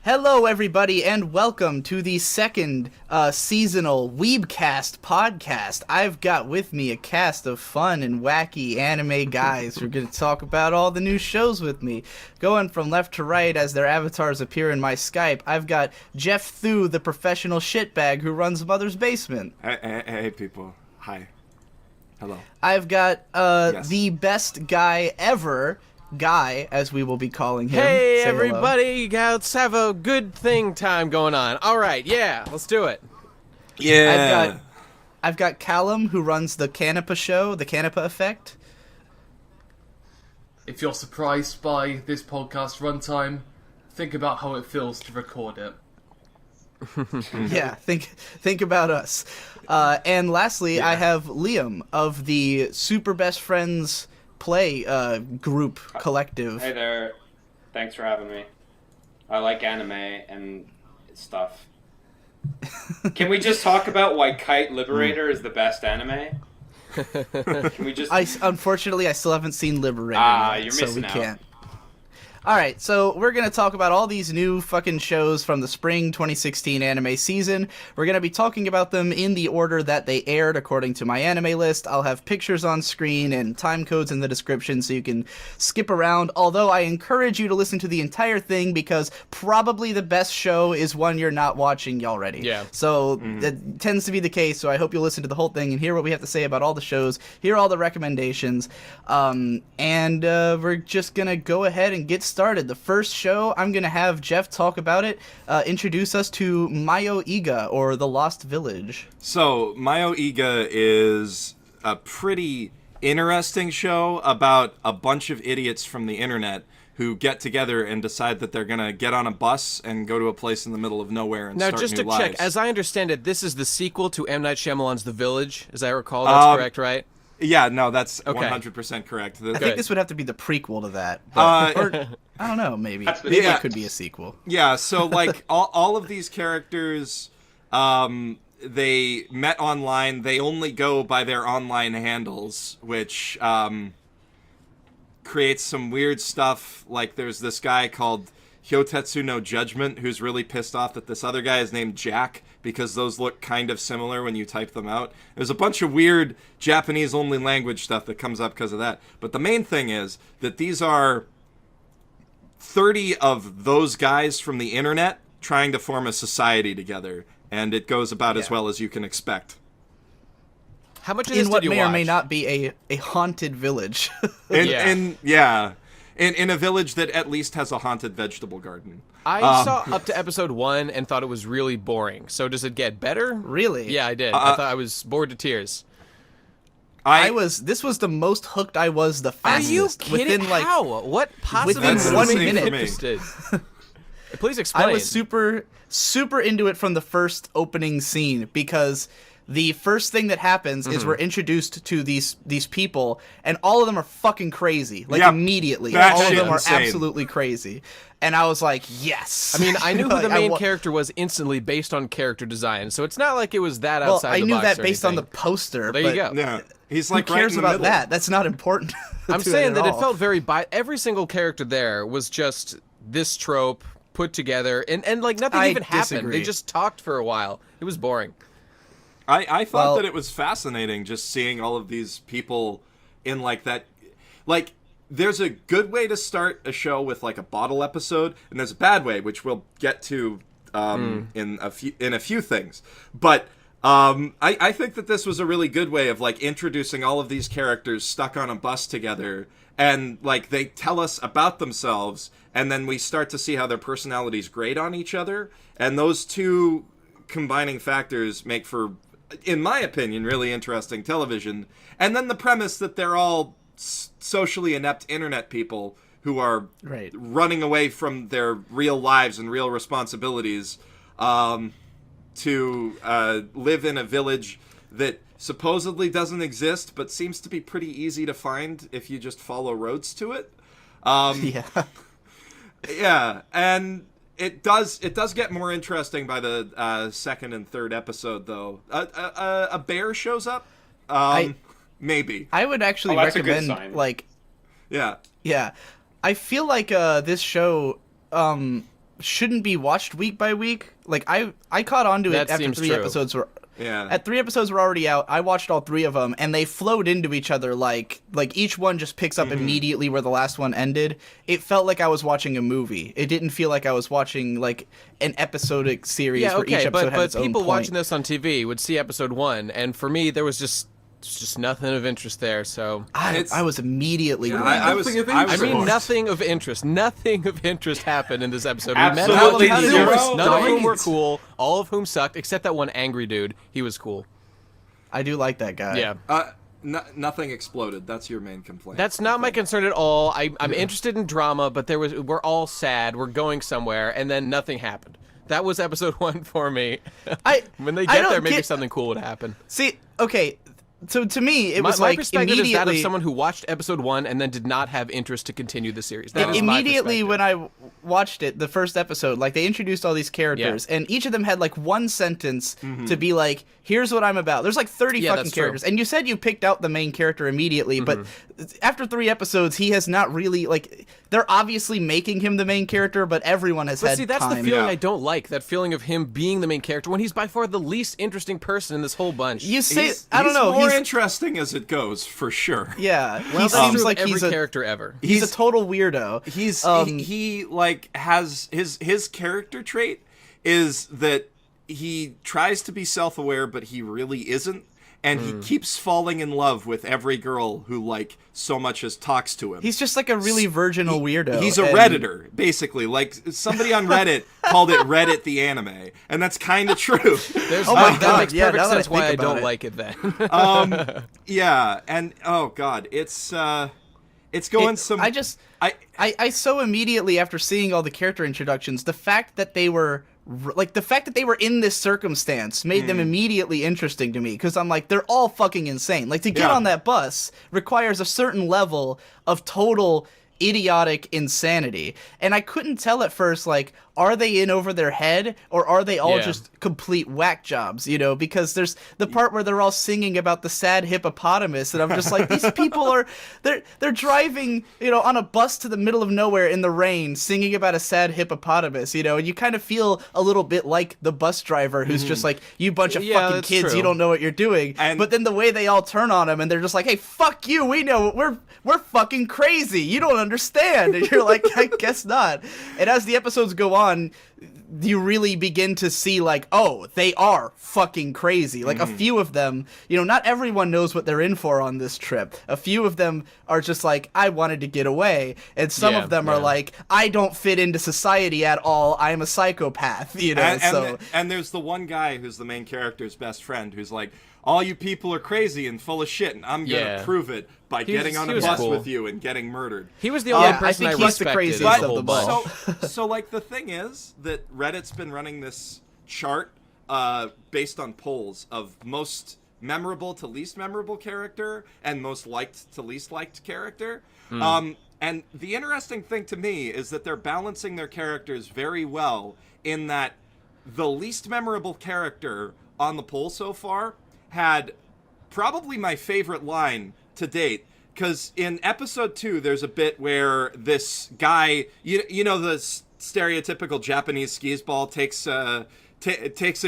Hello, everybody, and welcome to the second seasonal Weebcast podcast. I've got with me a cast of fun and wacky anime guys who are going to talk about all the new shows with me. Going from left to right as their avatars appear in my Skype, I've got Jeff Thu, the professional shitbag who runs Mother's Basement. Hey, people. Hi. Hello. I've got Yes. the best guy ever, Guy, as we will be calling him. Hey, Say everybody, let's have a good thing time going on. All right, yeah, let's do it. Yeah. I've got Callum, who runs the Canipa show, the Canipa Effect. If you're surprised by this podcast runtime, think about how it feels to record it. Yeah, think about us. And lastly, I have Liam of the Super Best Friends Play group collective. Hey there. Thanks for having me. I like anime and stuff. Can we just talk about why Kite Liberator is the best anime? Can we just... Unfortunately, I still haven't seen Liberator yet, you're so missing we out. can't. Alright, so we're going to talk about all these new fucking shows from the spring 2016 anime season. We're going to be talking about them in the order that they aired according to my anime list. I'll have pictures on screen and time codes in the description so you can skip around, although I encourage you to listen to the entire thing because probably the best show is one you're not watching already. Yeah. So that tends to be the case, so I hope you'll listen to the whole thing and hear what we have to say about all the shows, hear all the recommendations, and we're just going to go ahead and get started. The first show, I'm going to have Jeff talk about it, introduce us to Mayo Iga, or The Lost Village. So, Mayo Iga is a pretty interesting show about a bunch of idiots from the internet who get together and decide that they're going to get on a bus and go to a place in the middle of nowhere and Now, start just new to lives. check, as I understand it, this is the sequel to M. Night Shyamalan's The Village, as I recall. That's correct, right? Yeah, no, that's Okay. 100% correct. I think this would have to be the prequel to that. But, or, I don't know, maybe. Maybe yeah. it could be a sequel. Yeah, so like all of these characters, they met online. They only go by their online handles, which creates some weird stuff. Like there's this guy called Hyotetsu no Judgment who's really pissed off that this other guy is named Jack because those look kind of similar when you type them out. There's a bunch of weird Japanese-only language stuff that comes up because of that. But the main thing is that these are 30 of those guys from the internet trying to form a society together, and it goes about as well as you can expect. How much of this In what did you may watch? or may not be a haunted village. In a village that at least has a haunted vegetable garden. I saw up to episode 1 and thought it was really boring. So does it get better? Really? Yeah, I did. I thought I was bored to tears. This was the most hooked I was the Are fastest. you kidding? Within, like, How? What possibly within would 1 make me minute. interested? Please explain. I was super into it from the first opening scene because the first thing that happens is we're introduced to these people, and all of them are fucking crazy. Like, immediately. All of them are insane. absolutely crazy. And I was like, yes. I mean, I knew who the Like, main character was instantly based on character design, so it's not like it was that Well, outside I the knew box that or based on the anything. poster. There but you go. Yeah, he's Who like right cares in the about middle. that? That's not important. I'm to saying it that at it all. felt very every single character there was just this trope put together, and like nothing I even happened. disagree. They just talked for a while. It was boring. I thought Well- that it was fascinating just seeing all of these people in like that. Like, there's a good way to start a show with like a bottle episode, and there's a bad way, which we'll get to in a few things. But I think that this was a really good way of like introducing all of these characters stuck on a bus together, and like they tell us about themselves, and then we start to see how their personalities grade on each other, and those two combining factors make for, in my opinion, really interesting television. And then the premise that they're all socially inept internet people who are Right. running away from their real lives and real responsibilities to live in a village that supposedly doesn't exist but seems to be pretty easy to find if you just follow roads to it. Yeah. Yeah, and it does get more interesting by the second and third episode, though. A bear shows up. Maybe. I would actually that's a good recommend, sign. Yeah. yeah. I feel like this show, shouldn't be watched week by week. Like I caught on to it That after seems 3 true. episodes were. Yeah. At 3 episodes were already out, I watched all 3 of them, and they flowed into each other like each one just picks up immediately where the last one ended. It felt like I was watching a movie. It didn't feel like I was watching like an episodic series Yeah, where each okay, episode but had its own people point. watching this on TV would see episode 1, and for me, there was just nothing of interest there. So I was immediately. Yeah, wrong. I was. Nothing of I was I mean, hooked. nothing of interest. Nothing of interest happened in this episode. Absolutely we met all of zero. them. None of whom were Right. cool. All of whom sucked, except that one angry dude. He was cool. I do like that guy. Yeah. Nothing exploded. That's your main complaint. That's not my concern at all. I'm interested in drama, but we're all sad. We're going somewhere, and then nothing happened. That was episode 1 for me. When they I get don't there, maybe get- something cool would happen. See, okay. So to me, it was My like perspective immediately. is that of someone who watched episode 1 and then did not have interest to continue the series. That is my Immediately perspective. when I watched it, the first episode, like they introduced all these characters, and each of them had like one sentence to be like, "Here's what I'm about." There's like 30 Yeah, fucking that's true. characters, and you said you picked out the main character immediately, but after 3 episodes, he has not really like. They're obviously making him the main character, but everyone has But had see, that's time. the feeling Yeah. I don't like. That feeling of him being the main character when he's by far the least interesting person in this whole bunch. You say He's, I don't he's know. more He's interesting as it goes, for sure. yeah. well, he that's true seems of like every he's a character ever. he's a total weirdo. He's Um, he like has his character trait is that he tries to be self-aware, but he really isn't, and he keeps falling in love with every girl who like so much as talks to him. He's just like a really virginal weirdo. He's a and- Redditor, basically. Like somebody on Reddit called it Reddit the anime, and that's kind of true. There's Oh my that God, makes yeah, perfect now that I sense why I think about don't it. like it then. Yeah, and oh god, it's going some. I so immediately after seeing all the character introductions, the fact that they were in this circumstance made them immediately interesting to me, because I'm like, they're all fucking insane. Like to get Yeah. on that bus requires a certain level of total idiotic insanity, and I couldn't tell at first, like, are they in over their head or are they all Yeah. just complete whack jobs, you know? Because there's the part where they're all singing about the sad hippopotamus, and I'm just like, these people are they're driving, you know, on a bus to the middle of nowhere in the rain singing about a sad hippopotamus, you know, and you kind of feel a little bit like the bus driver who's just like, you bunch of Yeah, fucking that's kids, true. you don't know what you're doing. And- but then the way they all turn on him and they're just like, hey, fuck you, we know, we're fucking crazy, you don't understand. And you're like, I guess not. And as the episodes go on, you really begin to see, like, oh, they are fucking crazy. Like, a few of them, you know, not everyone knows what they're in for on this trip. A few of them are just like, I wanted to get away. And some Yeah, of them are yeah. like, I don't fit into society at all. I'm a psychopath, you know? and there's the one guy who's the main character's best friend who's like, all you people are crazy and full of shit, and I'm gonna Yeah. prove it by He was- getting on he a was bus cool. with you and getting murdered. He was the only I person think I he's the respected craziest in the of whole them bunch. all. So like the thing is that Reddit's been running this chart based on polls of most memorable to least memorable character and most liked to least liked character. And the interesting thing to me is that they're balancing their characters very well, in that the least memorable character on the poll so far had probably my favorite line to date, because in episode 2 there's a bit where this guy, you know, the stereotypical Japanese skis-ball takes a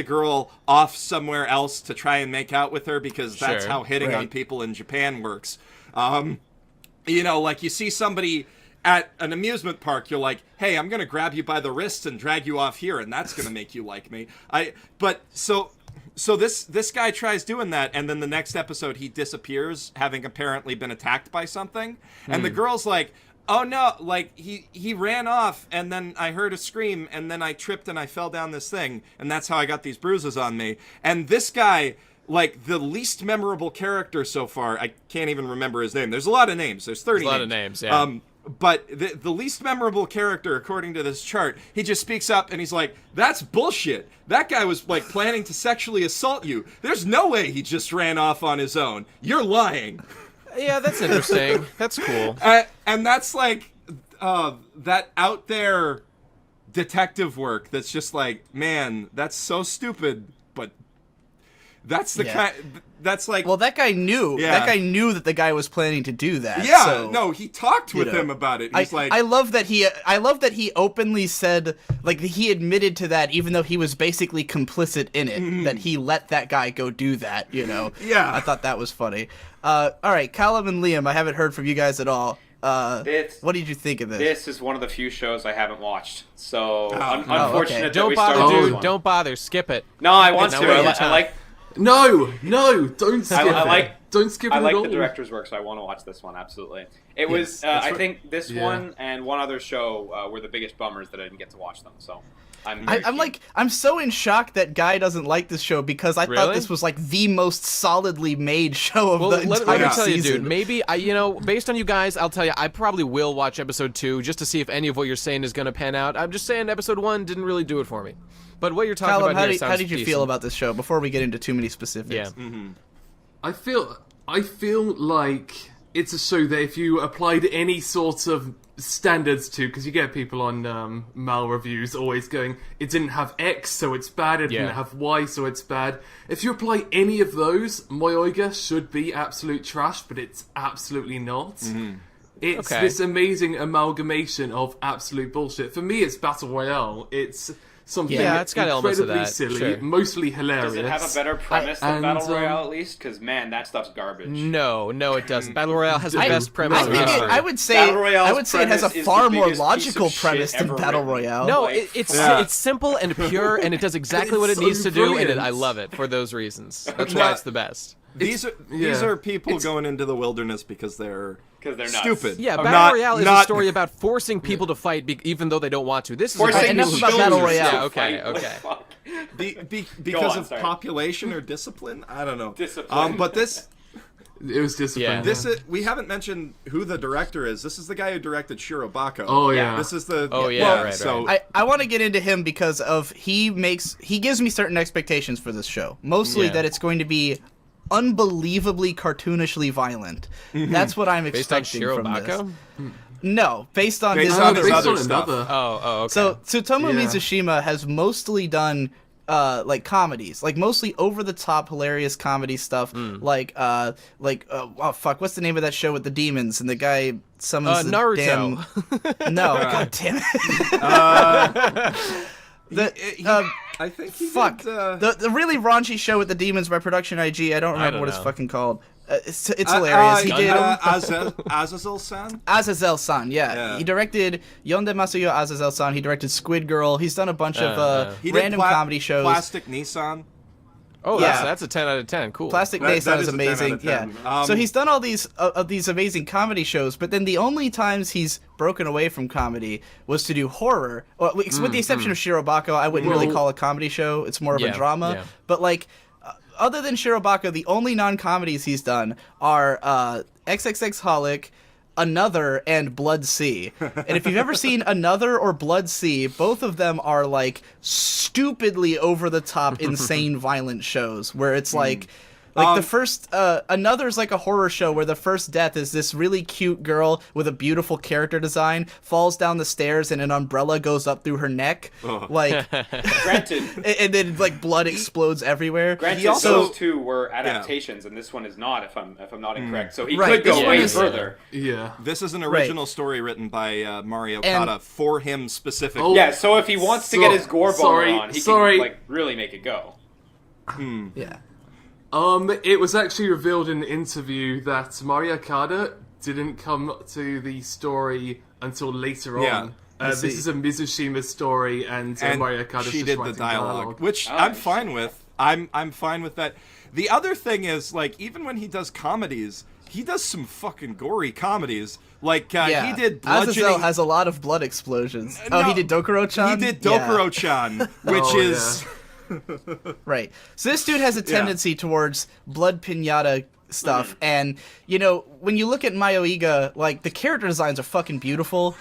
girl off somewhere else to try and make out with her, because that's Sure, how hitting on right. people in Japan works. You know, like you see somebody at an amusement park, you're like, hey, I'm gonna grab you by the wrist and drag you off here, and that's gonna make you like me. So this guy tries doing that, and then the next episode he disappears, having apparently been attacked by something. And the girl's like, oh no, like he ran off, and then I heard a scream, and then I tripped and I fell down this thing, and that's how I got these bruises on me. And this guy, like the least memorable character so far, I can't even remember his name. There's a lot of names. There's 30 There's a lot of names, yeah. But the least memorable character, according to this chart, he just speaks up and he's like, that's bullshit. That guy was, like, planning to sexually assault you. There's no way he just ran off on his own. You're lying. Yeah, that's interesting. That's cool. And that's, like, that out there detective work that's just like, man, that's so stupid, but That's the Yeah. kind. That's like. Well, that guy knew. Yeah. That guy knew that the guy was planning to do that. yeah. so, No, he talked with know, him about it. He's like. I love that he openly said, like, he admitted to that, even though he was basically complicit in it, that he let that guy go do that. Yeah. I thought that was funny. All right, Callum and Liam, I haven't heard from you guys at all. What did you think of this? This is one of the few shows I haven't watched. So okay. unfortunate that Don't we bother, started this dude. one. Don't bother. Skip it. No, I want Now to. we're I, out li- of I time. like. No, don't skip I it. like- Don't skip I it like at all. the director's work, so I want to watch this one absolutely. It was. that's I right. think this Yeah. one and one other show were the biggest bummers that I didn't get to watch them. So I'm so in shock that Guy doesn't like this show because I thought Really? this was like the most solidly made show of Well, the let entire me tell you, season. dude. Maybe based on you guys, I'll tell you, I probably will watch episode 2 just to see if any of what you're saying is going to pan out. I'm just saying, episode 1 didn't really do it for me. But what you're talking Callum, about here how sounds did you decent. feel about this show before we get into too many specifics? Yeah. I feel like it's a show that if you applied any sort of standards to, because you get people on mal reviews always going, it didn't have X, so it's bad, it Yeah. didn't have Y, so it's bad. If you apply any of those, Moyoiga should be absolute trash, but it's absolutely not. It's Okay. this amazing amalgamation of absolute bullshit. For me, it's Battle Royale. It's something Yeah, it's got elements of incredibly that, silly, sure. mostly hilarious. does it have a better premise than and, Battle Royale at least? Because man, that stuff's garbage. No, it doesn't. Battle Royale has the I- best premise. I in think history. I would say Battle Royale's it has a premise is far the more biggest logical piece of premise shit than ever Battle written. Royale. No, Like, it's simple and pure, and it does exactly what it It's needs so to do, and brilliant. I love it for those reasons. That's why Yeah. it's the best. These are people going into the wilderness because they're nuts. stupid. Yeah, Or Battle not- Royale is not- a story about forcing people to fight even though they don't want to. This is Forcing about enough people about who Battle choose. Royale. Yeah, okay, What the okay. fuck? because on, of sorry. population or discipline. I don't know. Discipline. But this It was disciplined. Yeah. we haven't mentioned who the director is. This is the guy who directed Shirobako. Oh, yeah. This is the. Oh, yeah, right, So I want to get into him because of he gives me certain expectations for this show. Mostly Yeah. that it's going to be unbelievably cartoonishly violent. That's what I'm Based on expecting from this. Shirobako? No, based on Based his on other his based other on stuff. another. Oh, okay. So Tsutomu Yeah. Mizushima has mostly done like comedies, like mostly over the top hilarious comedy stuff, like oh fuck, what's the name of that show with the demons and the guy summons the Naruto. damn No, god damn it. I think he Fuck. did, The really raunchy show with the demons by Production IG. I don't remember don't what it's know. fucking called. It's hilarious. He did Azazel-san. Azazel-san. Yeah. Yeah. He directed Yonde Masuyo Azazel-san. He directed Squid Girl. He's done a bunch of He did random comedy shows. Plastic Nissan. Oh, Yeah. that's a 10 out of 10. Cool. Plastic That Nissan is is a 10 out amazing. of 10. Yeah. So he's done all these of these amazing comedy shows, but then the only times he's broken away from comedy was to do horror. Well, with the exception of Shirobako, I wouldn't really call it a comedy show. It's more of a Yeah, drama. yeah. But like other than Shirobako, the only non-comedies he's done are XXX Holic, Another, and Blood Sea. And if you've ever seen Another or Blood Sea, both of them are like stupidly over the top, insane, violent shows where it's like the first Another's like a horror show where the first death is this really cute girl with a beautiful character design falls down the stairs and an umbrella goes up through her neck, like, Granted, and then like blood explodes everywhere. granted, also- those two were adaptations, and this one is not. If I'm not incorrect, so he Right, could this go one way is- further. Yeah. This is an original story written by Mario And- Kata for him specifically. Oh, Yeah, so if he wants to get his gore boner sorry, on, he sorry. can like really make it go. Yeah. It was actually revealed in an interview that Maria Kada didn't come to the story until later Yeah, on. I This see. is a Mizushima story, and and Maria Kada's she just did the writing dialogue, which Oh, I'm fine with. I'm fine with that. The other thing is, like, even when he does comedies, he does some fucking gory comedies. Like, Yeah. he did Azazel bludgeoning. has a lot of blood explosions. No, Oh, he did Dokuro-chan? He did Yeah. Dokuro-chan, which Oh, is Right. So this dude has a tendency towards blood pinata stuff, and you know, when you look at Mayoiga, like the character designs are fucking beautiful.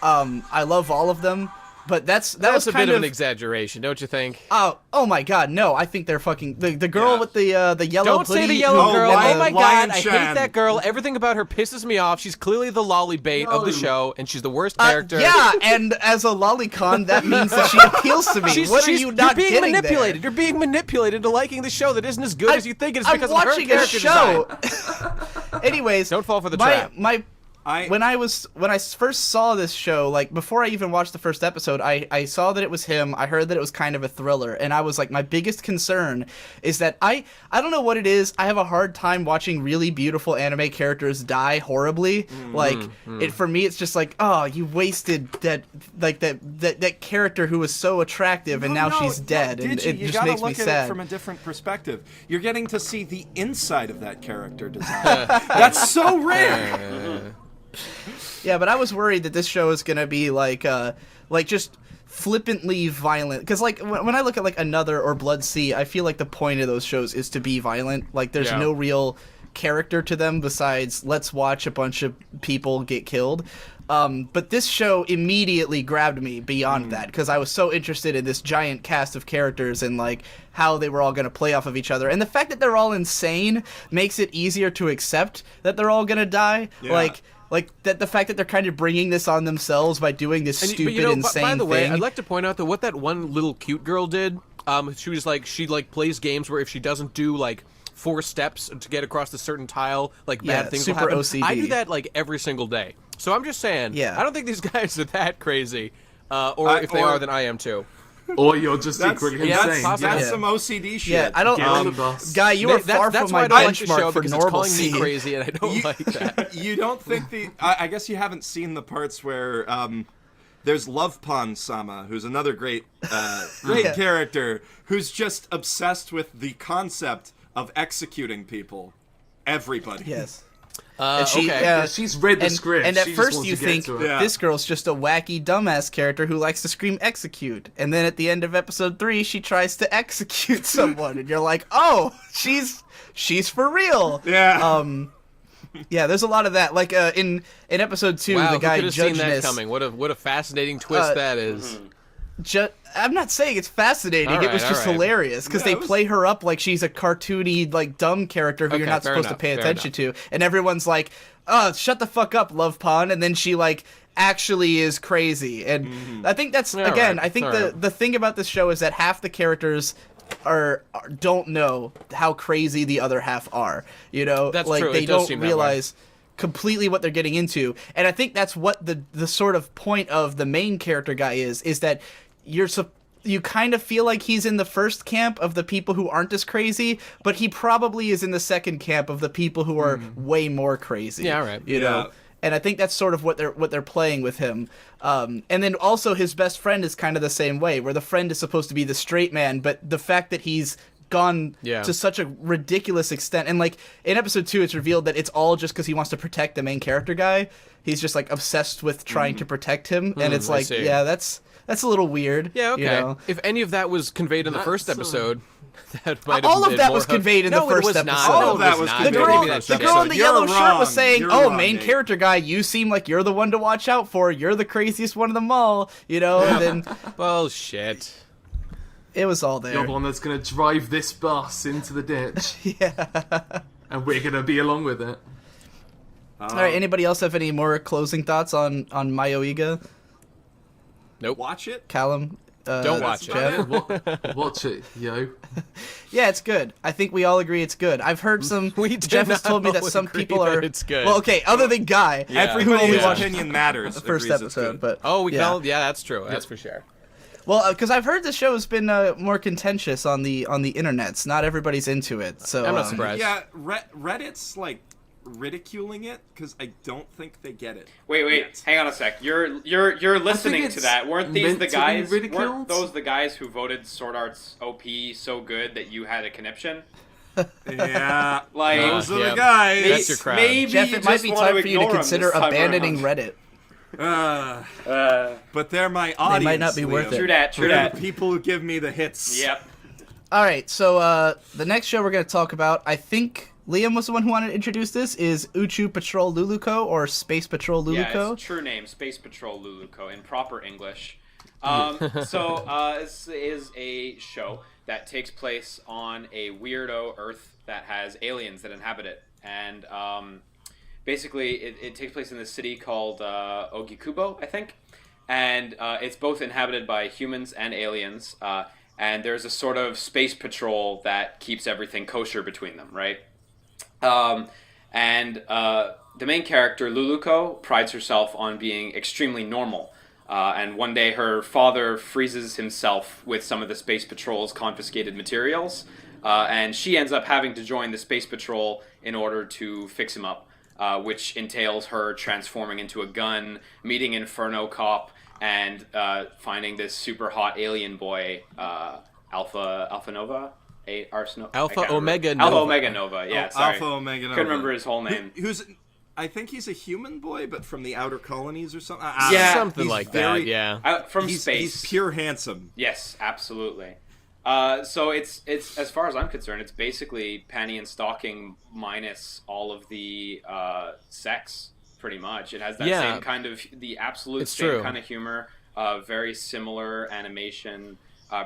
I love all of them, But that That's was a kind bit of an exaggeration, don't you think? Oh my God, no! I think they're fucking the girl with the yellow Don't hoodie. say the yellow Oh, girl. Lion- Oh my Lion God, I Shan. hate that girl. Everything about her pisses me off. She's clearly the lolly bait of the No. show, and she's the worst character. Yeah, and as a lolicon, that means that she appeals to me. What are you not You're being getting manipulated. there? You're being manipulated into liking the show that isn't as good as you think it is because I'm of her watching a character show. design. Anyways, Don't fall for the trap. When I first saw this show, like before I even watched the first episode, I saw that it was him. I heard that it was kind of a thriller, and I was like, my biggest concern is that I don't know what it is. I have a hard time watching really beautiful anime characters die horribly. For me, it's just like, oh, you wasted that character who was so attractive, and now she's dead, and it you just gotta makes me look at sad. it from a different perspective. You're getting to see the inside of that character design. That's so rare. Yeah, but I was worried that this show is gonna be like just flippantly violent. Because like when I look at like Another or Blood Sea, I feel like the point of those shows is to be violent. Like there's no real character to them besides let's watch a bunch of people get killed. But this show immediately grabbed me beyond that because I was so interested in this giant cast of characters and like how they were all going to play off of each other. And the fact that they're all insane makes it easier to accept that they're all going to die. Yeah. Like that, the fact that they're kind of bringing this on themselves by doing this stupid, insane by the way, thing. I'd like to point out that what that one little cute girl did, she plays games where if she doesn't do like 4 steps to get across a certain tile, like bad things will super happen. OCD. I do that like every single day. So I'm just saying, I don't think these guys are that crazy. If they are, then I am too. Or you're just equally insane. possible. That's Yeah. some OCD shit. Yeah, I don't. Get on the bus. Guy, you are far That's from why my I don't like the show benchmark for because it's calling normalcy. me crazy, and I don't like that. You don't think I guess you haven't seen the parts where there's Love Pond Sama, who's another great character, who's just obsessed with the concept of executing people. Everybody. Yes. And she, okay. Yeah, she's read the script. And at She just first wants you to get think to it. Yeah. this girl's just a wacky dumbass character who likes to scream execute. And then at the end of episode 3, she tries to execute someone. And you're like, oh, she's for real. Yeah. Yeah, there's a lot of that. Like in episode 2, Wow, the guy who could have seen that Judgeness. coming? What a fascinating twist that is. I'm not saying it's fascinating. All it was right, just all right. hilarious because they play her up like she's a cartoony, like dumb character who you're Okay, not fair supposed to enough, pay fair attention to, and everyone's like, "Oh, shut the fuck up, Love Pond," and then she like actually is crazy. And I think that's again. right, I think all the right. the thing about this show is that half the characters don't know how crazy the other half are. You know, That's like true. they It does don't seem that way. realize completely what they're getting into. And I think that's what the sort of point of the main character guy is that you kind of feel like he's in the first camp of the people who aren't as crazy, but he probably is in the second camp of the people who are way more crazy. Yeah, all right. You know? And I think that's sort of what they're playing with him. And then also his best friend is kind of the same way, where the friend is supposed to be the straight man, but the fact that he's gone to such a ridiculous extent, and like in episode 2 it's revealed that it's all just because he wants to protect the main character guy. He's just like obsessed with trying to protect him, and it's I like, see. yeah, that's a little weird. Yeah, okay. You know? If any of that was conveyed in the first episode, that might have All of been that more was conveyed in the No, it first was not. episode. No, All of it that was not. conveyed The in girl, the first the episode. girl in the You're yellow shirt was wrong. saying, You're "Oh, wrong, main Nate. character guy, you seem like you're the one to watch out for. You're the craziest one of them all." You know, and then Bullshit. it was all You're there. the one that's going to drive this bus into the ditch. Yeah. And we're going to be along with it. All right. Anybody else have any more closing thoughts on Mayoiga? Nope. Watch it. Callum? Don't watch it. Jeff? Watch it, yo. Yeah, it's good. I think we all agree it's good. I've heard some. We do Jeff has not told me that all some agree people that are. it's good. Well, okay, other than Guy, Yeah. who Everybody's only Yeah. watched opinion matters. the first agrees it's episode. good. But Oh, we yeah. can. Yeah, that's true. That's for sure. Well, because I've heard the show has been more contentious on the internets. Not everybody's into it, so I'm not surprised. Yeah, Reddit's like ridiculing it because I don't think they get it. Wait, yet. hang on a sec. You're listening to it's that. Weren't these meant the to be guys? ridiculed? Weren't those the guys who voted Sword Art's OP so good that you had a conniption? Yeah, Like, those are yeah. the guys. That's your crowd. Maybe Jeff, you it might just be want time to for you to ignore 'em consider this time abandoning around. Reddit. But they're my audience. might not be worth Liam. it. True that. True They're that. the people who give me the hits. Yep. All right, so the next show we're going to talk about, I think Liam was the one who wanted to introduce this, is Uchu Patrol Luluko, or Space Patrol Yeah, Luluko. it's true name, Space Patrol Luluko, in proper English. This is a show that takes place on a weirdo Earth that has aliens that inhabit it, and basically it takes place in this city called Ogikubo, I think, and it's both inhabited by humans and aliens, and there's a sort of space patrol that keeps everything kosher between them, right? The main character, Luluko, prides herself on being extremely normal. And one day her father freezes himself with some of the Space Patrol's confiscated materials, and she ends up having to join the Space Patrol in order to fix him up, which entails her transforming into a gun, meeting Inferno Cop, and finding this super hot alien boy, Alpha Nova? Alpha Omega Nova. Alpha Omega Nova, yeah, sorry. Alpha Omega Nova. Couldn't remember his whole name. I think he's a human boy, but from the outer colonies or something. Yeah, something like that. Yeah, from space. He's pure handsome. Yes, absolutely. So it's as far as I'm concerned, it's basically panty and stocking minus all of the sex, pretty much. It has that same kind of the absolute same kind of humor, very similar animation.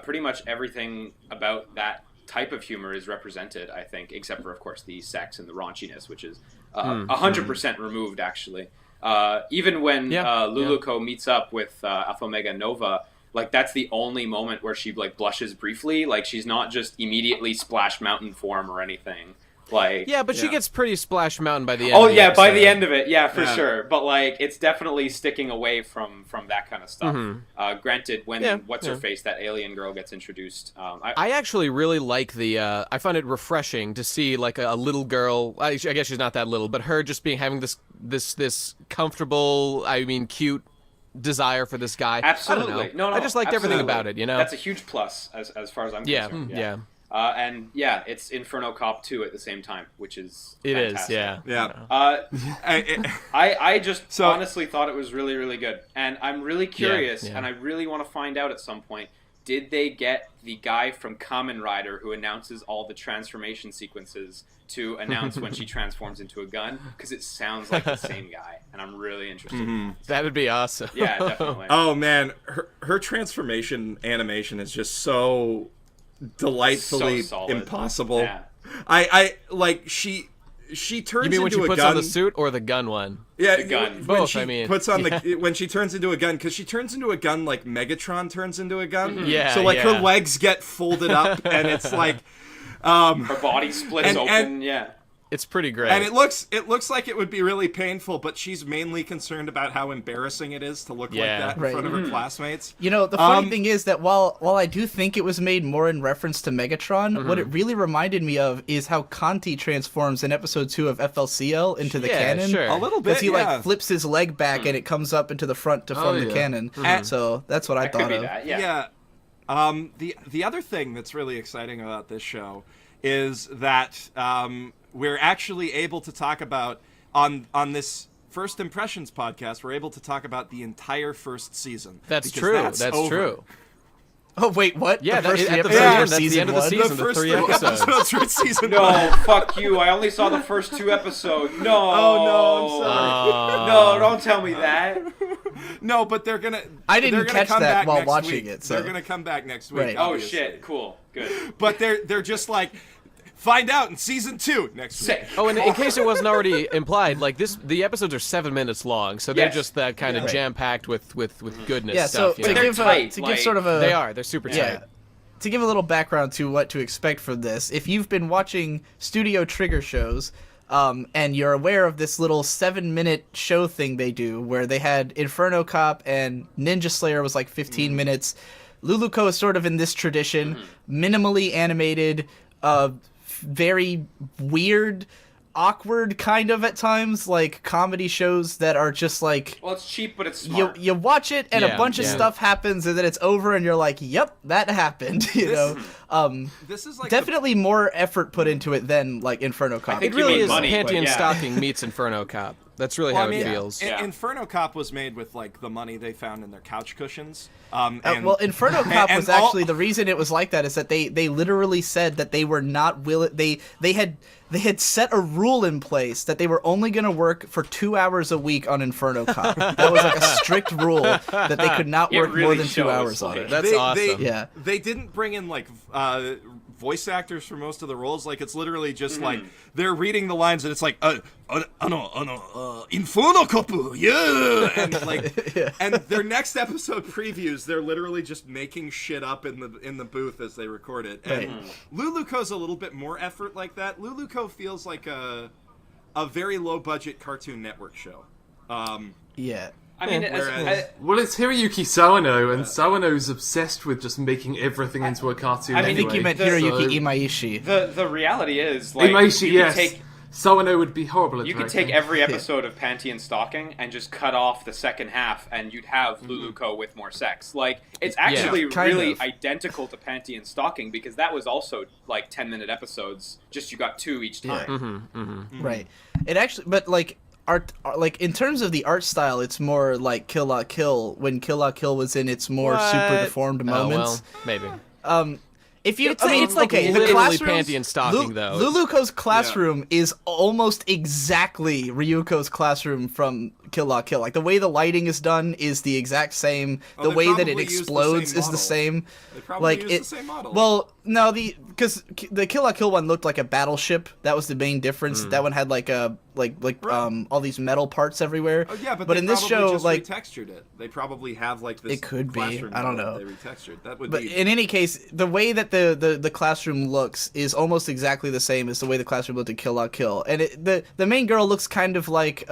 Pretty much everything about that type of humor is represented, I think, except for, of course, the sex and the raunchiness, which is 100% removed, actually. Even when Luluko meets up with Alpha Omega Nova, like, that's the only moment where she, like, blushes briefly. Like, she's not just immediately Splash Mountain form or anything. Like, but she gets pretty Splash Mountain by the end. Oh, yeah, by the end of it, for sure. But, like, it's definitely sticking away from that kind of stuff. Granted, when What's-Her-Face, that alien girl, gets introduced... I actually really like the... I find it refreshing to see, like, a little girl... I guess she's not that little, but her just having this comfortable, cute desire for this guy. Absolutely. I don't know. I just liked everything about it, you know? That's a huge plus, as far as I'm concerned. Yeah. And it's Inferno Cop 2 at the same time, which is fantastic. I just honestly thought it was really, really good. And I'm really curious, and I really want to find out at some point, did they get the guy from Kamen Rider who announces all the transformation sequences to announce when she transforms into a gun? Because it sounds like the same guy, and I'm really interested. That would be awesome. Yeah, definitely. Oh, man. Her transformation animation is just so... delightfully impossible. Yeah. I like she turns into a gun. You mean when she puts on the suit or the gun one? Yeah, the gun. Both. Puts on the when she turns into a gun, because she turns into a gun like Megatron turns into a gun. So like her legs get folded up, and it's like her body splits open. It's pretty great. And it looks like it would be really painful, but she's mainly concerned about how embarrassing it is to look like that in front of her classmates. You know, the funny thing is that while I do think it was made more in reference to Megatron, what it really reminded me of is how Conti transforms in episode 2 of FLCL into the cannon. Sure. A little bit, because he like flips his leg back and it comes up into the front to form the cannon. So that's what I thought of. The other thing that's really exciting about this show is that we're actually able to talk about, on this First Impressions podcast, we're able to talk about the entire first season. That's true. That's true. Oh, wait, what? Yeah, the first that's the end of the season, the 3 episodes. For season No, 1. fuck you. I only saw the first 2 episodes. No. Oh, no, I'm sorry. No, don't tell me that. No, but they're gonna... I didn't catch that while next watching week. it, so... They're gonna come back next week, Right. Oh, shit. Cool. Good. But they're just like... Find out in season 2 next week. Sick. Oh, and in case it wasn't already implied, like the episodes are 7 minutes long, so they're just that kind of jam-packed with goodness stuff. So to give sort of a... They're super tight. To give a little background to what to expect from this, if you've been watching Studio Trigger shows, and you're aware of this little 7-minute show thing they do, where they had Inferno Cop and Ninja Slayer was like 15 minutes, Luluko is sort of in this tradition, minimally animated, very weird, awkward kind of at times, like comedy shows that are just like... Well, it's cheap, but it's smart. You watch it, and a bunch of stuff happens, and then it's over, and you're like, yep, that happened, you know? This is like definitely more effort put into it than, like, Inferno Cop. It really is money, Panty and but Stocking meets Inferno Cop. That's really Well, how I mean, it feels. Yeah. Inferno Cop was made with like the money they found in their couch cushions. Well, Inferno Cop and was actually the reason it was like that is that they literally said that they were not willing. They had set a rule in place that they were only going to work for 2 hours a week on Inferno Cop. That was like a strict rule that they could not It work more really than 2 shows, hours on like- it. That's awesome. Yeah. They didn't bring in like voice actors for most of the roles. Like it's literally just like they're reading the lines and it's like Inferno Cop, yeah, and like and their next episode previews, they're literally just making shit up in the booth as they record it. And Luluco's a little bit more effort like that. Luluco feels like a very low budget Cartoon Network show. Yeah. I mean, Whereas- Well, it's Hiroyuki Sawano, and Sawano's obsessed with just making everything into a cartoon. I mean, I think you meant So- Hiroyuki Imaishi. the reality is, like, Imaishi, you yes. could take Sawano would be horrible at you could directing. take every episode of Panty and Stocking and just cut off the second half, and you'd have Mm-hmm. Luluco with more sex. Like, it's actually kind really of. identical to Panty and Stocking because that was also like 10-minute episodes. Just you got 2 each time. Right. It actually, but like like in terms of the art style, it's more like Kill La Kill when Kill La Kill was in its more super deformed moments. Oh, well, maybe. If you, It's I mean, it's like okay, the literally classrooms- Panty and Stocking, though. Luluco's classroom is almost exactly Ryuko's classroom from Kill La Kill. Like the way the lighting is done is the exact same. The they way that it probably used the explodes same is the model. same. They probably like used it, the same model. Well, no, because the Kill La Kill one looked like a battleship. That was the main difference. That one had like a all these metal parts everywhere. Oh yeah, but in this show, just like retextured it. They probably have like this. It could be. classroom I don't model know. that They retextured. That would But be. in any case, the way that the classroom looks is almost exactly the same as the way the classroom looked in Kill La Kill. And the main girl looks kind of like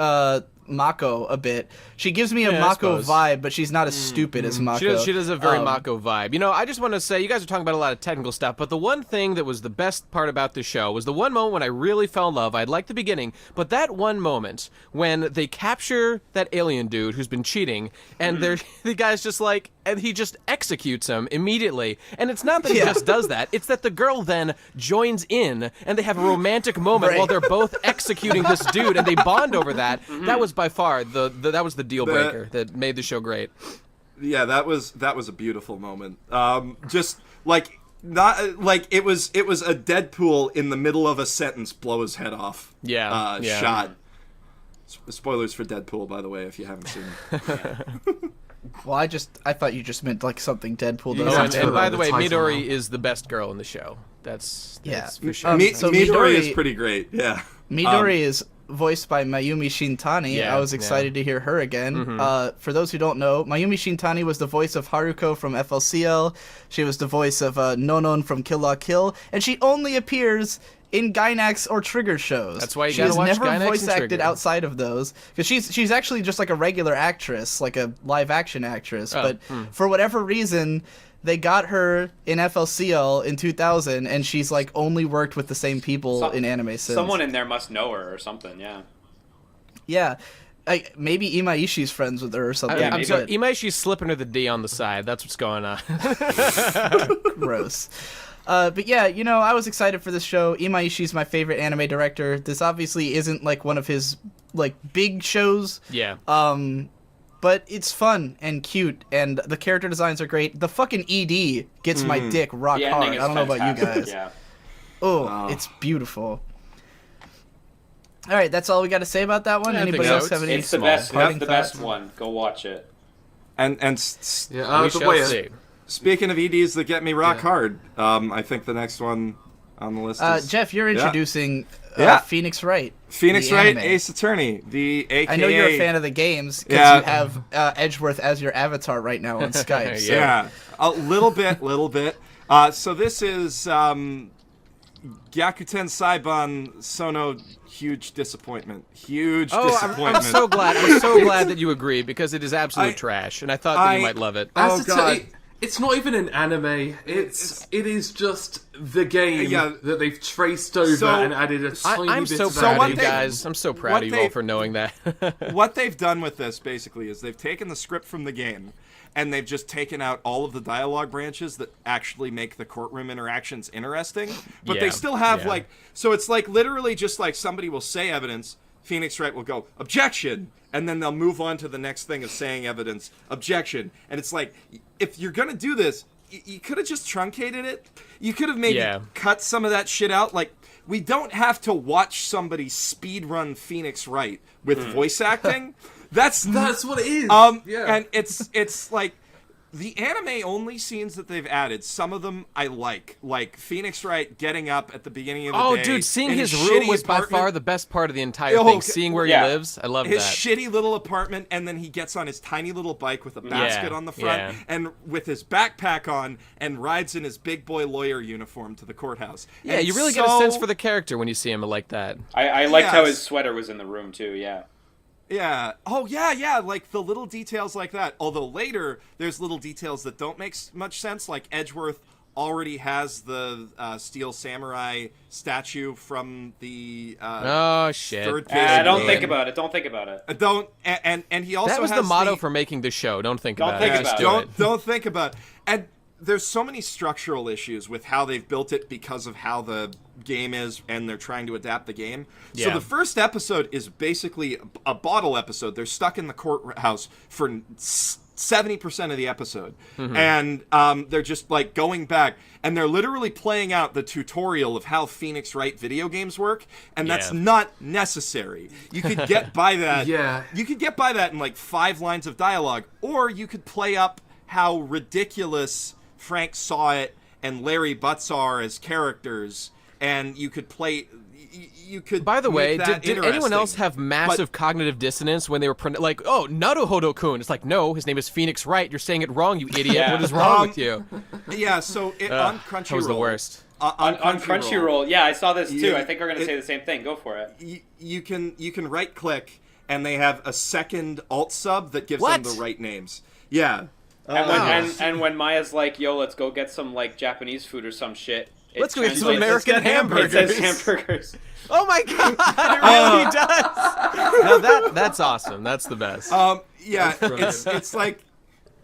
Mako a bit. She gives me a Yeah, I Mako suppose. vibe, but she's not as stupid as Mako. She does a very Mako vibe. You know, I just want to say, you guys are talking about a lot of technical stuff, but the one thing that was the best part about the show was the one moment when I really fell in love. I'd like the beginning, but that one moment when they capture that alien dude who's been cheating, and the guy's just like, and he just executes him immediately. And it's not that he just does that, it's that the girl then joins in, and they have a romantic moment Right. while they're both executing this dude, and they bond over that. That was by far that was the deal breaker that made the show great. Yeah, that was a beautiful moment. Just like not like it was a Deadpool in the middle of a sentence blow his head off. Yeah. Shot. Spoilers for Deadpool, by the way, if you haven't seen it. Well, I thought you just meant like something Deadpool does. Oh, Yeah, and by the way, title Midori now. is the best girl in the show. That's Yeah. for sure. So Midori Midori- is pretty great. Yeah. Midori is voiced by Mayumi Shintani. Yeah, I was excited to hear her again. For those who don't know, Mayumi Shintani was the voice of Haruko from FLCL. She was the voice of Nonon from Kill La Kill, and she only appears in Gainax or Trigger shows. That's why you she gotta has watch never Gainax voice and acted Trigger. outside of those because she's actually just like a regular actress, like a live action actress. But for whatever reason, they got her in FLCL in 2000, and she's like only worked with the same people in anime since. Someone in there must know her or something. Yeah. Yeah. Maybe Imaishi's friends with her or something. Yeah, I'm maybe. sorry, Imaichi's slipping her the D on the side. That's what's going on. Gross. But yeah, you know, I was excited for this show. Imaishi's my favorite anime director. This obviously isn't like one of his like big shows. Yeah. But it's fun and cute, and the character designs are great. The fucking ED gets my dick rock The hard. ending I is don't know about you fantastic, guys. Yeah. Oh, it's beautiful. All right, that's all we got to say about that one. Yeah, I think Anybody so. else have any It's the best. parting It's the best thoughts? one. Go watch it. And Yeah, we the shall way see. speaking of EDs that get me rock hard, I think the next one on the list is Jeff, you're introducing Yeah. Phoenix Wright. Phoenix the Wright, anime. Ace Attorney, the AKA. I know you're a fan of the games because Yeah. you have Edgeworth as your avatar right now on Skype. So. Yeah, a little bit. So this is Gyakuten Saiban Sono. Huge disappointment. Oh, disappointment. I'm so glad. I'm so glad that you agree because it is absolute trash, and I thought that you might love it. Oh, As God. it's not even an anime. It is just the game Yeah. that they've traced over So- and added a tiny I'm bit so of proud what of you they- guys. I'm so proud what of you all they- for knowing that. What they've done with this basically is they've taken the script from the game and they've just taken out all of the dialogue branches that actually make the courtroom interactions interesting. But they Yeah, still have yeah. like, so it's like literally just like somebody will say evidence, Phoenix Wright will go, objection, and then they'll move on to the next thing of saying evidence, objection. And it's like, if you're going to do this, you could have just truncated it. You could have maybe cut some of that shit out. Like, we don't have to watch somebody speedrun Phoenix Wright with voice acting. That's what it is. And it's like, the anime-only scenes that they've added, some of them I like Phoenix Wright getting up at the beginning of the day. Oh, dude, seeing in his room was by far the best part of the entire thing. Seeing where he lives, I love his that. shitty little apartment, and then he gets on his tiny little bike with a basket on the front, and with his backpack on, and rides in his big boy lawyer uniform to the courthouse. Yeah, and you really get a sense for the character when you see him like that. I liked how his sweater was in the room too. Yeah. Yeah. Oh, yeah, like the little details like that. Although later, there's little details that don't make much sense, like Edgeworth already has the Steel Samurai statue from the third phase. Don't think about it. Don't think about it. And he also that was has the motto for making the show. Don't think about it. Don't think about it. And there's so many structural issues with how they've built it because of how the game is, and they're trying to adapt the game. So the first episode is basically a bottle episode. They're stuck in the courthouse for 70% of the episode. And they're just like going back, and they're literally playing out the tutorial of how Phoenix Wright video games work, and that's not necessary. You could get by that. You could get by that in like 5 lines of dialogue, or you could play up how ridiculous Frank Sw1tcher and Larry Butz are as characters, and you could play. You could. By the way, did anyone else have massive But cognitive dissonance when they were like, "Oh, Naruhodo-kun"? It's like, no, his name is Phoenix Wright. You're saying it wrong, you idiot. What is wrong with you? Yeah. So on Crunchyroll, that was the worst. On Crunchyroll, yeah, I saw this too. I think we're gonna say the same thing. Go for it. You can right click, and they have a second alt sub that gives them the right names. Yeah. And when Maya's like, "Yo, let's go get some like Japanese food or some shit," let's go get some American hamburgers. It says hamburgers. Oh my god, it really does. Now that's awesome. That's the best. Yeah, it's like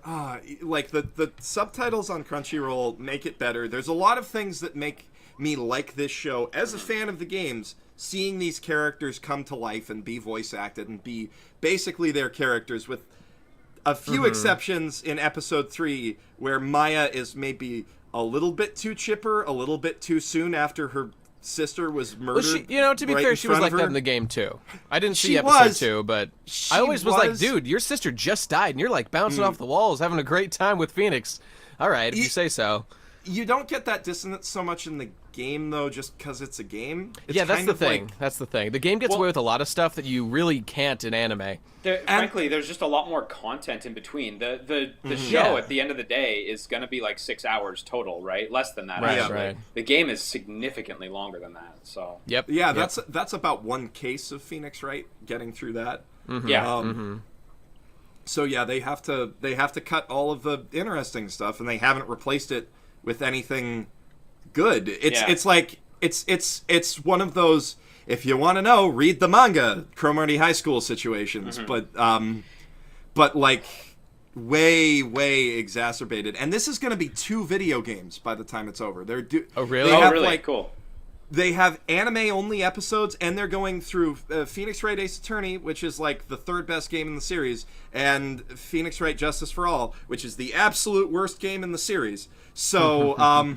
the subtitles on Crunchyroll make it better. There's a lot of things that make me like this show as a fan of the games. Seeing these characters come to life and be voice acted and be basically their characters, with a few exceptions in episode 3 where Maya is maybe a little bit too chipper, a little bit too soon after her sister was murdered. Well, to be fair, she was like that in the game too. I didn't see episode 2, but I always was like, dude, your sister just died and you're like bouncing off the walls, having a great time with Phoenix. All right, if you say so. You don't get that dissonance so much in the game, though, just because it's a game. That's the thing. That's the thing. The game gets away with a lot of stuff that you really can't in anime. Frankly, there's just a lot more content in between. The show, at the end of the day, is going to be like 6 hours total, right? Less than that, actually. Right. The game is significantly longer than that, so... Yeah, that's about one case of Phoenix Wright getting through that. So, yeah, they have to cut all of the interesting stuff, and they haven't replaced it with anything good. It's like it's one of those, if you want to know, read the manga, Cromartie High School situations, but like way exacerbated. And this is going to be 2 video games by the time it's over. Oh really? Really cool. They have anime-only episodes, and they're going through Phoenix Wright Ace Attorney, which is like the 3rd best game in the series, and Phoenix Wright Justice for All, which is the absolute worst game in the series. So,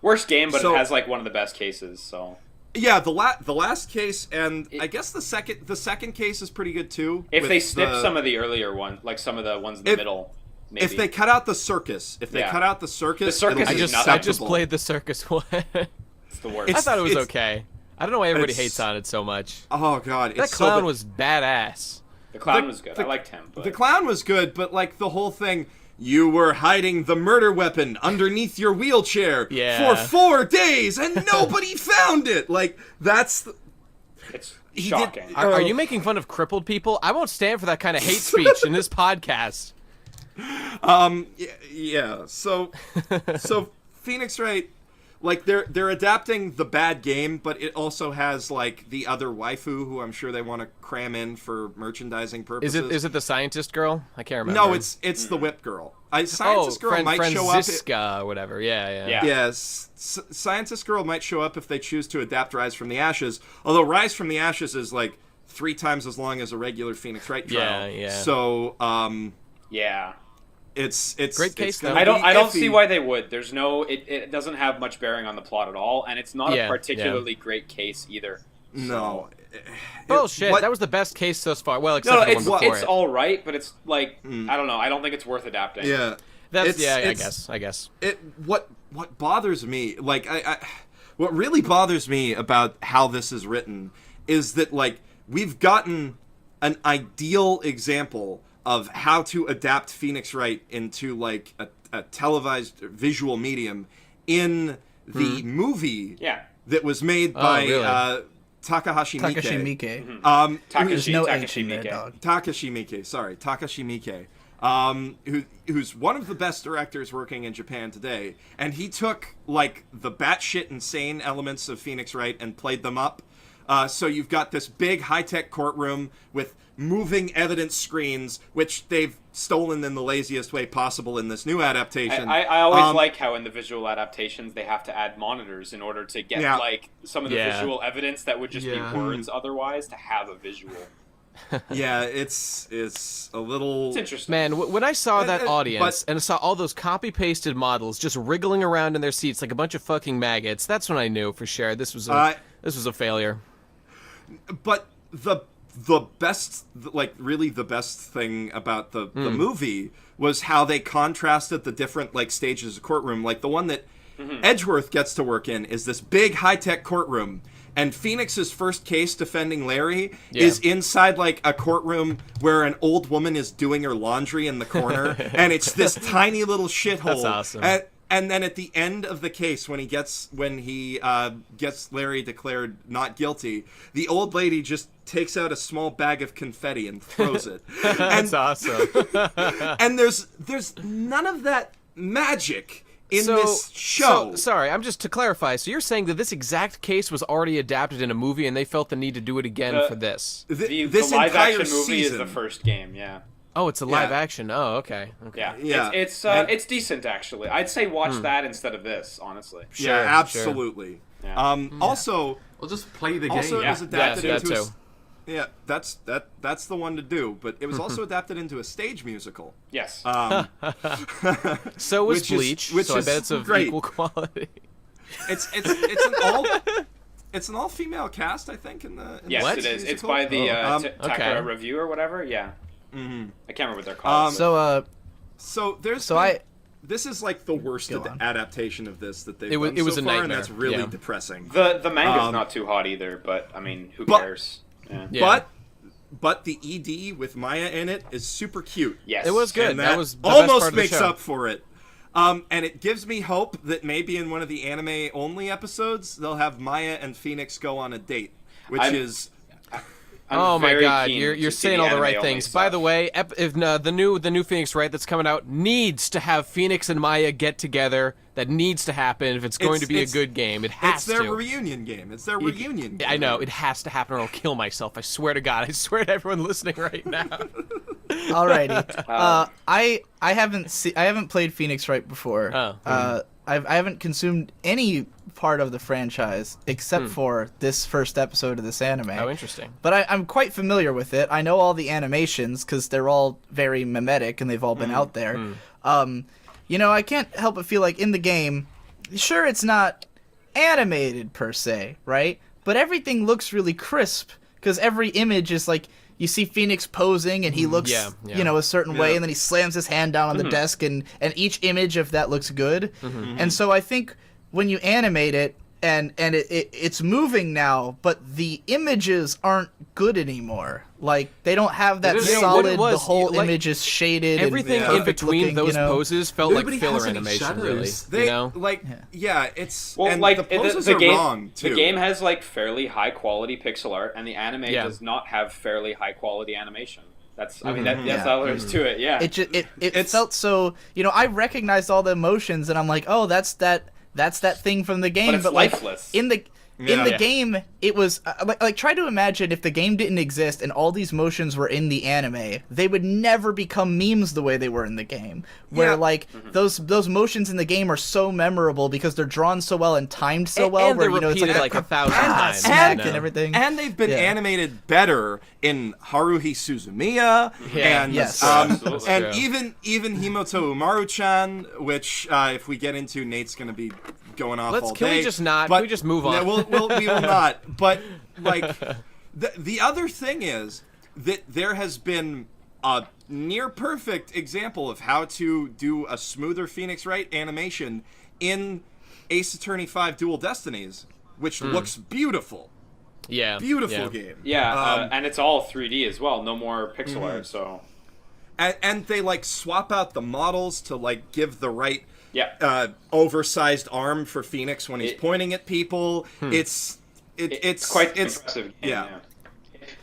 worst game, but it has like one of the best cases. So, yeah, the last case, and I guess the second case is pretty good too. If they snip some of the earlier ones, like some of the ones in the middle. Maybe. If they cut out the circus, I just played the circus one. It's the worst. I thought it was okay. I don't know why everybody hates on it so much. Oh god, that clown was badass. The clown was good. I liked him. But... The clown was good, but like the whole thing, you were hiding the murder weapon underneath your wheelchair for 4 days and nobody found it. Like it's shocking. Are you making fun of crippled people? I won't stand for that kind of hate speech in this podcast. Yeah. So Phoenix Wright, like they're adapting the bad game, but it also has like the other waifu who I'm sure they want to cram in for merchandising purposes. Is it the scientist girl? I can't remember. No, it's the whip girl. Scientist girl might show up. Or whatever. Yeah. Yes, Scientist girl might show up if they choose to adapt Rise from the Ashes. Although Rise from the Ashes is like 3 times as long as a regular Phoenix Wright trial. Yeah. So, Yeah. it's Great case, gonna though. I don't be see iffy. why they would. There's no it doesn't have much bearing on the plot at all, and it's not Yeah, a particularly great case either. No. Bullshit. What- That was the best case thus far. Well, except No, for the one before it's it. all right, but it's like I don't know. I don't think it's worth adapting. Yeah. That's It's- I guess. What bothers me, like what really bothers me about how this is written is that like we've gotten an ideal example of how to adapt Phoenix Wright into like a televised visual medium in the movie Yeah. that was made by really? Takahashi Miike. Takashi Miike. Takashi No Takashi H in there, Miike. dog. Takashi Miike, who's one of the best directors working in Japan today, and he took like the batshit insane elements of Phoenix Wright and played them up. So you've got this big high-tech courtroom with moving evidence screens, which they've stolen in the laziest way possible in this new adaptation. I always like how in the visual adaptations they have to add monitors in order to get Yeah. like some of the Yeah. visual evidence that would just Yeah. be words otherwise to have a visual. Yeah, it's a little. It's interesting. Man, when I saw that but- audience and I saw all those copy-pasted models just wriggling around in their seats like a bunch of fucking maggots, that's when I knew for sure this was a failure. But the best, like really the best thing about the movie was how they contrasted the different like stages of courtroom. Like the one that Edgeworth gets to work in is this big high-tech courtroom, and Phoenix's first case defending Larry is inside like a courtroom where an old woman is doing her laundry in the corner, and it's this tiny little shithole. That's awesome. And then at the end of the case, when he gets Larry declared not guilty, the old lady just takes out a small bag of confetti and throws it. That's awesome. And there's none of that magic in this show. So, sorry, I'm just to clarify. So you're saying that this exact case was already adapted in a movie, and they felt the need to do it again for this? The this live entire action movie season, is the first game. Yeah. Oh, it's a live Yeah. action. Oh, okay. Yeah. Yeah. It's decent actually. I'd say watch that instead of this, honestly. Yeah, Sure, absolutely. Yeah. Also, Or just play the game. also it was Yeah. adapted Yeah, into that a, too. yeah, that's the one to do. But it was also adapted into a stage musical. Yes. So was Which is- Bleach. which so I is bet it's of great. equal quality. It's an all female cast, I think. yes, What? it is. It's musical. by the okay. Takara Review or whatever. Yeah. I can't remember what they're called. So there's this is like the worst Go on. adaptation of this that they've It was- done it was so a far, and nightmare. that's really Yeah. depressing. the manga's not too hot either, but I mean, who But- cares? Yeah. Yeah. But the ED with Maya in it is super cute. Yes. It was good. And That that was the best almost part of the makes show. up for it. And it gives me hope that maybe in one of the anime only episodes they'll have Maya and Phoenix go on a date, which I'm- is I'm Oh my very god, keen you're to see saying all the right anime-only things. By stuff. the way, if the new Phoenix Wright that's coming out needs to have Phoenix and Maya get together. That needs to happen if it's going to be a good game. It has it's their to. reunion game. It's their reunion game. I know it has to happen, or I'll kill myself. I swear to God. I swear to everyone listening right now. Alrighty. I haven't played Phoenix Wright before. Oh. I haven't consumed any part of the franchise except for this first episode of this anime. Oh, interesting. But I'm quite familiar with it. I know all the animations because they're all very mimetic and they've all been out there. I can't help but feel like in the game, sure, it's not animated per se, right? But everything looks really crisp because every image is like you see Phoenix posing and he looks, yeah. a certain way, and then he slams his hand down on the desk, and each image of that looks good. And so I think when you animate it, and it's moving now, but the images aren't good anymore. Like they don't have that It is- you know, solid. what it was, the whole like, image is shaded. Everything and in perfect between looking, those poses felt Nobody like filler has any animation, really. shadows. They you know? it's Well, and like the poses the are game, wrong too. the game has like fairly high quality pixel art, and the anime Yeah. does not have fairly high quality animation. That's I mean Mm-hmm. that's all there is to it. Yeah. It just it felt so. I recognized all the emotions, and I'm like, oh, that's that thing from the game. But it's like lifeless. in the In the Yeah. game, it was like try to imagine if the game didn't exist and all these motions were in the anime, they would never become memes the way they were in the game. Where Yeah. like those motions in the game are so memorable because they're drawn so well and timed so And- well. and where they're it's repeated like like 1,000 times. smack you know? and everything. And they've been Yeah. animated better in Haruhi Suzumiya, Yeah. and Yes. Absolutely. and True. even Himoto Umaru-chan, which if we get into, Nate's gonna be going off all day. Can we just not? But- Can we just move on? Yeah, we will not. But like, the other thing is that there has been a near perfect example of how to do a smoother Phoenix Wright animation in Ace Attorney 5 Dual Destinies, which looks beautiful. Yeah. Beautiful yeah. game. Yeah, and it's all 3D as well. No more pixel art. So And they like swap out the models to like give the right yeah, oversized arm for Phoenix when he's It- pointing at people. It's quite impressive. Game, yeah.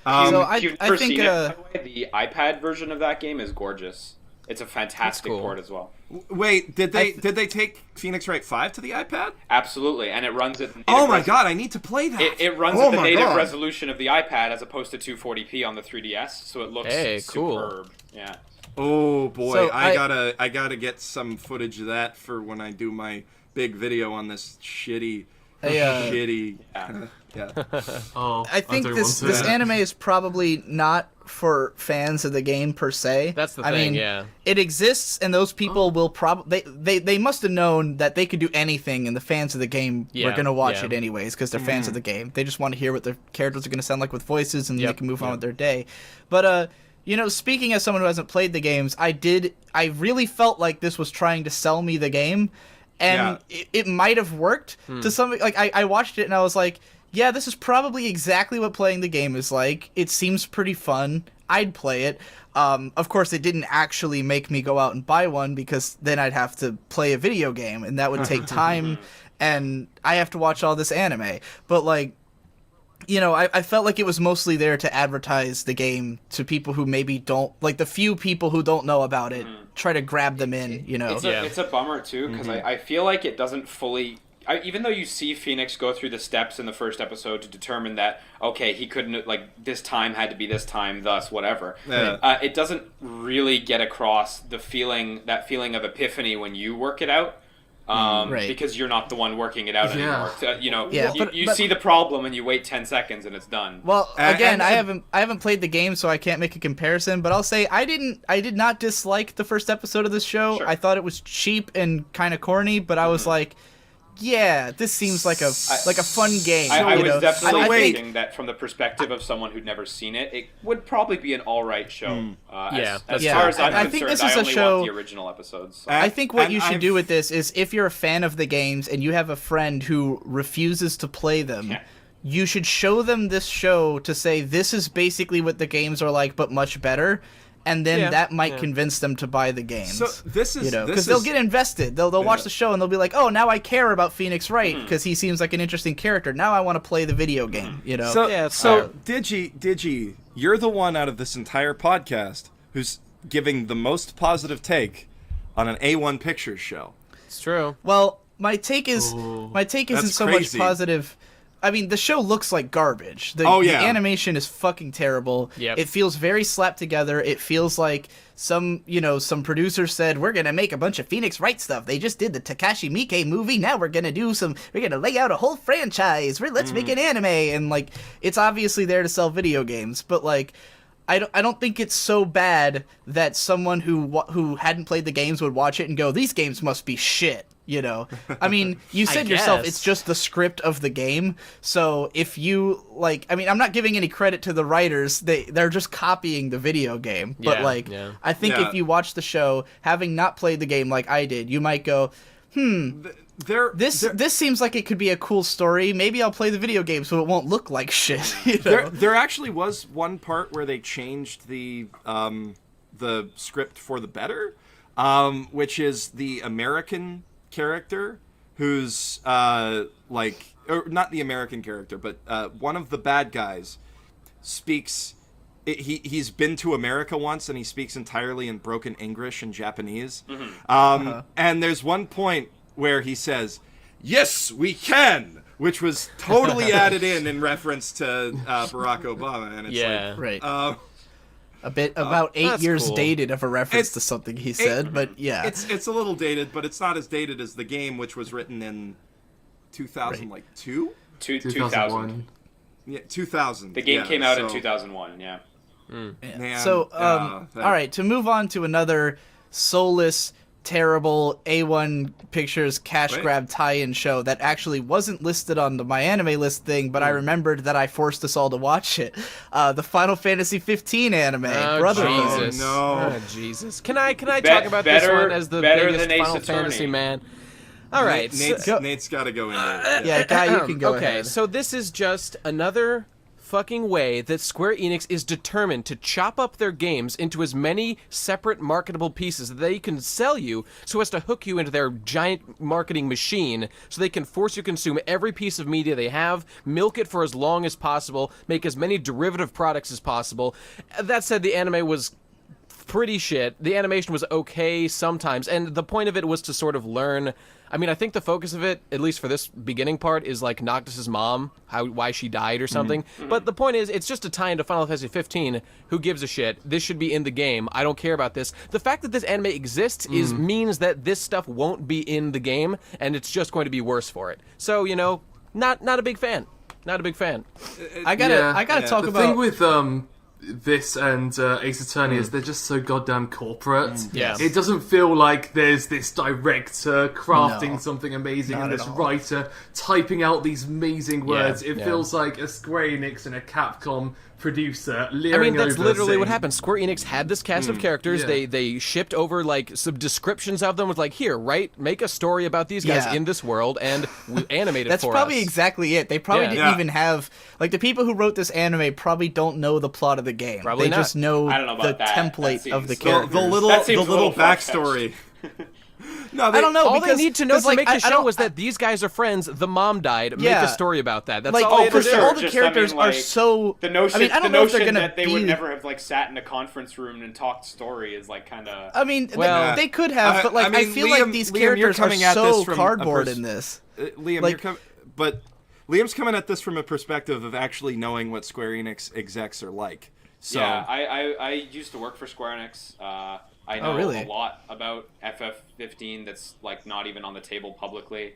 So If you've I never think seen it, by the way, the iPad version of that game is gorgeous. It's a fantastic cool. port as well. Wait, did they take Phoenix Wright 5 to the iPad? Absolutely, and it runs at. Oh my god, I need to play that. It runs Oh at the my native God. resolution of the iPad as opposed to 240p on the 3DS, so it looks Hey, cool. superb. Yeah. Oh boy, So I I- gotta get some footage of that for when I do my big video on this shitty. Yeah. Yeah. Oh, I think don't this want to. anime is probably not for fans of the game per se. That's the I thing, mean, yeah. it exists, and those people will probably they must have known that they could do anything, and the fans of the game were Yeah, gonna watch yeah. it anyways because they're fans of the game. They just want to hear what their characters are gonna sound like with voices, and Yep, they can move on yep. with their day. But you know, speaking as someone who hasn't played the games, I really felt like this was trying to sell me the game, and it might have worked to some. Like I watched it and I was like, yeah, this is probably exactly what playing the game is like. It seems pretty fun. I'd play it. Of course, it didn't actually make me go out and buy one because then I'd have to play a video game, and that would take time, and I have to watch all this anime. But like, you know, I felt like it was mostly there to advertise the game to people who maybe don't, like the few people who don't know about it, try to grab them in, you know. It's a bummer too because I feel like it doesn't fully. Even though you see Phoenix go through the steps in the first episode to determine that okay, he couldn't this time had to be this time, thus whatever. Yeah. It doesn't really get across that feeling of epiphany when you work it out. Right. Because you're not the one working it out Yeah. anymore. So, you know, Yeah, you but- see the problem and you wait 10 seconds and it's done. Well, And- again, and- I haven't played the game, so I can't make a comparison. But I'll say I did not dislike the first episode of this show. Sure. I thought it was cheap and kind of corny, but I was like, yeah, this seems like a fun game. I you was know? definitely I think- thinking that from the perspective of someone who'd never seen it, it would probably be an all right show. Yeah, as yeah. far as I'm I concerned, think this I is a only show- want the original episodes. So. I think what And you should I've- do with this is if you're a fan of the games and you have a friend who refuses to play them, Yeah. you should show them this show to say this is basically what the games are like but much better, and then Yeah, that might yeah. convince them to buy the games. So this is you know, this because they'll is- get invested. They'll watch the show and they'll be like, "Oh, now I care about Phoenix Wright Hmm. because he seems like an interesting character. Now I want to play the video game." You know. So, Yeah, it's so Digi, you're the one out of this entire podcast who's giving the most positive take on an A1 Pictures show. It's true. Well, my take isn't That's so crazy. much positive. I mean, the show looks like garbage. The animation is fucking terrible. Yep. It feels very slapped together. It feels like some producer said, "We're gonna make a bunch of Phoenix Wright stuff. They just did the Takashi Miike movie. Now we're gonna lay out a whole franchise. Let's make an anime." And like, it's obviously there to sell video games, but like, I don't think it's so bad that someone who hadn't played the games would watch it and go, "These games must be shit." You know, I mean, you said yourself, guess. it's just the script of the game. So if you like, I mean, I'm not giving any credit to the writers. They're just copying the video game. But Yeah, like, yeah. I think Yeah. if you watch the show, having not played the game like I did, you might go, this seems like it could be a cool story. Maybe I'll play the video game so it won't look like shit. You know? There actually was one part where they changed the script for the better, which is the American character who's or not the American character, but one of the bad guys speaks. He's been to America once, and he speaks entirely in broken English and Japanese. And there's one point where he says, "Yes, we can. which was totally added in reference to Barack Obama, and it's Yeah. Right. like, a bit about 8 that's years cool. dated of a reference It's- to something he said, but yeah. it's a little dated, but it's not as dated as the game, which was written in 2002. 2000. Yeah, 2000. The game yeah, came out in so- 2001. Yeah. Yeah. Man, So, that- all right, to move on to another soulless, terrible A1 Pictures cash Wait. grab tie-in show that actually wasn't listed on the My Anime List thing, but I remembered that I forced us all to watch it. The Final Fantasy 15 anime, Oh, Brotherhood. Jesus. Oh, no. Oh, Jesus. Can I talk about this better- one as the better biggest than Ace Final Attorney. Fantasy man? All right. Nate's got to go in there. Yeah, Guy, you can go okay, ahead. so this is just another fucking way that Square Enix is determined to chop up their games into as many separate marketable pieces that they can sell you so as to hook you into their giant marketing machine so they can force you to consume every piece of media they have, milk it for as long as possible, make as many derivative products as possible. That said, the anime was pretty shit. The animation was okay sometimes, and the point of it was to sort of learn. I mean, I think the focus of it, at least for this beginning part, is like Noctis's mom, why she died or something. But the point is, it's just a tie into Final Fantasy 15. Who gives a shit? This should be in the game. I don't care about this. The fact that this anime exists means that this stuff won't be in the game, and it's just going to be worse for it. So, not a big fan. Not a big fan. I gotta talk The about... thing with this and Ace Attorney is they're just so goddamn corporate. Yeah. It doesn't feel like there's this director crafting No, something amazing and at this all. writer typing out these amazing words. It yeah. feels like a Square Enix and a Capcom producer I leering mean, that's over literally what saying, happened. Square Enix had this cast of characters. yeah. They shipped over like some descriptions of them with like, here, make a story about these guys Yeah. in this world and we animate it That's for probably us. exactly it. They probably Yeah. didn't Yeah. even have... Like, the people who wrote this anime probably don't know the plot of the game. Probably they not. just know, I don't know the about that. template That of the seems- characters. The little That seems a little backstory. No, I don't know. All because, they need to know 'cause, to like, make I the show don't- was that these guys are friends. The mom died. Make Yeah. a story about that. That's Like, all they had for to do. sure. all the Just, characters I mean, like, are so... The notion, I mean, I don't the know if they're notion gonna that they be... would never have like sat in a conference room and talked story is like kind of. I mean, Well, they could have, but like, I, mean, feel Liam- like these Liam, you're characters are coming at this so from a cardboard pers- in this. Liam, Like- but Liam's coming at this from a perspective of actually knowing what Square Enix execs are like. So, Yeah, I used to work for Square Enix. I know really? a lot about FF15 that's like not even on the table publicly.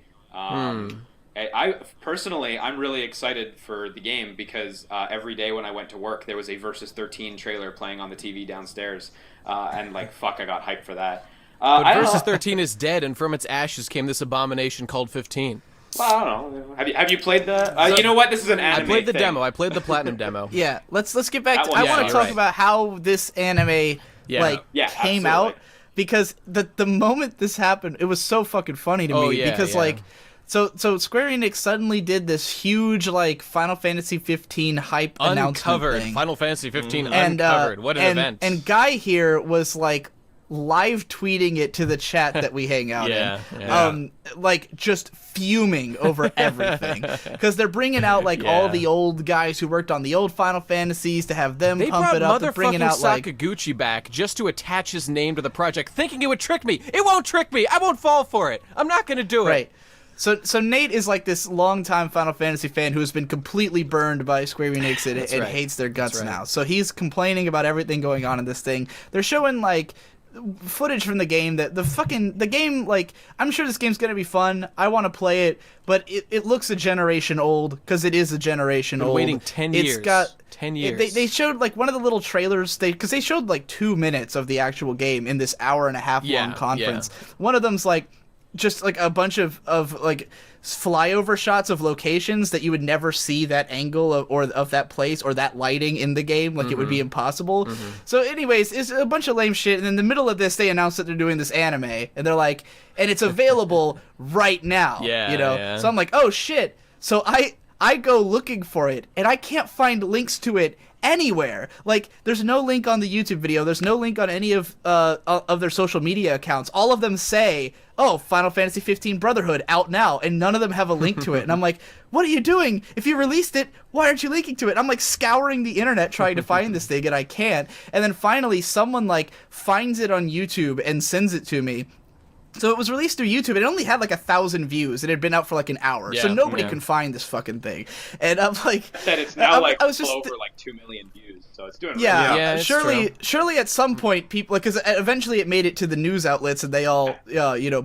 I personally, I'm really excited for the game because every day when I went to work, there was a Versus 13 trailer playing on the TV downstairs, and like fuck, I got hyped for that. But I don't Versus know. 13 is dead, and from its ashes came this abomination called 15. Well, I don't know. Have you played the? You know what? This is an I anime. played the thing. demo. I played the platinum demo. Yeah, let's get back That to... one- I yeah, want to you're talk right. about how this anime, Yeah. like, Yeah, came absolutely. out, because the moment this happened, it was so fucking funny to Oh, me, yeah, because, yeah. like... So Square Enix suddenly did this huge, like, Final Fantasy 15 hype announcement Uncovered. thing. Final Fantasy 15 And, uncovered. What an event. And Guy here was, like, live tweeting it to the chat that we hang out Yeah, in. yeah. Like, just fuming over everything. Because they're bringing out, like, all Yeah. the old guys who worked on the old Final Fantasies to have them They pump brought it up. They're bringing motherfucking out, like... Sakaguchi back just to attach his name to the project, thinking it would trick me. It won't trick me. I won't fall for it. I'm not going to do it. Right. So Nate is like this longtime Final Fantasy fan who has been completely burned by Square Enix and That's and right. hates their guts That's right. now. So he's complaining about everything going on in this thing. They're showing like footage from the game that the game, like, I'm sure this game's gonna be fun. I want to play it, but it looks a generation old because it is a generation Been old. waiting 10 It's years. got 10 years. They showed like one of the little trailers because they showed like 2 minutes of the actual game in this hour and a half Yeah, long conference. One of them's like just like a bunch of like flyover shots of locations that you would never see that angle of that place or that lighting in the game. Like it would be impossible. So anyways, it's a bunch of lame shit. And in the middle of this, they announced that they're doing this anime and they're like, and it's available right now. Yeah, You know? yeah. So I'm like, oh shit. So I go looking for it and I can't find links to it anywhere. Like, there's no link on the YouTube video. There's no link on any of their social media accounts. All of them say, "Oh, Final Fantasy 15 Brotherhood out now," and none of them have a link to it. And I'm like, "What are you doing? If you released it, why aren't you linking to it?" I'm like scouring the internet trying to find this thing, and I can't. And then finally, someone like finds it on YouTube and sends it to me. So it was released through YouTube. It only had like 1,000 views. It had been out for like an hour, so Yeah, nobody yeah. can find this fucking thing. And I'm like, That it's now like I was just over like 2 million views, so it's doing yeah, really Yeah, it's surely at some point people, because eventually it made it to the news outlets and they all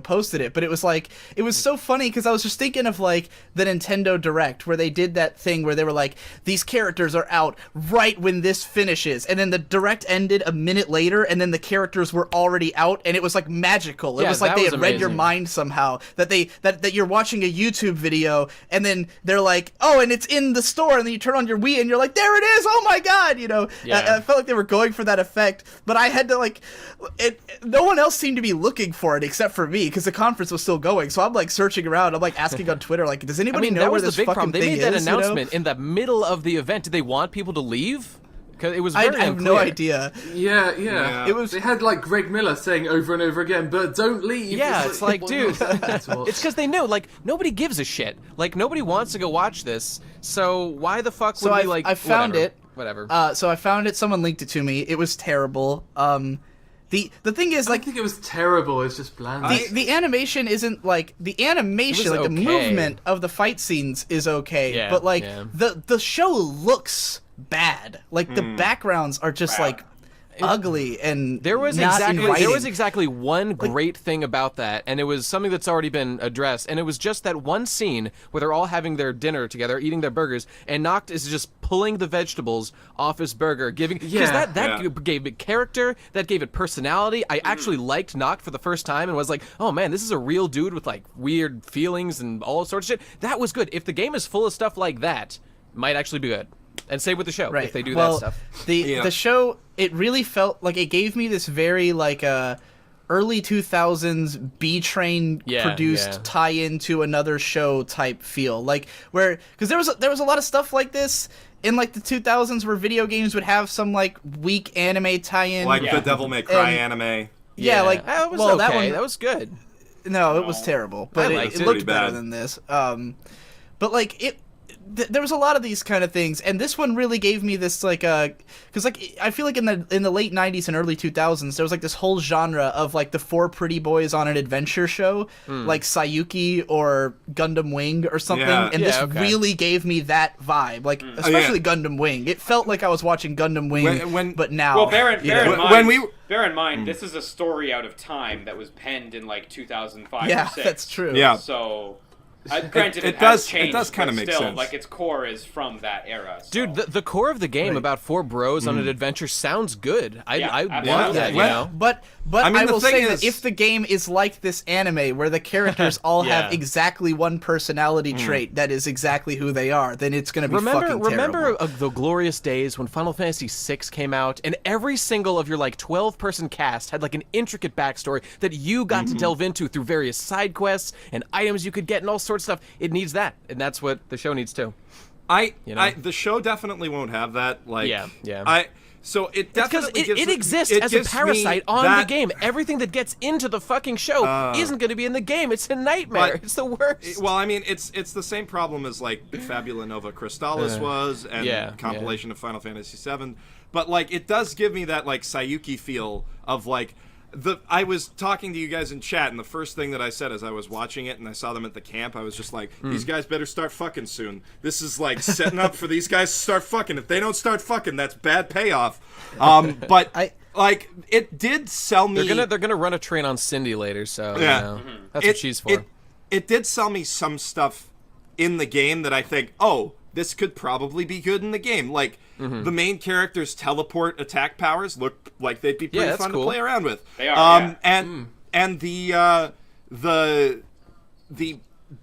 posted it. But it was like, it was so funny because I was just thinking of like the Nintendo Direct where they did that thing where they were like, these characters are out right when this finishes, and then the Direct ended a minute later, and then the characters were already out, and it was like magical. It Yeah, was like that they was had read your amazing. mind somehow, that you're watching a YouTube video and then they're like, oh, and it's in the store, and then you turn on your Wii and you're like, there it is, oh my god, Yeah. I felt like they were going for that effect, but I had to like, no one else seemed to be looking for it except for me because the conference was still going, so I'm like searching around, I'm like asking on Twitter, like, does anybody know that where was the this big fucking problem. They thing made that is, announcement in the middle of the event. Did they want people to leave? Because it was I very have no unclear. idea. Yeah. It was. They had like Greg Miller saying over and over again, "But don't leave." Yeah, it's like, what dude, was that at all? it's because they knew, like, nobody gives a shit. Like, nobody wants to go watch this, so why the fuck So would we, like, I found whatever. it. Whatever. So I found it. Someone linked it to me. It was terrible. The thing is, I like, think it was terrible. It's just bland. the animation isn't like the animation, It was like the okay. movement of the fight scenes is okay, Yeah, but like yeah. the show looks bad. Like the backgrounds are just like ugly and There was not inviting. exactly one great thing about that, and it was something that's already been addressed, and it was just that one scene where they're all having their dinner together, eating their burgers, and Noct is just pulling the vegetables off his burger, giving because Yeah. that Yeah. gave it character, that gave it personality. I actually liked Noct for the first time and was like, oh man, this is a real dude with like weird feelings and all sorts of shit. That was good. If the game is full of stuff like that, it might actually be good. And same with the show, Right. if they do well, that stuff. The show, it really felt like it gave me this very like early 2000s B Train produced yeah. tie-in to another show type feel. Like where because there was a lot of stuff like this in like the 2000s where video games would have some like weak anime tie-in. Like Yeah. the Devil May Cry And- anime. yeah, like that was well, okay. that one That was good. No, it was terrible, but liked it it. looked Pretty better bad. than this. But like there was a lot of these kind of things, and this one really gave me this like because like I feel like in the late 90s and early 2000s there was like this whole genre of like the four pretty boys on an adventure show, like Sayuki or Gundam Wing or something, Yeah. and Yeah, this okay. really gave me that vibe, like especially Gundam Wing. It felt like I was watching Gundam Wing, When- but now. Well, bear in When- mind, when we- bear in mind, this is a story out of time that was penned in like 2005 yeah, or 6. that's true. Yeah. So, granted, it it, does- has it changed, does kinda but make still, sense. like its core is from that era. So. Dude, the core of the game about four bros on an adventure sounds good. I Yeah, want absolutely. that, you Well, know? But I mean, I the will thing say is- that if the game is like this anime where the characters all Yeah. have exactly one personality trait that is exactly who they are, then it's going to be fucking Remember terrible. the glorious days when Final Fantasy VI came out, and every single of your like 12-person cast had like an intricate backstory that you got to delve into through various side quests and items you could get and all sorts of stuff. It needs that, and that's what the show needs too. The show definitely won't have that. Like, Yeah. So it Because definitely it gives exists it as a gives me parasite on that- the game. Everything that gets into the fucking show isn't going to be in the game. It's a nightmare. But- It's the worst. Well, I mean, it's the same problem as like Fabula Nova Crystallis was, and yeah, compilation of Final Fantasy VII. But like, it does give me that like Sayuki feel of like I was talking to you guys in chat, and the first thing that I said as I was watching it and I saw them at the camp, I was just like, these guys better start fucking soon. This is like setting up for these guys to start fucking. If they don't start fucking, that's bad payoff. But like, it did sell me. They're gonna run a train on Cindy later, so Yeah. you know, that's what she's for. It did sell me some stuff in the game that I think, oh, this could probably be good in the game. Like, the main character's teleport attack powers look like they'd be pretty that's fun cool. to play around with. They are, And the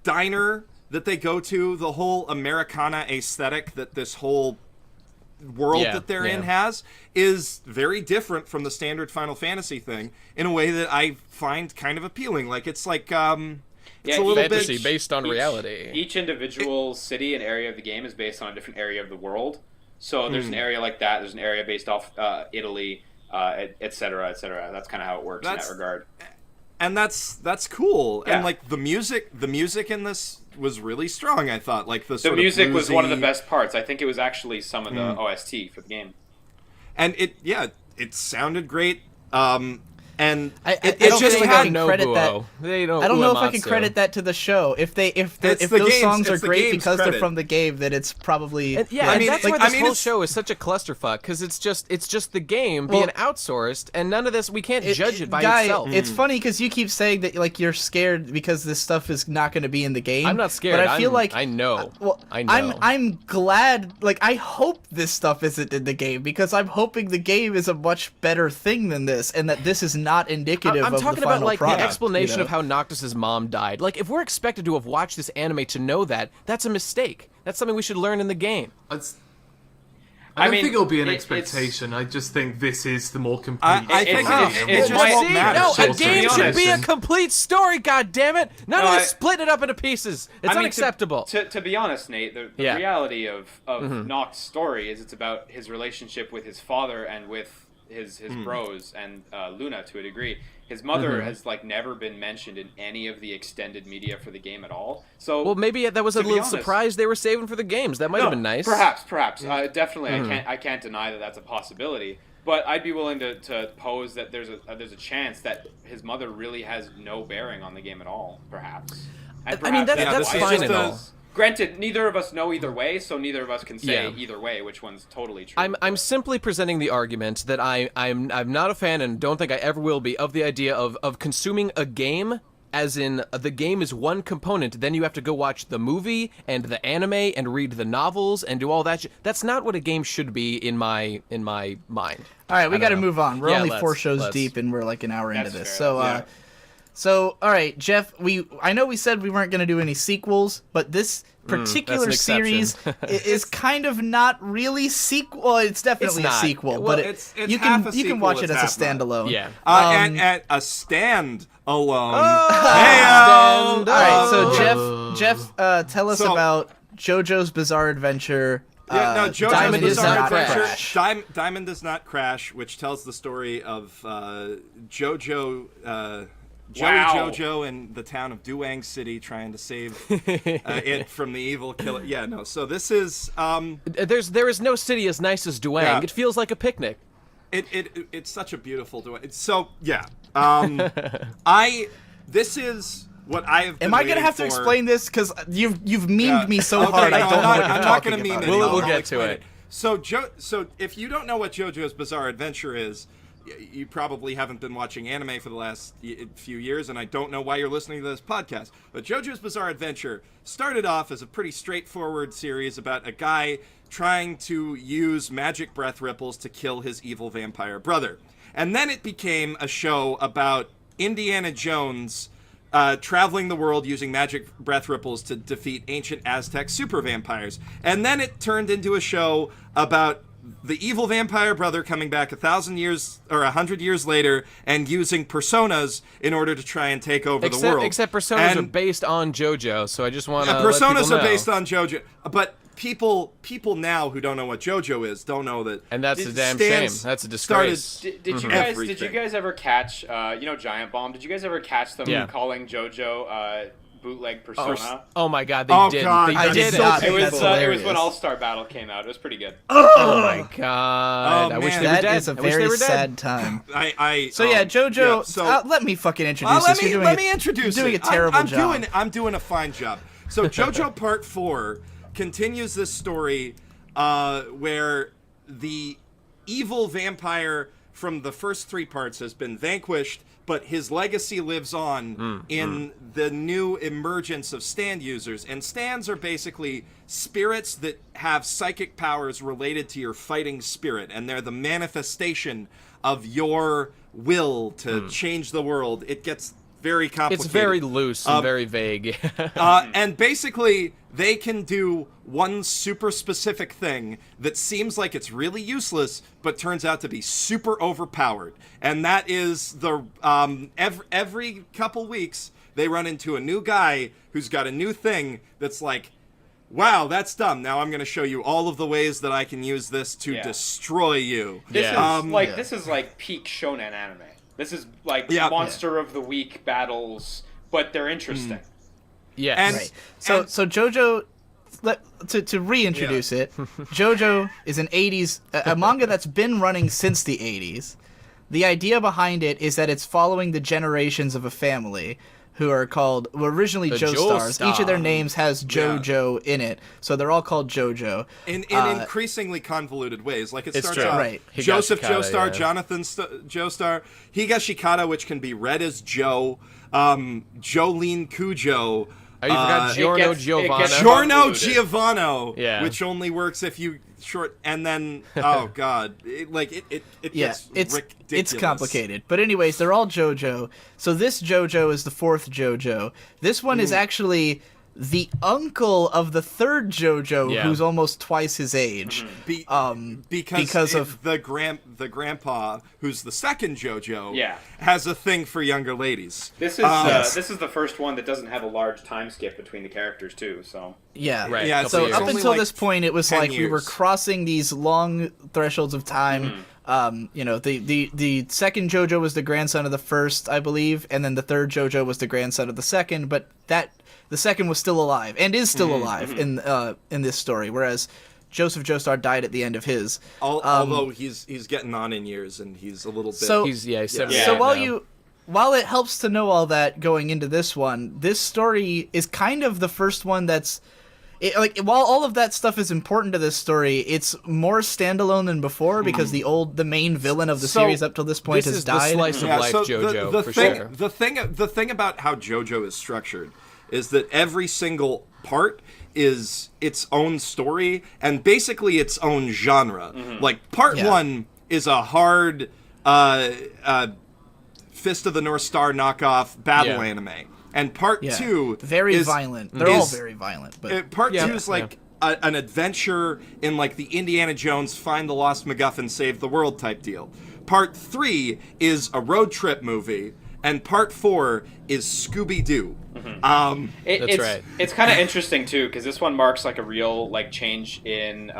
diner that they go to, the whole Americana aesthetic that this whole world Yeah, that they're yeah. in has is very different from the standard Final Fantasy thing in a way that I find kind of appealing. Like, it's like it's Yeah, a little Fantasy bit based on reality. Each individual city and area of the game is based on a different area of the world. So there's an area like that. There's an area based off Italy, et cetera, et cetera. That's kind of how it works in that regard. and that's cool. Yeah. And like the music in this was really strong. I thought like the The sort music of was one of the bluesy- best parts. I think it was actually some of the OST for the game. and it sounded great. And I it don't just think had I can credit that. They don't I don't know if I can Uematsu. credit that to the show. If It's those the game's- songs are it's the great game's because credit. they're from the game, then it's probably And, yeah, I and mean, that's like, why this I mean, whole it's- show is such a clusterfuck because it's just the game being outsourced, and none of this we can't judge it by Guy, itself. It's funny because you keep saying that like you're scared because this stuff is not going to be in the game. I'm not scared. But I feel like I know. Well, I know. I'm glad. Like I hope this stuff isn't in the game because I'm hoping the game is a much better thing than this, and that this is not indicative I'm of talking the final about like product. the explanation you know? of how Noctis's mom died. Like if we're expected to have watched this anime to know that, that's a mistake. That's something we should learn in the game. I don't mean, think it'll be an it's- expectation. I just think this is the more complete. I think it's it my- won't See, matter. No, So, a to be game should be a honest- complete story. God damn it! None No, of I- this splitting it up into pieces. It's I mean, unacceptable. To be honest, Nate, the Yeah. reality of Noct's story is it's about his relationship with his father and with his bros and Luna to a degree. His mother has like never been mentioned in any of the extended media for the game at all. So Well, maybe that was a to be little honest- surprise they were saving for the games. That might have been nice. Perhaps. Definitely, I can't deny that that's a possibility. But I'd be willing to pose that there's a chance that his mother really has no bearing on the game at all. Perhaps. And I mean, perhaps that's why fine it's and all. just Granted, neither of us know either way, so neither of us can say Yeah. either way which one's totally true. I'm simply presenting the argument that I'm not a fan and don't think I ever will be of the idea of consuming a game as in the game is one component, then you have to go watch the movie and the anime and read the novels and do all that. That's not what a game should be in my mind. All right, we I got to don't know. move on. We're Yeah, only let's- 4 shows let's. deep, and we're like an hour into That's this. fair. So, Yeah. so all right, Jeff. I know we said we weren't going to do any sequels, but this particular that's an series exception. is kind of not really sequel. Well, it's definitely It's a not. sequel, Well, but it's you half can a you can sequel, watch it it's as a half not. standalone. Yeah. And at a stand alone. Stand All right, so alone. Jeff, tell us So- about JoJo's Bizarre Adventure. Yeah, no, JoJo's Diamond does Bizarre not Adventure. crash. Diamond Does Not Crash, which tells the story of JoJo, Joey Wow. JoJo in the town of Duang City trying to save it from the evil killer. Yeah, no. So this is There is no city as nice as Duang. Yeah. It feels like a picnic. it's such a beautiful Duang. So yeah, this is what I have. Been Am I gonna waiting have to for. explain this? Because you've memed Yeah. me so Okay, hard. no, I don't know what you're I'm not talking gonna meme about. it. We'll I'll get to explain it. So if you don't know what JoJo's Bizarre Adventure is, you probably haven't been watching anime for the last few years, and I don't know why you're listening to this podcast. But JoJo's Bizarre Adventure started off as a pretty straightforward series about a guy trying to use magic breath ripples to kill his evil vampire brother. And then it became a show about Indiana Jones traveling the world using magic breath ripples to defeat ancient Aztec super vampires. And then it turned into a show about the evil vampire brother coming back 1,000 years or 100 years later and using personas in order to try and take over the world. Except personas And- are based on JoJo, so I just want to personas are based on JoJo, but people now who don't know what JoJo is don't know that. And that's a it damn stands- shame. That's a disgrace. Did you guys Everything. ever catch Giant Bomb? Did you guys ever catch them Yeah. calling JoJo bootleg Persona? Oh my god, they Oh, didn't. God, They I did did it. not. It was That's it was hilarious. when All Star Battle came out. It was pretty good. Oh my god. Oh, I wish man. they were That dead. is a I wish they very were dead. sad time. I So yeah, JoJo. yeah, so- let me fucking introduce this. let me introduce You're doing it. a terrible I'm job. I'm doing a fine job. So JoJo Part 4 continues this story where the evil vampire from the first 3 parts has been vanquished, but his legacy lives on in the new emergence of stand users. And stands are basically spirits that have psychic powers related to your fighting spirit, and they're the manifestation of your will to change the world. It gets very complicated. It's very loose and very vague. And basically, they can do one super specific thing that seems like it's really useless, but turns out to be super overpowered. And that is the every couple weeks they run into a new guy who's got a new thing that's like, wow, that's dumb. Now I'm going to show you all of the ways that I can use this to Yeah. destroy you. This Yeah. is this is like peak shonen anime. This is like Yeah. monster of the week battles, but they're interesting. yes. And- Right. So And- so JoJo, to reintroduce it, JoJo is an 80s a manga that's been running since the 80s. the idea behind it is that it's following the generations of a family who are called originally The Joestars. Each of their Joestar. names has JoJo in it, so they're all called JoJo. In increasingly convoluted ways. Like it It's starts true. out Right. Joseph Higashikata, Joestar, yeah. Jonathan Joestar, Higashikata, which can be read as Joe, Jolene Cujo. Oh, you forgot Giorno it gets Giovanna. Giorno convoluted. Giovanno, Yeah. which only works if you short, and then oh god, it Yeah, gets it's ridiculous. complicated. But anyways, they're all JoJo. So this JoJo is the fourth JoJo. This one is actually the uncle of the third JoJo, Yeah. who's almost twice his age. Because of- the grandpa, who's the second JoJo, Yeah. has a thing for younger ladies. This is Yes. this is the first one that doesn't have a large time skip between the characters too. So Yeah, Right, Yeah, couple So years. up only until like this point, it was 10 like we were years. crossing these long thresholds of time. The second JoJo was the grandson of the first, I believe, and then the third JoJo was the grandson of the second. But the second was still alive and is still alive in this story, whereas Joseph Joestar died at the end of his. Although he's getting on in years and he's a little bit. So- He's 70 Yeah. So now. while it helps to know all that going into this one, this story is kind of the first one that's while all of that stuff is important to this story, it's more standalone than before because the main villain of the So, series up till this point this has is the died. slice of life JoJo, the for thing, sure. the thing about how JoJo is structured is that every single part is its own story and basically its own genre. Like part Yeah. 1 is a hard Fist of the North Star knockoff battle Yeah. anime, and part Yeah. 2 very is, violent. They're all is- very violent, but part Yeah. 2 is like an adventure in like the Indiana Jones find the lost MacGuffin, save the world type deal. Part 3 is a road trip movie, and part 4 is Scooby-Doo. That's right. It's kind of interesting too because this one marks like a real like change in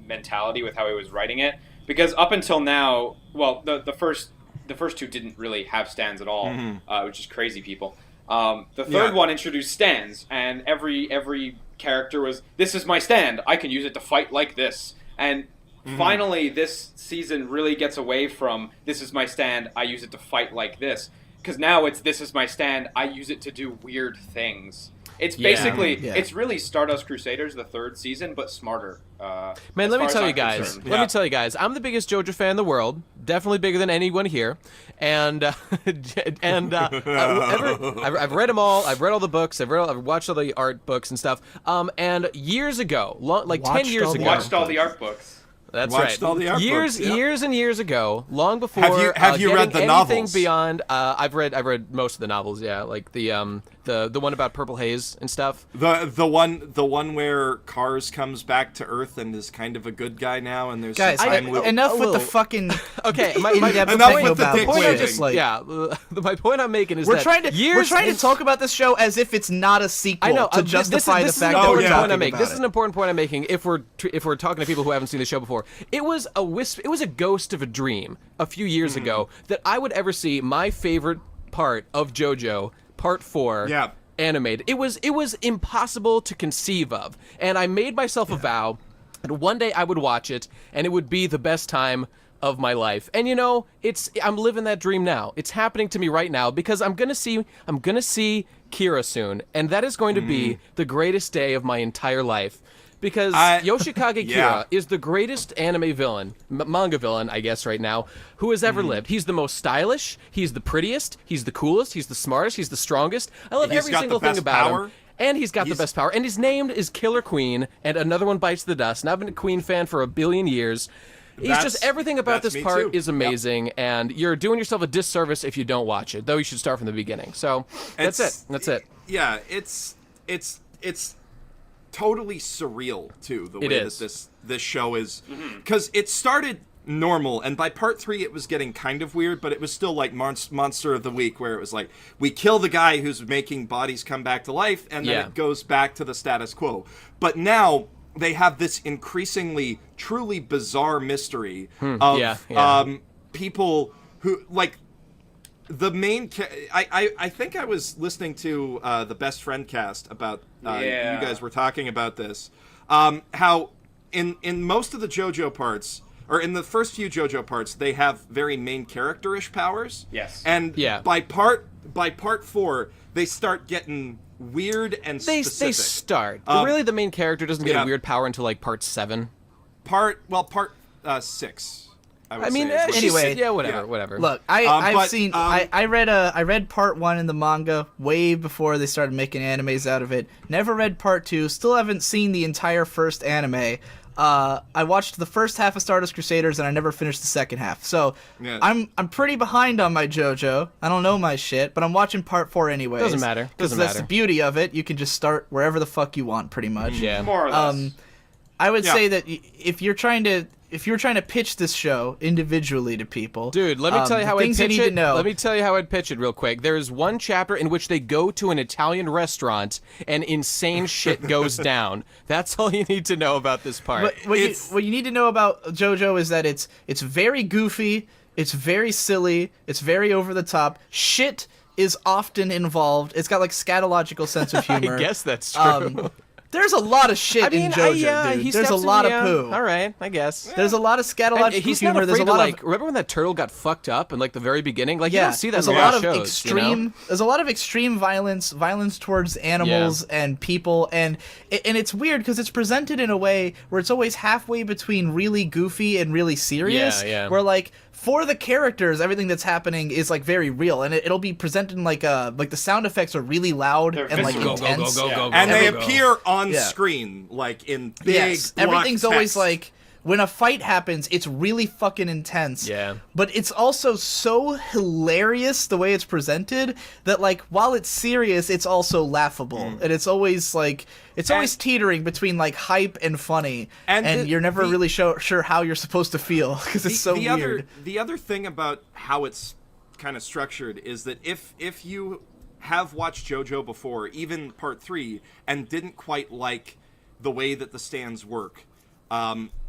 mentality with how he was writing it. Because up until now, well, the first two didn't really have stands at all, which is crazy, people. The third one introduced stands, and every character was, this is my stand, I can use it to fight like this. And finally, this season really gets away from, this is my stand, I use it to fight like this. Because now it's, this is my stand, I use it to do weird things. It's basically, Yeah. it's really Stardust Crusaders, the third season, but smarter. Man, as let me far as tell you I'm guys. concerned. Let me tell you guys. I'm the biggest JoJo fan in the world. Definitely bigger than anyone here. And I've read them all. I've read all the books. I've watched all the art books and stuff. And years ago, like 10 Watched years all the ago, Watched all the art books. That's Watched right. all the art years, books, yeah. years and years ago, long before. Have you read getting the anything novels? beyond? I've read most of the novels. Yeah, like the one about Purple Haze and stuff. The one where Cars comes back to Earth and is kind of a good guy now, and there's guys, some time loop. enough a with the little- fucking Okay, my in-depth enough techno with the babble dick shit. waving. Just like, my point I'm making is we're that trying to years to talk about this show as if it's not a sequel I know to justify this the fact is that an we're important talking point I make. about This is it. an important point I'm making. If we're talking to people who haven't seen the show before, it was a wisp. It was a ghost of a dream a few years ago that I would ever see my favorite part of JoJo, Part 4. Yeah. Animated. It was impossible to conceive of, and I made myself a vow that one day I would watch it, and it would be the best time of my life. And you know, I'm living that dream now. It's happening to me right now because I'm gonna see Kira soon, and that is going to be the greatest day of my entire life. Because Yoshikage Yeah. Kira is the greatest anime villain, manga villain, I guess, right now, who has ever lived. He's the most stylish, he's the prettiest, he's the coolest, he's the smartest, he's the strongest. I love He's every got single the thing best about power. him. And he's got the best power. And his name is Killer Queen, and another one bites the dust. And I've been a Queen fan for a billion years. He's just everything about that's this me part too. is amazing, and you're doing yourself a disservice if you don't watch it. Though you should start from the beginning. So that's it. That's it. Yeah, it's totally surreal too, the It way is. that this show is, because it started normal, and by part 3 it was getting kind of weird, but it was still like Monster of the Week, where it was like, we kill the guy who's making bodies come back to life, and then Yeah. it goes back to the status quo. But now they have this increasingly truly bizarre mystery of Yeah. people who, like, the main I think I was listening to the Best Friend cast about Yeah. you guys were talking about this, how in most of the JoJo parts, or in the first few JoJo parts, they have very main character-ish powers. Yes. And Yeah. by part 4, they start getting weird and They specific. start. Really, the main character doesn't get yeah. a weird power until like part 7. Part 6. I mean, is she's- Anyway. yeah, whatever, Yeah. whatever. Look, I've but, seen. I read part 1 in the manga way before they started making animes out of it. Never read part 2. Still haven't seen the entire first anime. I watched the first half of Stardust Crusaders and I never finished the second half. So Yeah. I'm pretty behind on my JoJo. I don't know my shit, but I'm watching part 4 anyways. Doesn't matter. Because Doesn't that's matter. the beauty of it. You can just start wherever the fuck you want, pretty much. Yeah. More or less. I would Yeah. say that if you're trying to pitch this show individually to people, Dude, let me tell you the how I'd things you pitch need it. to know. Let me tell you how I'd pitch it real quick. There is one chapter in which they go to an Italian restaurant and insane shit goes down. That's all you need to know about this part. What you need to know about JoJo is that it's very goofy, it's very silly, it's very over the top. Shit is often involved. It's got like scatological sense of humor. I guess that's true. There's a lot of shit in JoJo, dude. There's a lot of poo. All right, I guess. There's a lot of scatological And he's humor. not There's afraid a to lot like. of Remember when that turtle got fucked up in like the very beginning? Like you yeah, don't see that there's in a a lot lot of shows. extreme. You know? There's a lot of extreme violence towards animals and people, and it's weird because it's presented in a way where it's always halfway between really goofy and really serious. Yeah. Where like for the characters, everything that's happening is like very real, and it'll be presented in like the sound effects are really loud They're and like visceral. intense. And they appear on Yeah. screen, like in big Yes, block everything's always text. like when a fight happens, it's really fucking intense. Yeah. But it's also so hilarious the way it's presented that like while it's serious, it's also laughable. And it's always like always teetering between like hype and funny. And, you're never really sure how you're supposed to feel because it's so weird. The other thing about how it's kind of structured is that if you have watched JoJo before, even part 3, and didn't quite like the way that the stands work,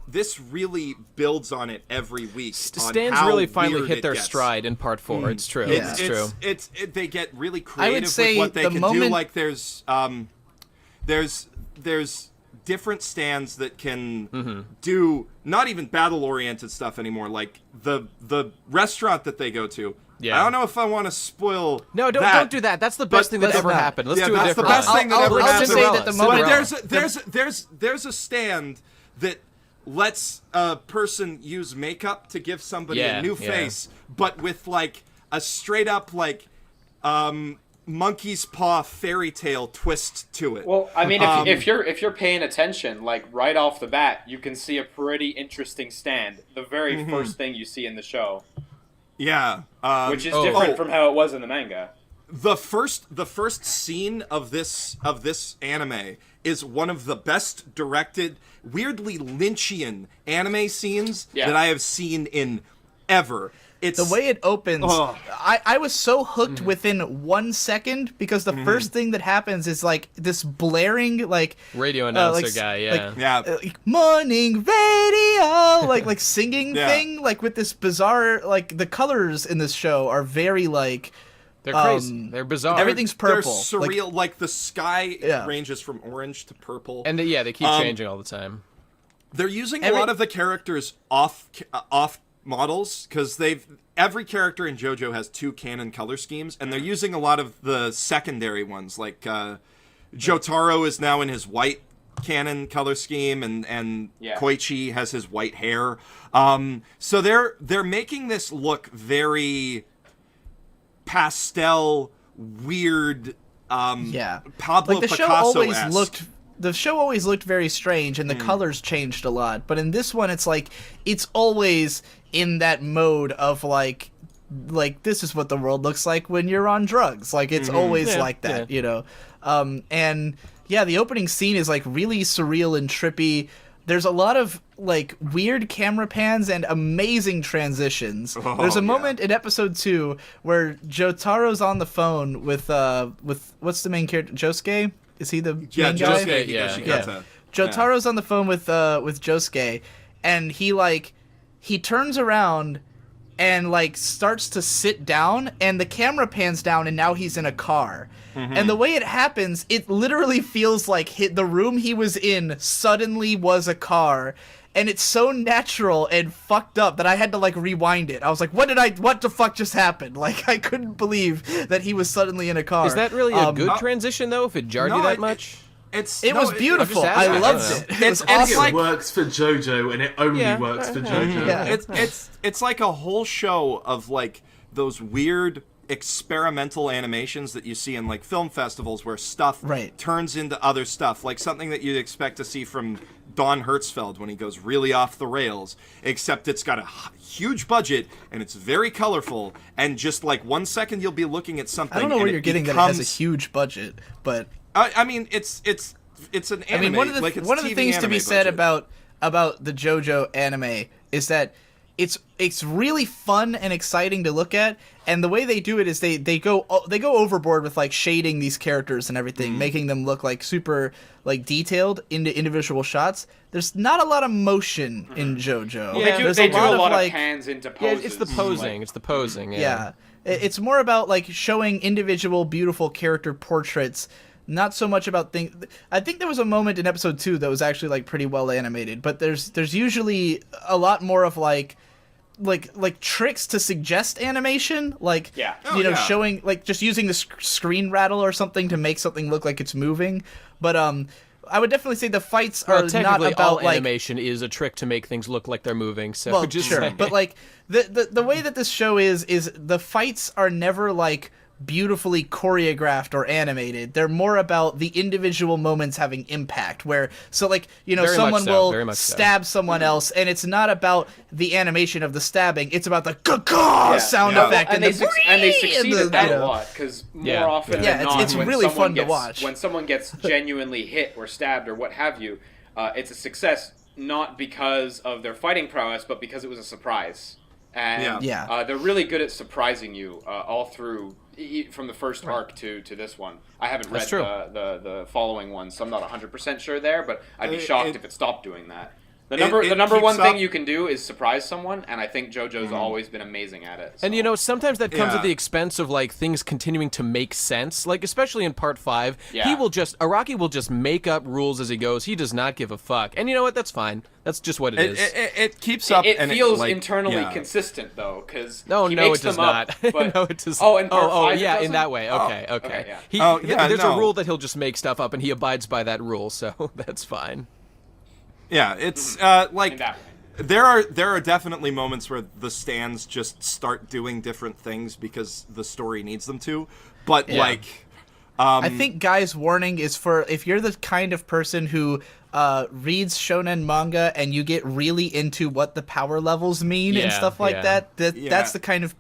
this really builds on it every week. on Stands how really finally weird hit it their gets. stride in part 4. It's true. It's It's true. They get really I creative would say with what they the can moment- do. Like there's different stands that can do not even battle oriented stuff anymore. Like the restaurant that they go to. Yeah. I don't know if I want to spoil. No, don't do that. That's the best thing that let's ever not. happened. Let's Yeah, do a that's different the best one. thing that ever I'll happened. just say that the moment- But there's a stand that lets a person use makeup to give somebody Yeah, a new yeah. face, but with like a straight up like monkey's paw fairy tale twist to it. Well, I mean, if you're paying attention, like right off the bat, you can see a pretty interesting stand. The very first thing you see in the show, Yeah, which is different from how it was in the manga. the first scene of this anime is one of the best directed, weirdly Lynchian anime scenes Yeah. that I have seen in ever. It's The way it opens, Oh. I was so hooked within 1 second because the first thing that happens is like this blaring like Radio announcer like, guy, like, yeah. yeah. like, morning radio like singing Yeah. thing like with this bizarre like the colors in this show are very like They're crazy. They're bizarre. everything's purple. They're surreal. Like the sky Yeah. ranges from orange to purple. And they keep changing all the time. They're using Every- a lot of the characters off models because every character in JoJo has 2 canon color schemes, and they're using a lot of the secondary ones. Like Jotaro is now in his white canon color scheme, and Yeah. Koichi has his white hair. So they're making this look very pastel, weird. Yeah, Pablo like the show Picasso-esque. always looked very strange, and the colors changed a lot. But in this one, it's like it's always in that mode of like this is what the world looks like when you're on drugs. Like it's always Yeah, like that, you know. And yeah, the opening scene is like really surreal and trippy. There's a lot of like weird camera pans and amazing transitions. There's a moment in episode 2 where Jotaro's on the phone with what's the main character? Josuke? Is he the Yeah, main guy? Josuke Yeah. Higashikata. Jotaro's on the phone with Josuke, and he turns around and like starts to sit down, and the camera pans down, and now he's in a car. And the way it happens, it literally feels like the room he was in suddenly was a car, and it's so natural and fucked up that I had to like rewind it. I was like, what the fuck just happened? Like, I couldn't believe that he was suddenly in a car. Is that really a good transition though? If it jarred you that much? It was beautiful. I'm just I asking. loved it. It was It's awesome. like- It works for JoJo, and it only Yeah. works for JoJo. Yeah. It's like a whole show of like those weird experimental animations that you see in like film festivals where stuff Right. turns into other stuff, like something that you'd expect to see from Don Hertzfeld when he goes really off the rails, except it's got a huge budget and it's very colorful, and just like 1 second you'll be looking at something. I don't know and where it you're getting becomes, that it has a huge budget, but I mean, it's an anime. I mean, one of the it's one of the TV things to be anime said budget. about the JoJo anime is that it's really fun and exciting to look at, and the way they do it is they go overboard with like shading these characters and everything, making them look like super like detailed into individual shots. There's not a lot of motion in JoJo. Yeah. There's They do a lot of like pans into Yeah, poses. it's the posing. Like, It's the posing. yeah. It's more about like showing individual beautiful character portraits, not so much about things. I think there was a moment in episode 2 that was actually like pretty well animated, but there's usually a lot more of like tricks to suggest animation, like Yeah. showing like just using the screen rattle or something to make something look like it's moving. But I would definitely say the fights are Well, not technically, about all like animation is a trick to make things look like they're moving. So well, just sure, saying. but like the way that this show is the fights are never like beautifully choreographed or animated. They're more about the individual moments having impact, where like Very much someone so, very will much so. stab someone else, and it's not about the animation of the stabbing, it's about the caw sound Yeah. effect and they the and they and succeed the- at that you a know. lot, because more Yeah. often Yeah, than it's- not, it's when really someone fun to gets, watch. when someone gets genuinely hit or stabbed or what have you, it's a success not because of their fighting prowess, but because it was a surprise. And Yeah. they're really good at surprising you all through, from the first arc to this one. I haven't read That's true. the following one, so I'm not 100% sure there, but I'd be It- shocked it- if it stopped doing that. The it number keeps one thing up- you can do is surprise someone, and I think JoJo's always been amazing at it. And so. sometimes that comes Yeah. at the expense of like things continuing to make sense. Like especially in part 5, Yeah. Araki will just make up rules as he goes. He does not give a fuck. And you know what? That's fine. That's just what it is. It keeps up. It and feels like, internally yeah. consistent though, because No, he no, makes it does them up, not. but- No, it does. Oh, in part 5 it yeah, in doesn't? that way. Okay, Oh, okay. okay, yeah. There's a no. rule that he'll just make stuff up, and he abides by that rule, so that's fine. Yeah, it's in like that way. there are definitely moments where the stands just start doing different things because the story needs them to, but like. I think Guy's Warning is for if you're the kind of person who reads shonen manga and you get really into what the power levels mean and Yeah, stuff like yeah. that's the kind of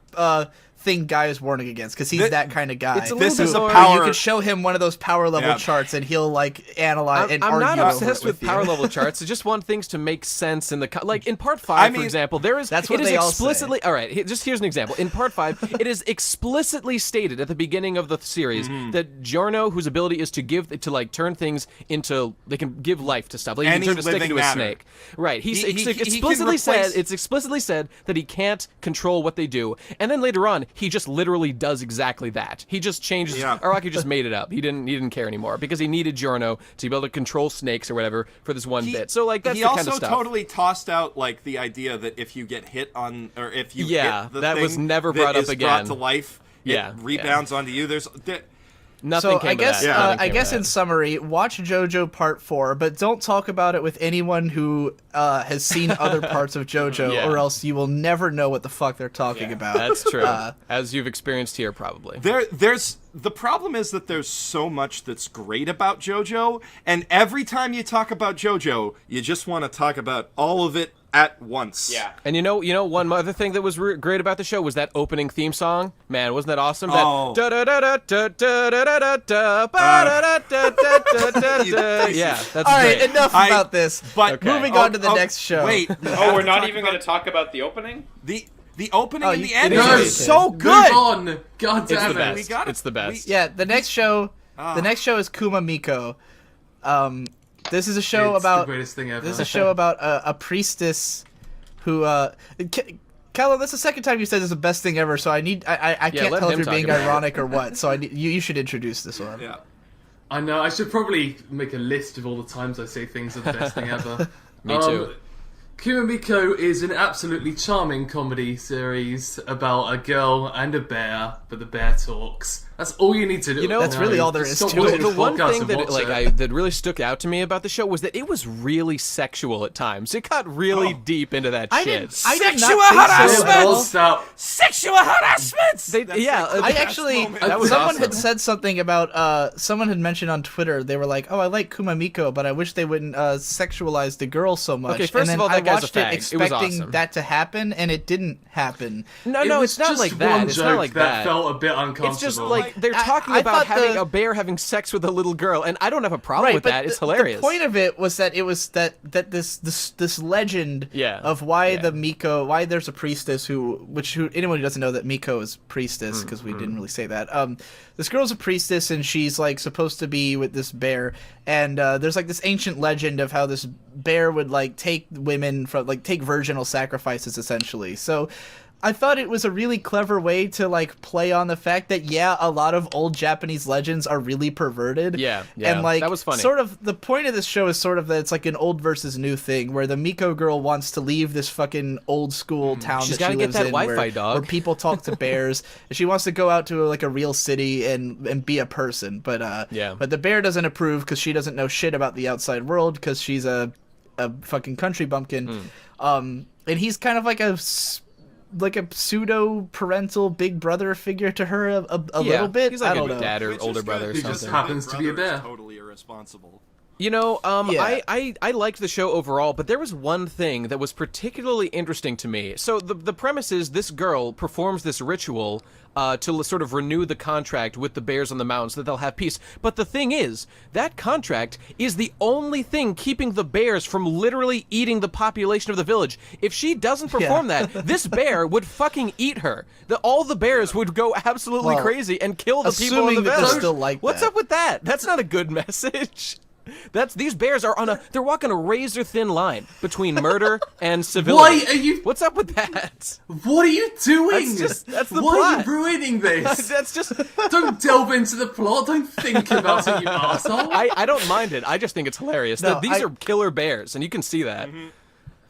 thing Guy is warning against, because he's that kind of guy. It's a This little is bit a more- power. You could show him one of those power level Yeah. charts and he'll like analyze and I'm argue not over obsessed it with you. power level charts. I just want things to make sense in the like in part 5, mean, for example. There is that's what it is they all explicitly all right. Here's an example. In part 5, it is explicitly stated at the beginning of the series that Giorno, whose ability is to like turn things into, they can give life to stuff. Like he Any can turn a stick living into a matter. snake. Right. He can Explicitly said replace- it's explicitly said that he can't control what they do, and then later on he just literally does exactly that. He just changes. Yeah. Araki just made it up. He didn't care anymore because he needed Giorno to be able to control snakes or whatever for this one bit. So like that's he the also kind of stuff. totally tossed out like the idea that if you get hit on, or if you Yeah, hit the that thing was never that brought up is again. brought to life, Yeah, it rebounds onto you. Nothing So came I of guess that. Nothing I came of guess that. in summary, watch JoJo Part 4, but don't talk about it with anyone who has seen other parts of JoJo, Yeah. or else you will never know what the fuck they're talking about. That's true. As you've experienced here, probably. There's the problem is that there's so much that's great about JoJo, and every time you talk about JoJo, you just want to talk about all of it at once. Yeah. And you know, one other thing that was great about the show was that opening theme song. Man, wasn't that awesome? Oh. That da-da-da-da-da-da-da-da-da-da-da-da-da. Yeah, that's All right, great. enough about this. But Okay. Moving on to the next show. Wait. Oh, we're not even going to talk about the opening? The opening and you- the it ending is. is so good. Move on. God It's damn the it. best. gotta- It's the best. Yeah, the next show. The next show is Kuma Miko. This is a show It's about. the greatest thing ever. This is a show about a priestess who. Callum, that's the second time you said this is the best thing ever. So I can't let tell if him you're talk being about it. ironic or what. So you should introduce this one. Yeah. I know. I should probably make a list of all the times I say things are the best thing ever. Me too. Kumamiko is an absolutely charming comedy series about a girl and a bear, but the bear talks. That's all you need to do. You know, that's really all there is Stop to watching it. The this one podcast thing and that watch it. that really stuck out to me about the show was that it was really sexual at times. It got really deep into that I shit. did not think Sexual so at harassment! all. Stop. Sexual harassment. I actually, That was someone awesome. had said something about, someone had mentioned on Twitter, they were like, oh, I like Kumamiko, but I wish they wouldn't sexualize the girl so much. Okay, first and then of all, I that guy's a watched it fag. It was expecting awesome. that to happen, and it didn't happen. No, was it's not just like that. one It's joke not like that. felt a bit uncomfortable. It's just like they're I- talking I about thought having the- a bear having sex with a little girl, and I don't have a problem with but that. It's hilarious. The point of it was that it was that this legend Yeah. of why Yeah. the Miko, why there's a priestess who anyone who doesn't know that Miko is priestess, because we didn't really say that. This girl's a priestess, and she's like supposed to be with this bear, and there's like this ancient legend of how this bear would like take women from take virginal sacrifices essentially. So I thought it was a really clever way to like play on the fact that a lot of old Japanese legends are really perverted. Yeah, and like that was funny. sort of the point of this show is sort of that it's like an old versus new thing where the Miko girl wants to leave this fucking old school town She's that gotta she get lives that in Wi-Fi, where, dog. where people talk to bears. And she wants to go out to like a real city and be a person, but but the bear doesn't approve because she doesn't know shit about the outside world because she's a fucking country bumpkin. And he's kind of like a pseudo parental big brother figure to her a little bit. He's like I don't a know. dad or Which is older good, brother or He because just something. happens to be a brother is bear. Totally irresponsible. You know, Yeah. I liked the show overall, but there was one thing that was particularly interesting to me. So the premise is this girl performs this ritual to sort of renew the contract with the bears on the mountain so that they'll have peace. But the thing is, that contract is the only thing keeping the bears from literally eating the population of the village. If she doesn't perform that, this bear would fucking eat her. All the bears would go absolutely Well, crazy and kill the people in the assuming that they're village. still like What's that. up with that? That's not a good message. These bears are they're walking a razor thin line between murder and civility. Why are you? What's up with that? What are you doing? That's the Why plot. are you ruining this? That's just Don't delve into the plot. Don't think about it, you asshole. I don't mind it. I just think it's hilarious. No, These are killer bears, and you can see that.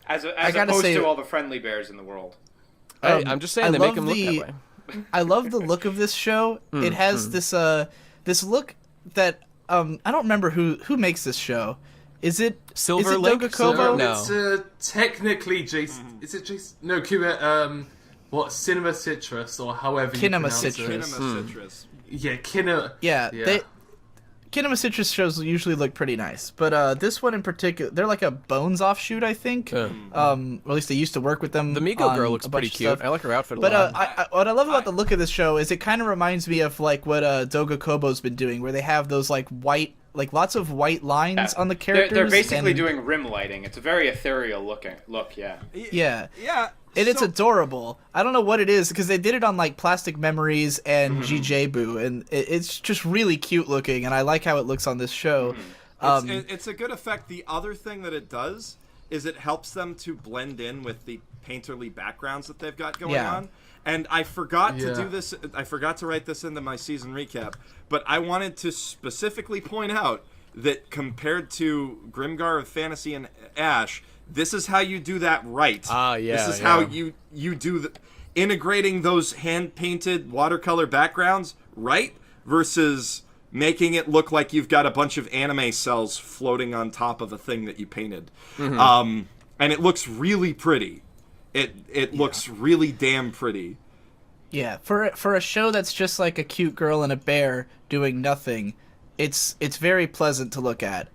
As gotta opposed say- to all the friendly bears in the world. I'm just saying I they make love them look the- that way. I love the look of this show. It has this look that I don't remember who makes this show. Is it Silver is it Lake? Dogakobo? No. It's technically Jason. Is it Jason? No, what? Cinema Citrus, or however you Kinema pronounce Citrus. it. Kinema Citrus. Yeah, Kinema. Yeah, Yeah. Kinema Citrus shows usually look pretty nice, but this one in particular, they're like a Bones offshoot, I think. Or at least they used to work with them. The Miko on girl looks a bunch pretty of cute. stuff. I like her outfit a But lot. what I love about the look of this show is it kind of reminds me of like what Dogakobo's been doing, where they have those like white, like lots of white lines on the characters. They're basically and- doing rim lighting. It's a very ethereal look. Yeah. Yeah. Yeah. And it's so- adorable. I don't know what it is because they did it on like Plastic Memories and GJ Boo, and it's just really cute looking, and I like how it looks on this show. It's a good effect. The other thing that it does is it helps them to blend in with the painterly backgrounds that they've got going Yeah. on. And I forgot to Yeah. do this. I forgot to write this into my season recap, but I wanted to specifically point out that compared to Grimgar of Fantasy and Ash, this is how you do that right. Ah, yeah, This is yeah. how you do integrating those hand-painted watercolor backgrounds right versus making it look like you've got a bunch of anime cells floating on top of a thing that you painted. And it looks really pretty. It looks really damn pretty. Yeah, for a show that's just like a cute girl and a bear doing nothing, it's very pleasant to look at.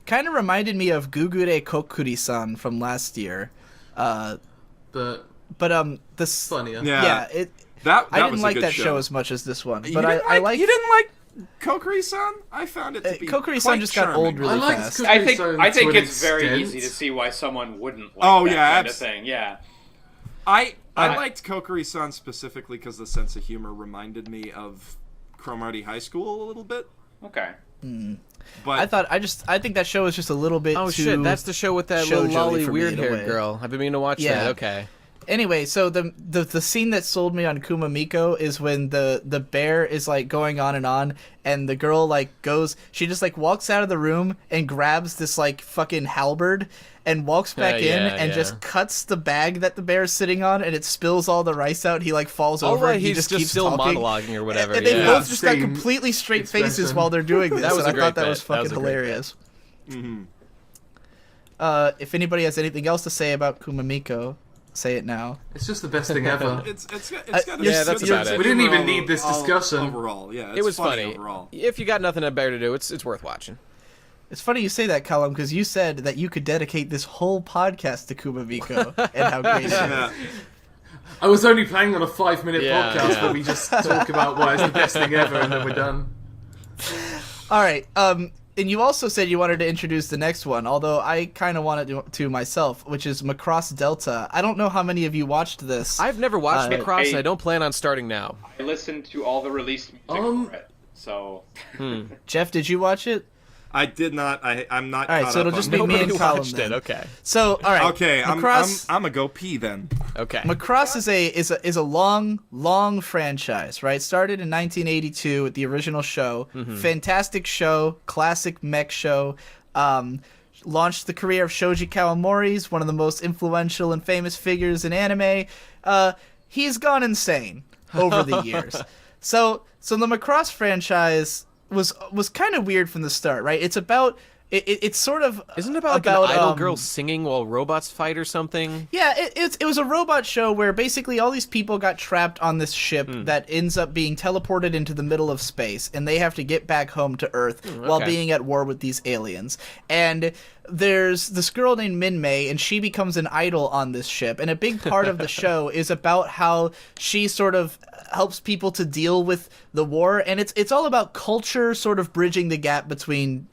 Kind of reminded me of Gugure Kokuri-san from last year. But But this funnier. Yeah. I That didn't was a like good that show as much as this one. You But didn't I like you didn't like Kokuri-san? I found it to be Kokuri-san quite just got charming. old really I liked fast. Kokuri-san I think to an it's very extent. easy to see why someone wouldn't like Oh, that yeah, kind of thing. Yeah. I liked Kokuri-san specifically because the sense of humor reminded me of Cromartie High School a little bit. Okay. But I think that show is just a little bit Oh too shit, that's the show with that little shoujo-y lolly for me weird in a haired way. girl. I've been meaning to watch Yeah. that. Okay. Anyway, so the scene that sold me on Kumamiko is when the bear is like going on, and the girl like she just like walks out of the room and grabs this like fucking halberd and walks back in and just cuts the bag that the bear is sitting on, and it spills all the rice out. He like falls over. Right, and he just keeps still talking. monologuing or whatever. And they both just got Same completely straight faces expression. while they're doing this. That was and a I thought great that was bit. That fucking was a great hilarious. Mm-hmm. If anybody has anything else to say about Kumamiko, say it now. It's just the best thing ever. It's got yeah, that's about it. We didn't even need this discussion. Overall, yeah, It was funny. overall. If you got nothing better to do, it's worth watching. It's funny you say that, Callum, because you said that you could dedicate this whole podcast to Kumamiko and how great it is. Yeah. I was only planning on a 5-minute Yeah, podcast yeah. where we just talk about why it's the best thing ever, and then we're done. All right. And you also said you wanted to introduce the next one, although I kind of wanted to myself, which is Macross Delta. I don't know how many of you watched this. I've never watched Macross, hey. and I don't plan on starting now. I listened to all the released music for it, so... Jeff, did you watch it? I did not. I'm not. All right, caught so it'll up just on be it. me Nobody and Callum watched then. it. Okay. So, all right. Okay, Macross, I'm a go pee then. Okay. Macross is a long franchise, right? Started in 1982 with the original show. Fantastic show, classic mech show. Launched the career of Shoji Kawamori's, one of the most influential and famous figures in anime. He's gone insane over the years. So the Macross franchise was kind of weird from the start, right? It's about it's sort of Isn't it about like an idol girl singing while robots fight or something? Yeah, it was a robot show where basically all these people got trapped on this ship that ends up being teleported into the middle of space, and they have to get back home to Earth while being at war with these aliens. And there's this girl named Minmay, and she becomes an idol on this ship. And a big part of the show is about how she sort of helps people to deal with the war, and it's all about culture, sort of bridging the gap between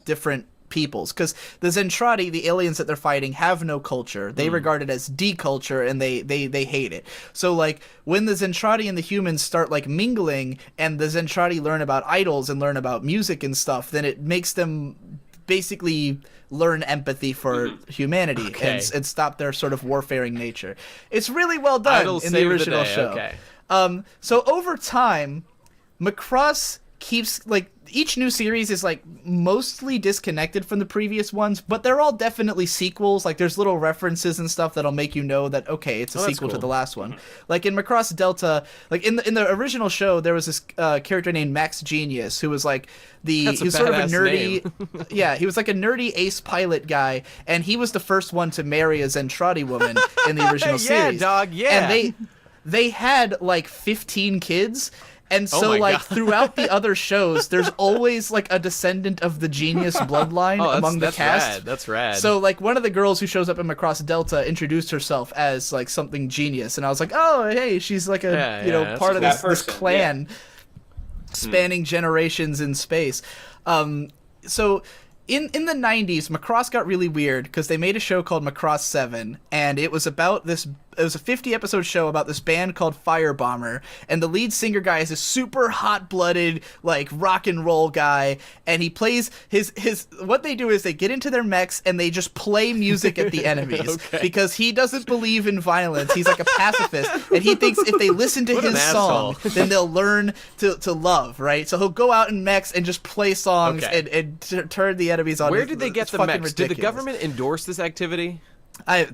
different peoples, because the Zentradi, the aliens that they're fighting, have no culture. They regard it as deculture, and they hate it. So like when the Zentradi and the humans start like mingling, and the Zentradi learn about idols and learn about music and stuff, then it makes them basically learn empathy for humanity and stop their sort of warfaring nature. It's really well done Idols in the save the original day, show. okay. So over time, Macross keeps like each new series is like mostly disconnected from the previous ones, but they're all definitely sequels. Like there's little references and stuff that'll make you know that okay, it's a sequel to cool. the last one. Like in Macross Delta, like in the original show, there was this character named Max Genius who was like he was sort of a nerdy yeah, he was like a nerdy ace pilot guy, and he was the first one to marry a Zentradi woman in the original series. Dog, yeah. And they had like 15 kids. And so, my like, God. throughout the other shows, there's always, like, a descendant of the genius bloodline among the cast. Rad. That's rad. So, like, one of the girls who shows up in Macross Delta introduced herself as, like, something genius. And I was like, oh, hey, she's, like, part of That this person, clan spanning generations in space. So... In the 90s, Macross got really weird because they made a show called Macross 7, and it was about this. It was a 50-episode show about this band called Firebomber, and the lead singer guy is a super hot-blooded, like, rock and roll guy, and he plays his. What they do is they get into their mechs and they just play music at the enemies because he doesn't believe in violence. He's like a pacifist, and he thinks if they listen to his song, then they'll learn to love, right? So he'll go out in mechs and just play songs and turn the enemies on. Where did they get the mechs? Ridiculous. Did the government endorse this activity?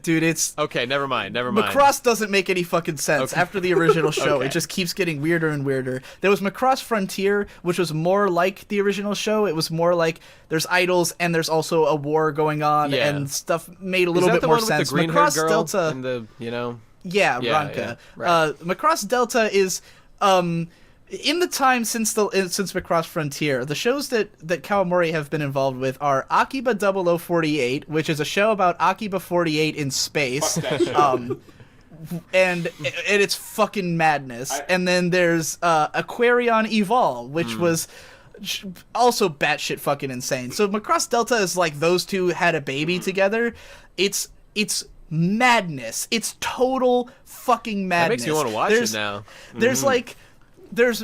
Dude, it's... Okay, never mind. Macross doesn't make any fucking sense. After the original show, it just keeps getting weirder and weirder. There was Macross Frontier, which was more like the original show. It was more like there's idols and there's also a war going on and stuff made a little bit more sense. Is that the one with the Macross green-haired girl Delta, and the, Ranka. Yeah, right. Macross Delta is in the time since Macross Frontier, the shows that Kawamori have been involved with are Akiba 0048, which is a show about Akiba 48 in space. Fuck that show. And it's fucking madness. And then there's Aquarion Evol, which was also batshit fucking insane. So Macross Delta is like those two had a baby together. It's madness. It's total fucking madness. That makes me want to watch it now. There's like... There's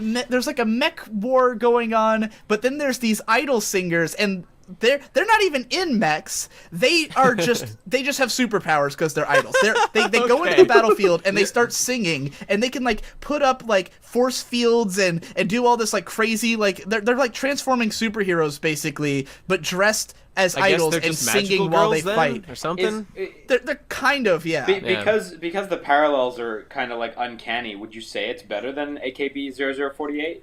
like a mech war going on, but then there's these idol singers, and they're not even in mechs. They are just they just have superpowers because they're idols. They go into the battlefield and they start singing, and they can like put up like force fields and do all this like crazy like they're like transforming superheroes basically, but dressed as I guess idols they're and just singing magical while they girls then, fight or something. They're kind of Because the parallels are kind of like uncanny. Would you say it's better than AKB 0048?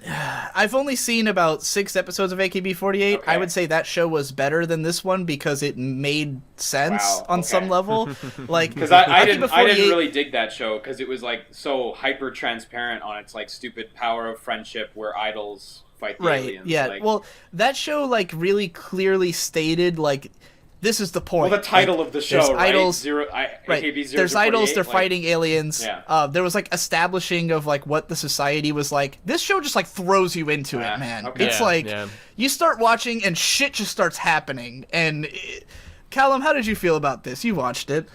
I've only seen about 6 episodes of AKB48. Okay. I would say that show was better than this one because it made sense on some level. Like, Because I didn't 48 really dig that show because it was like so hyper transparent on its like stupid power of friendship where idols fight the aliens. Yeah. Like, Well, that show like really clearly stated like this is the point. well, the title like, of the show, there's right? idols, AKB 0048. There's idols. They're like, fighting aliens. Yeah. There was like establishing of like what the society was like. This show just like throws you into it, man. Okay. It's Yeah, like yeah. you start watching and shit just starts happening. And Callum, how did you feel about this? You watched it.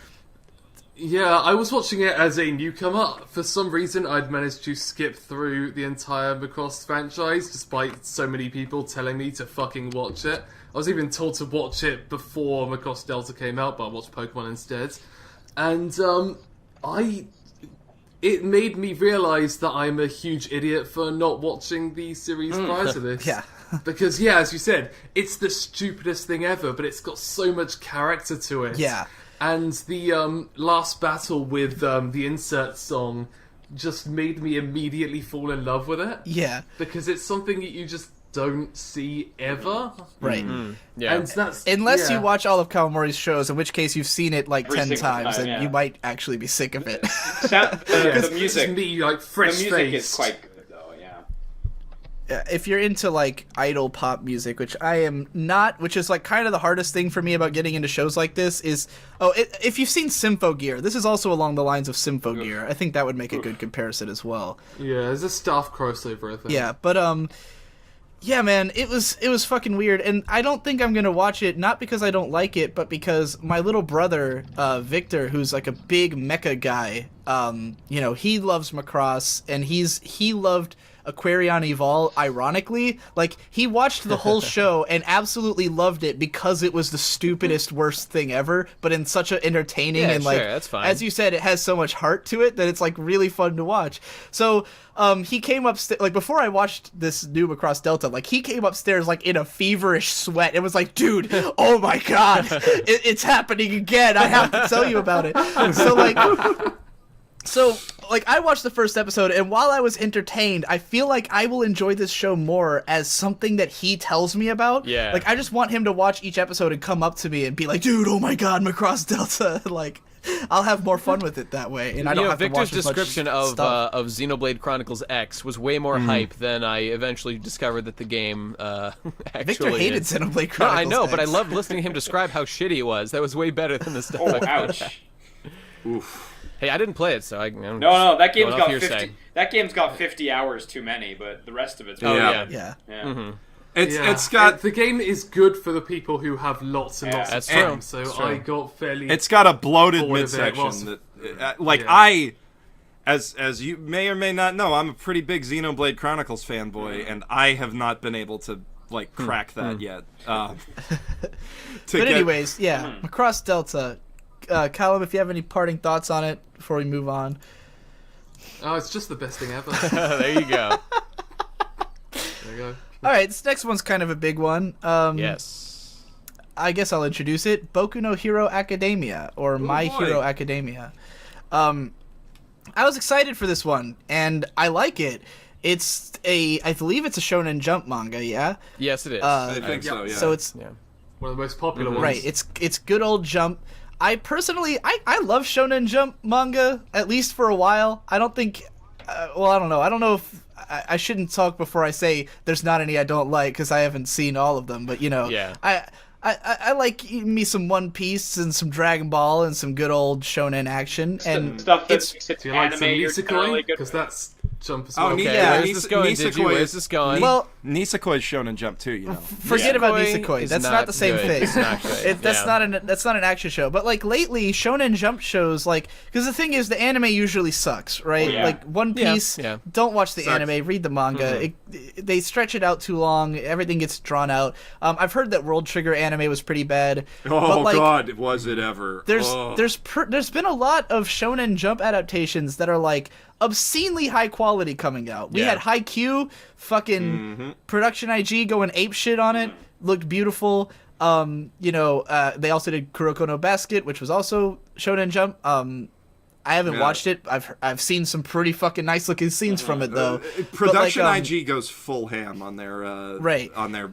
Yeah, I was watching it as a newcomer. For some reason, I'd managed to skip through the entire Macross franchise, despite so many people telling me to fucking watch it. I was even told to watch it before Macross Delta came out, but I watched Pokemon instead. And, it made me realise that I'm a huge idiot for not watching the series prior to this. Yeah. Because, yeah, as you said, it's the stupidest thing ever, but it's got so much character to it. Yeah. And the last battle with the insert song just made me immediately fall in love with it. Yeah. Because it's something that you just don't see ever. Right. Yeah. And that's Unless yeah. you watch all of Kawamori's shows, in which case you've seen it like Every 10 single times, time, and yeah. you might actually be sick of it. the music. Just me, like, The fresh music face. is quite good though. Yeah. If you're into like idol pop music, which I am not, which is like kind of the hardest thing for me about getting into shows like this is if you've seen Symphogear, this is also along the lines of Symphogear. I think that would make a good comparison as well. Yeah, there's a staff crossover, I think. Yeah, but yeah, man, it was fucking weird, and I don't think I'm gonna watch it, not because I don't like it, but because my little brother, Victor, who's like a big mecha guy, he loves Macross, and he loved Aquarion Evol, ironically. Like, he watched the whole show and absolutely loved it because it was the stupidest, worst thing ever, but in such an entertaining and like, sure, that's fine. as you said, it has so much heart to it that it's like really fun to watch. So, he came upstairs, like, before I watched this new Macross Delta, like, he came upstairs, like, in a feverish sweat. It was like, dude, oh my god, it's happening again. I have to tell you about it. So, I watched the first episode, and while I was entertained, I feel like I will enjoy this show more as something that he tells me about. Yeah. Like, I just want him to watch each episode and come up to me and be like, dude, oh my god, Macross Delta. Like, I'll have more fun with it that way, and I don't have Victor's to watch as much description stuff. of Xenoblade Chronicles X was way more hype than I eventually discovered that the game actually Victor hated is. Xenoblade No, Chronicles I know, but I X. loved listening to him describe how shitty it was. That was way better than the stuff. Oh, I've heard. ouch. Oof. Hey, I didn't play it, so I'm No, that game's going off got hearsay. 50. That game's got 50 hours too many, but the rest of it's Oh, Yeah. yeah. Yeah. It's got the game is good for the people who have lots and Yeah. lots That's of true. time. So That's true. I got fairly. it's got a bloated Bored of it, midsection that yeah. I as you may or may not know, I'm a pretty big Xenoblade Chronicles fanboy, and I have not been able to like crack that yet. But anyways, yeah, Macross Delta. Callum, if you have any parting thoughts on it before we move on. Oh, it's just the best thing ever. There you go. There you go. All right, this next one's kind of a big one. Yes. I guess I'll introduce it. Boku no Hero Academia, or My boy. Hero Academia. I was excited for this one, and I like it. I believe it's a Shonen Jump manga, yeah? Yes, it is. I think so. Yeah. So it's, yeah. One of the most popular ones. right, it's good old Jump. I personally, I love Shonen Jump manga, at least for a while. I don't think, I don't know. I don't know if, I shouldn't talk before I say there's not any I don't like, because I haven't seen all of them, but Yeah. I like me some One Piece and some Dragon Ball and some good old shonen action, and stuff that it's makes it Do you like some anime you're Nisekoi? really good Because with. that's Jump as Oh, well. Ni- Okay, yeah, where's Nis- this going, Nisekoi Digi? Where's is- this going? Well, Nisekoi's Shonen Jump too, forget about Nisekoi. is That's not not the same good. thing. It's not good. That's Yeah. that's not an action show. But like lately, Shonen Jump shows because the thing is, the anime usually sucks, right? Yeah. Like One Yeah, Piece. yeah. Don't watch the Sucks. anime. Read the manga. They stretch it out too long. Everything gets drawn out. I've heard that World Trigger anime was pretty bad. Oh but, like, God, was it ever? There's Oh. there's been a lot of Shonen Jump adaptations that are like obscenely high quality coming out. We Yeah. had Haikyuu, fucking Production IG going ape shit on it. Looked beautiful. They also did Kuroko no Basket, which was also Shonen Jump. I haven't Yeah. watched it. I've seen some pretty fucking nice looking scenes from it though. Production But, like, IG goes full ham on their Right. on their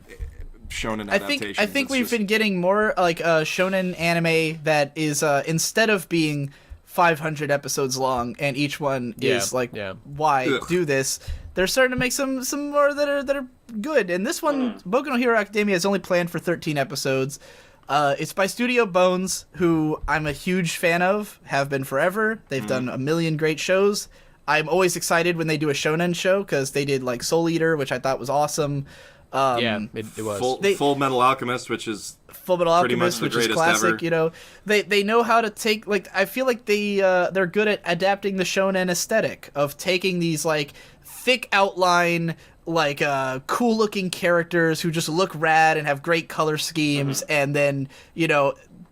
shonen I adaptations. think It's we've just- been getting more like shonen anime that is instead of being 500 episodes long and each one is like why Ugh. do this, they're starting to make some more that are good. And this one, Boku no Hero Academia, is only planned for 13 episodes. It's by Studio Bones, who I'm a huge fan of, have been forever. They've done a million great shows. I'm always excited when they do a shonen show because they did like Soul Eater, which I thought was awesome. It was. Full Metal Alchemist, which is Full Metal pretty much Alchemist, the which is greatest classic. ever. You know, they know how to take I feel like they're good at adapting the shonen aesthetic of taking these like thick outline, like cool looking characters who just look rad and have great color schemes, and then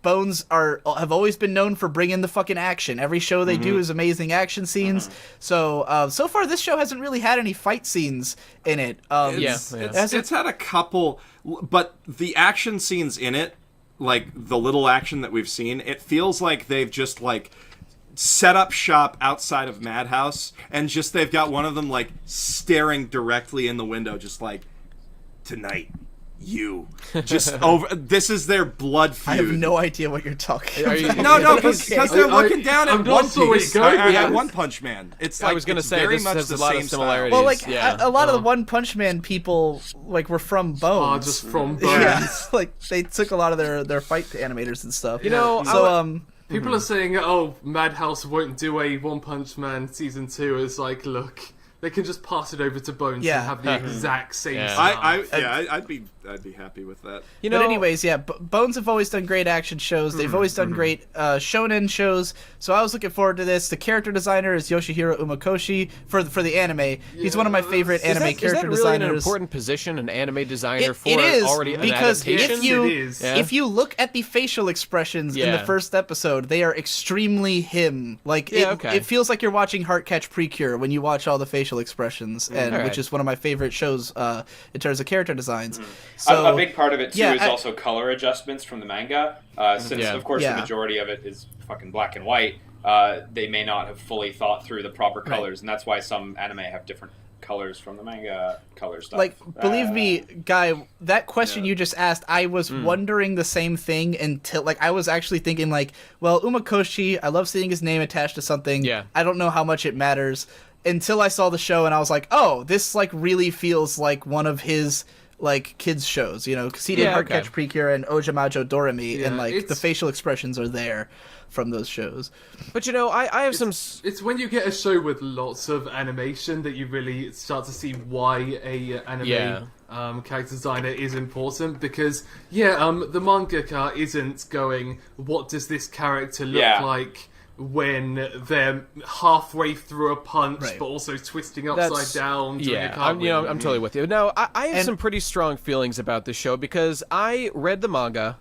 Bones have always been known for bringing the fucking action. Every show they do is amazing action scenes. So far this show hasn't really had any fight scenes in it. It's had a couple, but the action scenes in it, like the little action that we've seen, it feels like they've just like set up shop outside of Madhouse and just they've got one of them like staring directly in the window, just like, tonight. You just over. This is their blood feud. I have no idea what you're talking Are you- about. No, because they're looking down I'm at not One sure where Piece. you're going with At this. One Punch Man. It's I like was gonna it's say, very this much has the a lot of same style. similarities. Well, like Yeah. a lot of the One Punch Man people were from Bones. just from Bones. Yeah, like they took a lot of their fight animators and stuff. So, People are saying, "Oh, Madhouse won't do a One Punch Man season 2." It's like, look, they can just pass it over to Bones Yeah. and have the exact same Yeah. style. I'd be happy with that. But anyways, yeah, Bones have always done great action shows. They've always done great shonen shows. So I was looking forward to this. The character designer is Yoshihiro Umakoshi for the anime. He's one of my favorite anime is character that really designers. an important position, an anime designer It for is, already an because adaptation? if you It is. Yeah. if you look at the facial expressions in the Yeah. first episode, they are extremely him. Like Yeah, okay. it feels like you're watching Heartcatch Precure when you watch all the facial expressions, and Alright. which is one of my favorite shows in terms of character designs. So a big part of it too yeah, is also color adjustments from the manga. Since Yeah. of course Yeah. the majority of it is fucking black and white, they may not have fully thought through the proper colors, and that's why some anime have different colors from the manga color stuff. like believe me, Guy, that question you just asked, I was wondering the same thing until like I was actually thinking like, well, Umakoshi, I love seeing his name attached to something. Yeah. I don't know how much it matters until I saw the show and I was like, oh, this like really feels like one of his like kids shows, because he did Yeah, Heartcatch okay. Precure and Ojamajo Doremi, Yeah, and like the it's- facial expressions are there from those shows. But I have some. It's when you get a show with lots of animation that you really start to see why a anime Yeah. character designer is important. Because the mangaka isn't going, what does this character look Yeah. like when they're halfway through a punch, Right. but also twisting upside That's- down. Doing a Yeah, cartwheel. I'm totally with you. No, I have And- some pretty strong feelings about this show because I read the manga,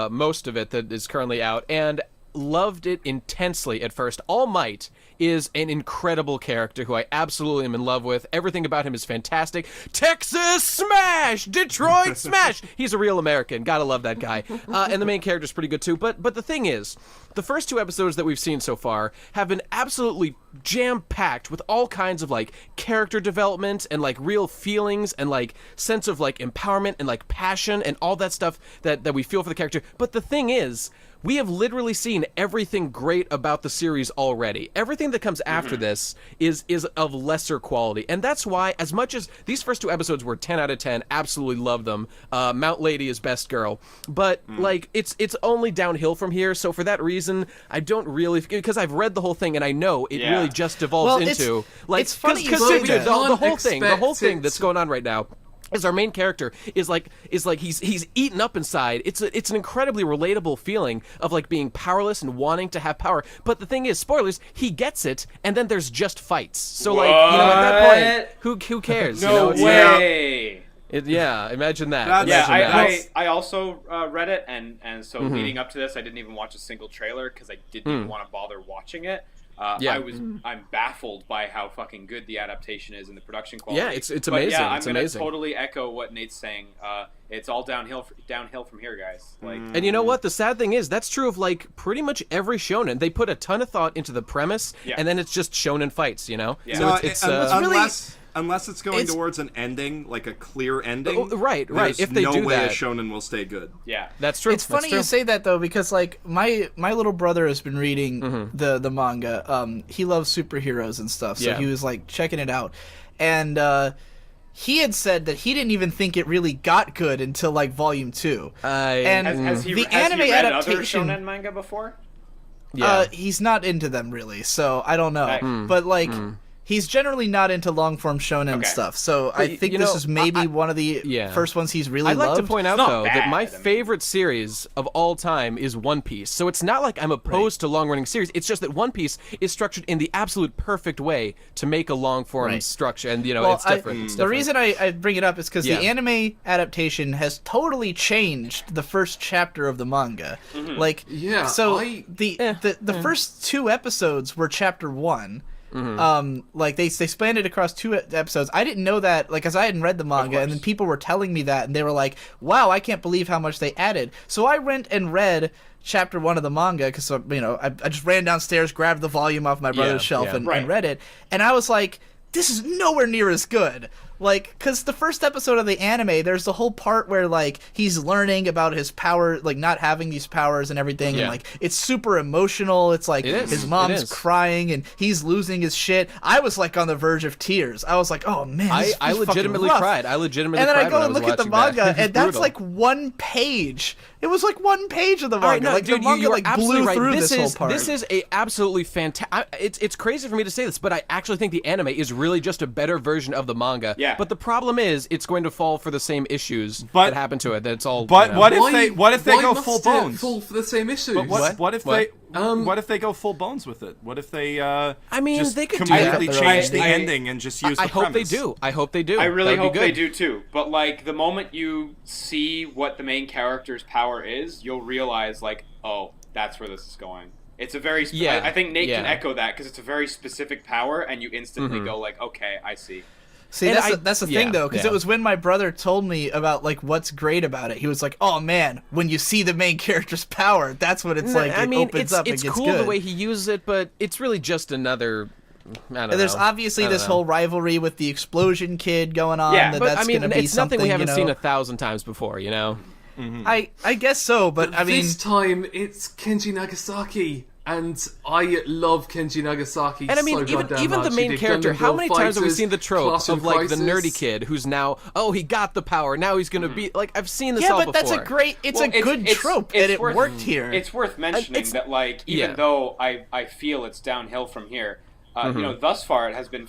most of it that is currently out, and loved it intensely at first. All Might is an incredible character who I absolutely am in love with. Everything about him is fantastic. Texas Smash! Detroit Smash! He's a real American. Gotta love that guy. And the main character's pretty good too. But the thing is, the first two episodes that we've seen so far have been absolutely jam-packed with all kinds of like character development and like real feelings and like sense of like empowerment and like passion and all that stuff that we feel for the character. But the thing is, we have literally seen everything great about the series already. Everything that comes after this is of lesser quality. And that's why, as much as these first 2 episodes were 10 out of 10, absolutely love them. Mount Lady is best girl. But, like, it's only downhill from here. So for that reason, I don't really... Because I've read the whole thing, and I know it really just devolves into... Like, it's funny you because say dude, that. the whole thing that's going on right now is our main character is like he's eaten up inside. It's an incredibly relatable feeling of like being powerless and wanting to have power. But the thing is, spoilers, he gets it, and then there's just fights. So like, you know, at that point, who cares? No you know, way. Imagine that. I also read it, and so leading up to this, I didn't even watch a single trailer because I didn't even want to bother watching it. I'm baffled by how fucking good the adaptation is and the production quality. Yeah, it's amazing. Yeah, I'm gonna totally echo what Nate's saying. It's all downhill from here, guys. Like, and you know what? The sad thing is that's true of like pretty much every shonen. They put a ton of thought into the premise, and then it's just shonen fights. You know, yeah. so unless it's going towards an ending, like a clear ending, right. If they no do way that, a shonen will stay good. Yeah, that's true. It's funny you say that though, because like my little brother has been reading the manga. He loves superheroes and stuff, so he was like checking it out, and he had said that he didn't even think it really got good until like volume 2. And has he read other shonen manga before? Yeah, he's not into them really, so I don't know. But like. He's generally not into long-form shonen stuff, so I think this is maybe one of the first ones he's really loved. I'd like to point out, though, that my favorite series of all time is One Piece. So it's not like I'm opposed to long-running series. It's just that One Piece is structured in the absolute perfect way to make a long-form structure, and, you know, it's different. The reason I bring it up is because the anime adaptation has totally changed the first chapter of the manga. Like, the first 2 episodes were chapter 1. Like they spanned it across 2 episodes. I didn't know that, like, as I hadn't read the manga, and then people were telling me that, and they were like, "Wow, I can't believe how much they added." So I went and read chapter 1 of the manga because I just ran downstairs, grabbed the volume off my brother's shelf, and read it, and I was like, "This is nowhere near as good." Like, because the first episode of the anime, there's the whole part where, like, he's learning about his power, like, not having these powers and everything, and, like, it's super emotional. It's like his mom's crying, and he's losing his shit. I was, like, on the verge of tears. I was like, oh, man, I legitimately cried. I legitimately cried. And then I go and look at the manga, and that's, brutal. like, 1 page. It was, like, 1 page of the manga. No, like, dude, the manga, like, blew through this whole part. This is a absolutely fantastic... It's crazy for me to say this, but I actually think the anime is really just a better version of the manga. Yeah. But the problem is, it's going to fall for the same issues that happen to it. That's all. But you know. what if they go full bones? Fall for the same issues. But what if they go full bones with it? What if they just they could completely do that. change the ending and just use the premise? I hope they do. I really hope they do too. But like the moment you see what the main character's power is, you'll realize like, oh, that's where this is going. It's a very I think Nate can echo that because it's a very specific power, and you instantly go like, okay, I see. See, that's the thing, though, because it was when my brother told me about, like, what's great about it. He was like, oh, man, when you see the main character's power, that's what it's like. Opens up and gets cool good. The way he uses it, but it's really just another... I don't know. There's obviously this whole rivalry with the explosion kid going on. Yeah, but that's I mean, it's something we haven't you know, seen 1,000 times before, you know? I guess so, but I mean... This time, it's Kenji Nagasaki. And I love Kenji Nagasaki. And I mean, even the main character, how many times have we seen the trope of, like, the nerdy kid who's now, oh, he got the power, now he's gonna be, like, I've seen this all before. Yeah, but that's a great, it's a good trope, and it worked here. It's worth mentioning that, like, even though I feel it's downhill from here, you know, thus far it has been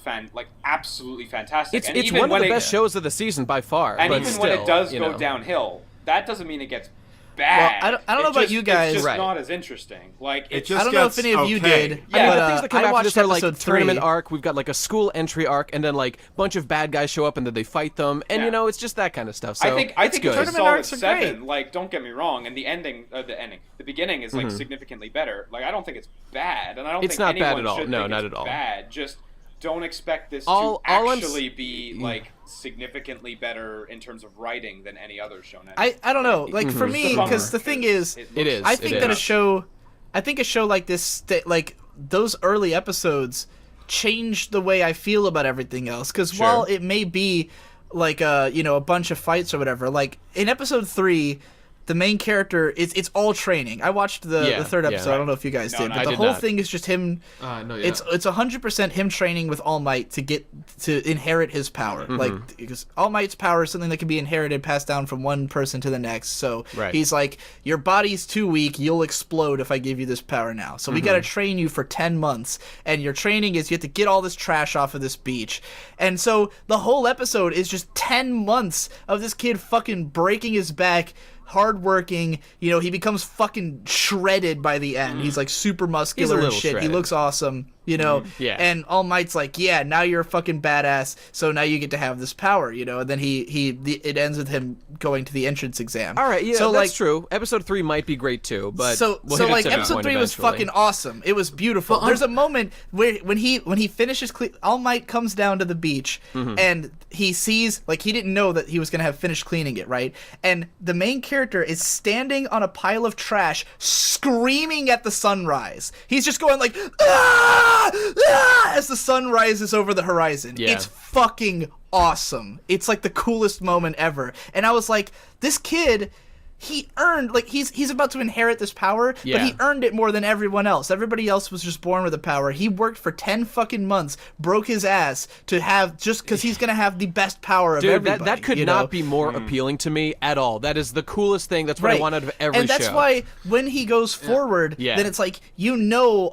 absolutely fantastic. It's one of the best shows of the season by far. And but even still, when it does go downhill, that doesn't mean it gets bad. Well, I don't know about you guys. It's just not as interesting. Like it just I don't know if any of you did. Yeah, I mean, the things that come I after watched this are like episode 3. tournament arc. We've got like a school entry arc, and then like a bunch of bad guys show up, and then they fight them, and you know, it's just that kind of stuff. So I think it's good. a Tournament solid arcs are 7. great. Like, don't get me wrong, and the beginning is like significantly better. Like, I don't think it's bad, and I don't It's think not bad anyone at all. should No, think not it's at all. bad. Just don't expect this All to I'm actually be like significantly better in terms of writing than any other shonen. I don't know. Like for me, because the thing is, It is. I think that a show like this, like those early episodes, changed the way I feel about everything else. Because while it may be like a bunch of fights or whatever, like in episode 3, the main character, it's all training. I watched the third episode. right. I don't know if you guys did, no, but I the did whole not. thing is just him. No, yeah. It's 100% him training with All Might to inherit his power. Like, because All Might's power is something that can be inherited, passed down from one person to the next. So Right. he's like, your body's too weak, you'll explode if I give you this power now. So we got to train you for 10 months, and your training is you have to get all this trash off of this beach. And so the whole episode is just 10 months of this kid fucking breaking his back, hardworking, he becomes fucking shredded by the end. He's like super muscular and little shit. shredded. He looks awesome, Yeah. And All Might's like, yeah, now you're a fucking badass, so now you get to have this power, and then it ends with him going to the entrance exam. All right, yeah, so that's true. Episode 3 might be great too, but so we'll hit a tipping episode point 3 was eventually. fucking awesome. It was beautiful. But There's a moment where when he finishes All Might comes down to the beach and he sees, like, he didn't know that he was going to have finished cleaning it, right? And the main character is standing on a pile of trash screaming at the sunrise. He's just going like, ah! Ah! As the sun rises over the horizon. Yeah. It's fucking awesome. It's like the coolest moment ever. And I was like, this kid, he earned, like, he's about to inherit this power, but Yeah. he earned it more than everyone else. Everybody else was just born with the power. He worked for 10 fucking months, broke his ass to have, just because he's gonna have the best power of Dude, everybody. that could not be more appealing to me at all. That is the coolest thing. That's what I want out of every show. And that's why when he goes forward, Yeah. then it's like,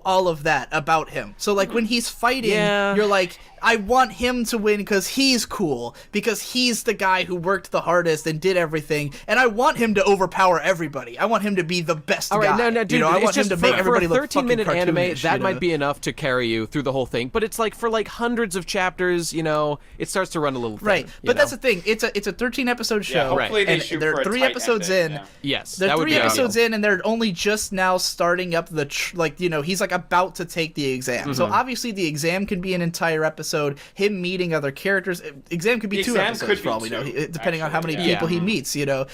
all of that about him. So, like, when he's fighting, Yeah. you're like, I want him to win because he's cool, because he's the guy who worked the hardest and did everything, and I want him to overpower everybody. I want him to be the best All right, guy. no, dude, I it's want him just to for, make for everybody a look fucking 13-minute anime, cartoonish, that might be enough to carry you through the whole thing. But it's like for like hundreds of chapters, it starts to run a little thin. Right, you but know? that's the thing. It's a 13-episode show, hopefully they and shoot they're for a 3 tight episodes ending, in. yeah. Yes, They're that would 3 be episodes ideal. in, and they're only just now starting up he's like about to take the exam. So obviously the exam can be an entire episode. Him meeting other characters. Exam could be The 2 exam episodes could for be all we know, 2, depending on how many actually, people he meets. Probably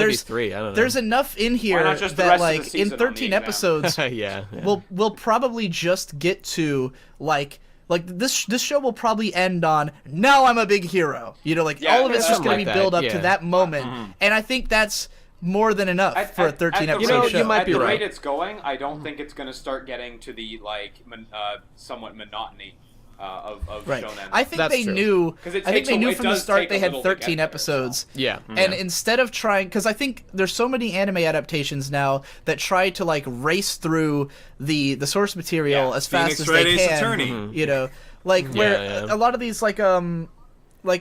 There's- be 3. I don't know. There's enough in here not just the that rest of the like season in on the 13 exam? episodes yeah. we'll probably just get to like this show will probably end on now I'm a big hero. Yeah, all of it's yeah, just going like to be that, build up yeah. to that moment, and I think that's more than enough for a 13 at the episode rate- show. you might at be the right. rate it's going, I don't think it's going to start getting to the somewhat monotony of Right. shonen. I think That's they true. knew. 'Cause it I think takes they a- knew it from the does start take they a had little to get 13 there, episodes. Yeah. And instead of trying, because I think there's so many anime adaptations now that try to like race through the source material Yeah. as fast Phoenix as Wright they Ace can. Attorney. Like where yeah. a lot of these like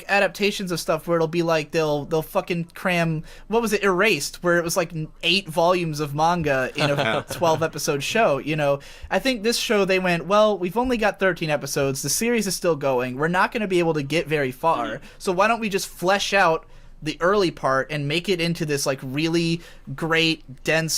adaptations of stuff where it'll be like they'll fucking cram, what was it, Erased, where it was like 8 volumes of manga in a 12 episode show. I think this show they went, well, we've only got 13 episodes, the series is still going, we're not going to be able to get very far, so why don't we just flesh out the early part and make it into this like really great dense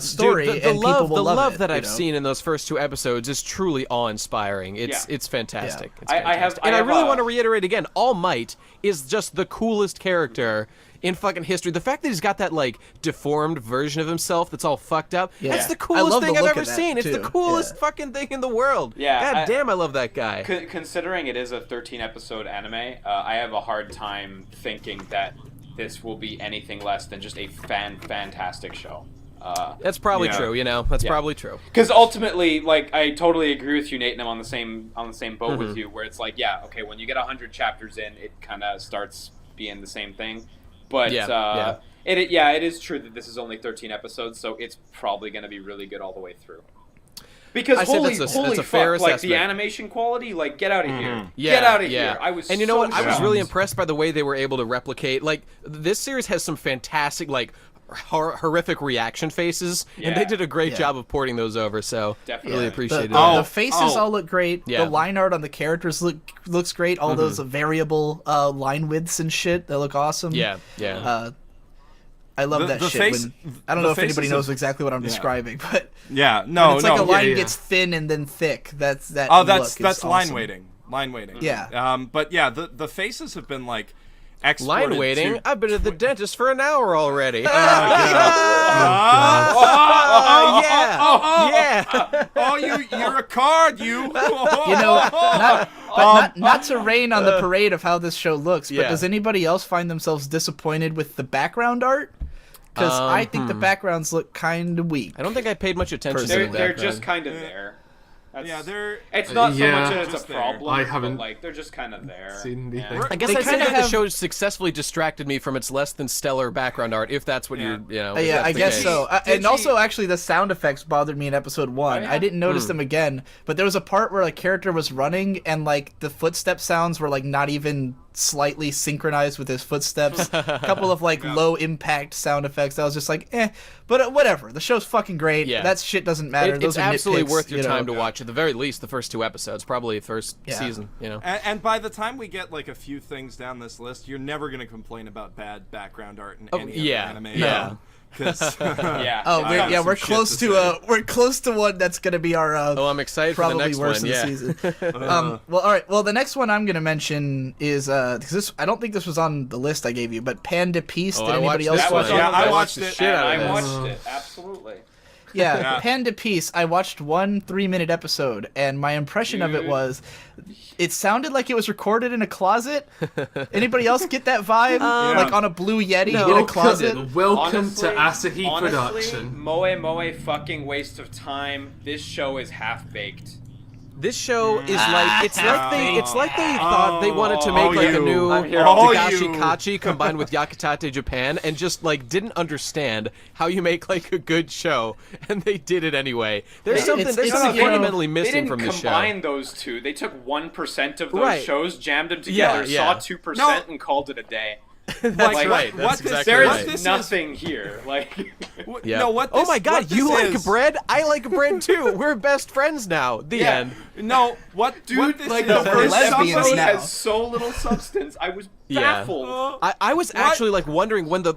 story, Dude, and people will love it, that I've seen in those first 2 episodes is truly awe-inspiring. It's fantastic. Yeah. It's I fantastic. have- and I really a- want to reiterate again, All Might is just the coolest character in fucking history. The fact that he's got that like deformed version of himself that's all fucked up, that's the I coolest love the thing I've look ever of that, seen. It's the too. coolest Yeah. fucking thing in the world. Yeah, God damn, I love that guy. Considering it is a 13 episode anime, I have a hard time thinking that this will be anything less than just a fantastic show. That's probably Yeah. true, That's probably true. Because ultimately, like, I totally agree with you, Nate, and I'm on the same boat Mm-hmm. with you, where it's like, yeah, okay, when you get 100 chapters in, it kind of starts being the same thing. But Yeah. it is true that this is only 13 episodes, so it's probably going to be really good all the way through. Because I say holy that's a fuck, fair like assessment. the animation quality, like get out of here, Yeah, get out of yeah. here. I was, and you know so what? I was shocked. really impressed by the way they were able to replicate. Like this series has some fantastic, like horrific reaction faces, and they Yeah. did a great Yeah. job of porting those over. So Definitely. really Yeah. appreciated The, it. the faces all look great. Yeah. The line art on the characters looks great. All those variable line widths and shit, they look awesome. Yeah. I love The- that the shit. face- I don't the know if anybody faces knows of- exactly what I'm describing, but Yeah, when no, it's like no. a line yeah. gets thin and then thick. That's that. Oh, look that's is line awesome. waiting. Line waiting. Yeah. But yeah, the faces have been like exported Line waiting. to- I've been at the dentist for an hour already. Oh, Yeah. oh, you're a card, you. You know, not to rain on the parade of how this show looks, but Yeah. does anybody else find themselves disappointed with the background art? because I think the backgrounds look kind of weak. I don't think I paid much attention to Personally. the They're background. just kind of there. Yeah, they're. It's not so Yeah. much that it's a Just there. problem. I haven't But, like, they're just kind of there. seen the- Yeah. I guess They I'd say kinda that the have- show successfully distracted me from its less than stellar background art, if that's what Yeah. you know. if Yeah, that's I the guess case. so. And also, actually, the sound effects bothered me in episode 1. Oh, yeah? I didn't notice them again, but there was a part where a character was running, and like the footstep sounds were like not even slightly synchronized with his footsteps. A couple of like low impact sound effects. I was just like, but whatever. The show's fucking great. Yeah. That shit doesn't matter. It's Those are absolutely nitpicks, worth your you know. time to watch. At the very least, the first 2 episodes, probably the first Yeah. season. You know. And by the time we get like a few things down this list, you're never gonna complain about bad background art in any yeah. other anime. Yeah. Because Yeah. Oh, I got some we're shit close to to say. we're close to one that's gonna be our Oh, I'm excited for the probably next worst one. of Yeah. the season. Well, all right. Well, the next one I'm gonna mention is because I don't think this was on the list I gave you, but Panda Peace. Oh, Did I anybody watched else this watch one. it? Yeah, I watched watched the it. shit out And of I this. watched it. Absolutely. Yeah, Yeah. Panda Peace. I watched one 3-minute episode, and my impression of it Dude. was, it sounded like it was recorded in a closet. Anybody else get that vibe? Like on a blue Yeti in a Welcome- closet. Welcome Honestly, to Asahi honestly, Production. Moe fucking waste of time. This show is half baked. This show is like it's like they thought they wanted to make Oh, like a you. new I'm here. Oh, Dagashi you. Kachi combined with Yakitate Japan, and just like didn't understand how you make like a good show, and they did it anyway. There's something it's- there's it's, something you know, fundamentally They missing didn't from this show. combine those two. They took 1% of those Right. shows, jammed them Yeah, together, yeah. saw 2%, and called it a day. That's Like, right. what That's this- exactly There right. is this is- nothing here. Like, Yeah. No, what oh this- my what God, this you like is- bread? I like bread too. We're best friends now. The Yeah. end. No, what dude, this like is, the We're first lesbians episode now. has so little substance. I was Yeah. baffled. I was actually like wondering when the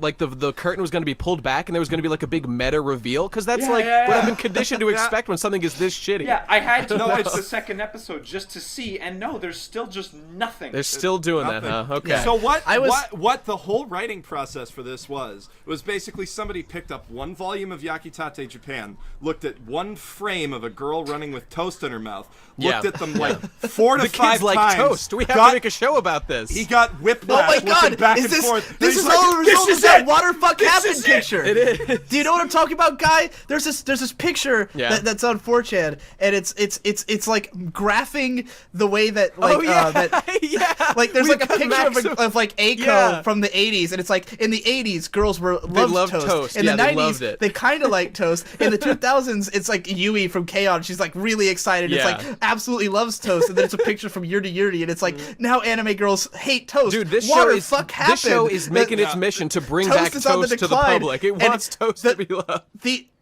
curtain was going to be pulled back and there was going to be like a big meta reveal because that's Yeah, like yeah, what yeah. I've been conditioned to expect when something is this shitty. Yeah, I had to No, watch it's- the second episode just to see, and no, there's still just nothing. They're still doing that, Nothing. huh? Okay. Yeah. So I was- what the whole writing process for this was basically somebody picked up one volume of Yakitate Japan, looked at one frame of a girl running with toast in her mouth, looked Yeah. at them like 4 to the 5 kids like times. toast. We have got- to make a show about this. He got Oh whiplash my looking God! back Is and this forth. this He's is like, all a "This result is of that it! water fuck This happen is it!" picture? It is. Do you know what I'm talking about, guy? There's this picture Yeah. that's on 4chan, and it's like graphing the way that like Oh yeah. that yeah. like there's We've like a got picture Maxim- of like Aiko Yeah. from the 80s, and it's like in the 80s girls loved toast. In Yeah, the they 90s loved it. they kind of liked toast. In the 2000s it's like Yui from K-On! She's like really excited. Yeah. It's like absolutely loves toast, and then it's a picture from Yuri Yuri, and it's like now anime girls hate toast. Dude, this Water show is fuck happened. this show is making its mission to bring Toast back is on the toast to the decline, public. It and wants toast the- to be loved.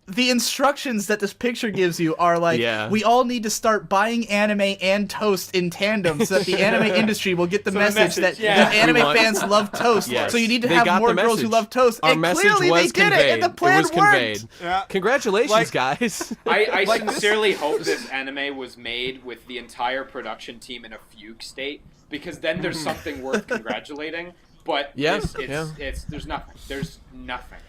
the instructions that this picture gives you are like, Yeah. we all need to start buying anime and toast in tandem so that the anime industry will get the the message that, message, yeah. that anime We want- fans love toast. Yes. So you need to They have got more the girls who message. love toast. Our and message clearly was they did conveyed. it, and the plan it was conveyed. worked. Yeah. Congratulations, Like- guys. I Like this- sincerely hope this anime was made with the entire production team in a fugue state, because then there's something worth congratulating. But Yeah, there's nothing. There's nothing.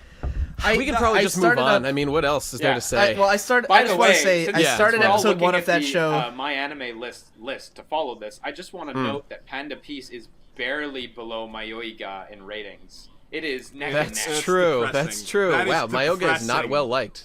We can probably just move started on. up- I mean, what else is there to say? I started. By I the just way, want to say, since I Yeah. started we're all episode looking 1 at of that the, show. my anime list to follow this. I just want to note that Panda Peace is barely below Mayoiga in ratings. It is neck and That's neck. true. depressing. That's true. That is Wow, Mayoga is not depressing. well liked.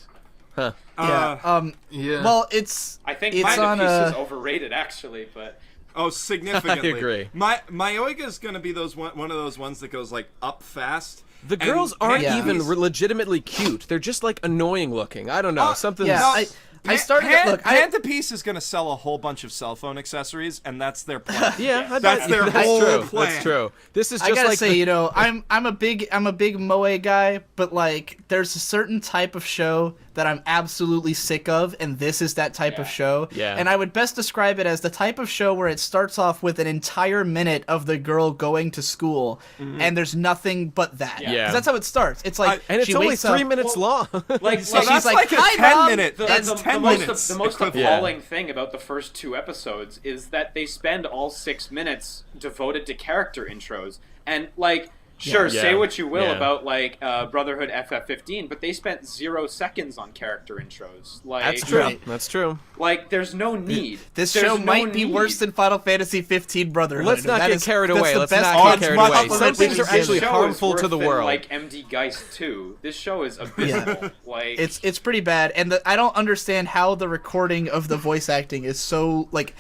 Huh. Yeah. Yeah. Well, it's. I think it's Panda on Peace a- is overrated, actually, but Oh, significantly. I agree. Mayoiga is going to be one of those ones that goes like up fast. The And girls aren't Yeah. even legitimately cute. They're just like annoying looking. I don't know. Something's Yeah, I started to look. Panda Peace is going to sell a whole bunch of cell phone accessories, and that's their plan. Yeah, I That's bet- their that's whole true. plan. That's true. This is I just gotta like say, the- you know, I'm a big moe guy, but like, there's a certain type of show that I'm absolutely sick of, and this is that type of show. Yeah. And I would best describe it as the type of show where it starts off with an entire minute of the girl going to school, and there's nothing but that. Yeah. 'Cause that's how it starts. It's like and it's she only wakes 3 up, minutes long. like, So she's that's like, like, "Hi, a 10 Mom." minute. That's the 10 most, minutes. the most equivalent. appalling thing about the first 2 episodes is that they spend all 6 minutes devoted to character intros, and like Sure, Yeah. say what you will Yeah. about like Brotherhood FF15, but they spent 0 seconds on character intros. Like That's true. Right. That's true. Like there's no need. This There's show no might be need. worse than Final Fantasy 15 Brotherhood. Let's not That get is- carried that's away. the Let's best not Oh, get it's carried much away. worse. Some things are This actually show harmful is to the worse than, world. Like MD Geist 2. This show is abysmal. Like It's pretty bad, and I don't understand how the recording of the voice acting is so like.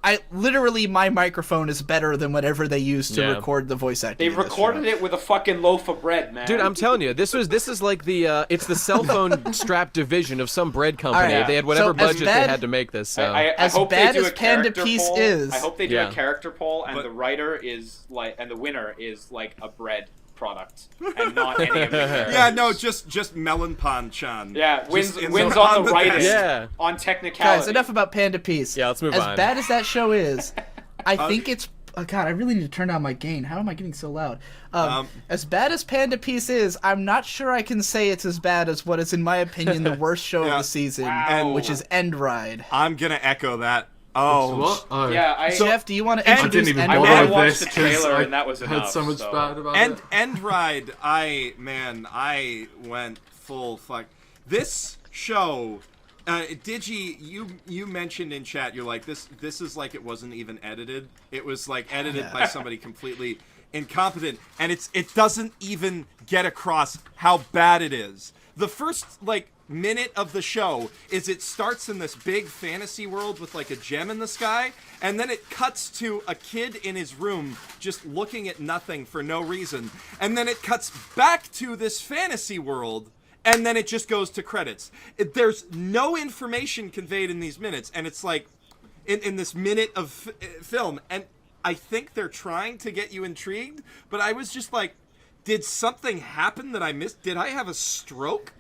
I literally my microphone is better than whatever they use to Yeah. record the voice acting. they recorded it with a fucking loaf of bread, man. Dude, I'm telling you, this is like the it's the cell phone strap division of some bread company. Alright. They had whatever So as budget they bad- had to make this. So. I As hope bad they do as a Panda character Piece poll. is- I hope they do Yeah. a character poll, and But- the writer is like, and the winner is like a bread product, and not any of the characters. Yeah, no, just Melon Pan-chan. Yeah, wins Just in wins the- on the writing. best. Yeah. On technicality. Guys, enough about Panda Piece. Yeah, let's move as on. As bad as that show is, I think it's. Oh God, I really need to turn down my gain. How am I getting so loud? As bad as Panda Piece is, I'm not sure I can say it's as bad as what is, in my opinion, the worst show Yeah. of the season, Wow. which is End Ride. I'm gonna echo that. Oh, What? Oh. Yeah, Jeff, do you want to and- I introduce didn't even End bother I Ride? with watched this the trailer 'cause and that was I heard enough, so much so- bad about End it. End Ride. I went full fuck. This show. Digi, you mentioned in chat, you're like, this is like it wasn't even edited. It was like edited by somebody completely incompetent, and it doesn't even get across how bad it is. The first like minute of the show is it starts in this big fantasy world with like a gem in the sky, and then it cuts to a kid in his room just looking at nothing for no reason, and then it cuts back to this fantasy world, and then it just goes to credits. There's no information conveyed in these minutes, and it's like in this minute of film, and I think they're trying to get you intrigued, but I was just like, did something happen that I missed? Did I have a stroke?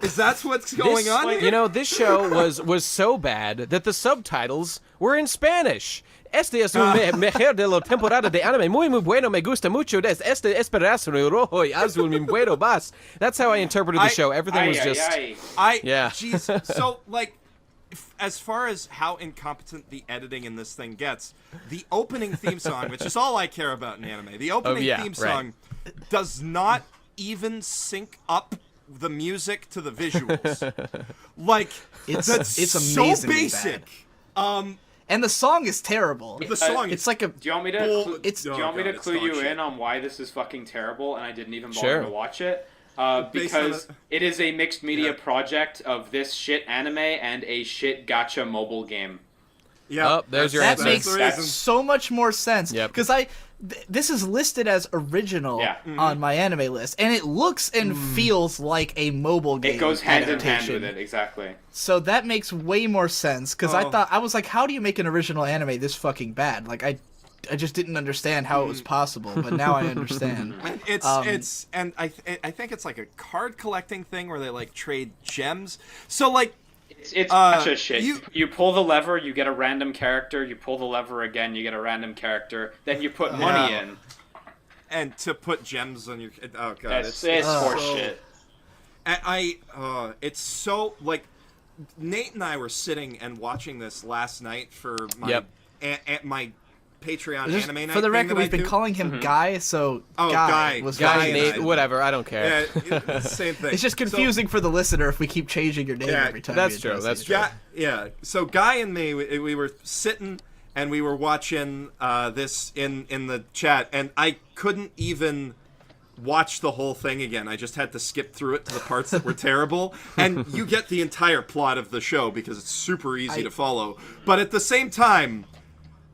Is that what's going on here? You know, this show was so bad that the subtitles were in Spanish. Este es un mejor de la temporada de anime. Muy bueno, me gusta mucho. Des este esperanza rojo y azul mi bueno vas. That's how I interpreted the show. Everything was just. Yeah. Yeah. So, like, as far as how incompetent the editing in this thing gets, the opening theme song, which is all I care about in anime, the opening theme song does not even sync up the music to the visuals. Like, It's so amazingly basic. And the song is terrible. The song It's is like a. Do you want me to? Bull- It's- do you want me to it's clue dog you shit. in on why this is fucking terrible and I didn't even bother Sure. to watch it? Based on Because it is a mixed media project of this shit anime and a shit gacha mobile game. Yeah, Oh, there's your That answer. makes the reason. so much more sense. Yep. Because this is listed as original Yeah. on my anime list, and it looks and feels like a mobile game. It goes hand in hand adaptation. with it, exactly. So that makes way more sense. Because Oh. I was like, how do you make an original anime this fucking bad? Like I just didn't understand how it was possible, but now I understand. It's and I think it's like a card collecting thing where they like trade gems. So like It's gacha shit. you- You pull the lever, you get a random character. You pull the lever again, you get a random character. Then you put money Yeah. in. and to put gems on your oh god, It's it's horseshit. it's so like Nate and I were sitting and watching this last night for my Yep. my Patreon Just anime night. for the thing record, that I we've been do. calling him Guy, so Oh, Guy Guy. was Guy, Guy, Nate, Guy. whatever. I don't care. Yeah, same thing. It's just confusing for the listener if we keep changing your name Yeah, every time. that's we true, address that's it. true. Yeah. So Guy and me, we were sitting and we were watching this in the chat, and I couldn't even watch the whole thing again. I just had to skip through it to the parts that were terrible. And you get the entire plot of the show because it's super easy to follow. But at the same time,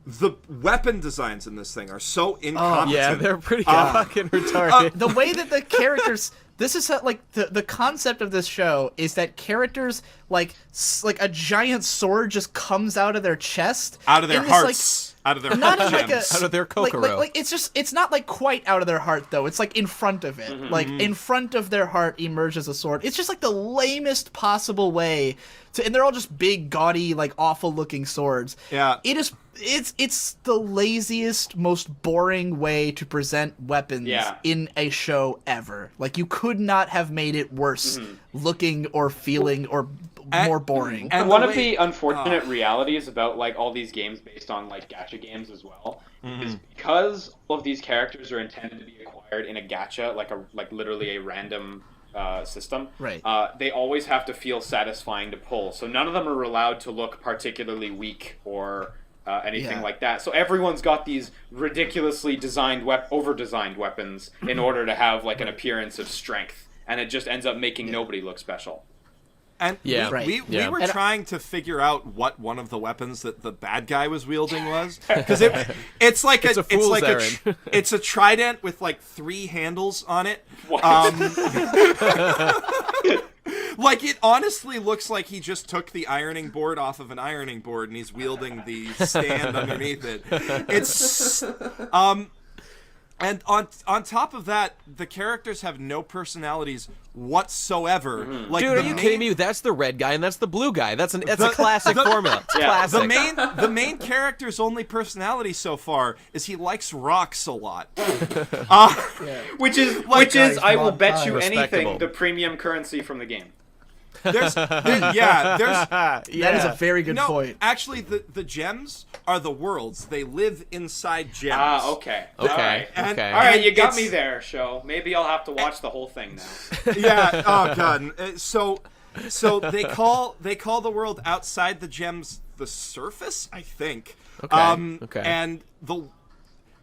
the weapon designs in this thing are so incompetent. Yeah, they're pretty fucking retarded. The way that the characters this is like the concept of this show is that characters like a giant sword just comes out of their chest, out of their in this, like, hearts, out of their not in gems. like a Out of their like, Kokoro. like it's not like quite out of their heart though. It's like in front of it. Like in front of their heart emerges a sword. It's just like the lamest possible way to, and they're all just big, gaudy, like awful looking swords. Yeah. It's the laziest, most boring way to present weapons Yeah. in a show ever. Like you could not have made it worse looking or feeling or more boring. and One the of way- the unfortunate realities about like all these games based on like gacha games as well is because all of these characters are intended to be acquired acquired in a gacha, like literally a random system, Right. they always have to feel satisfying to pull. So none of them are allowed to look particularly weak or anything like that. So everyone's got these ridiculously over-designed weapons in order to have like an appearance of strength, and it just ends up making nobody look special. And we were trying to figure out what one of the weapons that the bad guy was wielding was, because it's like it's a trident with like 3 handles on it. Like, it honestly looks like he just took the ironing board off of an ironing board and he's wielding the stand underneath it. It's and on top of that, the characters have no personalities whatsoever. Mm-hmm. Like, dude, are you kidding me? That's the red guy and that's the blue guy. That's a classic formula. It's classic. The main character's only personality so far is he likes rocks a lot. Which is I will bet you anything, the premium currency from the game. That is a very good point. Actually, the gems are the worlds. They live inside gems. Okay. Okay. All right. And, All right, you got me there, show. Maybe I'll have to watch the whole thing now. Yeah. Oh god. So they call the world outside the gems the surface, I think. Okay. And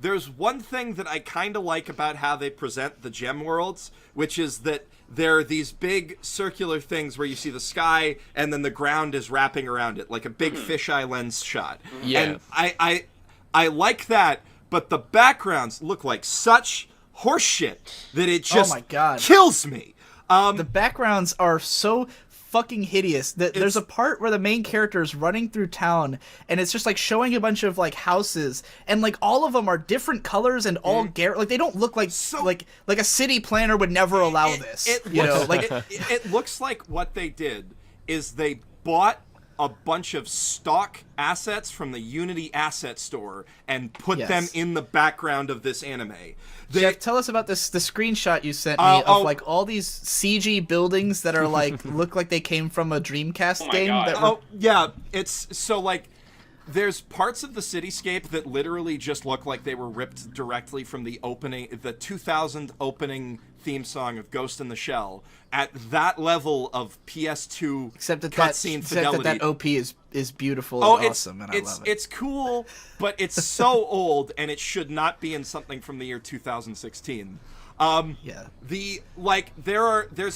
there's one thing that I kind of like about how they present the gem worlds, which is that there are these big circular things where you see the sky and then the ground is wrapping around it, like a big fisheye lens shot. Yeah. And I like that, but the backgrounds look like such horseshit that it just my God. kills me. The backgrounds are so fucking hideous. There's a part where the main character is running through town and it's just like showing a bunch of like houses and like all of them are different colors and all like they don't look like like a city planner would never allow this. It looks like what they did is they bought a bunch of stock assets from the Unity asset store and put them in the background of this anime. Jeff, tell us about the screenshot you sent me of like all these CG buildings that are like look like they came from a Dreamcast game. Yeah, it's so like there's parts of the cityscape that literally just look like they were ripped directly from the 2000 opening theme song of Ghost in the Shell at that level of PS2 cutscene fidelity. That OP is beautiful and awesome, and I love it. It's cool, but it's so old, and it should not be in something from the year 2016. There's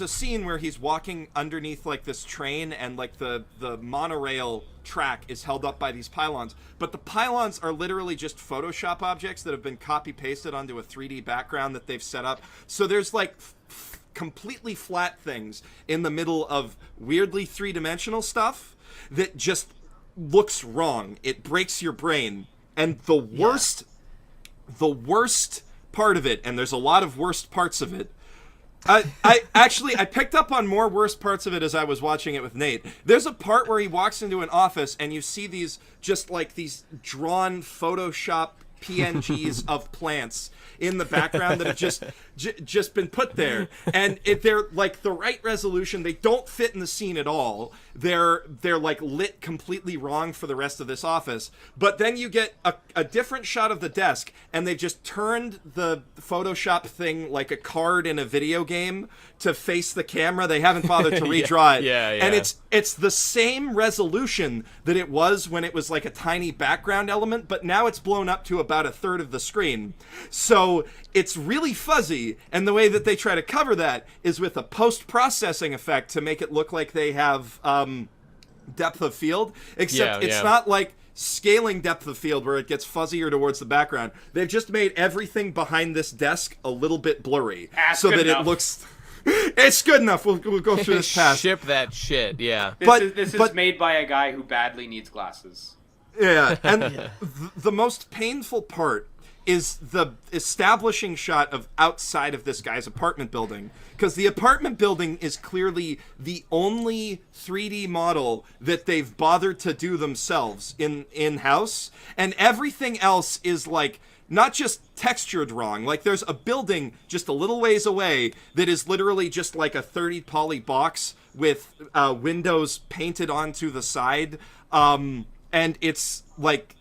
a scene where he's walking underneath like this train, and like the monorail track is held up by these pylons, but the pylons are literally just Photoshop objects that have been copy pasted onto a 3D background that they've set up. So there's like completely flat things in the middle of weirdly 3-dimensional stuff that just looks wrong. It breaks your brain. And the worst part of it, and there's a lot of worst parts of it, I picked up on more worst parts of it as I was watching it with Nate. There's a part where he walks into an office and you see these just like these drawn Photoshop PNGs of plants in the background that have just been put there, and they're like the right resolution. They don't fit in the scene at all. They're like lit completely wrong for the rest of this office. But then you get a different shot of the desk, and they've just turned the Photoshop thing like a card in a video game to face the camera. They haven't bothered to redraw it. Yeah. And it's the same resolution that it was when it was like a tiny background element, but now it's blown up to about a third of the screen. So it's really fuzzy, and the way that they try to cover that is with a post-processing effect to make it look like they have depth of field, except it's not like scaling depth of field where it gets fuzzier towards the background. They've just made everything behind this desk a little bit blurry so that it looks... It's good enough. We'll go through this pass. Ship that shit, yeah. This is made by a guy who badly needs glasses. Yeah, and the most painful part is the establishing shot of outside of this guy's apartment building, because the apartment building is clearly the only 3D model that they've bothered to do themselves in-house, and everything else is like not just textured wrong. Like there's a building just a little ways away that is literally just like a 30 poly box with windows painted onto the side, and it's like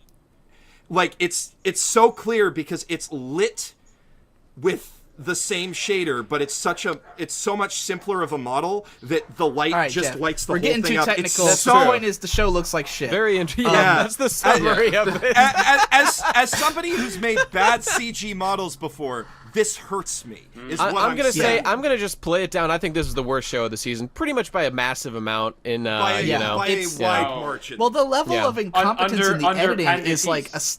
it's so clear because it's lit with the same shader, but it's so much simpler of a model that the light All right, just Jeff, lights the we're whole getting thing too up. technical. It's The point is the show looks like shit. Very interesting. Yeah. That's the summary of it. As somebody who's made bad CG models before, this hurts me. Is what I'm gonna saying. say I'm gonna just play it down. I think this is the worst show of the season, pretty much by a massive amount. In by you know, a it's- wide Yeah. margin. Well, the level Yeah. of incompetence in the Under editing Panda is like Peace.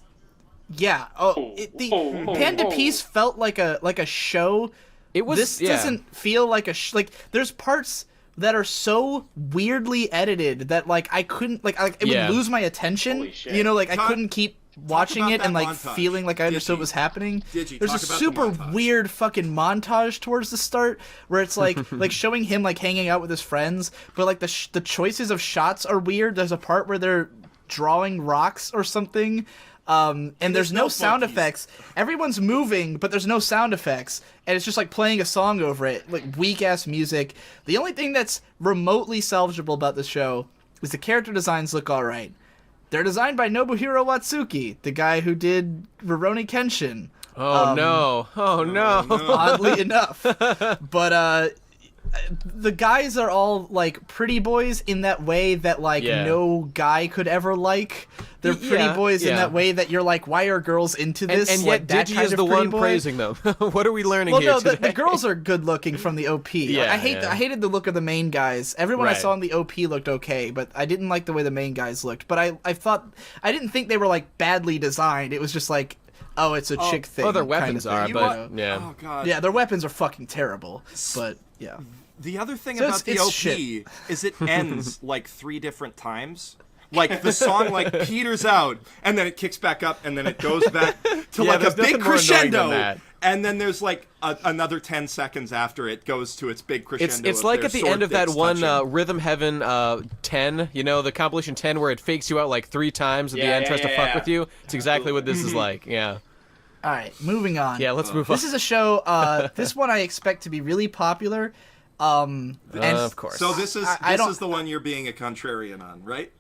the Panda Piece felt like a show. it was. This yeah. doesn't feel like like there's parts that are so weirdly edited that like I couldn't like it Yeah. would lose my attention. Holy shit. You know, like I Talk- couldn't keep watching about it and that like montage. feeling like I understood Digi. what was happening. Digi, There's a talk about the super montage. weird fucking montage towards the start where it's like like showing him like hanging out with his friends, but like the choices of shots are weird. There's a part where they're drawing rocks or something. And there's no sound monkeys. effects. Everyone's moving, but there's no sound effects. And it's just like playing a song over it. Like weak ass music. The only thing that's remotely salvageable about this show is the character designs look alright. They're designed by Nobuhiro Watsuki, the guy who did Rurouni Kenshin. Oh no! Oh no! Oddly enough. But the guys are all like pretty boys in that way that like Yeah. no guy could ever like. They're pretty Yeah, boys in yeah. that way that you're like, why are girls into this? And like yet, that Digi kind is of the pretty one boy? praising them. What are we learning Well, here no, today? the girls are good looking from the OP. Yeah, I yeah. hated the look of the main guys. Everyone I Right. saw in the OP looked okay, but I didn't like the way the main guys looked. But I didn't think they were like badly designed. It was just like, oh, it's a chick thing. Oh, their kind weapons of thing, are, you but know? yeah. Oh god. Yeah, their weapons are fucking terrible. But yeah. The other thing So about the it's OP shit. is it ends like 3 different times. Like the song like peters out and then it kicks back up and then it goes back to Yeah, like a there's nothing big more annoying than crescendo. that. And then there's like another 10 seconds after it goes to its big crescendo. It's of like their at the sword end of that bits one touching. Rhythm Heaven 10, you know, the compilation 10 where it fakes you out like 3 times at the Yeah, end, yeah, tries to yeah, fuck yeah. with you. It's exactly what this is like. Yeah. All right, moving on. Yeah, let's move on. This is a show. This one I expect to be really popular. And of course. So this is I don't- the one you're being a contrarian on, right?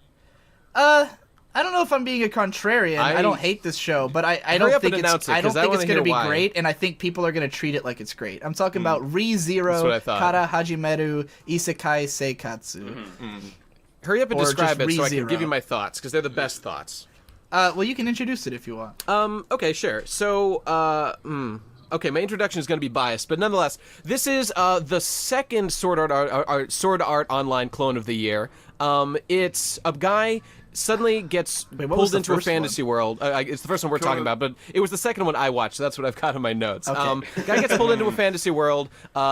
I don't know if I'm being a contrarian. I don't hate this show, but I Hurry don't up think and it's announce it, I don't 'cause I think it's wanna going to be hear why. great, and I think people are going to treat it like it's great. I'm talking about That's what I ReZero thought. Kara Hajimeru Isekai Seikatsu. Hurry up and or describe just it so I can ReZero. give you my thoughts, because they're the best thoughts. Well, you can introduce it if you want. Okay, sure. So, okay, my introduction is going to be biased, but nonetheless, this is the second Sword Art Online clone of the year. It's a guy suddenly gets what was pulled the into a first fantasy world. It's the first one we're talking about, but it was the second one I watched, so that's what I've got in my notes. Okay. Guy gets pulled into a fantasy world.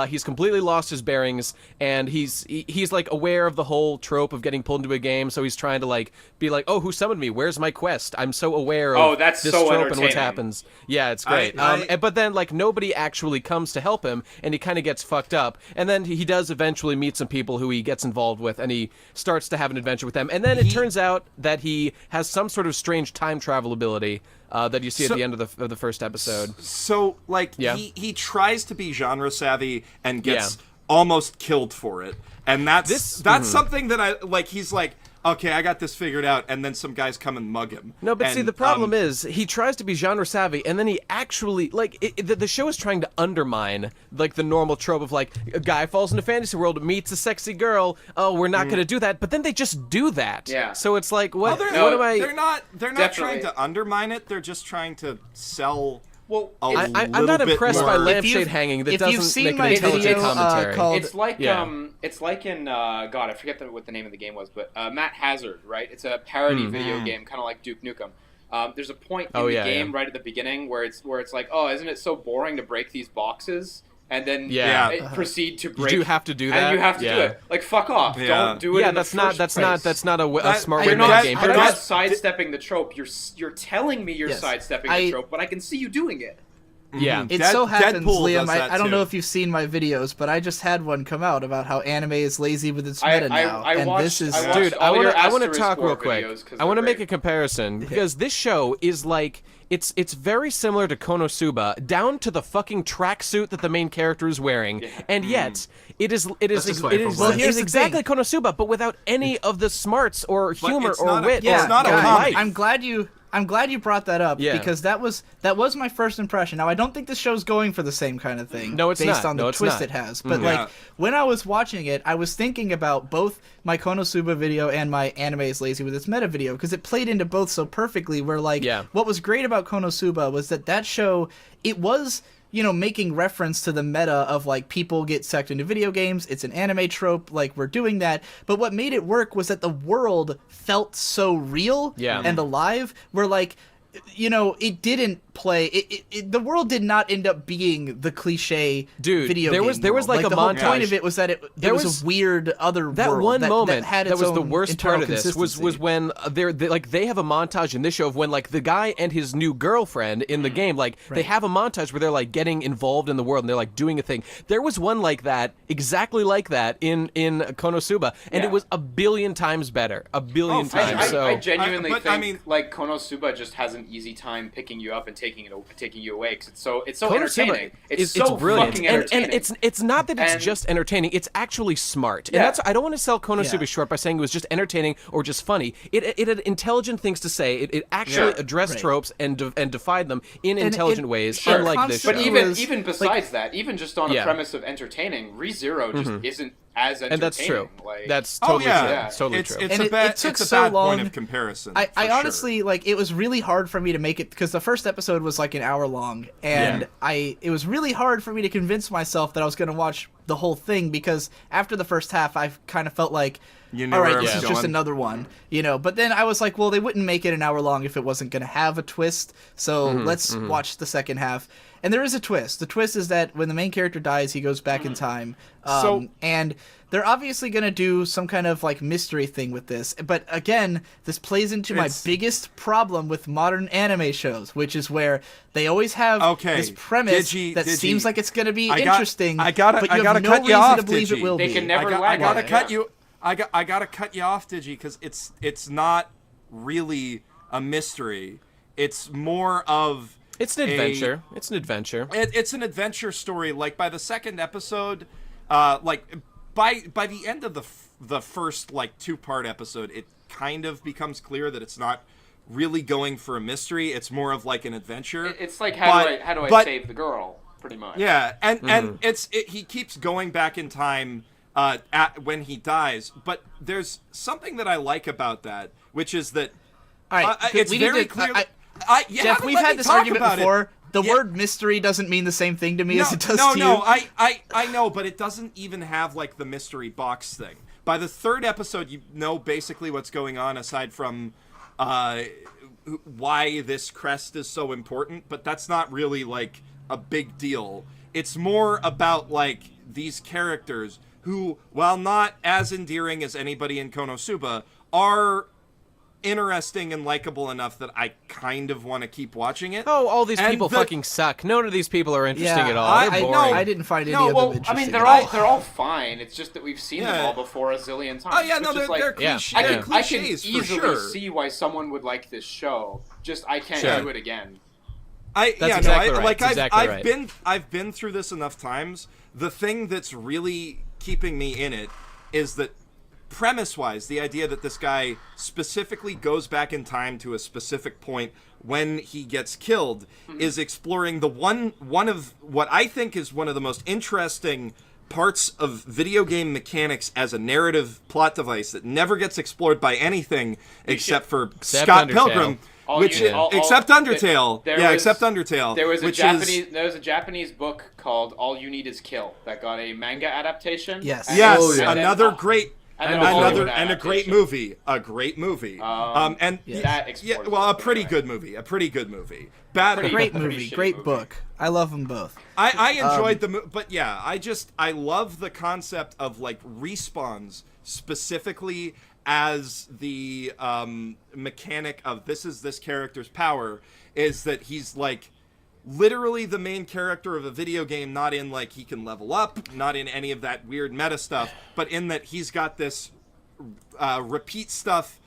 He's completely lost his bearings, and he's like aware of the whole trope of getting pulled into a game. So he's trying to like be like, oh, who summoned me? Where's my quest? I'm so aware of Oh, that's this so trope and what entertaining. happens. Yeah, it's great. But then like nobody actually comes to help him, and he kind of gets fucked up. And then he does eventually meet some people who he gets involved with, and he starts to have an adventure with them. And then it turns out that he has some sort of strange time travel ability that you see at the end of the first episode. So like Yeah. he tries to be genre savvy and gets Yeah. almost killed for it. And that's This- something that I like. He's like, okay, I got this figured out, and then some guys come and mug him. No, but and, see, the problem is he tries to be genre savvy, and then he actually like the show is trying to undermine like the normal trope of like a guy falls into fantasy world, meets a sexy girl. Oh, we're not going to do that, but then they just do that. Yeah. So it's like, what? Well, what am I? They're not Definitely. trying to undermine it. They're just trying to sell. Well, a I'm not little bit impressed by more. lampshade hanging that if you've doesn't seen make an my intelligent video, commentary. called- it's like Yeah. it's like in God, I forget what the name of the game was, but Matt Hazard, right? It's a parody video game, kind of like Duke Nukem. There's a point in the game right at the beginning where it's like, oh, isn't it so boring to break these boxes? And then proceed to break. You do have to do that. And you have to do it. Like fuck off! Yeah. Don't do it. Yeah, in the that's not first that's place. not that's not a smart way You're to make not, a game. you're But not that's- sidestepping the trope. You're telling me you're Yes. sidestepping I- the trope, but I can see you doing it. yeah. It so happens, Deadpool Liam, does that I don't too. know if you've seen my videos, but I just had one come out about how anime is lazy with its meta now. I and watched- this is I watched Dude, all your I want to Asterisk talk War real quick. videos 'cause I want to they're make a comparison because this show is like it's very similar to Konosuba down to the fucking tracksuit that the main character is wearing, and yet it is just what everyone Well, here's the exactly thing. Konosuba, but without any of the smarts or humor it's or not a- wit. yeah, or it's not a life. comedy. I'm glad you I'm glad you brought that up Yeah. because that was my first impression. Now I don't think the show's going for the same kind of thing. No, it's based not. on the No, it's twist not. it has. But Yeah. like when I was watching it, I was thinking about both my Konosuba video and my Anime is Lazy with its meta video because it played into both so perfectly. Where like what was great about Konosuba was that show, it was, you know, making reference to the meta of like people get sucked into video games. It's an anime trope, like we're doing that. But what made it work was that the world felt so real and alive. Where like, you know, it didn't play. The world did not end up being the cliche video there game was world. like a the whole montage. point of it was that it was a weird other that world. one moment that had its was the own worst part of internal this was consistency. when they have a montage in this show of when like the guy and his new girlfriend in the game, like they have a montage where they're like getting involved in the world and they're like doing a thing. There was one like that, exactly like that in Konosuba, and it was a billion times better, a billion times. I genuinely but, think I mean, like Konosuba just has an easy time picking you up and taking you away because it's so Konosuba entertaining. It's it's so brilliant, fucking entertaining. and it's not that it's And- just entertaining; it's actually smart. And that's I don't want to sell Konosuba short by saying it was just entertaining or just funny. It had intelligent things to say. It actually addressed tropes and defied them in intelligent ways, sure, unlike this show. But constantly even besides that, even just on a premise of entertaining, ReZero just isn't as entertaining. And that's true. Like, That's totally true. yeah. It's totally it's, true. It's And a it bad, took it's a so bad long. point of comparison. I for honestly, like, it was really hard for me to make it because the first episode was like an hour long, and it was really hard for me to convince myself that I was going to watch the whole thing because after the first half, I kind of felt like, You knew all where right, it this was is just going. another one, you know. But then I was like, well, they wouldn't make it an hour long if it wasn't going to have a twist. So let's watch the second half. And there is a twist. The twist is that when the main character dies, he goes back in time. And they're obviously going to do some kind of like mystery thing with this. But again, this plays into my biggest problem with modern anime shows, which is where they always have this premise that seems like it's going to be interesting. I gotta but you cut have no you reason off, to believe Digi. it will They be. can never I gotta lag cut on it, you. I gotta cut you off, Digi, because it's not really a mystery. It's more of It's an adventure. It's an adventure. It's an adventure story. Like by the second episode, like by the end of the first like 2-part episode, it kind of becomes clear that it's not really going for a mystery. It's more of like an adventure. It's like how do I save the girl, pretty much. Yeah, and he keeps going back in time when he dies. But there's something that I like about that, which is that All right, it's we need very to- clear. You Jeff, haven't we've let had me this talk argument about it. before. The Yeah. word mystery doesn't mean the same thing to me as it does to you. No, I know, but it doesn't even have like the mystery box thing. By the third episode, you know basically what's going on, aside from why this crest is so important. But that's not really like a big deal. It's more about like these characters who, while not as endearing as anybody in Konosuba, are interesting and likable enough that I kind of want to keep watching it. Oh, all these And people fucking suck. None of these people are interesting Yeah, at all. They're boring. I didn't find any No, of well, them I interesting. mean, they're all fine. It's just that we've seen them all before a zillion times. Oh yeah, no, which is they're like, cliche, I they're can cliches for easily sure. see why someone would like this show. Just I can't Sure. do it again. That's exactly right. That's exactly I've right. I've been through this enough times. The thing that's really keeping me in it is that premise-wise, the idea that this guy specifically goes back in time to a specific point when he gets killed is exploring the one of what I think is one of the most interesting parts of video game mechanics as a narrative plot device that never gets explored by anything except for Scott Undertale. Pilgrim. Except Undertale. Except Undertale. There was a which Japanese book called All You Need Is Kill that got a manga adaptation. Yes. Yes, Oh, yeah. another great, and then a Hollywood and a great adaptation. movie, a great movie. That explored well, a it, pretty anyway. good movie, a pretty good movie. Bad, Great Pretty movie, shitty great movie. book. I love them both. I enjoyed the movie, but yeah, I love the concept of like respawns specifically as the mechanic of this is this character's power is that he's like literally the main character of a video game, not in like he can level up, not in any of that weird meta stuff, but in that he's got this repeat stuff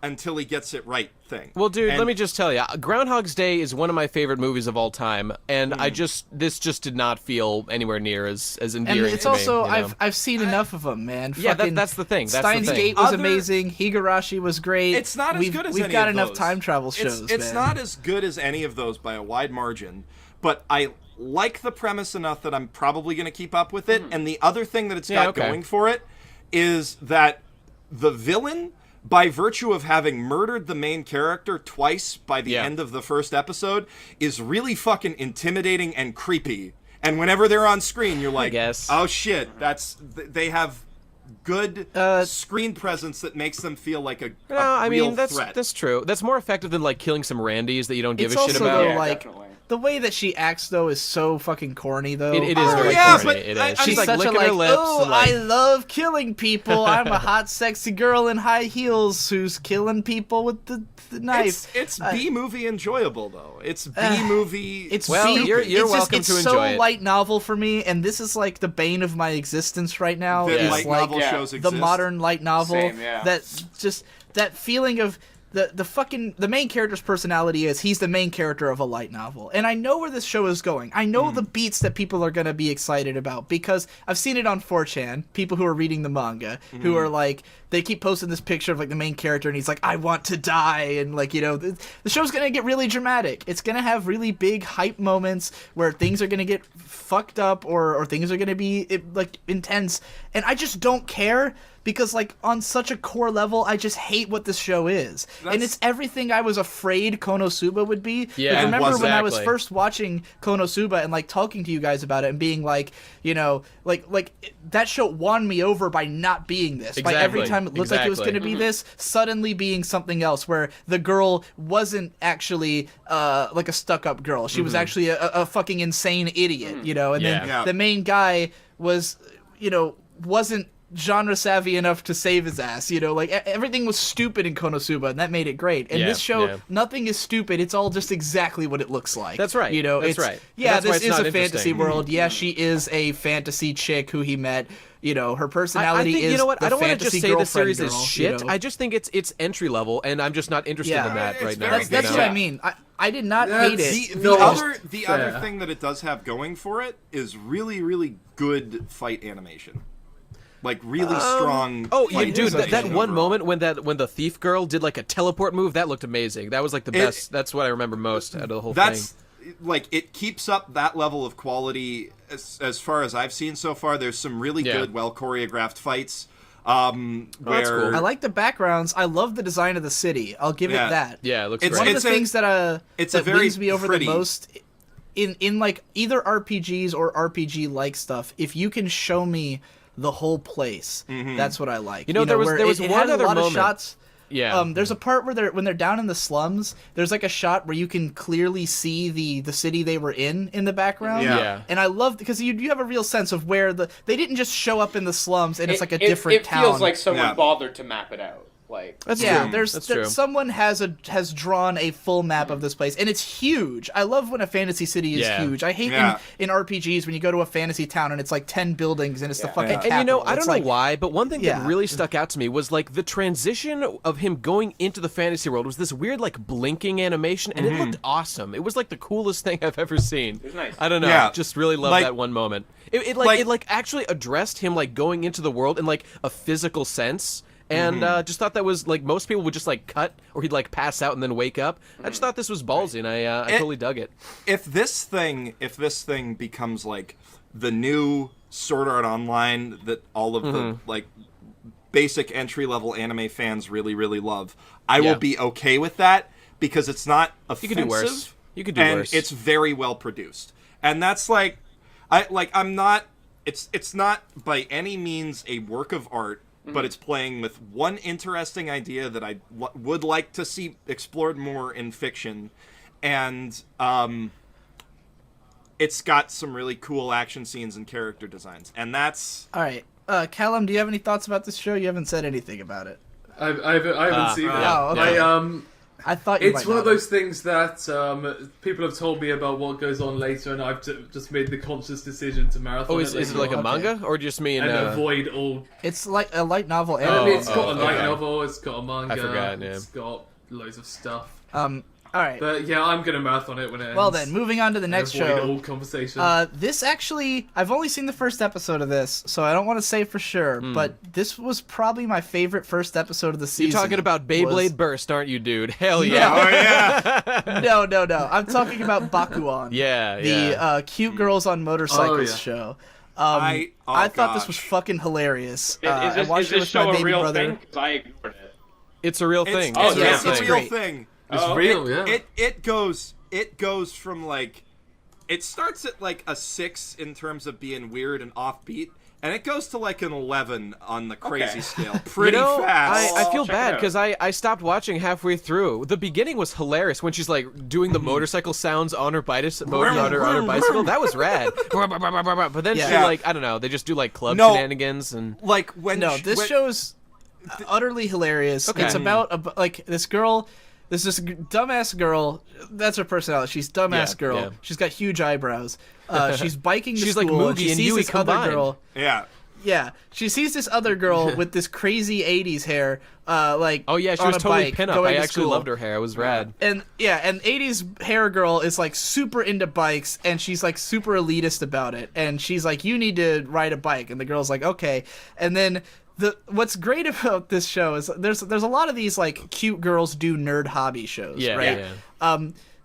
until he gets it right thing. Well, dude, And let me just tell you, Groundhog's Day is one of my favorite movies of all time, and this just did not feel anywhere near as endearing. And it's to me, also you know? I've seen enough of them, man. Yeah, Fucking that's the thing. That's Steins the thing. Gate was Other- amazing. Higurashi was great. It's not as we've, good as we've any got of enough those. time travel shows. It's man. not as good as any of those by a wide margin, but I like the premise enough that I'm probably going to keep up with it. And the other thing that it's got going for it is that the villain, by virtue of having murdered the main character twice by the end of the first episode, is really fucking intimidating and creepy. And whenever they're on screen, you're like, oh shit, they have good screen presence that makes them feel like a real threat. That's true. That's more effective than like killing some Randys that you don't give a shit also, about. Though, like, definitely. the way that she acts, though, is so fucking corny, though. It is very yeah, corny. but It I- is. I She's mean, like such licking a, her lips. oh, and, like, I love killing people. I'm a hot, sexy girl in high heels who's killing people with the knife. It's B-movie enjoyable, though. It's B-movie... It's Well, B- you're it's just, welcome it's to so enjoy it. light novel for me, and this is like the bane of my existence right now. that Is light like novel shows the exist. modern light novel. Same, yeah. That just that feeling of the main character's personality is he's the main character of a light novel. And I know where this show is going. I know the beats that people are going to be excited about because I've seen it on 4chan, people who are reading the manga, who are like, they keep posting this picture of like the main character and he's like, I want to die. And like, you know, the show's going to get really dramatic. It's going to have really big hype moments where things are going to get fucked up or things are going to be like intense. And I just don't care. Because, like, on such a core level, I just hate what this show is. And it's everything I was afraid Konosuba would be. Yeah, like, remember when I was exactly. first watching Konosuba and, like, talking to you guys about it and being like, you know, like that show won me over by not being this. By every Exactly. time it looked like it was going to be this, suddenly being something else, where the girl wasn't actually, like, a stuck-up girl. She was actually a fucking insane idiot, you know? And then the main guy was, you know, wasn't genre savvy enough to save his ass, you know, like everything was stupid in Konosuba and that made it great. And this show, nothing is stupid, it's all just exactly what it looks like. That's right. You know, That's it's right. yeah, That's why this it's is not a fantasy interesting. world. Yeah, she is a fantasy chick who he met. You know, her personality I think, is you know what? the I don't want to fantasy just say the girlfriend series is girl, shit. you know? I just think it's entry level, and I'm just not interested Yeah. in that It's right now. very That's good. what Yeah. I mean. I did not hate it. The other fair. thing that it does have going for it is really, really good fight animation. Like really strong. Oh, yeah, fight dude! That animation one overall. moment when the thief girl did like a teleport move, that looked amazing. That was like the best. That's what I remember most out of the whole That's thing. like it keeps up that level of quality as far as I've seen so far. There's some really good, well choreographed fights. that's Where cool. I like the backgrounds. I love the design of the city. I'll give it that. Yeah, it looks It's- great. One of the things that it's that a very wins me over pretty- the most in like either RPGs or RPG like stuff, if you can show me the whole place, that's what I like. You know, there was where one had other a lot moment. of shots. Yeah. There's a part where when they're down in the slums, there's like a shot where you can clearly see the city they were in the background. Yeah. And I love because you have a real sense of where they didn't just show up in the slums and it's like a different it town. feels like someone Yeah. bothered to map it out. Like That's Yeah, true. there's That's true. someone has drawn a full map of this place, and it's huge. I love when a fantasy city is Yeah. huge. I hate Yeah. in RPGs when you go to a fantasy town and it's like 10 buildings and it's the fucking capital. And you know, I It's don't know like, why, but one thing Yeah. that really stuck out to me was like the transition of him going into the fantasy world was this weird like blinking animation, and it looked awesome. It was like the coolest thing I've ever seen. was nice. I don't know, Yeah. just really loved Like- that one moment. It like- like actually addressed him like going into the world in like a physical sense. And just thought that was like most people would just like cut or he'd like pass out and then wake up. I just thought this was ballsy, and I totally dug it. if this thing becomes like the new Sword Art Online that all of the like basic entry level anime fans really, really love, I will be okay with that because it's not offensive. You could do worse. You could do and worse. it's very well produced. And that's like I'm not it's not by any means a work of art, but it's playing with one interesting idea that I would like to see explored more in fiction. And it's got some really cool action scenes and character designs. And that's... All right. Callum, do you have any thoughts about this show? You haven't said anything about it. I haven't seen it. Oh, okay. I thought you It's might one of not. those things that people have told me about what goes on later, and I've just made the conscious decision to marathon. Oh, is it like a manga, or just mean? And avoid all. It's like a light novel. I Anime. mean, it's got a light okay. novel. It's got a manga. I forgot, yeah. It's got loads of stuff. All right. But yeah, I'm gonna marathon it when it ends. Well then, moving on to the next avoid show. all conversation. This actually, I've only seen the first episode of this, so I don't want to say for sure, but this was probably my favorite first episode of the season. You're talking about Beyblade Burst, aren't you, dude? Hell Yeah. yeah! Oh yeah. No. I'm talking about Bakuan. Yeah, The cute girls on motorcycles yeah. show. Oh, I thought this gosh. was fucking hilarious. Is I watched this it with show my a baby real brother. thing? 'Cause I ignored it. It's a real thing. Oh, It's a yeah, real It's thing. a real great. thing. It's Oh, real, yeah. It goes from like, it starts at like a 6 in terms of being weird and offbeat, and it goes to like an 11 on the crazy Okay. scale pretty You know, fast. I feel Check it bad out. because I stopped watching halfway through. The beginning was hilarious when she's like doing the motorcycle sounds on her bicycle. On her bicycle, that was rad. But then she Yeah. like, I don't know, they just do like club No. shenanigans and Like when No, this show's utterly hilarious. Okay. It's about like this girl. There's this dumbass girl. That's her personality. She's dumbass Yeah, girl. yeah. She's got huge eyebrows. She's biking to She's school. like and Moogie she and sees Yui this other combined. girl. Yeah. Yeah, she sees this other girl with this crazy '80s hair. Like oh yeah, she on was a totally bike, pinup. going I to actually school. loved her hair. It was rad. And yeah, and '80s hair girl is like super into bikes, and she's like super elitist about it. And she's like, "You need to ride a bike," and the girl's like, "Okay." And then what's great about this show is there's a lot of these like cute girls do nerd hobby shows, Yeah, right? yeah.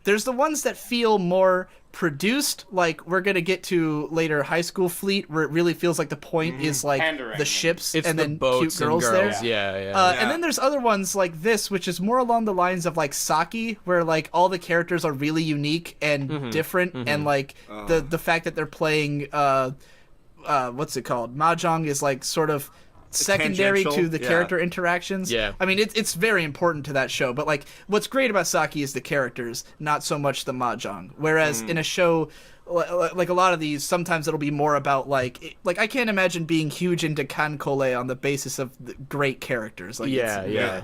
There's the ones that feel more produced, like we're gonna get to later High School Fleet, where it really feels like the point is like Pandering. the ships It's and the then boats cute girls and there. girls. Yeah, yeah. Yeah. And then there's other ones like this, which is more along the lines of like Saki, where like all the characters are really unique and different, and like the fact that they're playing what's it called? Mahjong is like sort of secondary to Tangential, the yeah. character interactions. Yeah. I mean it's very important to that show, but like what's great about Saki is the characters, not so much the Mahjong. Whereas in a show like a lot of these, sometimes it'll be more about like I can't imagine being huge into Kankole on the basis of the great characters. Like Yeah, it's- yeah.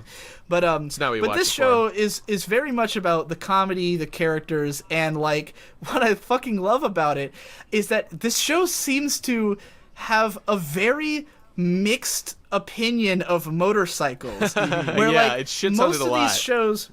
But not what you watch this it show is very much about the comedy, the characters, and like what I fucking love about it is that this show seems to have a very mixed opinion of motorcycles. Where Yeah, like it shits on most it a of lot. these shows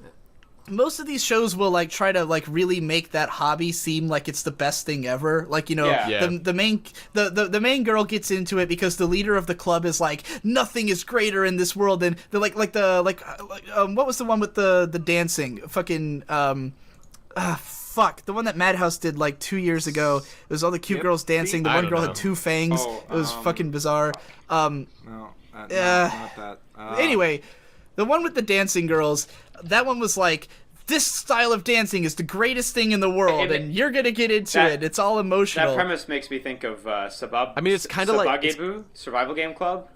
most of these shows will like try to like really make that hobby seem like it's the best thing ever. Like, you know, Yeah. Yeah. the main girl gets into it because the leader of the club is like, nothing is greater in this world than the what was the one with the dancing? Fucking fuck, the one that Madhouse did like 2 years ago. It was all the cute girls dancing. The I one don't girl know. had two fangs. Oh, it was fucking bizarre. No, not that. Anyway, the one with the dancing girls, that one was like, this style of dancing is the greatest thing in the world, and you're gonna get into that- it. It's all emotional. That premise makes me think of Sabab. I mean, it's kinda like- Sabagebu, Survival Game Club.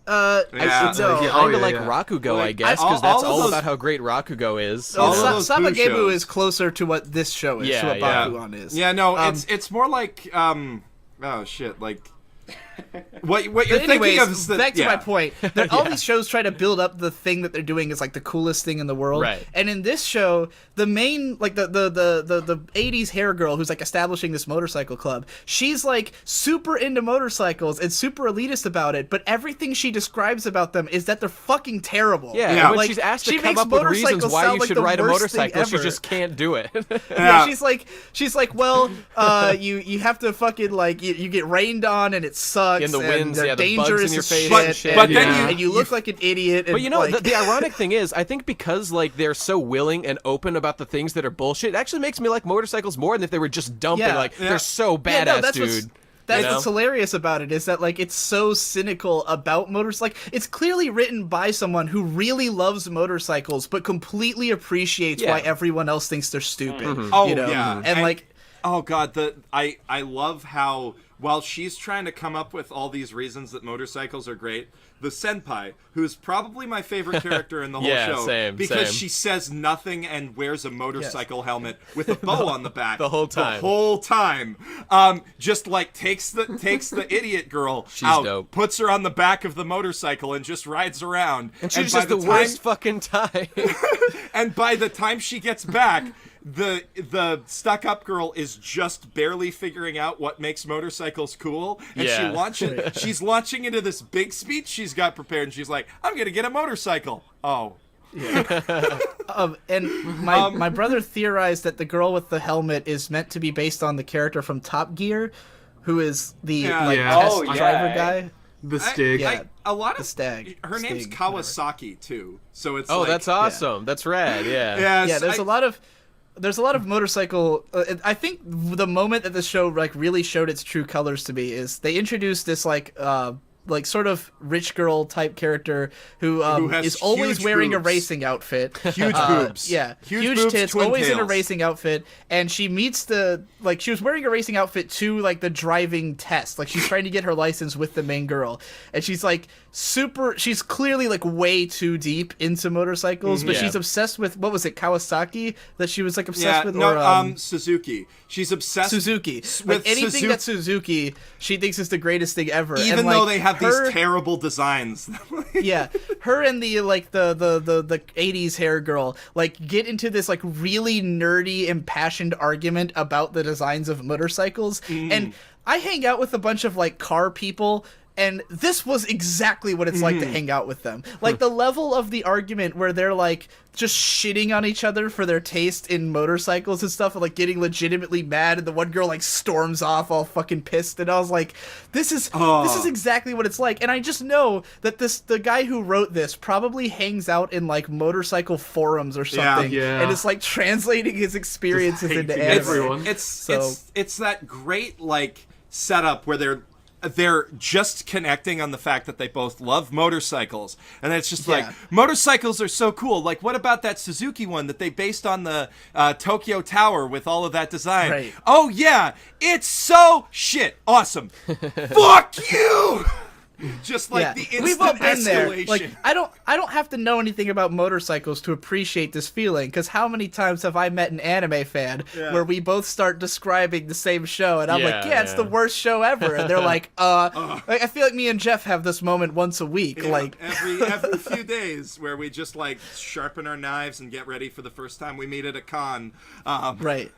Yeah. It's no. yeah. kind of yeah, like yeah. Rakugo, I Like, guess, all because that's of all those- about how great Rakugo is. Oh, all of those boo Sabagebu shows. is closer to what this show is, Yeah, to what yeah. Bakugan is. Yeah, no, Um, it's more like oh shit, like what you're thinking Anyways, of is that, back to yeah. my point. All these shows try to build up the thing that they're doing is like the coolest thing in the world. Right. And in this show, the main like the 80s hair girl who's like establishing this motorcycle club, she's like super into motorcycles and super elitist about it, but everything she describes about them is that they're fucking terrible. Yeah, Yeah. and when Like, she's asked to she come makes up with reasons motorcycles why sound you like should the ride a worst thing motorcycle, she ever. just can't do it. Yeah, she's like, well, you have to fucking like you get rained on and it sucks. In the and winds, they're yeah, the bugs in dangerous your as face shit, and shit. But then yeah. and you look like an idiot. And But you know, like, the ironic thing is, I think because like they're so willing and open about the things that are bullshit, it actually makes me like motorcycles more than if they were just dumping. Yeah. Like Yeah. they're so Yeah, badass, no, that's dude. That's You know? what's hilarious about it is that like it's so cynical about motors. Like it's clearly written by someone who really loves motorcycles, but completely appreciates Yeah. why everyone else thinks they're stupid. Oh, you know? yeah. and like. Oh god, I love how while she's trying to come up with all these reasons that motorcycles are great, the senpai, who's probably my favorite character in the whole Yeah, show, same, because same. she says nothing and wears a motorcycle helmet with a bow on the back The whole time. The whole time, just like takes the idiot girl She's out, dope. puts her on the back of the motorcycle, and just rides around. And she's by just the time- worst fucking time. And by the time she gets back, the stuck-up girl is just barely figuring out what makes motorcycles cool, and Yeah. she's launching into this big speech she's got prepared, and she's like, "I'm gonna get a motorcycle." Oh, And my brother theorized that the girl with the helmet is meant to be based on the character from Top Gear, who is the Yeah. Yeah. test Oh, yeah. driver guy. The Stig. Yeah. a lot of The stag. Her name's Stig, Kawasaki too, so it's Oh, like, that's awesome. That's rad. Yeah. Yes, Yeah, there's a lot of motorcycle. I think the moment that the show like really showed its true colors to me is they introduced this like sort of rich girl type character who has is always huge wearing a boobs. racing outfit. Huge boobs. Yeah, huge boobs, tits, twin always in a tails. racing outfit, and she meets she was wearing a racing outfit to like the driving test. Like she's trying to get her license with the main girl, and she's like she's clearly like way too deep into motorcycles, but Yeah. she's obsessed with, what was it, Kawasaki that she was like obsessed Yeah, with, no, or Suzuki. She's obsessed Suzuki. with Like anything Suzuki, that's Suzuki, she thinks is the greatest thing ever. even and, though like, they have her, these terrible designs. yeah, her and the 80s hair girl like get into this like really nerdy, impassioned argument about the designs of motorcycles. And I hang out with a bunch of like car people, and this was exactly what it's like to hang out with them. Like the level of the argument where they're like just shitting on each other for their taste in motorcycles and stuff, and like getting legitimately mad, and the one girl like storms off all fucking pissed, and I was like, this is exactly what it's like. And I just know that the guy who wrote this probably hangs out in like motorcycle forums or something, Yeah. and it's like translating his experiences into hating anime. everyone. It's that great like setup where they're just connecting on the fact that they both love motorcycles, and it's just like, Yeah. motorcycles are so cool. Like, what about that Suzuki one that they based on the Tokyo Tower with all of that design? Right. Oh yeah, it's so shit awesome. Fuck you. Just like the instant we've all been there. escalation. Like I don't have to know anything about motorcycles to appreciate this feeling, because how many times have I met an anime fan where we both start describing the same show, and I'm like, Yeah, it's yeah. the worst show ever, and they're like, like, I feel like me and Jeff have this moment once a week, Yeah, like. every few days where we just like sharpen our knives and get ready for the first time we meet at a con. Right.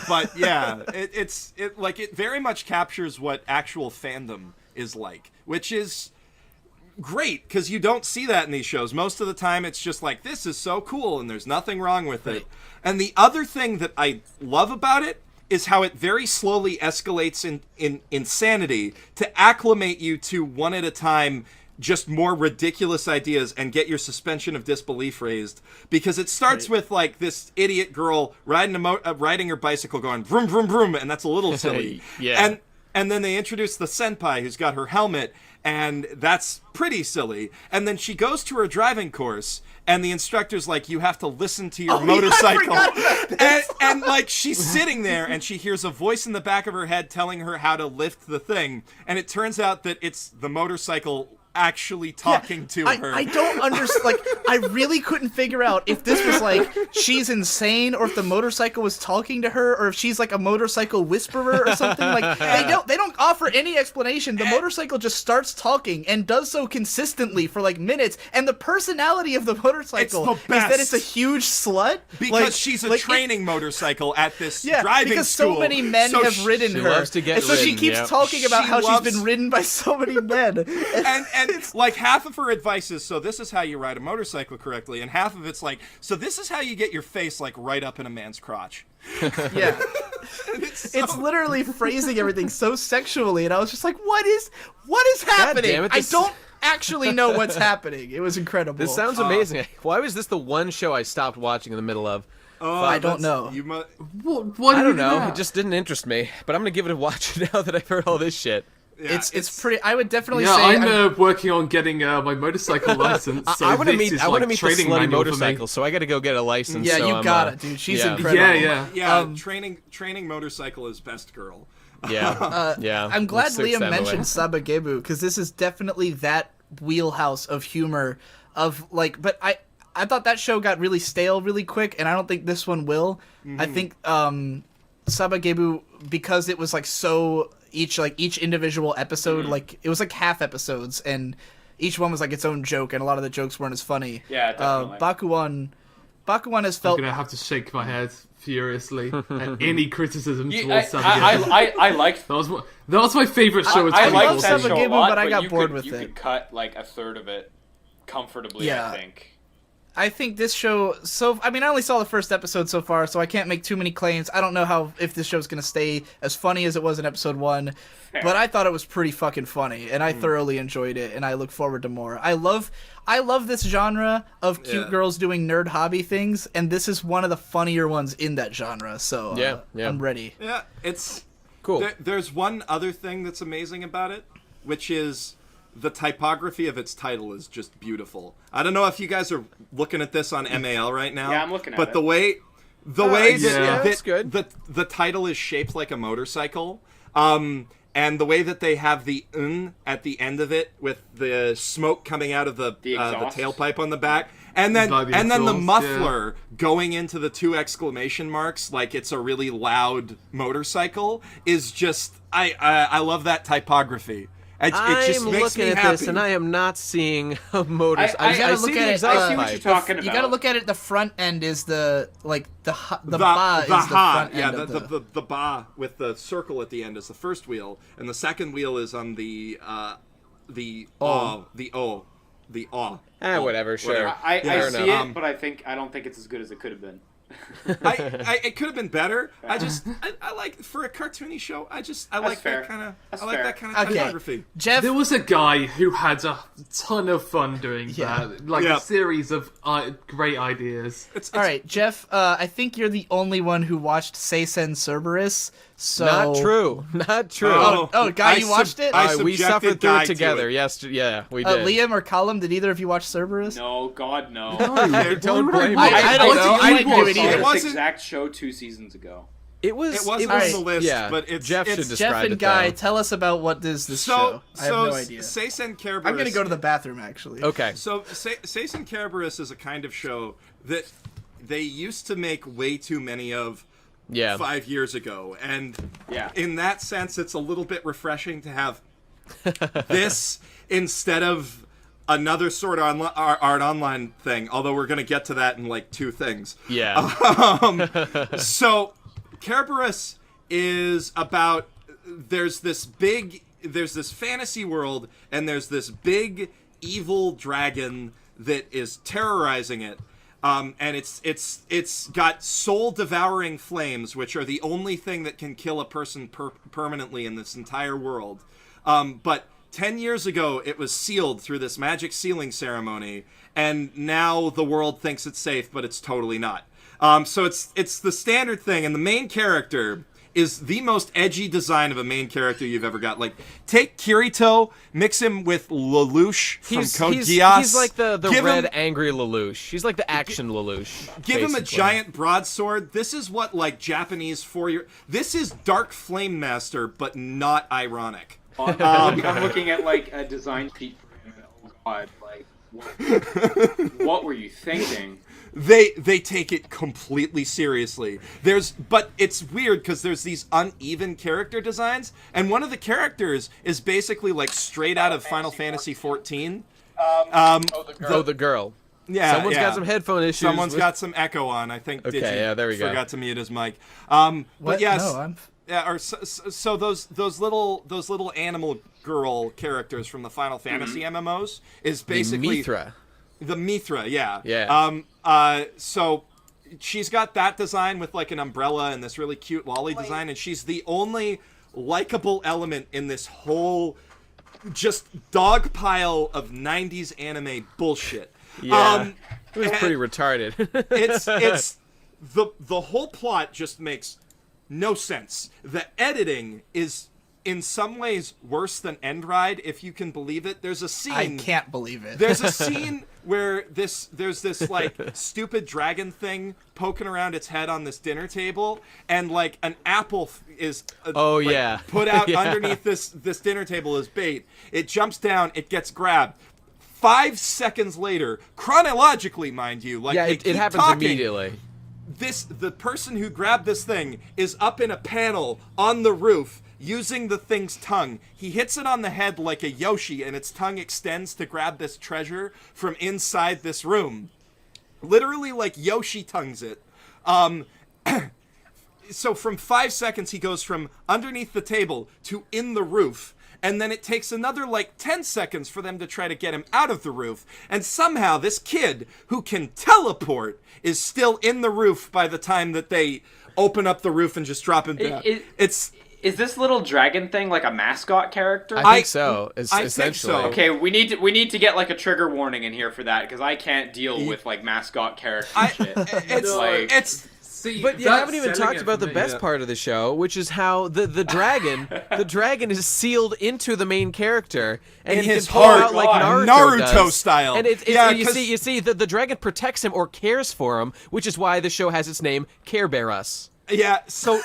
But yeah, it very much captures what actual fandom is like, which is great because you don't see that in these shows. Most of the time it's just like, this is so cool and there's nothing wrong with it. And the other thing that I love about it is how it very slowly escalates in insanity to acclimate you to one at a time just more ridiculous ideas and get your suspension of disbelief raised, because it starts with like this idiot girl riding her bicycle going vroom vroom vroom, and that's a little silly. Yeah. And then they introduce the senpai who's got her helmet, and that's pretty silly. And then she goes to her driving course, and the instructor's like, you have to listen to your motorcycle. And like, she's sitting there, and she hears a voice in the back of her head telling her how to lift the thing. And it turns out that it's the motorcycle actually talking to her. I don't understand. Like, I really couldn't figure out if this was like she's insane, or if the motorcycle was talking to her, or if she's like a motorcycle whisperer or something. Like, they don't offer any explanation. The motorcycle just starts talking and does so consistently for like minutes. And the personality of the motorcycle It's the is that best. it's a huge slut, Because like, she's a like, training motorcycle at this Yeah, driving because school. so many men So have ridden she her, loves to get and so she ridden, keeps yep. talking about She how loves- she's been ridden by so many men. and like half of her advice is, so this is how you ride a motorcycle correctly, and half of it's like, so this is how you get your face like right up in a man's crotch. Yeah. It's It's so- literally phrasing everything so sexually, and I was just like, what is happening? damn it, I this- don't actually know what's happening. It was incredible. This sounds amazing. Why was this the one show I stopped watching in the middle of? I don't that's- know. You mu- Why I did don't you do know. that? It just didn't interest me. But I'm gonna give it a watch now that I've heard all this shit. yeah, It's pretty. I would definitely Yeah, say. I'm working on getting my motorcycle license. So I want to this meet. is I want to like meet the training slutty manual for me. motorcycle, so I got to go get a license. Yeah, so you I'm, got it, dude. She's yeah. incredible. Yeah, yeah. yeah, training motorcycle is best girl. Yeah, yeah. I'm glad Let's fix Liam that away. mentioned Sabagebu, because this is definitely that wheelhouse of humor of like, but I thought that show got really stale really quick, and I don't think this one will. I think Sabagebu, because it was like so each individual episode, like it was like half episodes, and each one was like its own joke, and a lot of the jokes weren't as funny. Yeah, definitely. Bakuwan has I'm felt. gonna have to shake my head furiously at any criticism Yeah, towards Sabagebu. I liked. That was my favorite show. I love liked that show a Sabagebu, lot, but I got you bored could, with you it. could cut like a third of it comfortably. Yeah. I think. I think this show. So I mean, I only saw the first episode so far, so I can't make too many claims. I don't know if this show's gonna stay as funny as it was in episode 1, but I thought it was pretty fucking funny, and I thoroughly enjoyed it, and I look forward to more. I love this genre of cute girls doing nerd hobby things, and this is one of the funnier ones in that genre. So Yeah. I'm ready. Yeah, it's Cool. There's one other thing that's amazing about it, which is the typography of its title is just beautiful. I don't know if you guys are looking at this on MAL right now. Yeah, I'm looking at but it. the way that that's good. the title is shaped like a motorcycle, and the way that they have the at the end of it with the smoke coming out of the exhaust. tailpipe on the back, and then By the the exhaust, muffler going into the 2 exclamation marks like it's a really loud motorcycle is just I love that typography. It just I'm makes looking me at happy. this, and I am not seeing a motorcycle. I You gotta I look see at the it. exhaust I see what pipe. you're talking about. You gotta look at it. The front end is the ba is the ha, front yeah, end of the ba with the circle at the end is the first wheel, and the second wheel is on the o. Whatever, sure. I Fair see enough. it, but I don't think it's as good as it could have been. It could have been better. I like for a cartoony show. I like fair. that kind of That's I like fair. that kind of Okay. typography. Jeff. There was a guy who had a ton of fun doing Yeah. that. Like Yeah. a series of great ideas. It's All right, Jeff. I think you're the only one who watched Seisen Cerberus. So Not true. Not true. Oh, Guy, you watched it? We subjected suffered through Guy it to together. Yes, yeah, we did. Liam or Colum, did either of you watch Cerberus? No, God, no. Don't blame me. I don't know. I didn't do it saw either. It this wasn't- exact show 2 seasons ago. It was. It wasn't was- on the list, yeah, but it's Jeff should it's, describe Jeff and it, Guy, though. tell us about what is this show. I have no idea. Seisen Kerberos. I'm gonna go to the bathroom actually. Okay. So, Seisen Kerberos is a kind of show that they used to make way too many of Yeah. 5 years ago. And Yeah. in that sense, it's a little bit refreshing to have this instead of another sort of art online thing, although we're going to get to that in like 2 things. Yeah. So, Kerberos is about there's this fantasy world, and there's this big evil dragon that is terrorizing it. And it's got soul-devouring flames, which are the only thing that can kill a person permanently in this entire world. But 10 years ago, it was sealed through this magic sealing ceremony, and now the world thinks it's safe, but it's totally not. So it's the standard thing, and the main character is the most edgy design of a main character you've ever got. Like, take Kirito, mix him with Lelouch from Code Geass. He's like the Give red him- angry Lelouch. He's like the action Lelouch. Give him a basically. giant broadsword. This is what, like, Japanese 4-year... This is Dark Flame Master, but not ironic. I'm looking at like a design sheet for him. Oh God, like what were you thinking? They take it completely seriously. But it's weird because there's these uneven character designs, and one of the characters is basically like straight out of Final Fantasy XIV. The girl. Yeah, Someone's got some headphone issues. Someone's got some echo on. I think. Okay, Digi yeah, there we go. Forgot to mute his mic. But What? yes, No, I'm. yeah. Or so those little animal girl characters from the Final Fantasy MMOs is basically Mithra. The Mithra, yeah. Yeah. So she's got that design with like an umbrella and this really cute lolly design, and she's the only likable element in this whole just dog pile of 90s anime bullshit. Yeah. It was and pretty retarded. it's the whole plot just makes no sense. The editing is in some ways worse than End Ride, if you can believe it. There's a scene. I can't believe it. There's a scene where there's this like stupid dragon thing poking around its head on this dinner table, and like an apple is Oh, like, yeah. put out Yeah. underneath this dinner table as bait. It jumps down, it gets grabbed. 5 seconds later, chronologically, mind you, like Yeah, they it keep happens talking, immediately. the person who grabbed this thing is up in a panel on the roof using the thing's tongue. He hits it on the head like a Yoshi, and its tongue extends to grab this treasure from inside this room. Literally like Yoshi tongues it. So from 5 seconds, he goes from underneath the table to in the roof. And then it takes another, 10 seconds for them to try to get him out of the roof. And somehow this kid, who can teleport, is still in the roof by the time that they open up the roof and just drop him down. Is this little dragon thing like a mascot character? I think so. I think so. Okay, we need to get like a trigger warning in here for that because I can't deal with like mascot character shit. See, But you that's haven't even selling talked it about for the me, best yeah. part of the show, which is how the dragon is sealed into the main character, and In he his can pull heart, out like God. Naruto, Naruto does. style. And Yeah, you 'cause- see the dragon protects him or cares for him, which is why the show has its name, Care Bear Us. Yeah, so...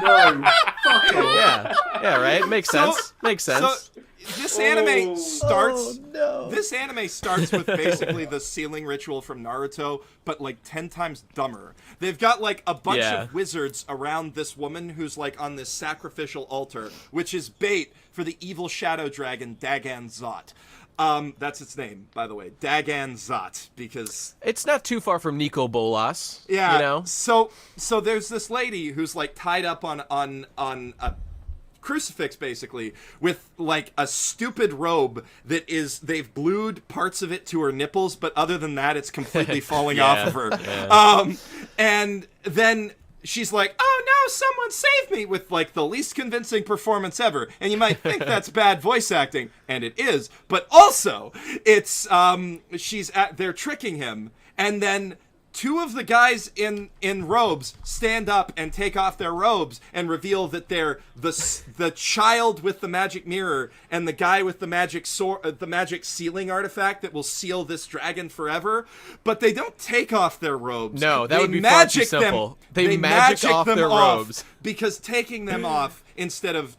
No, fuck off. Yeah, right. Makes sense. Makes sense. So this anime starts. Oh, no. This anime starts with basically the sealing ritual from Naruto, but 10 times dumber. They've got a bunch Yeah. of wizards around this woman who's on this sacrificial altar, which is bait for the evil shadow dragon Dagan Zot. That's its name, by the way, Dagan Zot, because It's not too far from Nico Bolas. yeah. You know. So there's this lady who's tied up on a crucifix basically with a stupid robe that is they've glued parts of it to her nipples, but other than that it's completely falling off of her. Yeah. And then she's like, "Oh no, someone save me," with the least convincing performance ever. And you might think that's bad voice acting, and it is, but also it's they're tricking him, and then two of the guys in robes stand up and take off their robes and reveal that they're the child with the magic mirror and the guy with the magic sword, the magic sealing artifact that will seal this dragon forever. But they don't take off their robes. No, that They would be far too magic them- simple. They magic off them their off, robes. because taking them off instead of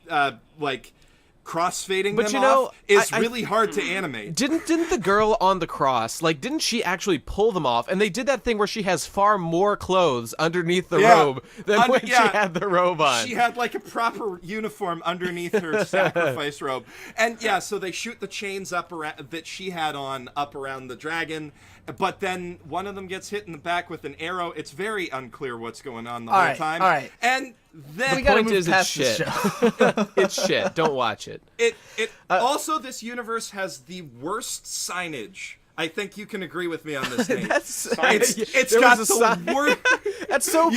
crossfading But them you know, off is I- really hard to animate. Didn't the girl on the cross, didn't she actually pull them off? And they did that thing where she has far more clothes underneath the Yeah. robe than when Yeah. she had the robe on. She had a proper uniform underneath her sacrifice robe. And yeah, so they shoot the chains up around that she had on up around the dragon, but then one of them gets hit in the back with an arrow. It's very unclear what's going on the whole time. all right. And then We gotta Point move is, it's past this shit. show. It's shit. Don't watch it. Also, this universe has the worst signage. I think you can agree with me on this name. That's it's there got was a the sign. worst. That's so.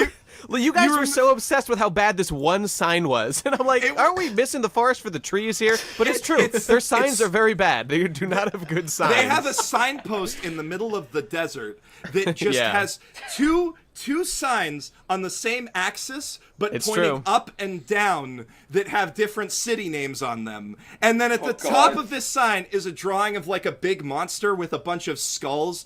You guys were so obsessed with how bad this one sign was, and I'm like, aren't we missing the forest for the trees here? But it's true. Their signs are very bad. They do not have good signs. They have a signpost in the middle of the desert that just Yeah. has two signs on the same axis, but It's pointing true. up and down that have different city names on them. And then at the God. top of this sign is a drawing of a big monster with a bunch of skulls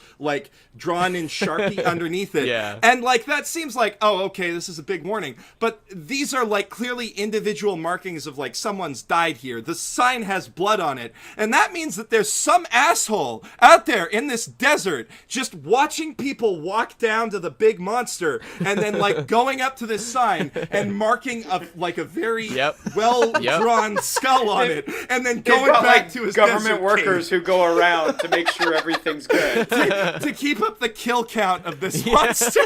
drawn in Sharpie underneath it. Yeah. And that seems oh, okay, this is a big warning. But these are clearly individual markings of someone's died here. The sign has blood on it. And that means that there's some asshole out there in this desert just watching people walk down to the big monster and then going up to this sign and marking a very Yep. well drawn skull on it and then going Got, back to his government desert workers cave who go around to make sure everything's good. to keep up the kill count of this monster.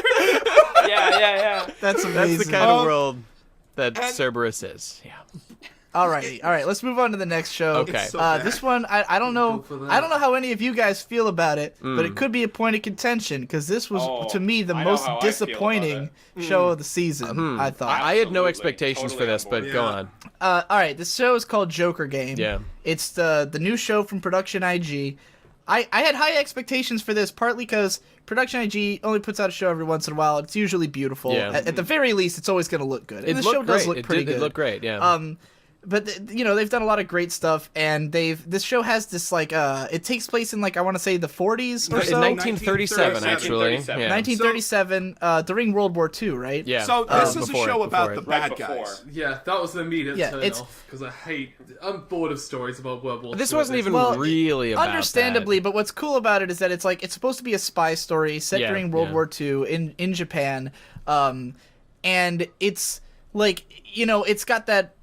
Yeah. That's amazing. That's the kind of world that and- Cerberus is. Yeah. Alrighty, all right. Let's move on to the next show. Okay. It's so bad. This one, I don't know. Go for that. I don't know how any of you guys feel about it, but it could be a point of contention because this was, Oh, to me, the I know most how I feel about disappointing show of the season. I thought. I had no Absolutely. expectations for Totally this, on but board. go Yeah. on. All right, this show is called Joker Game. Yeah. It's the new show from Production IG. I had high expectations for this, partly because Production IG only puts out a show every once in a while. It's usually beautiful. Yeah. At the very least, it's always going to look good. And It the looked show does great. look It pretty did- good. it looked great, yeah. but they've done a lot of great stuff, and this show has this like it takes place in like I want to say the 40s or In so. 1937, actually. 1937. Yeah. 1937, during World War II, right? Yeah. So this is a Before show it, about before the it. bad Right before. guys. Yeah, that was the immediate Yeah, turn off because I'm bored of stories about World War II. This wasn't even Well, really about understandably, but what's cool about it is that it's like it's supposed to be a spy story set Yeah, during World yeah. War II in Japan, and it's like it's got that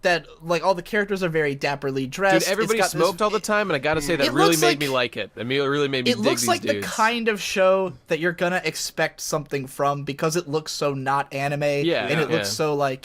like all the characters are very dapperly dressed. Dude, everybody It's got smoked all the time, and I gotta say that It really looks made like- me like it. I mean, it really made me It dig looks these like dudes. the kind of show that you're gonna expect something from because it looks so not anime, Yeah, and it yeah. looks so like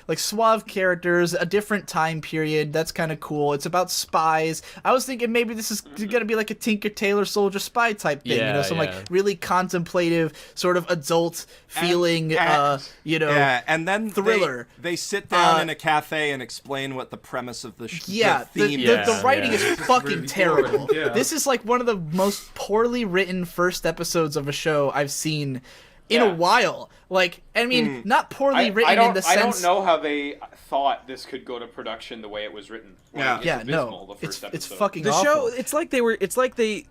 like suave characters, a different time period. That's kind of cool. It's about spies. I was thinking maybe this is gonna be like a Tinker Tailor Soldier Spy type thing, Yeah, some yeah. like really contemplative, sort of adult feeling, Yeah, and then thriller. They sit down in a cafe and explain what the premise of the Yeah, the theme the is. writing yeah. is fucking Really terrible. boring, yeah. This is like one of the most poorly written first episodes of a show I've seen in Yeah. a while. Like, I mean, not poorly written in the I sense. don't know how they thought this could go to production the way it was written. Like, Yeah. it's Yeah, abysmal, no, the first it's episode. fucking The awful. show, it's like they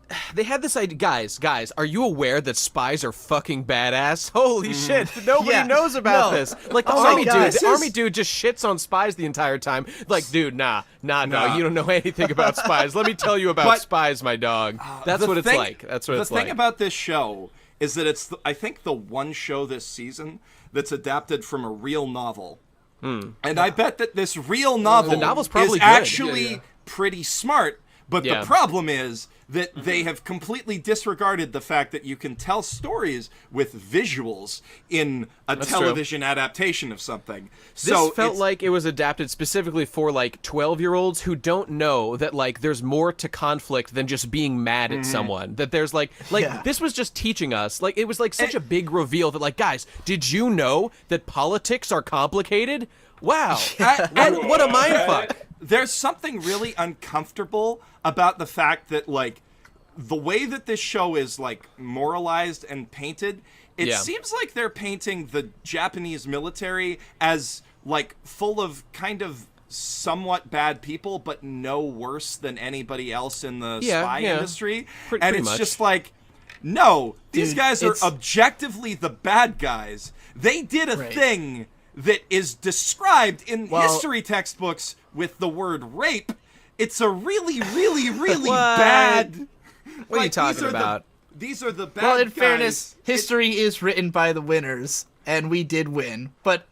had this idea. Guys, are you aware that spies are fucking badass? Holy shit, nobody Yeah. knows about No. this. Like the Oh my army God. dude, the army dude just shits on spies the entire time. Like, dude, no, you don't know anything about spies. Let me tell you about But- spies, my dog. That's The what it's thing- like. That's what it's like. The thing about this show is that it's, I think, the one show this season that's adapted from a real novel. And I bet that this real novel The novel's probably is good. actually Yeah, yeah. pretty smart. But Yeah. the problem is that they have completely disregarded the fact that you can tell stories with visuals in a true. television adaptation of something. This So felt it's- like it was adapted specifically for like 12-year-olds who don't know that like there's more to conflict than just being mad at someone. That there's like Yeah. this was just teaching us. Like it was like such a big reveal that like guys, did you know that politics are complicated? Wow. What a mindfuck. there's something really uncomfortable about the fact that like the way that this show is like moralized and painted, it Yeah. seems like they're painting the Japanese military as like full of kind of somewhat bad people but no worse than anybody else in the Yeah, spy yeah. industry. Pretty And it's much. just like, no, these Dude, guys are it's- objectively the bad guys. They did a Right. thing that is described in Well- history textbooks with the word rape. It's a really, really, really What? bad. What are you talking about? These are the bad Well, in guys. fairness, history is written by the winners, and we did win. But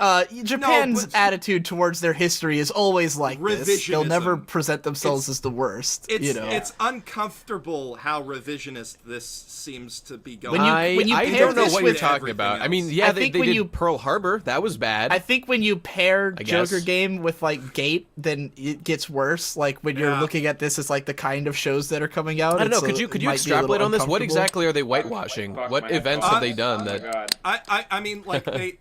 Japan's but- attitude towards their history is always like this. They'll never Revisionism. present themselves as the worst. It's uncomfortable how revisionist this seems to be going. When you- I pair don't know this what you're with talking everything about. I else. mean, yeah, I they think did when you- Pearl Harbor. That was bad. I think when you pair guess. Joker Game with like Gate, then it gets worse. Like when you're Yeah. looking at this as like the kind of shows that are coming out. I don't know. it's Could a- you it might be a extrapolate little on this? What uncomfortable. exactly are they whitewashing? Fuck, What my events headphones. have they done Oh that? my God. I mean, like they.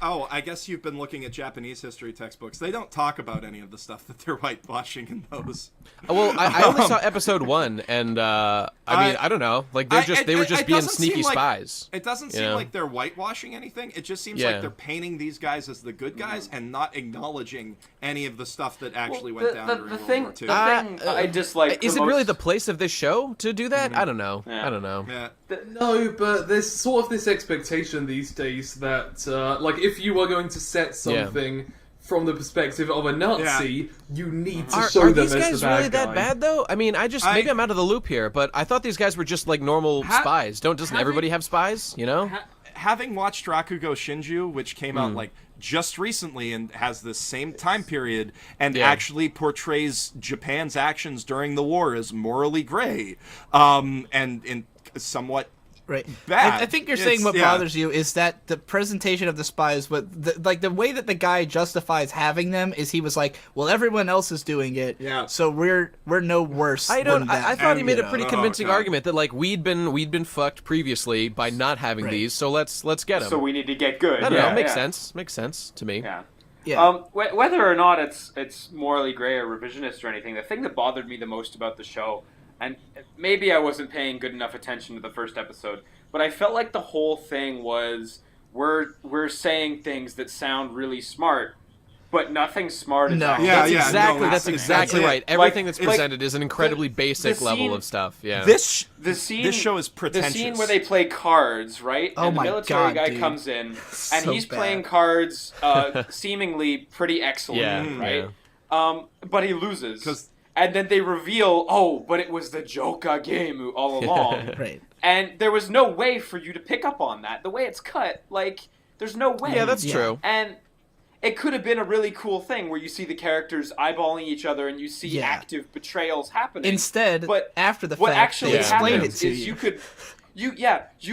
I guess you've been looking at Japanese history textbooks. They don't talk about any of the stuff that they're whitewashing in those. Well, I only saw episode 1, and I mean, I don't know. Like they were just it being doesn't sneaky seem like- spies. It doesn't seem know? like they're whitewashing anything. It just seems Yeah. like they're painting these guys as the good guys and not acknowledging any of the stuff that actually went down during World War II. The thing I dislike. Is the it really most- the place of this show to do that? I don't know. Yeah. I don't know. Yeah. No, but there's sort of this expectation these days that, like, if you are going to set something from the perspective of a Nazi, you need to show Are them these as guys the bad really guy. that bad though? I mean, maybe I'm out of the loop here, but I thought these guys were just like normal spies. Doesn't everybody have spies? You know? Having watched Rakugo Shinju, which came Hmm. out like just recently and has the same time period and Yeah. actually portrays Japan's actions during the war as morally gray, and somewhat Right. bad. I think you're saying what yeah. bothers you is that the presentation of the spies, like the way that the guy justifies having them is he was like, well, everyone else is doing it, Yeah. so we're no worse. I don't. Than that. I thought he And, made you a pretty know, convincing oh, God. argument that like we'd been fucked previously by not having Right. these, so let's get them. So we need to get good. I don't know. Yeah, Makes yeah. sense. Makes sense to me. Yeah. Yeah. Whether or not it's morally gray or revisionist or anything, the thing that bothered me the most about the show, and maybe I wasn't paying good enough attention to the first episode, but I felt like the whole thing was we're saying things that sound really smart, but nothing smart is No. actually Yeah, That's yeah, exactly no, that's exactly it. right. Everything Like- that's presented is an incredibly basic the level scene- of stuff. Yeah. This scene, this show is pretentious. The scene where they play cards, right? Oh and the my military God, guy dude. comes in, and So he's bad. playing cards, seemingly pretty excellent, Yeah, right? yeah. But he loses. 'Cause- And then they reveal, oh, but it was the Joker game all along. Right. And there was no way for you to pick up on that. The way it's cut, like, there's no way. Yeah, that's Yeah. true. And it could have been a really cool thing where you see the characters eyeballing each other and you see Yeah. active betrayals happening. Instead, But after the what fact, actually they explained it happens to is you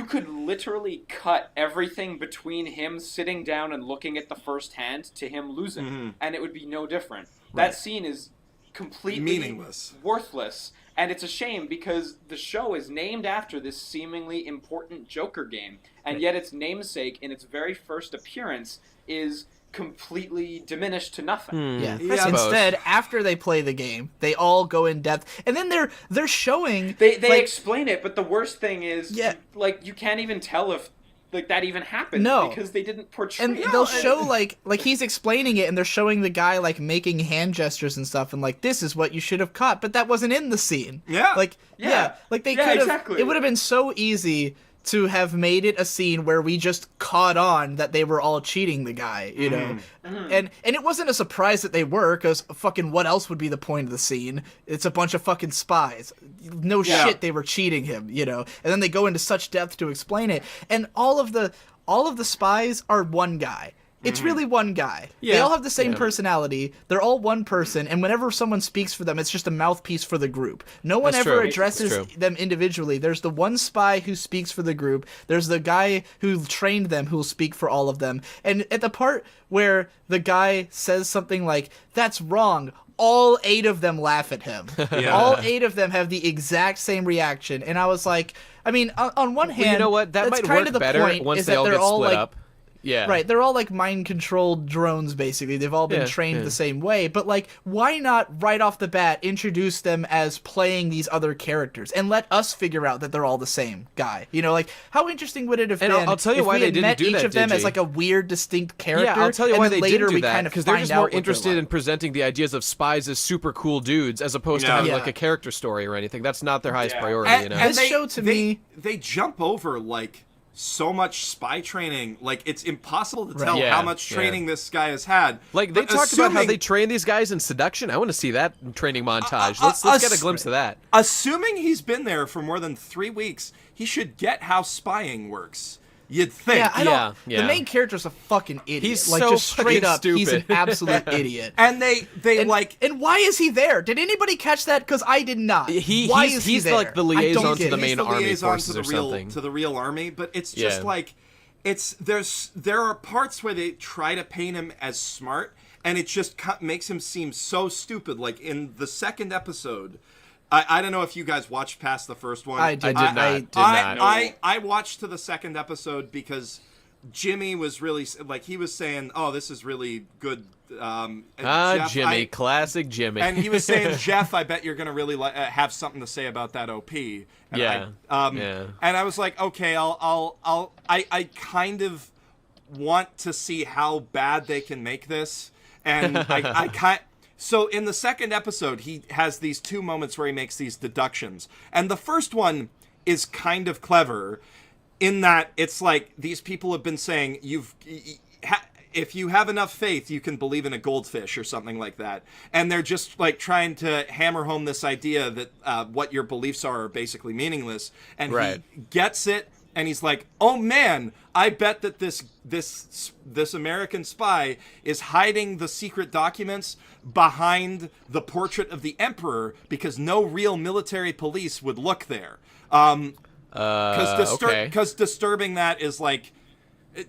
could literally cut everything between him sitting down and looking at the first hand to him losing, and it would be no different. Right. That scene is completely Meaningless. worthless, and it's a shame because the show is named after this seemingly important Joker game, and yet its namesake in its very first appearance is completely diminished to nothing. Yeah. Yeah, I suppose. Instead, after they play the game, they all go in depth, and then they're showing They like, explain it, but the worst thing is, Yeah. like, you can't even tell if like that even happened. No. Because they didn't portray and it. they'll show like he's explaining it, and they're showing the guy like making hand gestures and stuff, and like this is what you should have caught, but that wasn't in the scene. Yeah. Like Yeah. like they Yeah, could have. exactly. It would have been so easy to have made it a scene where we just caught on that they were all cheating the guy, you know, and it wasn't a surprise that they were, because fucking what else would be the point of the scene? It's a bunch of fucking spies. No Yeah. shit, they were cheating him, you know, and then they go into such depth to explain it, and all of the spies are one guy. It's really one guy. They Yeah. all have the same Yeah. personality. They're all one person, and whenever someone speaks for them, it's just a mouthpiece for the group. No one That's ever true. addresses That's true. them individually. There's the one spy who speaks for the group. There's the guy who trained them who will speak for all of them. And at the part where the guy says something like, "That's wrong," all 8 of them laugh at him. Yeah. All 8 of them have the exact same reaction. And I was like, I mean, on one hand, Well, you know what? That that's might kind work of the better point, once is they that all they're get split like, up. Yeah. Right, they're all like mind-controlled drones, basically. They've all been Yeah, trained yeah. the same way. But, like, why not right off the bat introduce them as playing these other characters and let us figure out that they're all the same guy? You know, like, how interesting would it have And been I'll tell you if why we they had didn't met do each that, of them Digi. as, like, a weird, distinct character? Yeah, I'll tell you and why then they later didn't do we that, kind of because they're find just out more what they're interested like. in presenting the ideas of spies as super cool dudes, as opposed to Yeah. having Yeah. like a character story or anything. That's not their highest Yeah. priority, you know. This show to me- they jump over like so much spy training. Like it's impossible to tell Yeah, how much yeah. training this guy has had. Like they But talked about how assuming- they train these guys in seduction. I want to see that training montage. Let's get a glimpse of that. Assuming he's been there for more than 3 weeks, he should get how spying works. You'd think. Yeah, I don't. Yeah, yeah. The main character's a fucking idiot. He's like so just straight fucking up, he's an stupid. absolute idiot. And they And, like and why is he there? Did anybody catch that? Because I did not. Why is he he's there? like the I don't liaison get to the it. main he's the army liaison forces to or the real, something. to the real army, but it's just Yeah. like there are parts where they try to paint him as smart, and it just makes him seem so stupid. Like in the second episode, I don't know if you guys watched past the first one. I did not. I- Did not. I watched to the second episode because Jimmy was really like he was saying, "Oh, this is really good." And Jeff, Jimmy, classic Jimmy. and he was saying, "Jeff, I bet you're gonna really have something to say about that OP." And Yeah. Yeah. And I was like, "Okay, I kind of want to see how bad they can make this," and I kind. So in the second episode, he has these 2 moments where he makes these deductions, and the first one is kind of clever, in that it's like these people have been saying if you have enough faith, you can believe in a goldfish or something like that. And they're just like trying to hammer home this idea that what your beliefs are basically meaningless. And Right. he gets it, and he's like, "Oh man, I bet that this American spy is hiding the secret documents behind the portrait of the emperor because no real military police would look there." Because okay. disturbing that is like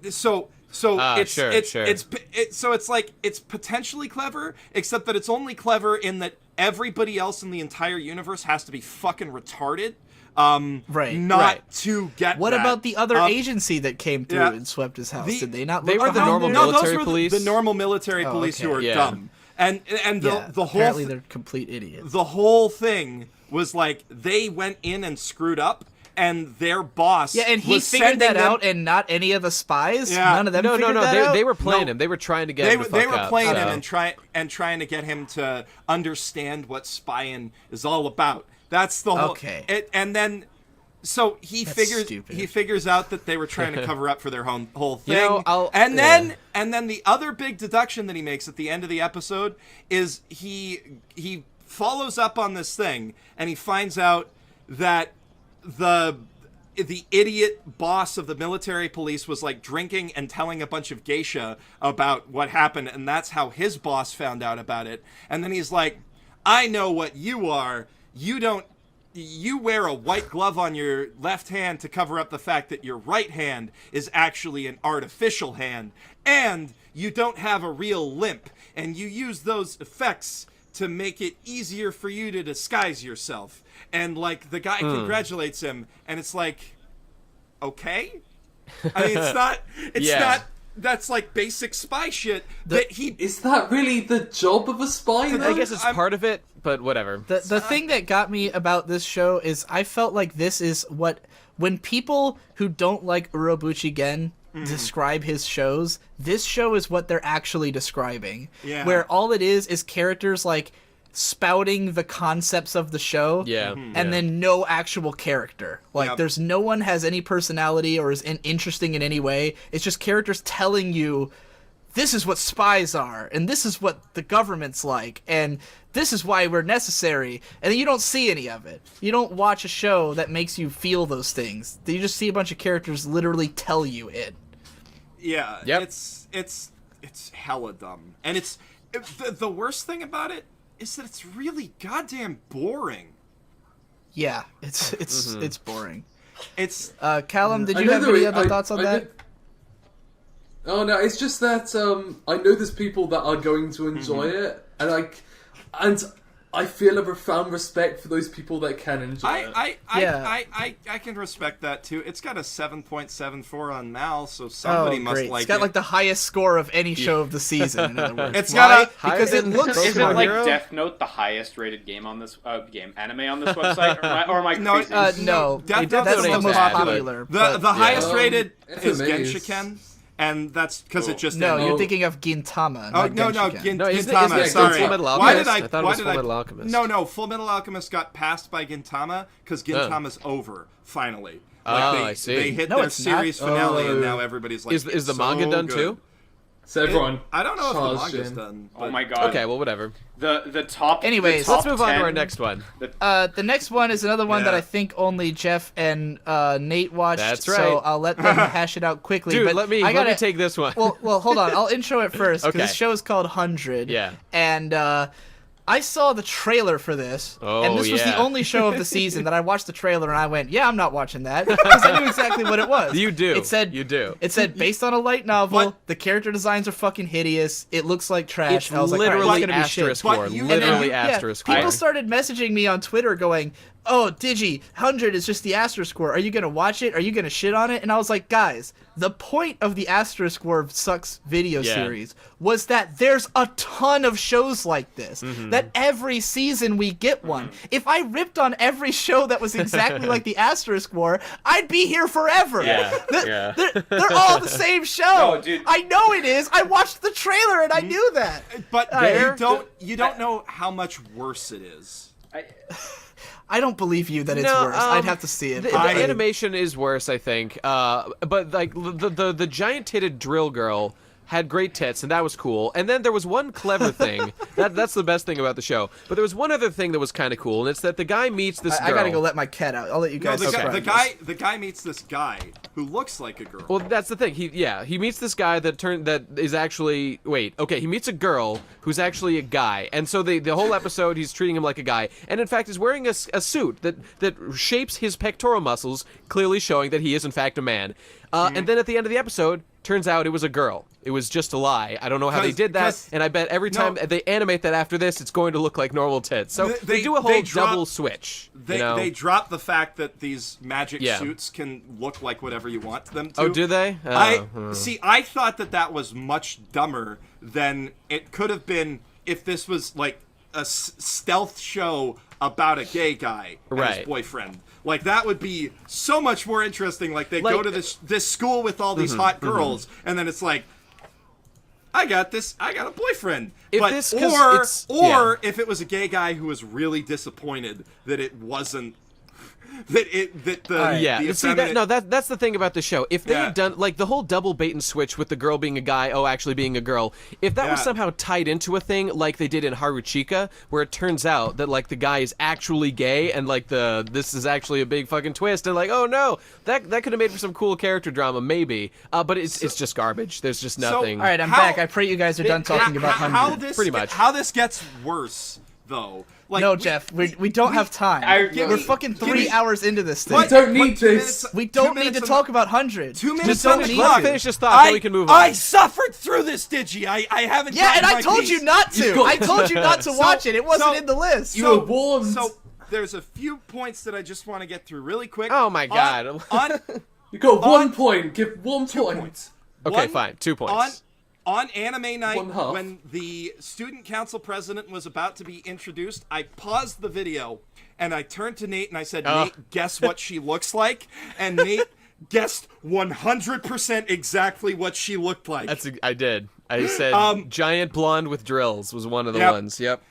so it's like it's potentially clever, except that it's only clever in that everybody else in the entire universe has to be fucking retarded Right. not Right. to get What that. about the other agency that came through yeah. and swept his house? The- Did they not? they look were the behind normal there? no, those military were police? the normal military police who okay. are Yeah. dumb, and Yeah, the whole apparently they're complete idiots. the whole thing was like they went in and screwed up, and their boss. Yeah, and he was figured that sending them- out, and not any of the spies. Yeah. None of them. No, figured that they, out? they were playing No. him. They were trying to get him to They fuck were up, playing so. him and trying to get him to understand what spying is all about. That's the whole. Okay. And then, so he stupid. figures out that they were trying to cover up for their whole thing. You know, and then the other big deduction that he makes at the end of the episode is he follows up on this thing and he finds out that the idiot boss of the military police was like drinking and telling a bunch of geisha about what happened, and that's how his boss found out about it. And then he's like, I know what you are. You wear a white glove on your left hand to cover up the fact that your right hand is actually an artificial hand, and you don't have a real limp, and you use those effects to make it easier for you to disguise yourself. And like the guy congratulates him, and it's like, okay. I mean, it's not. That's like basic spy shit. Is that really the job of a spy? Though? I guess it's part of it, but whatever. The thing that got me about this show is I felt like this is what, when people who don't like Urobuchi Gen describe his shows, this show is what they're actually describing. Yeah. Where all it is characters like spouting the concepts of the show, Yeah. and then no actual character. Like Yep. there's no one has any personality or is interesting in any way. It's just characters telling you, this is what spies are, and this is what the government's like, and this is why we're necessary. And then you don't see any of it. You don't watch a show that makes you feel those things. You just see a bunch of characters literally tell you it. Yeah, Yep. it's hella dumb, and the worst thing about it is that it's really goddamn boring. Yeah, it's boring. It's Callum, did I you know have there any is- other thoughts on that? Oh no, it's just that I know there's people that are going to enjoy it, and I feel a profound respect for those people that can enjoy it. I can respect that too. It's got a 7.74 on Mal, so somebody must great. like It's got it. like the highest score of any show of the season. In other words, It's got Why? a- because it looks Broken Isn't like Hero? Death Note the highest rated game on this anime on this website? Or am I No, crazy? no, Death that's Note the ain't most bad. popular. The highest rated FMA is is- Genshiken, and that's because it just No, ended. you're thinking of Gintama. Oh not no, Genshiken. No, isn't Gintama. it Sorry. Full Metal Why Alchemist? did I thought it was did Full Metal Alchemist. No, Full Metal Alchemist got passed by Gintama because Gintama's over finally. I see. They hit No, their it's not. series finale, Oh. and now everybody's like, Is the "It's manga so done good." too? So everyone, I don't know if the charged manga's in. done. Oh but- my god. Okay, well, whatever. The top. Anyways, the Let's top move on to 10 our next one. The next one is another one that Yeah. I think only Jeff and Nate watched. That's So right. I'll let them hash it out quickly. Dude, but let me take this one. Well, hold on. I'll intro it first because Okay. this show is called 100. Yeah. And I saw the trailer for this, Oh, and this was the yeah. only show of the season that I watched the trailer and I went, "Yeah, I'm not watching that," because I knew exactly what it was. You do. It said You do. It said based on a light novel. What? The character designs are fucking hideous. It looks like trash. It's And I was like, all right, literally it's gonna be shit. asterisk But war. you- Literally Yeah, asterisk people war. started messaging me on Twitter going, "Oh, Digi, 100 is just the asterisk war. Are you gonna watch it? Are you gonna shit on it?" And I was like, guys, the point of the asterisk war sucks video Yeah. series was that there's a ton of shows like this. Mm-hmm. That every season we get one. If I ripped on every show that was exactly like the asterisk war, I'd be here forever. Yeah, They're, yeah. they're all the same show. No, dude. I know it is. I watched the trailer and I knew that. But There- you don't know how much worse it is. I don't believe you that it's No, worse. I'd have to see it. The animation is worse, I think. But like the giant titted drill girl had great tits, and that was cool. And then there was one clever thing. That's the best thing about the show. But there was one other thing that was kind of cool, and it's that the guy meets this girl. I gotta go let my cat out. I'll let you No, guys. the describe guy, this. the guy meets this guy who looks like a girl. Well, that's the thing. He meets this guy that is actually he meets a girl who's actually a guy, and so the whole episode he's treating him like a guy, and in fact is wearing a suit that shapes his pectoral muscles, clearly showing that he is in fact a man. And then at the end of the episode, turns out it was a girl. It was just a lie. I don't know how they did that, and I bet every time they animate that after this, it's going to look like normal tits. So they do a whole double switch. They drop the fact that these magic Yeah. suits can look like whatever you want them to. Oh, do they? I thought that was much dumber than it could have been if this was like a stealth show about a gay guy and Right. his boyfriend. Like that would be so much more interesting. Like they go to this school with all these hot girls, and then it's like, I got a boyfriend. Or if it was a gay guy who was really disappointed that it wasn't. That's the thing about the show. If they had done like the whole double bait and switch with the girl being a guy, actually being a girl, if that was somehow tied into a thing like they did in Haruchika, where it turns out that like the guy is actually gay and like this is actually a big fucking twist, and like, oh no, that could have made for some cool character drama maybe, but it's just garbage. There's just nothing. All right, I'm back. I pray you guys are done talking about 100. Pretty much. How this gets worse though. Like, no, Jeff, we don't have time. We're fucking 3 hours into this thing. We don't need this. We don't need to talk about 100. 2 minutes on the the clock. clock. Finish this thought, then we can move on. I suffered through this, Digi. I haven't. Yeah, and I told piece. you not to. I told you not to watch it. It wasn't in the list. You were warned. So there's a few points that I just want to get through really quick. Oh my god. You got 1 point. Give 1 point. Okay, fine. 2 points. On anime night, 1/2. when the student council president was about to be introduced, I paused the video and I turned to Nate and I said, Nate, guess what she looks like? And Nate guessed 100% exactly what she looked like. I did. I said giant blonde with drills was one of the ones. Yep.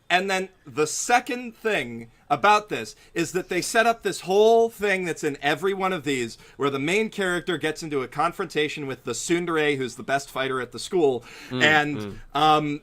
And then the second thing about this is that they set up this whole thing that's in every one of these, where the main character gets into a confrontation with the tsundere, who's the best fighter at the school, and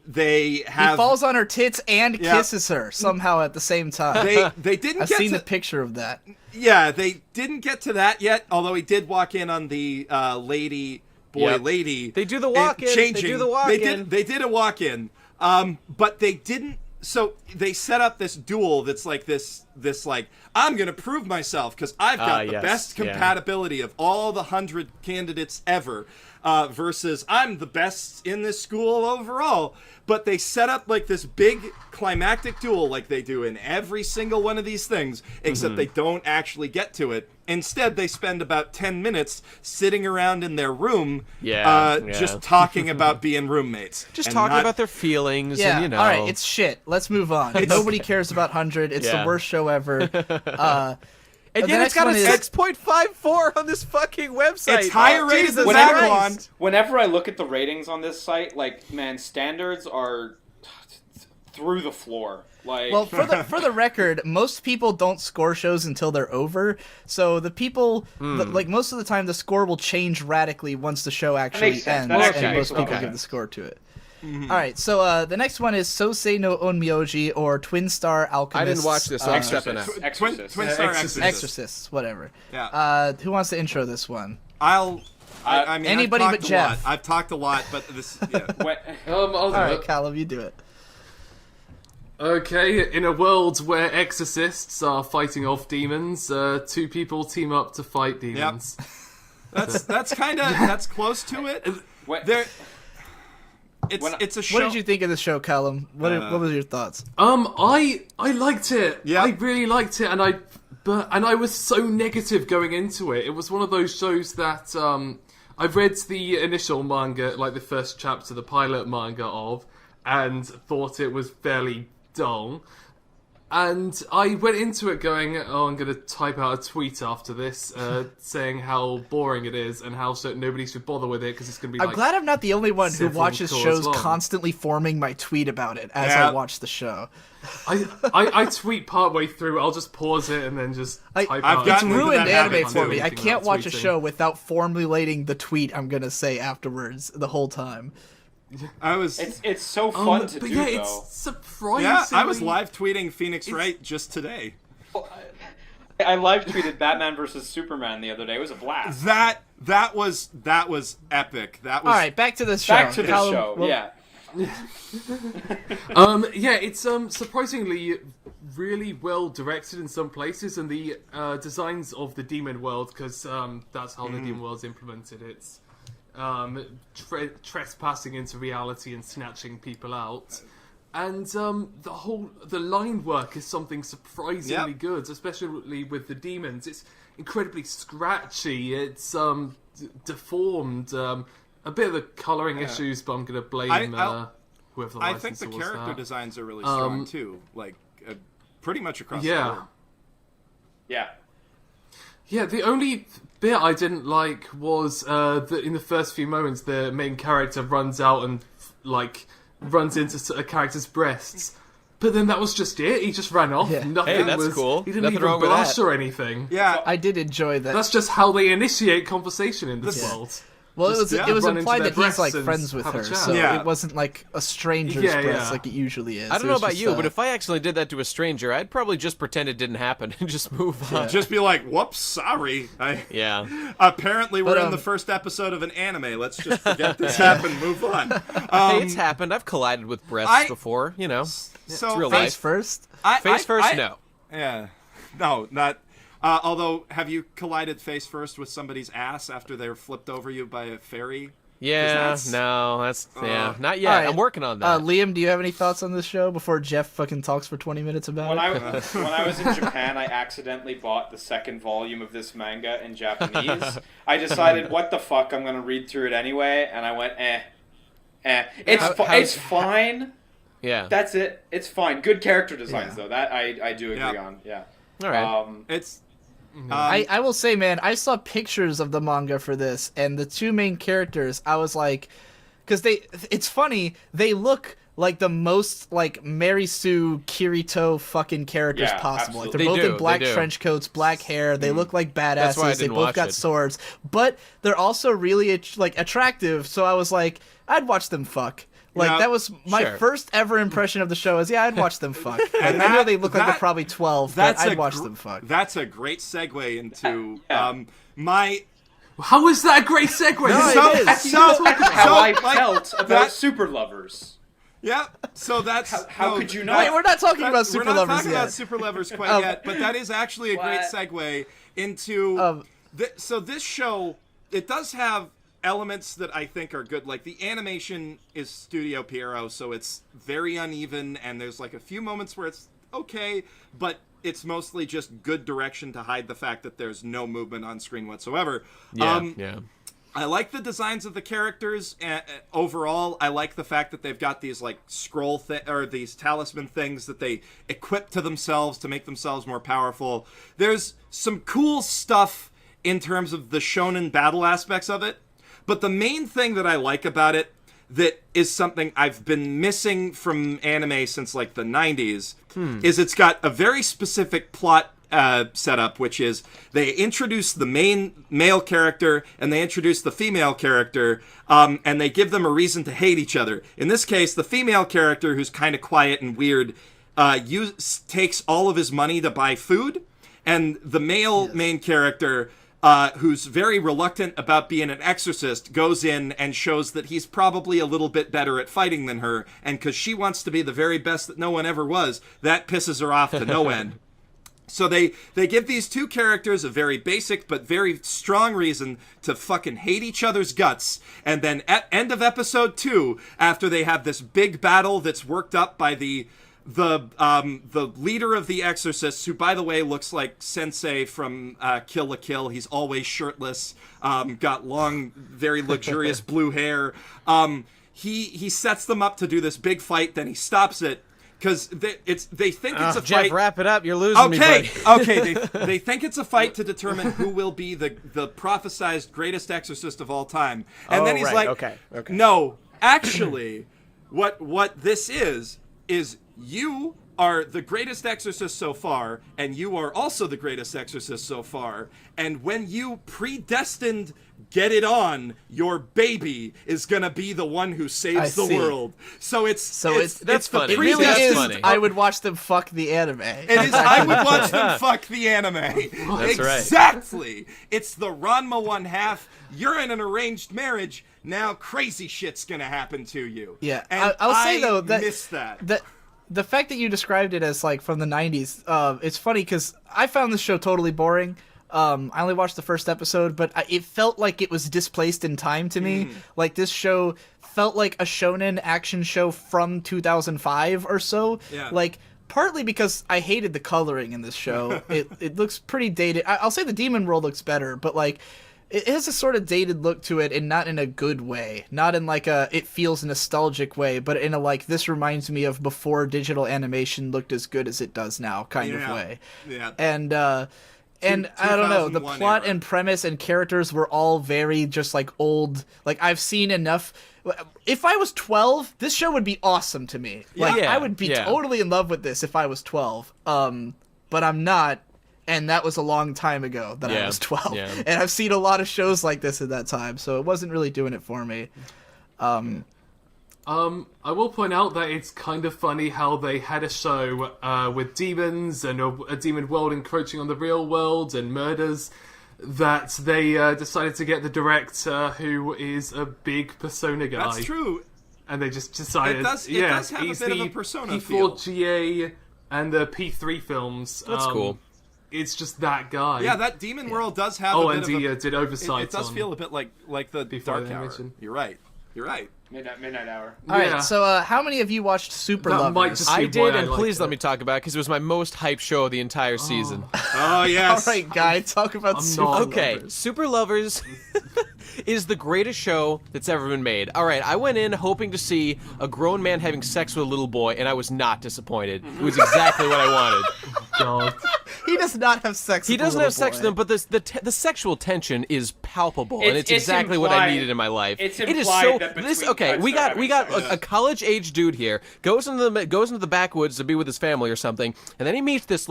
they have... He falls on her tits and kisses her somehow at the same time. They didn't I've get seen to... the picture of that. Yeah, they didn't get to that yet, although he did walk in on the lady... lady. They do the walk-in. Changing. They do the walk-in. They did a walk-in. But they didn't... So they set up this duel that's like this like, I'm going to prove myself because I've got the best compatibility of all the 100 candidates ever, versus I'm the best in this school overall. But they set up like this big climactic duel like they do in every single one of these things, except they don't actually get to it. Instead, they spend about 10 minutes sitting around in their room, just talking about being roommates. Just talking about their feelings and, you know. All right, it's shit. Let's move on. Nobody cares about 100. It's the worst show ever. And yet it's got a 6.54 on this fucking website. It's higher rated than Vagabond. Whenever I look at the ratings on this site, like, man, standards are through the floor. Like, well, for the record, most people don't score shows until they're over. So the people, like most of the time, the score will change radically once the show actually ends, and most people give the score to it. All right, so the next one is Sosei no Onmyoji, or Twin Star Alchemist. I didn't watch this, so I'm stepping out. Twin Star Exorcists, whatever. Yeah. Who wants to intro this one? I mean, anybody but Jeff. I've talked a lot, but this. Yeah. All right, Callum, you do it. Okay, in a world where exorcists are fighting off demons, two people team up to fight demons. Yep. That's close to it. It's a show. What did you think of the show, Callum? What was your thoughts? I liked it. Yeah. I really liked it, and I was so negative going into it. It was one of those shows that I read the initial manga, like the first chapter, the pilot manga of, and thought it was fairly dull. And I went into it going, I'm going to type out a tweet after this saying how boring it is and how nobody should bother with it because it's going to be I'm glad I'm not the only one who watches shows constantly forming my tweet about it as I watch the show. I tweet partway through, I'll just pause it and then just type out. It's ruined anime for me. I can't watch a show without formulating the tweet I'm going to say afterwards the whole time. It's so fun to do, though. It's surprisingly... Yeah, I was live tweeting Phoenix Wright just today. I live tweeted Batman vs Superman the other day. It was a blast. That was epic. That was... All right, back to the show. Yeah. It's surprisingly really well directed in some places, and the designs of the demon world, because that's how the demon world's implemented. It's trespassing into reality and snatching people out, and the line work is something surprisingly good, especially with the demons. It's incredibly scratchy. It's deformed. A bit of the colouring issues, but I'm going to blame whoever the I think the character designs are really strong too, like pretty much across the board. Yeah. Yeah, the only bit I didn't like was that in the first few moments, the main character runs out and runs into a character's breasts. But then that was just it. He just ran off. Yeah. Nothing Hey, that's was cool. He didn't Nothing even wrong with blush that. or anything. Yeah, I did enjoy that. That's just how they initiate conversation in this world. Well, Just, it was run implied into that their he's like breasts and friends with have a her, chat. so Yeah. it wasn't like a stranger's Yeah, breast yeah. like it usually is. I don't It know was about just, you, but if I accidentally did that to a stranger, I'd probably just pretend it didn't happen and just move on. just be like, whoops, sorry. Yeah. Apparently we're But, in the first episode of an anime. Let's just forget this happened, move on. Hey, it's happened. I've collided with breasts before, you know. So it's real face life. first. Face first, no. Yeah. No, not... although, have you collided face first with somebody's ass after they're flipped over you by a fairy? Yeah, that's- yeah, not yet. All right. I'm working on that. Liam, do you have any thoughts on this show before Jeff fucking talks for 20 minutes about When it? when I was in Japan, I accidentally bought the second volume of this manga in Japanese. I decided, what the fuck, I'm gonna read through it anyway, and I went, It's fine. Yeah. That's it. It's fine. Good character designs, Yeah. though. That I do agree on. Yeah. All right. It's... I will say, man, I saw pictures of the manga for this, and the two main characters, I was like, because it's funny, they look like the most like Mary Sue Kirito fucking characters Yeah, possible. Like they're absolutely. both They in do, black they do. trench coats, black hair. They look like That's why I badasses. They didn't both watch got it. swords, but they're also really attractive. So I was like, I'd watch them fuck. Like Yeah, that was my sure. first ever impression of the show. Is I'd watch them fuck. And I know that- they look like that- they're probably 12, but That's I'd a watch gr- them fuck. That's a great segue into Yeah. my... How is that a great segue? No, it is. How I like, felt about that- super lovers. Yeah, so that's... How could you not? Wait, we're not talking about super We're not lovers talking yet. about super lovers quite yet, but that is actually a great What? segue into... so this show, it does have elements that I think are good. Like, the animation is Studio Pierrot, so it's very uneven, and there's, like, a few moments where it's okay, but it's mostly just good direction to hide the fact that there's no movement on screen whatsoever. yeah. I like the designs of the characters. Overall, I like the fact that they've got these like scroll or these talisman things that they equip to themselves to make themselves more powerful. There's some cool stuff in terms of the shonen battle aspects of it, but the main thing that I like about it that is something I've been missing from anime since like the 90s is it's got a very specific plot setup, which is they introduce the main male character and they introduce the female character, and they give them a reason to hate each other. In this case, the female character, who's kind of quiet and weird, takes all of his money to buy food, and the male main character, who's very reluctant about being an exorcist, goes in and shows that he's probably a little bit better at fighting than her, and because she wants to be the very best that no one ever was, that pisses her off to no end. So they give these two characters a very basic but very strong reason to fucking hate each other's guts. And then at end of episode 2, after they have this big battle that's worked up by the leader of the exorcists, who by the way looks like Sensei from Kill la Kill. He's always shirtless, got long, very luxurious blue hair. He sets them up to do this big fight. Then he stops it. Because they think it's a Jeff, fight. wrap it up. You're losing me, buddy. Okay. They think it's a fight to determine who will be the prophesized greatest exorcist of all time. And then he's right. like, Okay. no, actually, what this is you are the greatest exorcist so far, and you are also the greatest exorcist so far. And when you predestined get it on, your baby is gonna be the one who saves the see. world. So it's that's the funny. It really That's is. funny. I would watch them fuck the anime. It is. I would watch them fuck the anime. That's right. Exactly. It's the Ranma 1/2. You're in an arranged marriage. Now crazy shit's gonna happen to you. Yeah, And I'll say though that miss that. The fact that you described it as like from the 90s, it's funny because I found this show totally boring. I only watched the first episode, but it felt like it was displaced in time to me. Like this show felt like a shonen action show from 2005 or so. Yeah. Like partly because I hated the coloring in this show. it looks pretty dated. I'll say the demon world looks better, but like it has a sort of dated look to it, and not in a good way. Not in like a it feels nostalgic way, but in a like this reminds me of before digital animation looked as good as it does now kind of way. Yeah. And And I don't know, the 2001 plot era. and premise and characters were all very just like old. Like I've seen enough. If I was 12, this show would be awesome to me. Like Yeah, I would be yeah. totally in love with this if I was 12. But I'm not, and that was a long time ago that I Yeah, was 12. yeah. And I've seen a lot of shows like this at that time, so it wasn't really doing it for me. I will point out that it's kind of funny how they had a show with demons and a demon world encroaching on the real world and murders, that they decided to get the director who is a big Persona guy. That's true. And they just decided, It does have a he's bit of the a Persona feel. P4GA and the P3 films. That's cool. It's just that guy. Yeah, that demon world does have Oh, a and bit he of a... did oversight. It does on- feel a bit like the Before Dark the Hour. animation. You're right. Midnight Hour. All right, Yeah. so how many of you watched Super That Lovers? might just- I See why did, I and liked please let it. me talk about it because it was my most hyped show of the entire season. Oh, All yes. right, guy, talk about I'm Super not- Okay, Lovers. Super Lovers is the greatest show that's ever been made. All right, I went in hoping to see a grown man having sex with a little boy, and I was not disappointed. It was exactly what I wanted. God. He does not have sex. He with a doesn't little have sex boy. with them, but the sexual tension is palpable, and it's It's exactly what I implied- needed in my life. it's it is implied so that this between okay. cuts We they're got having sex. a college age dude here goes into the backwoods to be with his family or something, and then he meets this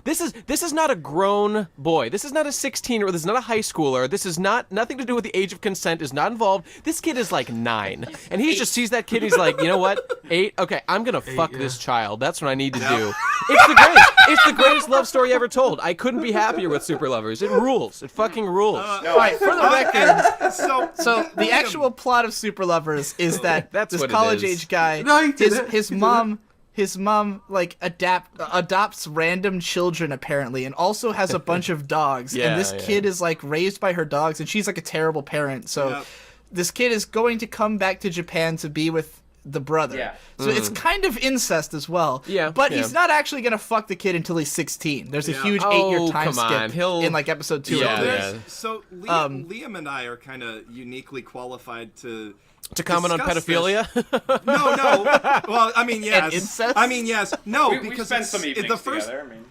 this is not a grown boy. This is not a 16 or this is not a high schooler. This is nothing to do with the age of consent is not involved. This kid is like 9, and he just sees that kid. And he's like, you know what, 8. Okay, I'm gonna fuck yeah. this child. That's what I need to do. It's the greatest. It's the greatest love story ever told. I couldn't be happier with Super Lovers. It rules. It fucking rules. All right, for the record, so the Liam, actual plot of Super Lovers is that That's this what it college is. age guy, No, he did it. his He did mom. His mom like adopts random children apparently, and also has a bunch of dogs. Yeah, and this yeah. kid is like raised by her dogs, and she's like a terrible parent. So Yep. this kid is going to come back to Japan to be with the brother. Yeah. So it's kind of incest as well. Yeah, But yeah. he's not actually gonna fuck the kid until he's 16. There's a Yeah. huge Oh, 8-year time come on. skip He'll- in like episode 2 Yeah, or 3. yeah. So Liam and I are kind of uniquely qualified to comment on discuss pedophilia. this. No. Well, I mean, yes. incest? I mean, yes. No, We because spent it's, some evenings the first. together. I mean,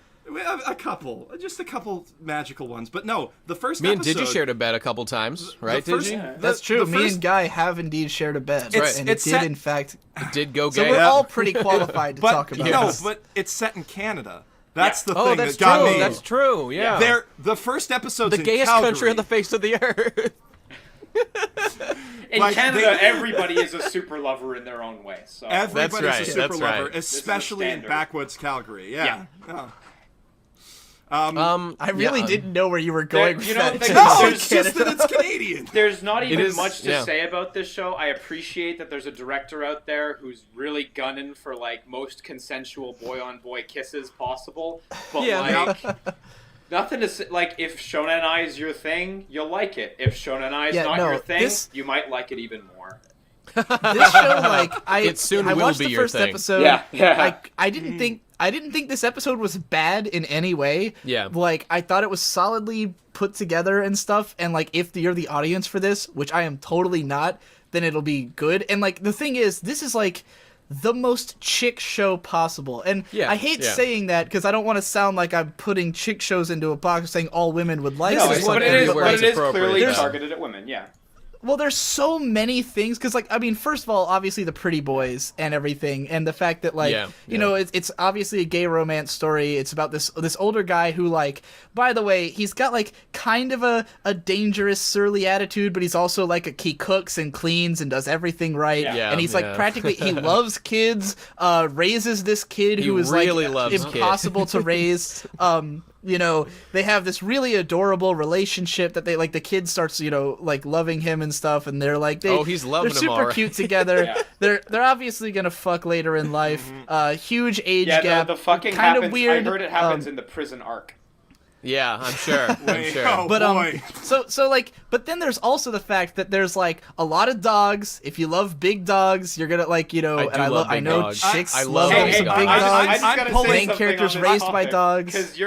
Just a couple magical ones, but no, the first. Me and episode, Digi shared a bed a couple times, right? first- Digi? Yeah. That's true. the Me first- and Guy have indeed shared a bed, It's- and it's it did set- in fact. It did go So gay. we're Yeah. all pretty qualified to But talk about no, this. but it's set in Canada. That's the Oh, thing that's that got true. me. That's true. Yeah. They're the first episode's the in gayest Calgary. country on the face of the earth. in Like, Canada, they- everybody is a super lover in their own way. So Everybody's That's right, a super that's right. lover, This is the especially in standard. backwoods Calgary. Yeah. I really yeah. didn't know where you were going with you know, that. the- No, There's it's just that it's Canadian. there's not even is- much to yeah. say about this show. I appreciate that there's a director out there who's really gunning for like most consensual boy-on-boy kisses possible. But Yeah. like, nothing to say. Like, if Shonen Ai is your thing, you'll like it. If Shonen Ai is Yeah, not no, your thing, this- you might like it even more. This show, like, It soon I will watched be the your first thing. episode. Yeah. I didn't think this episode was bad in any way. Yeah. Like, I thought it was solidly put together and stuff. And like, if you're the audience for this, which I am totally not, then it'll be good. And like, the thing is, this is like the most chick show possible. And Yeah, I hate yeah. saying that because I don't want to sound like I'm putting chick shows into a box saying all women would like This No, is this. what but it it is, where but it's it is appropriate, clearly yeah. targeted at women. Yeah. Well, there's so many things because, like, I mean, first of all, obviously the pretty boys and everything, and the fact that, like, Yeah, you know, it's obviously a gay romance story. It's about this older guy who, like, by the way, he's got like kind of a dangerous, surly attitude, but he's also like he cooks and cleans and does everything right, Yeah. and he's Yeah. like practically he loves kids, raises this kid He who is really like loves kids. impossible to raise. You know, they have this really adorable relationship that they like. The kid starts, you know, like loving him and stuff, and they're like, Oh, he's loving they're him super already. cute together. Yeah. They're obviously gonna fuck later in life. Huge age Yeah, gap. the fucking kind happens. of weird. I heard it happens in the prison arc. Yeah, I'm sure. I'm Wait, sure. oh, But boy. so like, but then there's also the fact that there's like a lot of dogs. If you love big dogs, you're gonna like, you know, I do and love I big know dogs. chicks I love love them big some dogs. big I dogs. just I'm gotta pulling say main something characters on this raised by topic, dogs. because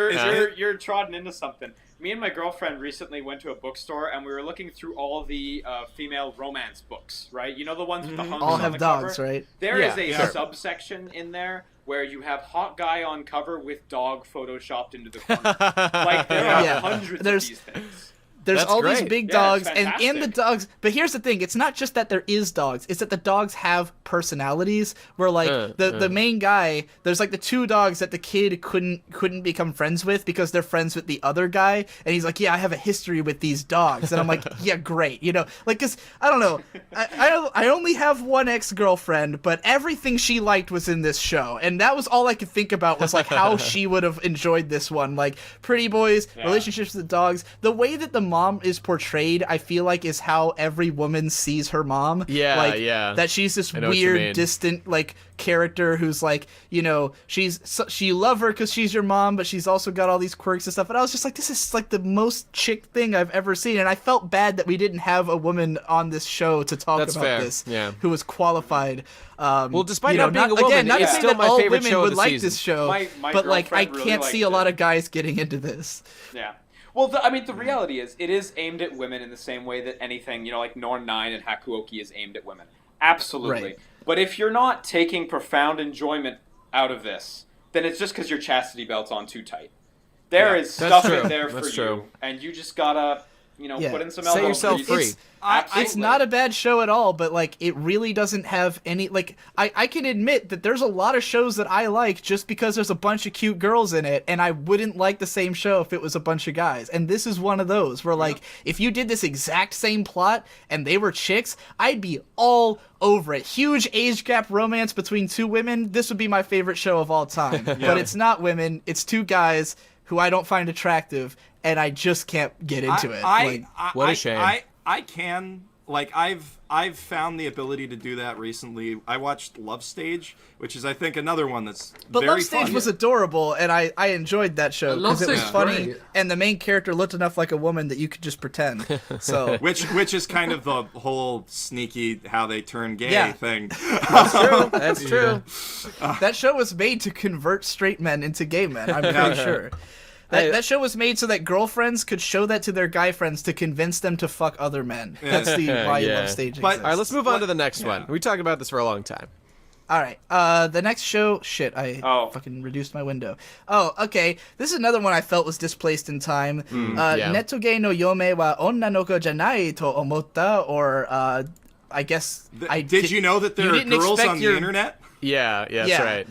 you're trodden into something. Me and my girlfriend recently went to a bookstore and we were looking through all the female romance books, right? You know the ones with the hunks All on have the dogs, cover? right? There is Yeah, a sure. subsection in there where you have hot guy on cover with dog photoshopped into the corner. Like, there are Yeah. hundreds There's- of these things. There's That's all these great. big Yeah, dogs, it's and in the fantastic. dogs. But here's the thing: it's not just that there is dogs; it's that the dogs have personalities. Where like the main guy, there's like the two dogs that the kid couldn't become friends with because they're friends with the other guy, and he's like, "Yeah, I have a history with these dogs," and I'm like, "Yeah, great," like because I don't know, I only have one ex-girlfriend, but everything she liked was in this show, and that was all I could think about was like how she would have enjoyed this one, like pretty boys, relationships with the dogs, the way that the mom is portrayed, I feel like is how every woman sees her mom. Yeah, like, yeah. that she's this I know what you mean. weird, distant, like character who's like, you love her because she's your mom, but she's also got all these quirks and stuff. And I was just like, this is like the most chick thing I've ever seen, and I felt bad that we didn't have a woman on this show to talk That's about fair. this. Yeah. Who was qualified. Well, despite not being a woman, again, not it's to say still that my all favorite women show of would the like season. this show, My but like I girlfriend really can't see a liked lot it. of guys getting into this. Yeah. Well, the reality is, it is aimed at women in the same way that anything, like Norn 9 and Hakuoki is aimed at women. Absolutely. Right. But if you're not taking profound enjoyment out of this, then it's just because your chastity belt's on too tight. There is That's stuff true. in there for That's you, true. and you just gotta, put in some Set elbow yourself grease. free. It's not a bad show at all, but like it really doesn't have any like I can admit that there's a lot of shows that I like just because there's a bunch of cute girls in it, and I wouldn't like the same show if it was a bunch of guys. And this is one of those where like if you did this exact same plot and they were chicks, I'd be all over it. Huge age gap romance between two women, this would be my favorite show of all time. But it's not women, it's two guys who I don't find attractive, and I just can't get into it. What a shame. I can, like, I've found the ability to do that recently. I watched Love Stage, which is, I think, another one that's But very Love Stage fun. was adorable, and I enjoyed that show Love because it was Stage's funny, great. and the main character looked enough like a woman that you could just pretend. So Which is kind of the whole sneaky how they turn gay Yeah. thing. That's true. that show was made to convert straight men into gay men. I'm pretty sure. That show was made so that girlfriends could show that to their guy friends to convince them to fuck other men. That's the why Yeah. Love Stage But- exists. All right, let's move on to the next one. We talked about this for a long time. All right. The next show. Shit, I fucking reduced my window. Oh, okay. This is another one I felt was displaced in time. yeah. Netoge no yome wa onna no ko janai to omotta, or I guess Did you know that there are didn't girls expect on your- the internet? Yeah, that's Yeah. right.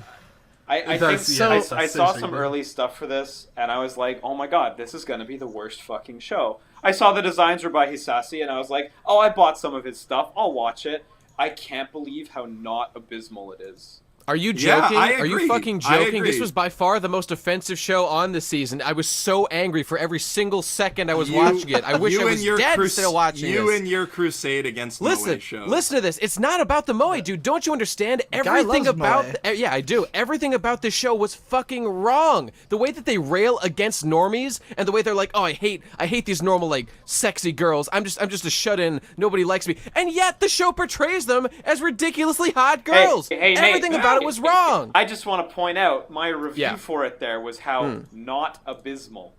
I That's- think yeah, I that's saw essentially some it. early stuff for this, and I was like, oh my god, this is going to be the worst fucking show. I saw the designs were by Hisashi, and I was like, oh, I bought some of his stuff. I'll watch it. I can't believe how not abysmal it is. Are you Yeah, joking? I Are you agree. fucking I joking? This agree. was by far the most offensive show on this season. I was so angry for every single second I was watching it. I wish I was dead instead of watching You this. and your crusade against Listen, Moe shows. listen to this. It's not about the Moe, dude. Don't you understand? Everything loves about Moe. yeah, I do. Everything about this show was fucking wrong. The way that they rail against normies and the way they're like, "Oh, I hate these normal like sexy girls. I'm just a shut-in. Nobody likes me." And yet the show portrays them as ridiculously hot girls. Hey, Nate. Everything about it was wrong. I just want to point out, my review Yeah. for it there was how not abysmal.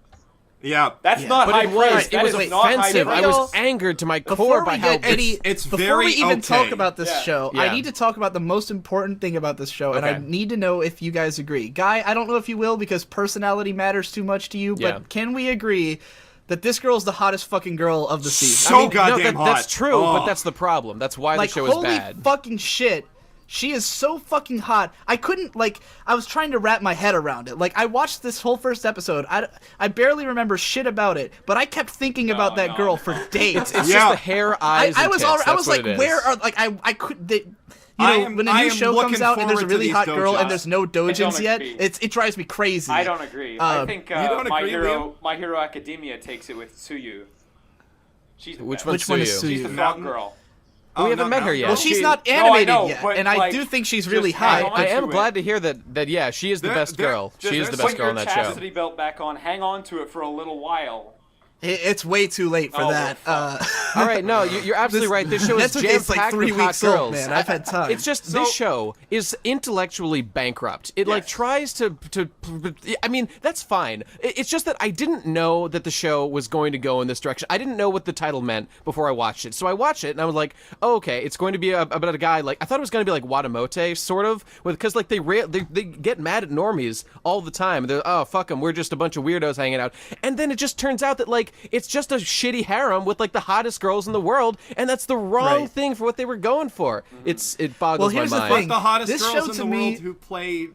Yeah. That's not But high it was. praise. It That was is not high offensive. I praise. was angered to my core Before by we how get any, it's before very we even okay. talk about this Yeah. show, Yeah. I need to talk about the most important thing about this show, and I Okay. need to know if you guys agree. Guy, I don't know if you will because personality matters too much to you, but Yeah. can we agree that this girl's the hottest fucking girl of the season? So goddamn no, hot. that's true, Oh. but that's the problem. That's why Like, the show is holy bad. fucking shit. She is so fucking hot. I couldn't, like, I was trying to wrap my head around it. Like, I watched this whole first episode. I barely remember shit about it, but I kept thinking about that girl for days. It's Yeah. just the hair, eyes, I and was tits. already, I was That's what like, it where is. are, like, I could, they, I am- when a I new am show comes looking out and there's a forward to really these hot girl dojos. and there's no don't dojins yet, agree. it drives me crazy. I don't agree. I think don't My agree, Hero Academia takes it with Tsuyu. She's the Which best. one? Which one is Suyu? She's the Suyu? frog girl. We haven't met her yet. Well, she's She- not No, I animated know, yet, but, and I like, do think she's just really hang hot. on. I am to it. glad to hear that yeah, she is the There- best there- girl. just- She is the there's best Put girl your on that show. chastity belt back on. Hang on to it for a little while. It's way too late for Oh, that. we're fucked. All right, no, you're absolutely right. This show is Netsuke's like jam-packed 3 with hot weeks old, girls. man. I've had time. It's just this show is intellectually bankrupt. It like Yes. tries to. I mean, that's fine. It's just that I didn't know that the show was going to go in this direction. I didn't know what the title meant before I watched it. So I watched it and I was like, oh, okay, it's going to be about a guy like I thought it was going to be like Watamote sort of, because like they get mad at normies all the time. They're fuck them, we're just a bunch of weirdos hanging out. And then it just turns out that like it's just a shitty harem with like the hottest girls in the world, and that's the wrong Right. thing for what they were going for. It boggles Well, here's my the mind. thing. The hottest This show girls in to the me- world who play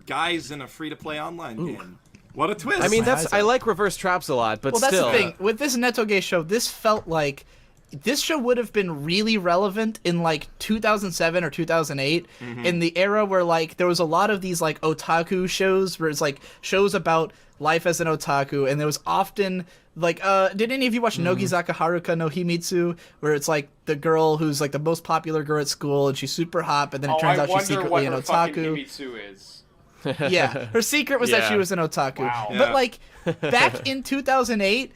guys in a free-to-play online game. What a twist! I mean, My eyes I up. like reverse traps a lot, but Well, that's still. the thing. With this Netoge show, this felt like this show would have been really relevant in like 2007 or 2008, in the era where like there was a lot of these like otaku shows, where it's like shows about life as an otaku, and there was often like did any of you watch Nogizaka Haruka no Himitsu, where it's like the girl who's like the most popular girl at school and she's super hot, but then it turns I out she's wonder what secretly an her fucking otaku. Himitsu is. Yeah, her secret was that Yeah. she was an otaku. Wow. But Yeah. like back in 2008,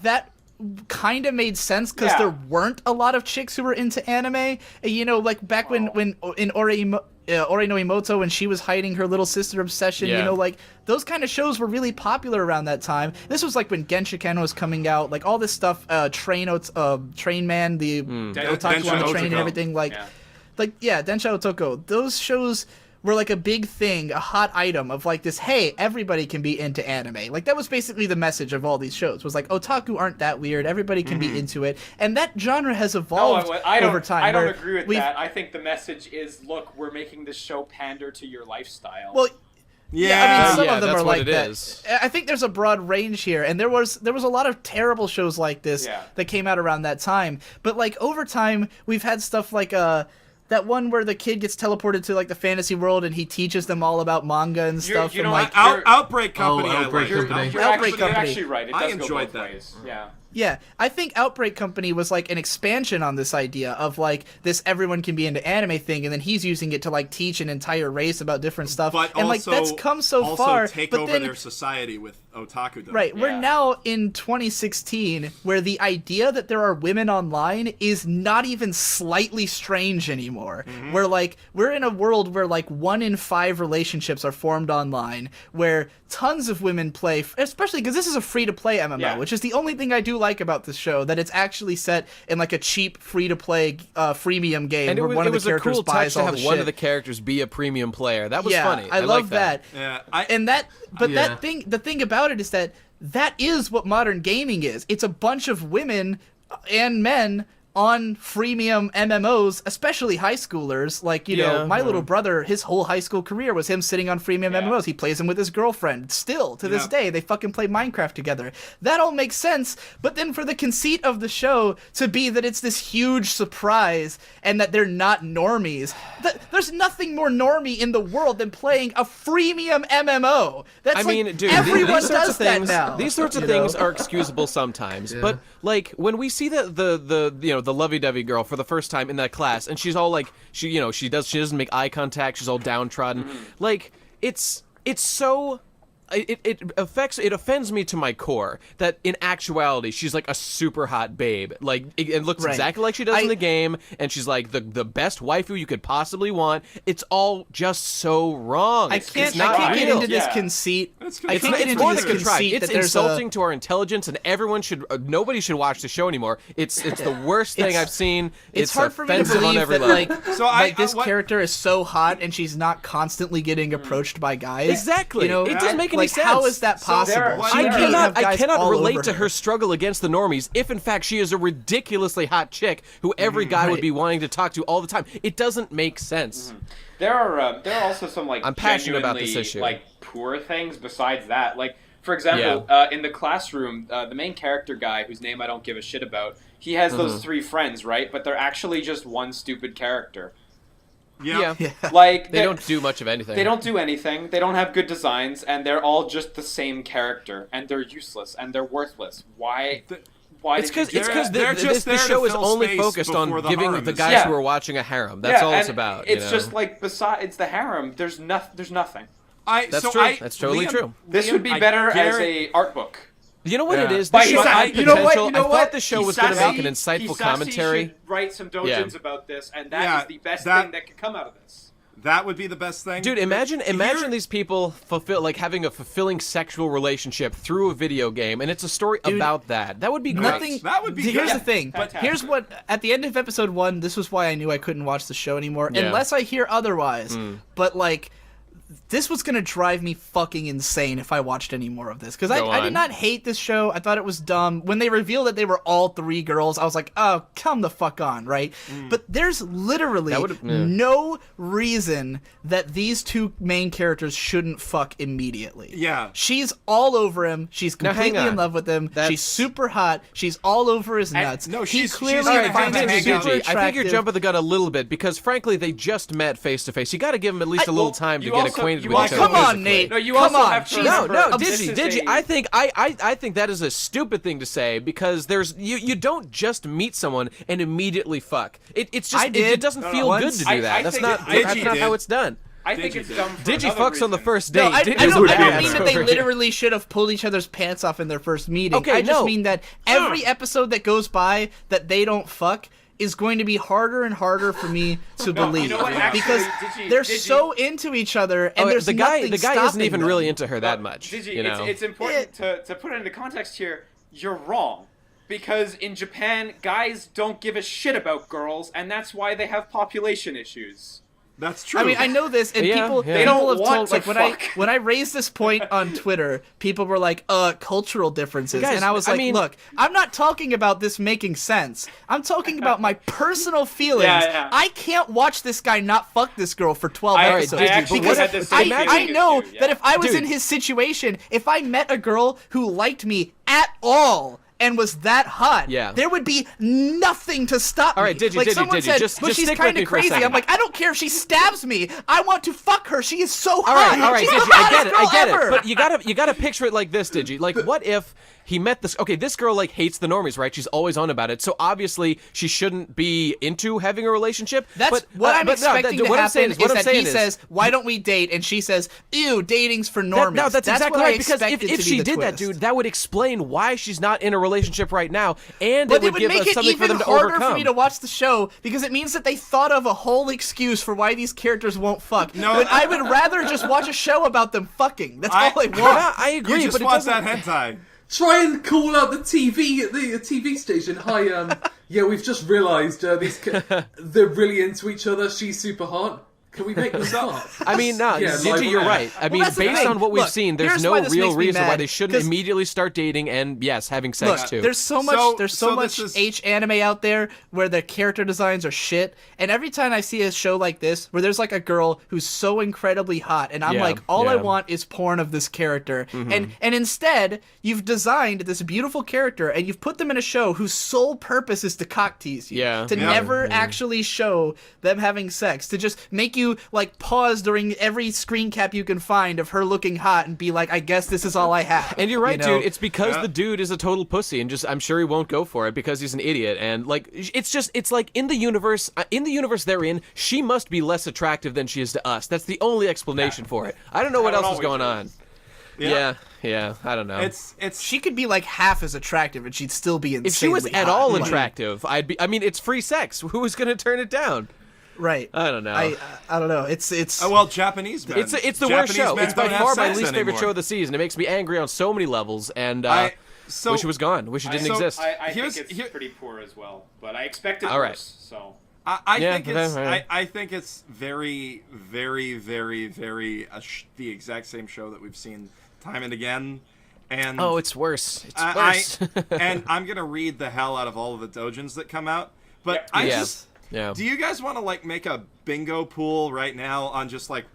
that kind of made sense because Yeah. there weren't a lot of chicks who were into anime. You know, like back when in Ore no Imoto, when she was hiding her little sister obsession. You Yeah. know, like those kind of shows were really popular around that time. This was like when Genshiken was coming out, like all this stuff. Train Man, the otaku on the Densha train and Otoko. everything. Like, Yeah. Densha Otoko. Those shows were like a big thing, a hot item of like this, hey, everybody can be into anime. Like that was basically the message of all these shows, was like otaku aren't that weird, everybody can be into it. And that genre has evolved I don't, over time. I don't where agree with we've- that. I think the message is, look, we're making this show pander to your lifestyle. Well, yeah, I mean, some Yeah, of them that's are what like it that. is. I think there's a broad range here, and there was a lot of terrible shows like this Yeah. that came out around that time. But like over time, we've had stuff like that one where the kid gets teleported to like the fantasy world and he teaches them all about manga and stuff. you and know like what? Outbreak Company. I Outbreak like. Company. you're, Outbreak actually, you're Company. actually right. It I does enjoyed go both that. ways. Yeah. Yeah, I think Outbreak Company was like an expansion on this idea of like this everyone can be into anime thing, and then he's using it to like teach an entire race about different stuff. But and also, like that's come so also far. take but over then, their society with otaku. right, we're Yeah. now in 2016, where the idea that there are women online is not even slightly strange anymore. Where like we're in a world where like 1 in 5 relationships are formed online, where tons of women play, especially because this is a free-to-play MMO, Yeah. which is the only thing I do like about this show, that it's actually set in like a cheap free-to-play freemium game And it where was, one of it the was a characters cool touch buys to all have the one shit. of the characters be a premium player. That was yeah, funny. I love like that. Yeah, and that, but Yeah. the thing about it is that is what modern gaming is. It's a bunch of women and men on freemium MMOs, especially high schoolers. Like, you know, Yeah, my little brother, his whole high school career was him sitting on freemium Yeah. MMOs. He plays them with his girlfriend. Still, to this Yeah. day, they fucking play Minecraft together. That all makes sense, but then for the conceit of the show to be that it's this huge surprise and that they're not normies, there's nothing more normie in the world than playing a freemium MMO. That's I mean, like, dude, everyone these sorts does of things, that now. These sorts of you things know? are excusable sometimes, but like when we see the lovey-dovey girl for the first time in that class, and she's all like, she doesn't make eye contact, she's all downtrodden, like it's so. It offends me to my core that in actuality she's like a super hot babe, like it looks Right. exactly like she does in the game, and she's like the best waifu you could possibly want. It's all just so wrong. I It's can't not get real. into this Yeah. conceit. That's I good. can't get It's into more this than contrived. conceit It's that there's insulting to our intelligence, and everyone should. Nobody should watch the show anymore. It's the worst thing It's- I've seen. It's hard for me to offensive on believe every that level. like, So like this what- character is so hot and she's not constantly getting approached by guys. Exactly. You know, It doesn't make any like, How sense. is that So possible? there- She I would have I guys cannot all relate over to her struggle against the normies if, in fact, she is a ridiculously hot chick who every guy would Right. be wanting to talk to all the time. It doesn't make sense. There are also some like I'm passionate about this genuinely, issue. like poor things besides that. Like for example, in the classroom, the main character guy whose name I don't give a shit about, he has those 3 friends, right? But they're actually just one stupid character. Yeah. Yeah. Like They don't do much of anything. They don't do anything. They don't have good designs, and they're all just the same character, and they're useless and they're worthless. Why? Why? It's did you do because that? They're just there this to show is fill only space focused on before the giving harem the is- guys Yeah. who are watching a harem. That's all it's and about. It's you just know? like besides the harem, there's nothing. That's true. That's totally true. This Liam, would be I better as guarantee- a art book. You know what it is? But The show had you know what? potential. You know I what? thought the show was going to make an Hisashi- insightful Hisashi commentary. should write some dojins about this, and that is the best that- thing that could come out of this. That would be the best thing. Dude, imagine these people having a fulfilling sexual relationship through a video game, and it's a story about that. That would be great. Nothing. That would be Here's good. the thing. Fantastic. Here's what at the end of episode 1, this was why I knew I couldn't watch the show anymore, Yeah. unless I hear otherwise. But like, this was gonna drive me fucking insane if I watched any more of this, because Go I on. did not hate this show. I thought it was dumb. When they revealed that they were all 3 girls, I was like, oh, come the fuck on, right? But there's literally no reason that these 2 main characters shouldn't fuck immediately. Yeah. She's all over him. She's Now, hang completely in on. love with him. That's- She's super hot. She's all over his nuts. no, he she's clearly gonna finds have her to hang out. super I think you're attractive. jumping the gun a little bit because, frankly, they just met face to face. You got to give them at least a little time to you get also- acquainted you with each also- other. Come on, physically. Nate. No, you Come also on. have to She's remember- No, This is Digi. a- I think that is a stupid thing to say because you don't just meet someone and immediately fuck. It's just I did. it doesn't feel once. good to do I that. That's think not it- that's Digi not did. how it's done. I think it's dumb for Digi another fucks on the reason. first date. No, I Digi's don't badass mean that they over here. literally should have pulled each other's pants off in their first meeting. Okay, I just no. mean that every episode that goes by that they don't fuck is going to be harder and harder for me to believe, know what, actually, because Digi- they're Digi- so into each other, and Oh, there's the guy nothing isn't stopping even them. really into her that much. Digi, You know? it's important to put it into context here. You're wrong. Because in Japan, guys don't give a shit about girls, and that's why they have population issues. That's true. I mean, I know this, and Yeah, people yeah. They people don't have want told to like fuck. when I raised this point on Twitter, people were like, cultural differences," Guys, and I was I like, mean- "Look, I'm not talking about this making sense. I'm talking about my personal feelings. Yeah. I can't watch this guy not fuck this girl for 12 I episodes actually because had the same I feeling as know you, yeah. that if I was Dude. in his situation, if I met a girl who liked me at all." And was that hot? Yeah. There would be nothing to stop All right, me. Digi, like Digi, someone Digi, said, just but she's stick with kind me of for a crazy. second. I'm like, I don't care if she stabs me. I want to fuck her. She is so All hot. right, She's Digi, the I get hottest it, I girl get ever. it. But you gotta picture it like this, Digi. Like, what if he met this? Okay, this girl like hates the normies, right? She's always on about it. So obviously she shouldn't be into having a relationship. That's but, what I'm but no, expecting what to I'm happen saying is what I'm that saying he says, "Why don't we date?" And she says, "Ew, dating's for normies." No, that's exactly what I right. Because expected if to be she the did that, twist. dude, that would explain why she's not in a relationship right now, and But it would give make us it something for even them to harder overcome. for me to watch the show because it means that they thought of a whole excuse for why these characters won't fuck. No. When I would rather just watch a show about them fucking. That's all I want. Yeah, I agree, you just but it watch doesn't. that hentai. Try and call out the TV at the TV station. Hi, yeah, we've just realised they're really into each other. She's super hot. Can we make them stop? I mean, no, Yeah, Digi, live you're on air. right. I mean, that's the based thing. on what we've Look, seen, there's here's no why this real makes me reason why mad, they shouldn't 'cause- immediately start dating and, yes, having sex Look, too. there's so much So much this is- H anime out there where the character designs are shit, and every time I see a show like this where there's like a girl who's so incredibly hot, and I'm Yeah, like, all I yeah. want is porn of this character, and instead you've designed this beautiful character and you've put them in a show whose sole purpose is to cock tease you, Yeah. to Yeah. never actually show them having sex, to just make you like pause during every screen cap you can find of her looking hot and be like, I guess this is all I have. And you're right, you know? dude. It's because Yeah. the dude is a total pussy, and just I'm sure he won't go for it because he's an idiot. And like, it's like in the universe they're in, she must be less attractive than she is to us. That's the only explanation for it. I don't know what How it else is always going is. on. Yeah, I don't know. It's She could be like half as attractive and she'd still be insanely if she was at hot. all Like, attractive, I'd be. I mean, it's free sex. Who is going to turn it down? right? I don't know. I don't know. It's oh well, Japanese men. It's the Japanese worst show. men It's by don't have far my sex least favorite anymore. show of the season. It makes me angry on so many levels, and So wish it was gone. Wish it didn't so exist. I Here's- think it's here- pretty poor as well, but I expected All right. worse. So I Yeah, think it's right. I think it's very very very very the exact same show that we've seen time and again, and Oh, it's worse. It's I, worse. and I'm gonna read the hell out of all of the dojins that come out, but Yep. I Yeah. just Yeah. do you guys want to like make a bingo pool right now on just like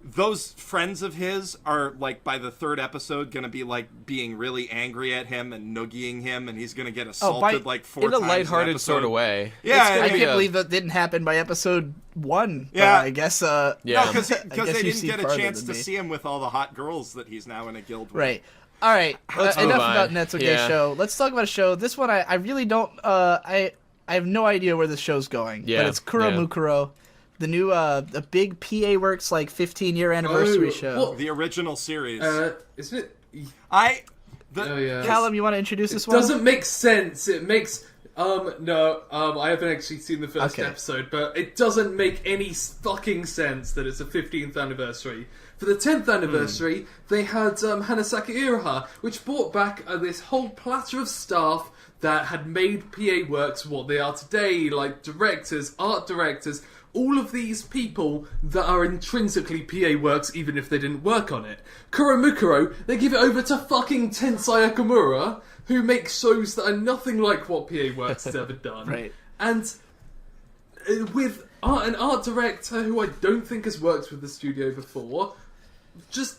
those friends of his are like by the third episode gonna be like being really angry at him and noogieing him, and he's gonna get assaulted like 4 In a times lighthearted an sort of episode. way. Yeah, I I can't mean, believe that didn't happen by episode 1. Yeah. I guess. Yeah. no, because I they guess you didn't see get a farther chance than to me. see him with all the hot girls that he's now in a guild with. Right. All right. Let's move Enough on. about Netsuke Yeah. show. Let's talk about a show. This one I really don't. I have no idea where this show's going. Yeah, But it's Kuro yeah. Mukuro, the new the big PA Works like 15-year anniversary Oh, show. what? The original series. Isn't it? I Oh, yeah. Callum, you want to introduce this one? Doesn't make sense. It makes no. I haven't actually seen the first episode, but it doesn't make any fucking sense that it's a 15th anniversary. For the 10th anniversary, they had Hanasaki Iraha, which brought back this whole platter of staff that had made PA Works what they are today, like directors, art directors, all of these people that are intrinsically PA Works even if they didn't work on it. Kuromukuro, they give it over to fucking Tensai Akamura, who makes shows that are nothing like what PA Works has ever done. Right. And with an art director who I don't think has worked with the studio before, just...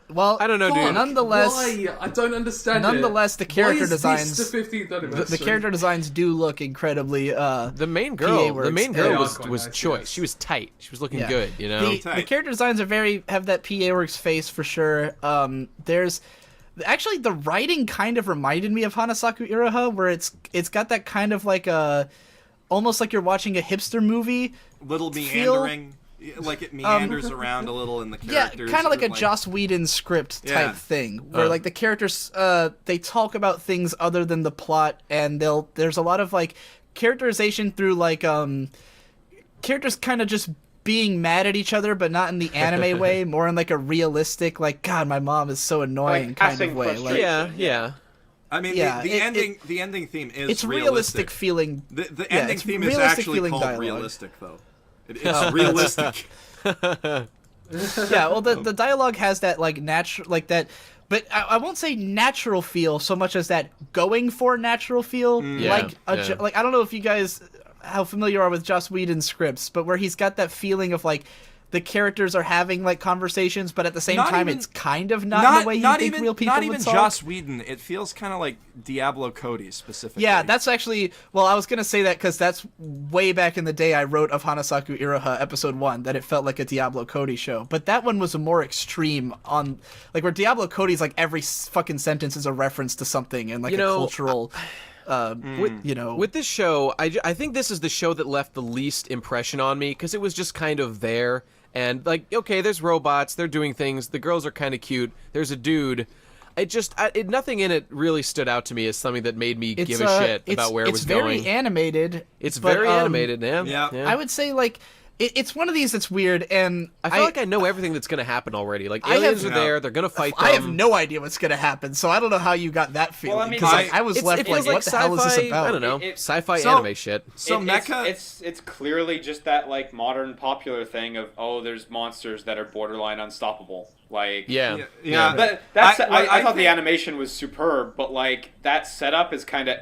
Well, I don't know, dude. Nonetheless, why? I don't understand. Nonetheless, the character designs, the 15th anniversary? the character designs do look incredibly. The main PA girl, works. the main girl Yeah, was nice, choice. yes. She was tight. She was looking Yeah. good. You know. The character designs are have that PA Works face for sure. There's actually the writing kind of reminded me of Hanasaku Iraha, where it's got that kind of like almost like you're watching a hipster movie. Little meandering, like it meanders around a little in the characters. Yeah, kind of like a Joss Whedon script type thing, where like the characters they talk about things other than the plot, and there's a lot of like characterization through like characters kind of just being mad at each other, but not in the anime way, more in like a realistic, like, God, my mom is so annoying Like, kind passing of way. Like, Yeah. I mean, Yeah, the ending theme is it's realistic feeling. The yeah, ending it's theme is realistic actually feeling called dialogue. realistic, though. It's realistic. Yeah, well, the dialogue has that like natural, like that, but I won't say natural feel so much as that going for natural feel. Yeah, Like I don't know if you guys how familiar you are with Joss Whedon scripts, but where he's got that feeling of like the characters are having like conversations, but at the same time it's kind of not the way you think real people Not would even talk. Joss Whedon. It feels kind of like Diablo Cody specifically. Yeah, that's actually... Well, I was going to say that because that's way back in the day I wrote of Hanasaku Iraha Episode 1, that it felt like a Diablo Cody show. But that one was a more extreme on... Like, where Diablo Cody's like every fucking sentence is a reference to something and like cultural... With this show, I think this is the show that left the least impression on me, because it was just kind of there. And, like, okay, there's robots, they're doing things, the girls are kind of cute, there's a dude. Nothing in it really stood out to me as something that made me give a shit about where it was going. It's very animated. It's very animated, Yeah. I would say, like... It's one of these that's weird, and I feel like I know everything that's going to happen already. Like, aliens are there, they're going to fight them. I have no idea what's going to happen, so I don't know how you got that feeling. Well, I mean, 'cause, like, I was it left feels like, what the hell is this about? I don't know, sci-fi So- anime shit. So mecha. It's clearly just that like modern popular thing of there's monsters that are borderline unstoppable. Like Yeah. But I thought the animation was superb, but like that setup is kind of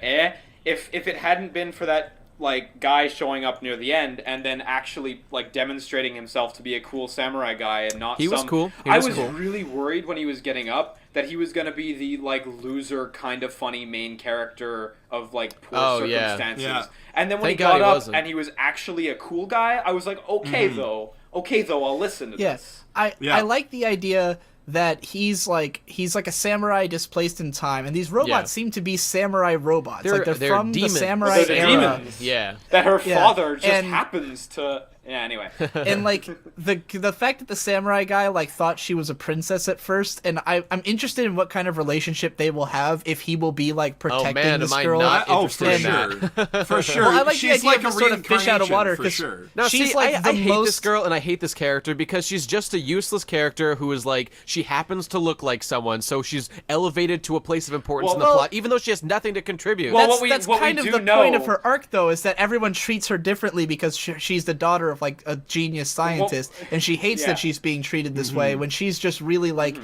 If it hadn't been for that like guy showing up near the end and then actually like demonstrating himself to be a cool samurai guy and not He was cool. I was really worried when he was getting up that he was going to be the like loser kind of funny main character of like poor circumstances. Yeah. And then when Thank he God got up wasn't. and he was actually a cool guy, I was like, okay though, I'll listen to this. I like the idea that he's like a samurai displaced in time, and these robots seem to be samurai robots. They're from demons. the samurai They're era. demons. Yeah. That her Yeah. father just And- happens to. Yeah. Anyway. And like the fact that the samurai guy like thought she was a princess at first, and I'm interested in what kind of relationship they will have if he will be like protecting this am I girl. not Oh, interested for in that. sure. For sure. Well, I like She's the idea like of a the sort of fish out of water, for 'cause sure. Now, She's see, like I the hate most- this girl and I hate this character because she's just a useless character who is like, she happens to look like someone, so she's elevated to a place of importance in the Well, plot, even though she has nothing to contribute. Well, That's what we kind of do the point of know- her arc, though, is that everyone treats her differently because she's the daughter of like a genius scientist, and she hates that she's being treated this way when she's just really like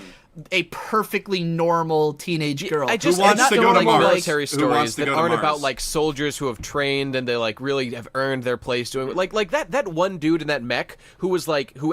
a perfectly normal teenage girl. I just Who wants not to go knowing, to like Mars? military Who wants stories to that go to aren't Mars? about like soldiers who have trained and they like really have earned their place doing it. Like that one dude in that mech who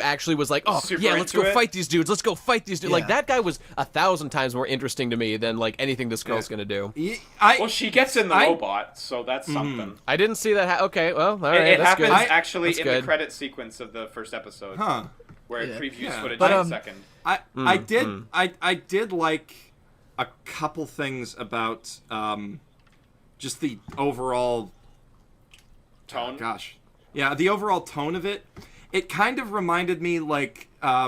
actually was like, oh Super yeah, let's into go it. fight these dudes. Let's go fight these dudes. Yeah. Like that guy was 1,000 times more interesting to me than like anything this girl's gonna do. Well, she gets in the robot, so that's something. I didn't see that. Okay, well, all right, It that's happens good. actually That's in good. the credit sequence of the first episode, Huh. where it previews Yeah. footage But, in a second. I did like a couple things about just the overall Tone. gosh. Yeah, the overall tone of it. It kind of reminded me like I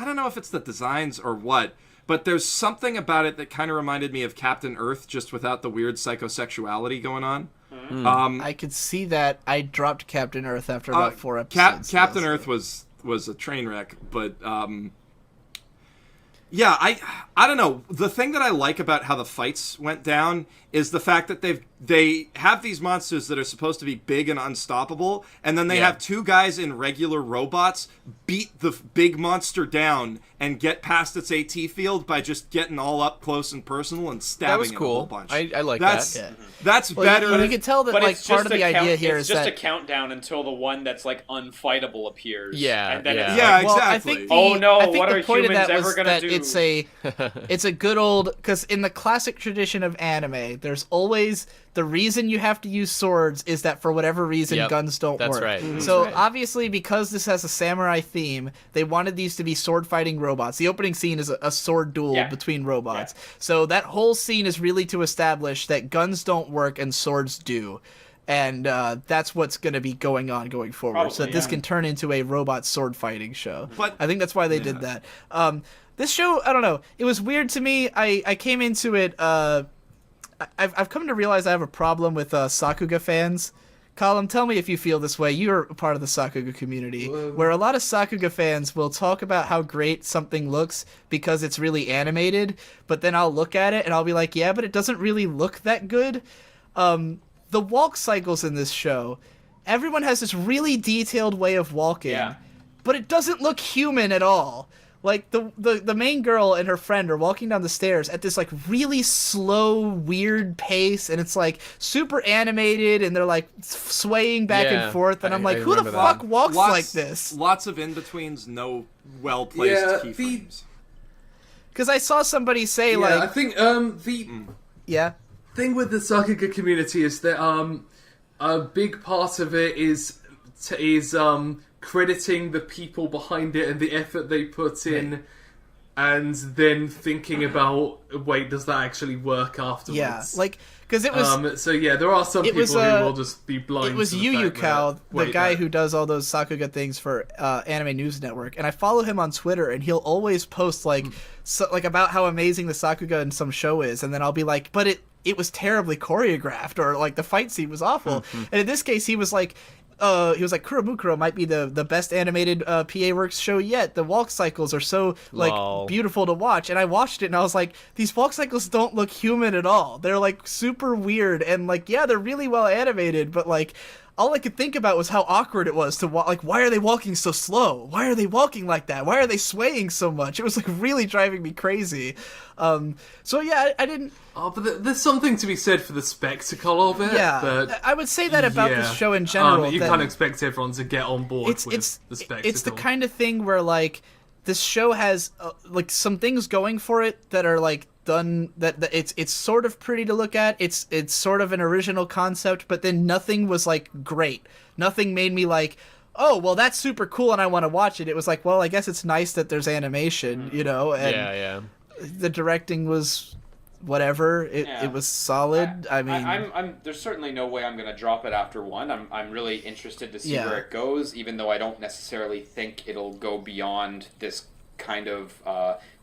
don't know if it's the designs or what, but there's something about it that kind of reminded me of Captain Earth, just without the weird psychosexuality going on. I could see that. I dropped Captain Earth after about 4 episodes. Captain Earth was a train wreck, but yeah, I don't know. The thing that I like about how the fights went down is the fact that they have these monsters that are supposed to be big and unstoppable, and then they have two guys in regular robots beat the big monster down and get past its AT field by just getting all up close and personal and stabbing That was it a cool. whole bunch. I like that. Yeah. That's Well, better. you can tell that But like it's part just of the a idea count, here it's is just that a countdown until the one that's like unfightable appears. Yeah, and then yeah. it's Yeah, like, well, exactly. I think the, Oh, no, I think what the are point of humans that ever was gonna that do? it's a good old, because in the classic tradition of anime, there's always the reason you have to use swords is that for whatever reason Yep, guns don't that's work. right. Mhm. So That's right. obviously, because this has a samurai theme, they wanted these to be sword fighting robots. The opening scene is a sword duel Yeah. between robots. So that whole scene is really to establish that guns don't work and swords do. And that's what's going to be going on going forward, so that Probably, this yeah. can turn into a robot sword fighting show. But- I think that's why they did that. This show, I don't know, it was weird to me. I came into it. I've come to realize I have a problem with Sakuga fans. Colin, tell me if you feel this way. You're a part of the Sakuga community, where a lot of Sakuga fans will talk about how great something looks because it's really animated, but then I'll look at it and I'll be like, yeah, but it doesn't really look that good. The walk cycles in this show, everyone has this really detailed way of walking, Yeah. but it doesn't look human at all. Like, the main girl and her friend are walking down the stairs at this, like, really slow, weird pace, and it's, like, super animated, and they're, like, swaying back Yeah, and forth, and I'm like, I who the remember that. fuck walks like this? Lots of in-betweens, no well-placed Yeah, keyframes. Because I saw somebody say, Yeah, like... I think the Yeah? thing with the Sakuga community is that a big part of it is crediting the people behind it and the effort they put in, and then thinking about, wait, does that actually work afterwards? Yeah, like, because it was... So yeah, there are some It people was, who will just be blind. It was to the Yu fact Cow, that, the wait, guy that- who does all those Sakuga things for Anime News Network, and I follow him on Twitter, and he'll always post like about how amazing the Sakuga in some show is, and then I'll be like, but it was terribly choreographed, or like the fight scene was awful. And in this case, he was like, Kuromukuro might be the best animated PA Works show yet. The walk cycles are so like Lol. beautiful to watch, and I watched it and I was like, these walk cycles don't look human at all. They're like super weird, and like, yeah, they're really well animated, but like, all I could think about was how awkward it was to walk. Like, why are they walking so slow? Why are they walking like that? Why are they swaying so much? It was like really driving me crazy. So yeah, I didn't. Oh, but there's something to be said for the spectacle of it. Yeah, but, I would say that about yeah. this show in general. You that can't expect everyone to get on board with the spectacle. it's the kind of thing where like this show has like some things going for it that are like done that it's sort of pretty to look at. It's sort of an original concept, but then nothing was like great. Nothing made me like, oh well, that's super cool and I want to watch it. It was like, well, I guess it's nice that there's animation, you know. And Yeah. the directing was whatever. It was solid. I mean, I'm there's certainly no way I'm gonna drop it after one. I'm really interested to see Yeah. where it goes, even though I don't necessarily think it'll go beyond this kind of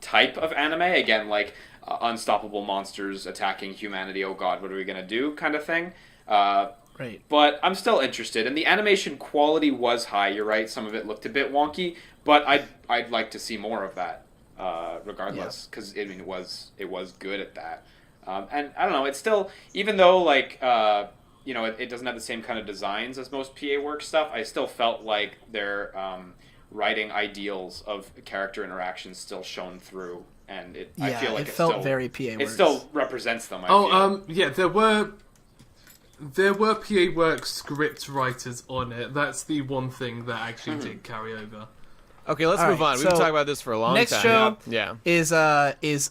type of anime. Again, like unstoppable monsters attacking humanity. Oh God, what are we gonna do? Kind of thing. right. But I'm still interested, and the animation quality was high. You're right. Some of it looked a bit wonky, but I'd like to see more of that. Regardless, because I mean it was good at that, and I don't know. It's still, even though like it doesn't have the same kind of designs as most PA Works stuff. I still felt like their writing ideals of character interactions still shone through, and I feel like it felt still, very PA It Works. still represents them. I feel. Yeah, there were PA Works script writers on it. That's the one thing that actually did carry over. Okay, let's All move right, on. We've been so talking about this for a long next time. show Yeah. is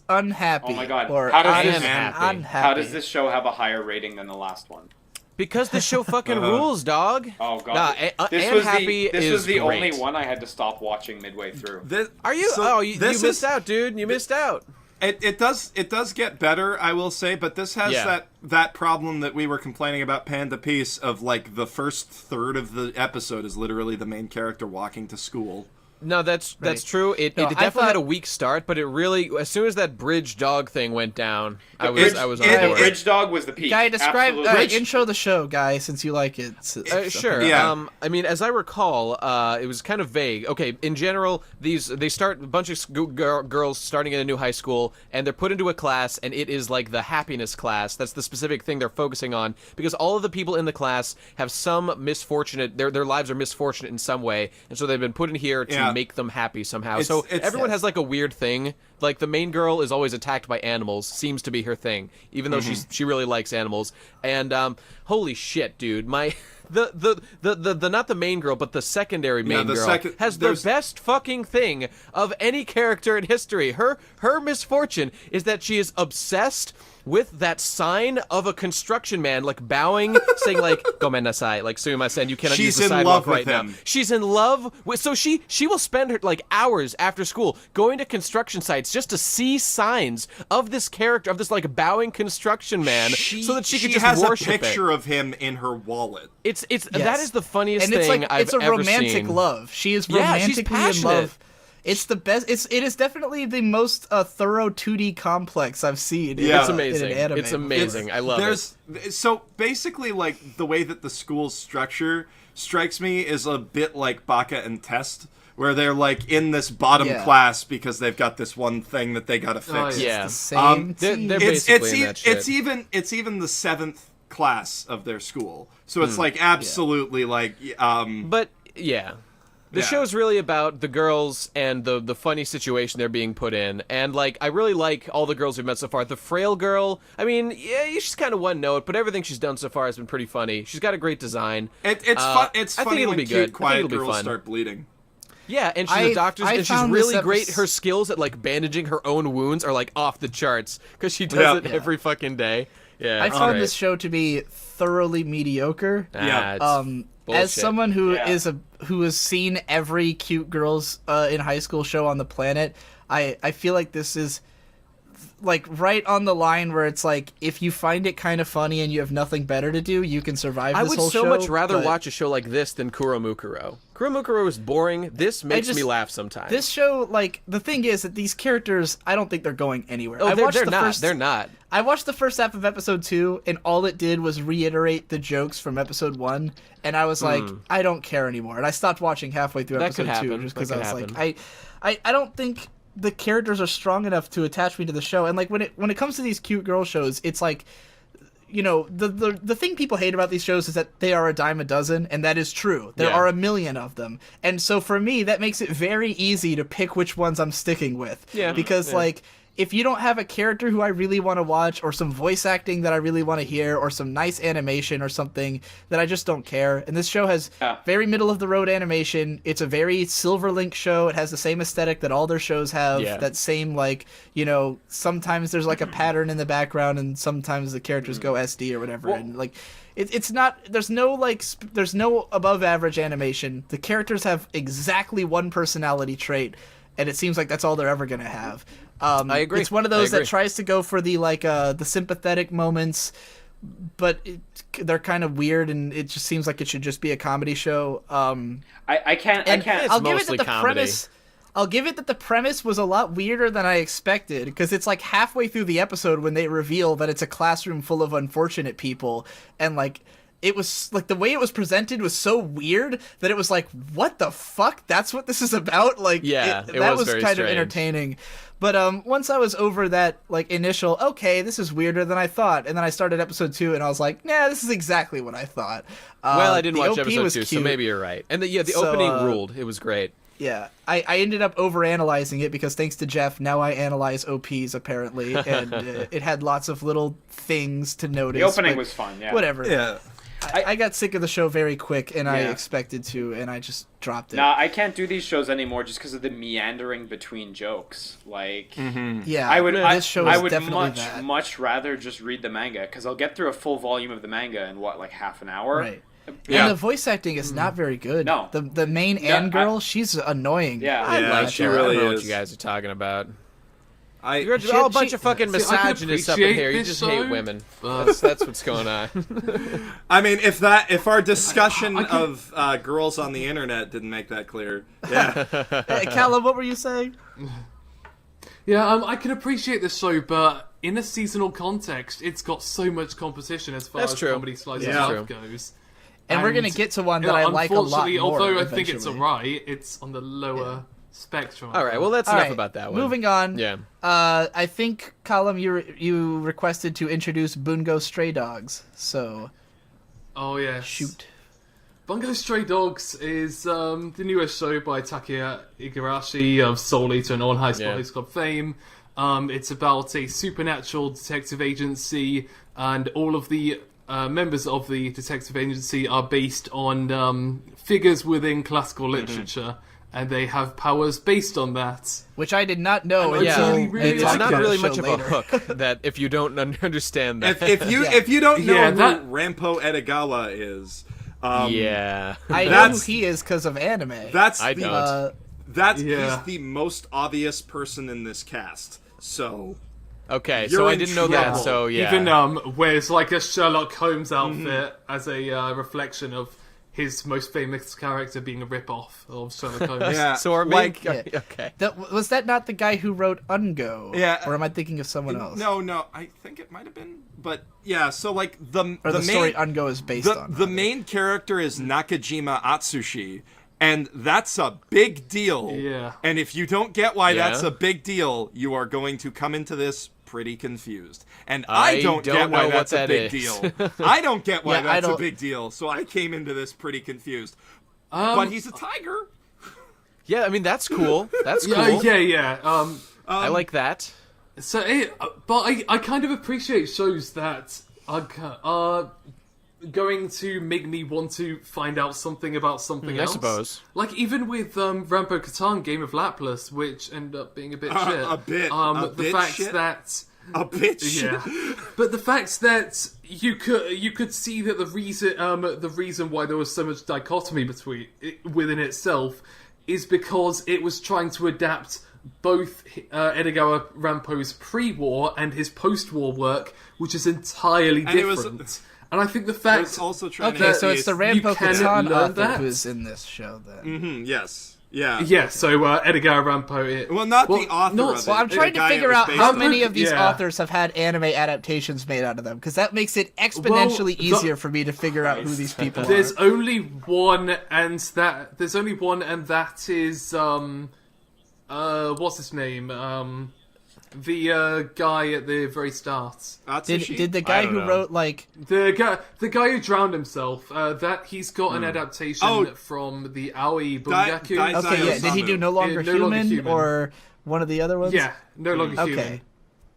Unhappy. Oh my God. Or How does this- Unhappy. How does this show have a higher rating than the last one? Because the show fucking rules, dog. Oh God, Nah, this and was Happy this is was the great. only one I had to stop watching midway through. Are you? You this missed out, dude. You missed out. It does get better, I will say, but this has that problem that we were complaining about Panda Peace of, like, the first third of the episode is literally the main character walking to school. No, that's Right. true. It No, I definitely thought- had a weak start, but it really, as soon as that bridge dog thing went down, I was Bridge- on it- board. it- Bridge Dog was the peak. Guy, describe Absolutely. intro the show, guy, since you like it. Sure. Yeah. I mean, as I recall, it was kind of vague. Okay, in general, they start a bunch of girls starting in a new high school, and they're put into a class, and it is like the happiness class. That's the specific thing they're focusing on, because all of the people in the class have some misfortunate. Their lives are misfortunate in some way, and so they've been put in here to make them happy somehow. So everyone has like a weird thing. Like the main girl is always attacked by animals, seems to be her thing, even though she really likes animals. And holy shit, dude, my the not the main girl, but the secondary main girl has the best fucking thing of any character in history. Her misfortune is that she is obsessed with that sign of a construction man, like bowing, saying like "Gomen nasai," like "Sumimasen, you cannot use the sidewalk right now." She's in love with. So she will spend her like hours after school going to construction sites just to see signs of this character, of this like bowing construction man, so that she could just has worship a picture it. of him in her wallet. That is the funniest and it's thing like I've it's a ever romantic seen. love. She is Yeah, she's romantically in passionate. love. It's the best. It is definitely the most thorough 2D complex I've seen. Yeah. It's in amazing. an anime. It's amazing. I love it. So basically, like the way that the school's structure strikes me is a bit like Baka and Test, where they're like in this bottom class because they've got this one thing that they gotta fix. yeah. It's the same They're team. basically in that shit. It's even the 7th class of their school, so it's like absolutely like But yeah. The show's really about the girls and the funny situation they're being put in. And, like, I really like all the girls we've met so far. The frail girl, I mean, yeah, she's kind of one note, but everything she's done so far has been pretty funny. She's got a great design. It's fun. It's I think funny it'll when be cute, good. quiet I think it'll be girls fun. start bleeding. Yeah, and she's a doctor, and she's really great. Her skills at, like, bandaging her own wounds are, like, off the charts, because she does it every fucking day. Yeah, I it's found great. this show to be thoroughly mediocre. Yeah. It's bullshit. As someone who has seen every cute girls in high school show on the planet, I feel like this is like right on the line where it's like if you find it kind of funny and you have nothing better to do, you can survive this whole show. I would so much rather watch a show like this than Kuromukuro. Kuromukuro is boring. This makes me laugh sometimes. This show, like, the thing is that these characters, I don't think they're going anywhere. Oh, they're not. I watched the first half of episode 2, and all it did was reiterate the jokes from episode 1, and I was like, I don't care anymore. And I stopped watching halfway through That could episode 2 happen. just because That I could was happen. like, I don't think the characters are strong enough to attach me to the show. And like when it comes to these cute girl shows, it's like, you know, the thing people hate about these shows is that they are a dime a dozen, and that is true. There are a million of them. And so for me, that makes it very easy to pick which ones I'm sticking with. Yeah. Because like, if you don't have a character who I really want to watch, or some voice acting that I really want to hear, or some nice animation or something, then I just don't care. And this show has very middle of the road animation. It's a very Silverlink show. It has the same aesthetic that all their shows have. Yeah. That same, like, you know, sometimes there's like a pattern in the background, and sometimes the characters go SD or whatever. And like, it's not, there's no like there's no above average animation. The characters have exactly one personality trait, and it seems like that's all they're ever gonna have. I agree. It's one of those that tries to go for the like the sympathetic moments, but they're kind of weird, and it just seems like it should just be a comedy show. I can't. I'll give it mostly that the comedy. premise. I'll give it that the premise was a lot weirder than I expected, because it's like halfway through the episode when they reveal that it's a classroom full of unfortunate people, and like, it was like the way it was presented was so weird that it was like, what the fuck? That's what this is about? Like, Yeah, it that was was very kind strange. of entertaining. But once I was over that like initial, okay, this is weirder than I thought, and then I started episode 2 and I was like, nah, this is exactly what I thought. Well, I didn't the watch OP episode was 2, so cute. maybe you're right. And the So, opening ruled. It was great. Yeah, I ended up overanalyzing it because thanks to Jeff, now I analyze OPs apparently, and it had lots of little things to notice. The opening but was fun. Yeah. Whatever. Yeah. I got sick of the show very quick, and I Yeah. expected to, and I just dropped it. Nah, I can't do these shows anymore just because of the meandering between jokes. Like, Yeah, I would, This show I is would definitely much, that. much rather just read the manga because I'll get through a full volume of the manga in what, like half an hour. Right. Yeah. And the voice acting is not very good. No. The main Ann girl, she's annoying. Yeah. I like she her. I really don't know what is. you guys are talking about. You're She- all a bunch she- of fucking See, I can misogynists up in appreciate here. You this just show, hate women. but- That's what's going on. I mean, if our discussion of girls on the internet didn't make that clear, yeah. Hey, Callum, what were you saying? Yeah, I can appreciate this show, but in a seasonal context, it's got so much competition as far That's as true. comedy slice of Yeah. life goes. And we're gonna get to one that I like a lot unfortunately, more. although I think it's eventually. alright, it's on the lower spectrum. All right, well, that's All enough right, about that one. Moving on. Yeah. I think, Callum, you requested to introduce Bungo Stray Dogs. So Oh yes. shoot. Bungo Stray Dogs is the newest show by Takeya Igarashi of Soul Eater and On High School Yeah. Host Club fame. It's about a supernatural detective agency, and all of the members of the detective agency are based on figures within classical literature, and they have powers based on that. Which I did not know And I until really, really they It's like talked not about really the show much of later. a hook that if you don't understand that. If you don't know Yeah, who that- Rampo Edogawa is, yeah. I know who That's- he is because of anime. that's I the don't. Yeah. he's the most obvious person in this cast. So Okay, You're so I in didn't know that, trouble. so yeah. Even wears like a Sherlock Holmes outfit as a reflection of his most famous character being a rip-off of Sherlock Holmes. yeah, So our main... like Yeah. Okay. Was that not the guy who wrote Ungo? Yeah. Or am I thinking of someone else? no, I think it might have been, but yeah. So like Or the story Ungo is based on. the main character is Nakajima Atsushi, and that's a big deal. Yeah. And if you don't get why Yeah. that's a big deal, you are going to come into this pretty confused. And I I don't don't get why know what that's a that big is. deal. I don't get why Yeah, I that's a don't- big deal. So I came into this pretty confused. But he's a tiger. Yeah, I mean, that's cool. That's cool. Yeah. I like that. But I kind of appreciate shows that are going to make me want to find out something about something I else. suppose. Like even with Rambo Catan Game of Laplace, which ended up being a bit shit. a bit the fact shit? that A bitch. yeah, but the fact that you could see that the reason why there was so much dichotomy within itself is because it was trying to adapt both Edogawa Rampo's pre-war and his post-war work, which is entirely And it was- different. And I think the fact It's also trying Okay, to so it's the Rampo you can Catan learn author that. who's in this show then. yes. Yeah. yeah, so Edogawa Rampo. Well, not the author not- of it. Well, I'm the trying to guy it figure was out based how on. many of these Yeah. authors have had anime adaptations made out of them, because that makes it exponentially easier for me to figure out who these people There's are. only one, and that is what's his name? The guy at the very start. Atsushi? Did the guy don't who know. wrote like The guy who drowned himself. That he's got an adaptation Oh. from the Aoi Dai- Bungaku. Dai- okay, yeah, did he do No Longer, No Longer Human, Human. or one of the other ones? Yeah, no longer Okay, human.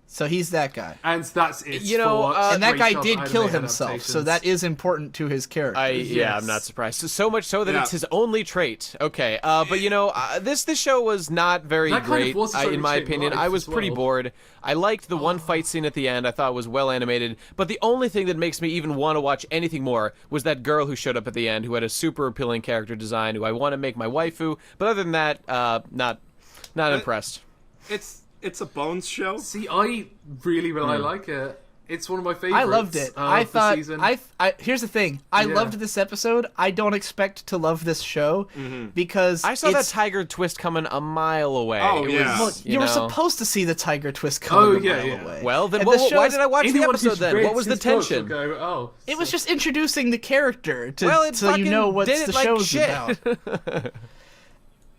so he's that guy, And that's it. You know, for and that guy straight-up did anime kill himself, so adaptations. that is important to his character. Yeah, Yes. I'm not surprised. So much so that Yeah. it's his only trait. Okay, but you know, this show was not very That kind of great, was his only in my trait in opinion. life I was as pretty well. bored. I liked the one fight scene at the end. I thought was well animated. But the only thing that makes me even want to watch anything more was that girl who showed up at the end, who had a super appealing character design, who I want to make my waifu. But other than that, not impressed. It's a Bones show. See, I really like it. It's one of my favorites. I loved it. I of the thought season. here's the thing. I Yeah. loved this episode. I don't expect to love this show because I saw that it's, tiger twist coming a mile away. Oh, It yeah. well, was, you were know. supposed to see the tiger twist coming Oh, a yeah, mile yeah. away. Well, then And the why show's- did I watch the Anyone episode who's then? read What was the his books will tension? Go, oh, It was just introducing the character to Well, it so you know fucking what did the it like show's shit. about.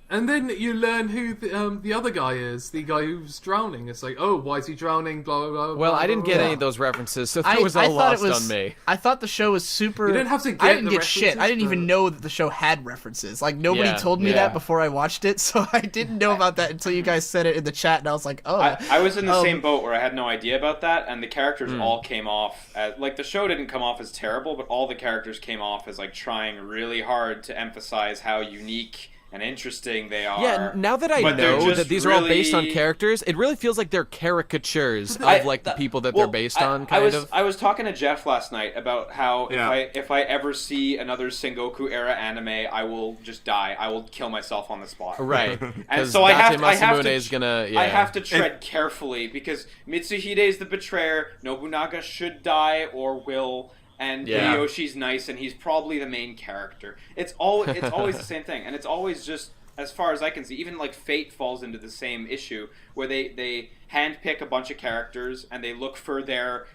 And then you learn who the other guy is, the guy who's drowning. It's like, oh, why is he drowning? Blah blah blah. Well, blah, I didn't blah, get blah. any of those references, so that was all thought lost it was, on me. I thought the show was super. You didn't have to get I didn't the get shit. I didn't even references, know that the show had references. Like nobody Yeah, told me yeah. that before I watched it, so I didn't know about that until you guys said it in the chat, and I was like, oh. I was in the same boat where I had no idea about that, and the characters all came off as, like, the show didn't come off as terrible, but all the characters came off as like trying really hard to emphasize how unique and interesting they are. Yeah, now that I but they're know just that these are all based on really- characters, it really feels like they're caricatures of the people that well, they're based on, kind of. I was talking to Jeff last night about how Yeah. if I ever see another Sengoku era anime, I will just die. I will kill myself on the spot. Right. And so I have to I have to tread carefully because Mitsuhide is the betrayer. Nobunaga should die or will. And Yeah. Hideyoshi's nice, and he's probably the main character. It's always the same thing, and it's always just, as far as I can see, even like Fate falls into the same issue where they handpick a bunch of characters and they look for their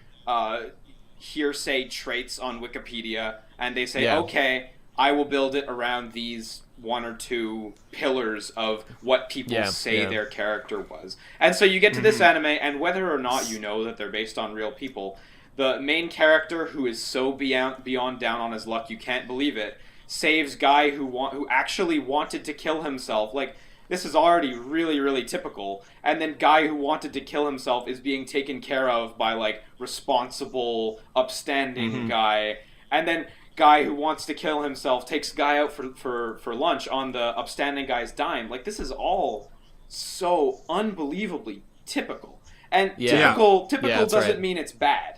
hearsay traits on Wikipedia, and they say, okay, I will build it around these one or two pillars of what people say their character was. And so you get to this anime, and whether or not you know that they're based on real people, the main character, who is so beyond down on his luck you can't believe it, saves guy who actually wanted to kill himself. Like, this is already really, really typical. And then guy who wanted to kill himself is being taken care of by, like, responsible, upstanding guy. And then guy who wants to kill himself takes guy out for lunch on the upstanding guy's dime. Like, this is all so unbelievably typical. And typical doesn't right. mean it's bad.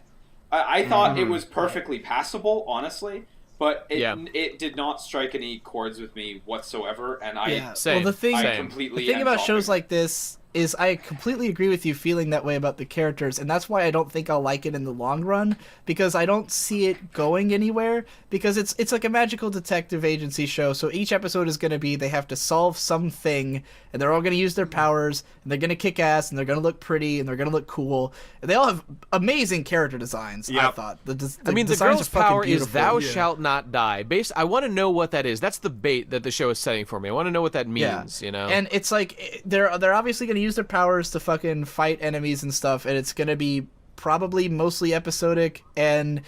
I thought it was perfectly passable, honestly, but it did not strike any chords with me whatsoever, and Same. Well, the thing completely about shows like this is I completely agree with you feeling that way about the characters, and that's why I don't think I'll like it in the long run, because I don't see it going anywhere, because it's like a magical detective agency show, so each episode is going to be they have to solve something, and they're all going to use their powers, and they're going to kick ass, and they're going to look pretty, and they're going to look cool, and they all have amazing character designs, I thought. The the girl's power is thou shalt not die. I want to know what that is. That's the bait that the show is setting for me. I want to know what that means, you know? And it's like, they're obviously going to use their powers to fucking fight enemies and stuff, and it's going to be probably mostly episodic, and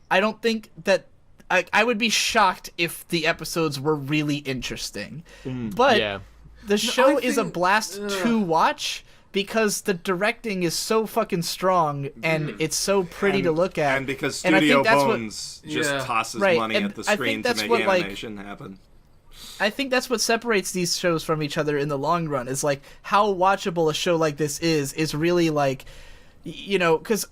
I don't think that I would be shocked if the episodes were really interesting. But the show is a blast to watch because the directing is so fucking strong and it's so pretty to look at. And because And I Studio think that's Bones just tosses Right, money and at the I screen think to that's make what, like, animation happen. I think that's what separates these shows from each other in the long run, is like how watchable a show like this is really like, you know, because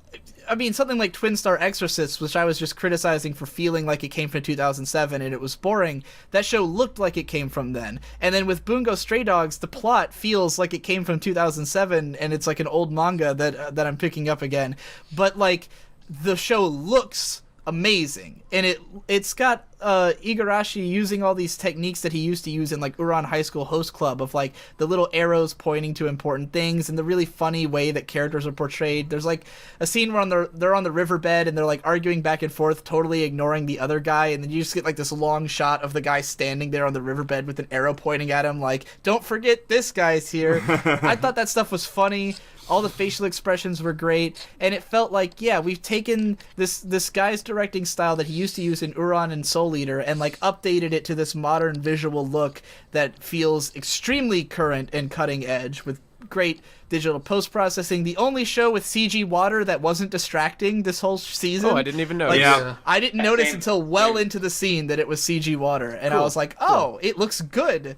I mean, something like Twin Star Exorcists, which I was just criticizing for feeling like it came from 2007 and it was boring, that show looked like it came from then. And then with Bungo Stray Dogs, the plot feels like it came from 2007 and it's like an old manga that I'm picking up again. But like, the show looks amazing, and it's got Igarashi using all these techniques that he used to use in like Uran High School Host Club, of like the little arrows pointing to important things and the really funny way that characters are portrayed. There's like a scene where they're on the riverbed and they're like arguing back and forth, totally ignoring the other guy, and then you just get like this long shot of the guy standing there on the riverbed with an arrow pointing at him, like, don't forget this guy's here. I thought that stuff was funny. All the facial expressions were great, and it felt like, we've taken this guy's directing style that he used to use in Uran and Soul Eater and like updated it to this modern visual look that feels extremely current and cutting edge with great digital post-processing. The only show with CG water that wasn't distracting this whole season. Oh, I didn't even know. Like, I didn't notice until well into the scene that it was CG water, and I was like, it looks good,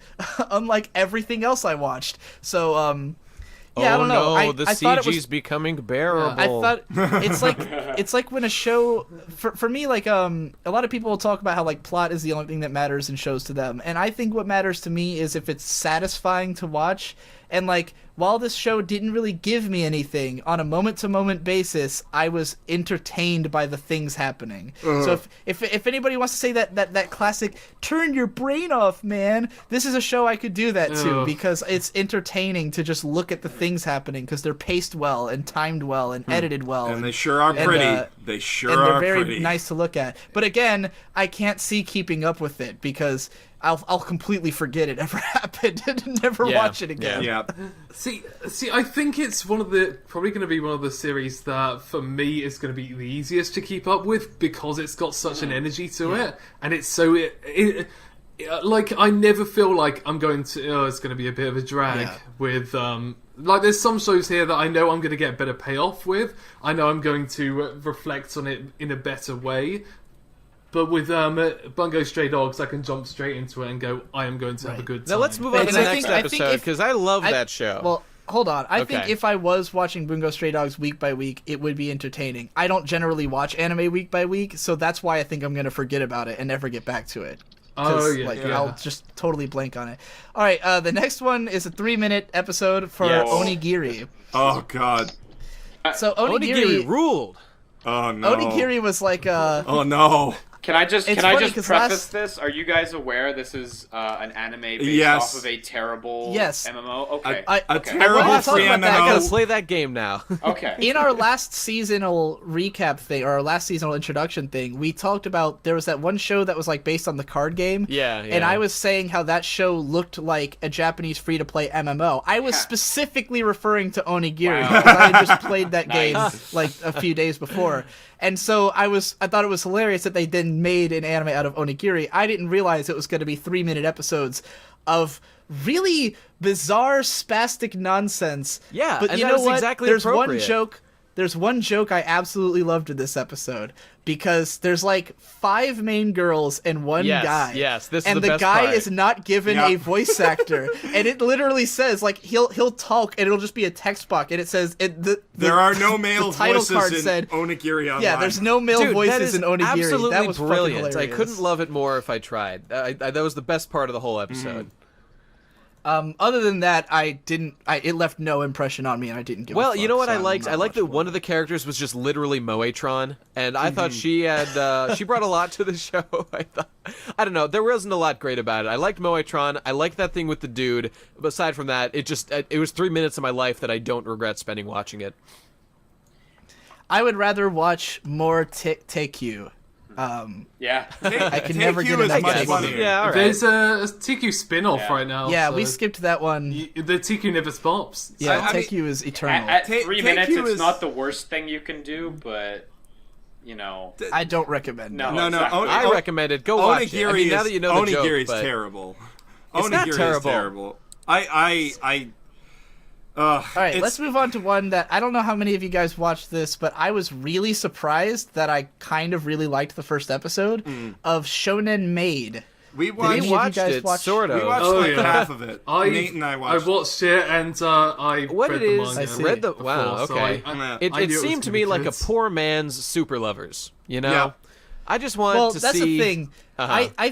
unlike everything else I watched. So, yeah, I don't know. No, the I thought it CG's was becoming bearable. I thought it's like when a show for me, like a lot of people will talk about how like plot is the only thing that matters in shows to them, and I think what matters to me is if it's satisfying to watch. And like, while this show didn't really give me anything on a moment-to-moment basis, I was entertained by the things happening. So if anybody wants to say that classic turn your brain off, man, this is a show I could do that to, because it's entertaining to just look at the things happening, because they're paced well and timed well and edited well, And they sure are pretty. They sure are and they're very pretty. nice to look at. But again, I can't see keeping up with it because I'll completely forget it ever happened and never watch it again. Yeah. See, I think it's probably going to be one of the series that for me is going to be the easiest to keep up with, because it's got such an energy to it, and it's so like, I never feel like I'm going to it's going to be a bit of a drag with like, there's some shows here that I know I'm going to get better payoff with. I know I'm going to reflect on it in a better way. But with Bungo Stray Dogs, I can jump straight into it and go, I am going to have a good time. Now let's move on to And the I next think- I think episode if- because I love that show. Well, hold on. I think Okay. if I was watching Bungo Stray Dogs week by week, it would be entertaining. I don't generally watch anime week by week, so that's why I think I'm going to forget about it and never get back to it. Oh, yeah, Like, yeah. I'll just totally blank on it. All right, the next one is a 3-minute episode for Yes. Onigiri. Oh god. So Onigiri ruled. Oh no. Onigiri was like Oh no. Can I just It's funny, preface 'cause last- this? Are you guys aware this is an anime based Yes. off of a terrible Yes. MMO? Okay. I- A okay. terrible wanna talk free about that I MMO. gotta play that game now. Okay. in our last seasonal recap thing, or our last seasonal introduction thing, we talked about there was that one show that was like based on the card game. Yeah, And yeah. I was saying how that show looked like a Japanese free-to-play MMO. I was specifically referring to Onigiri Wow. because I had just played that game Nice. like a few days before. And so I thought it was hilarious that they then made an anime out of Onigiri. I didn't realize it was going to be 3-minute episodes of really bizarre, spastic nonsense. Yeah, but and you that know is what? exactly There's appropriate. There's one joke I absolutely loved in this episode because there's like 5 main girls and one Yes, guy. yes, this is and the the best guy part. is not given Yep. a voice actor, and it literally says like he'll talk and it'll just be a text box, and it says There are no male the title voices card in said Onigiri Online. yeah, there's no male Dude, that voices is in Onigiri. absolutely That was fucking brilliant. I hilarious. couldn't love it more if I tried. That was the best part of the whole episode. Other than that, it left no impression on me, and I didn't give. Well, a fuck, you know what so I I'm liked? not I liked much that more. one of the characters was just literally Moetron, and I thought she had she brought a lot to the show. I don't know, there wasn't a lot great about it. I liked Moetron. I liked that thing with the dude. But aside from that, it was 3 minutes of my life that I don't regret spending watching it. I would rather watch more Take You. Yeah. I can never get is enough much Take You. funnier. Yeah, all right. There's a TQ spin-off Yeah. right now. Yeah, so we skipped that one. the TQ never stops. Yeah, I Take mean- You is eternal. At Take- 3 take minutes, you it's is- not the worst thing you can do, but you know. I don't recommend No, it. No, no. exactly. I recommend it. Go watch it. I mean, now that you know the joke, Onigiri is but terrible. It's not Onigiri terrible. is terrible. All right, let's move on to one that I don't know how many of you guys watched this, but I was really surprised that I kind of really liked the first episode of Shonen Maid. We Did watched. any we of you watched guys it, watch- sort of. We watched Oh, like yeah. half of it. Nate and I watched. I watched it and I What read it the is, manga I see. read the before, wow. so Okay, Yeah. it I knew it was seemed to gonna me be like a good. poor man's Super Lovers. You know, Yeah. I just want Well, to that's see. the thing. Uh-huh. I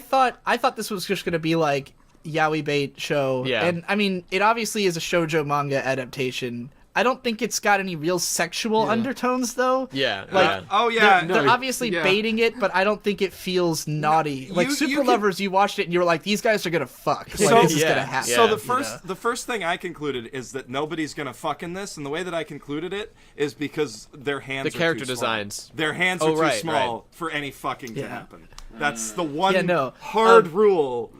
thought this was just gonna be like yaoi bait show, Yeah. and I mean it obviously is a shoujo manga adaptation. I don't think it's got any real sexual undertones though. Yeah, Like, yeah. Oh yeah. They're obviously yeah. baiting it, but I don't think it feels naughty. Like you Super can- Lovers, you watched it and you were like, "These guys are gonna fuck. Like, So- this is Yeah, gonna happen." yeah. So you the first thing I concluded is that nobody's gonna fuck in this, and the way that I concluded it is because their hands The are character too small. designs. Their hands Oh, are too right, small for any fucking to Yeah. happen. That's the one Yeah, no. hard rule.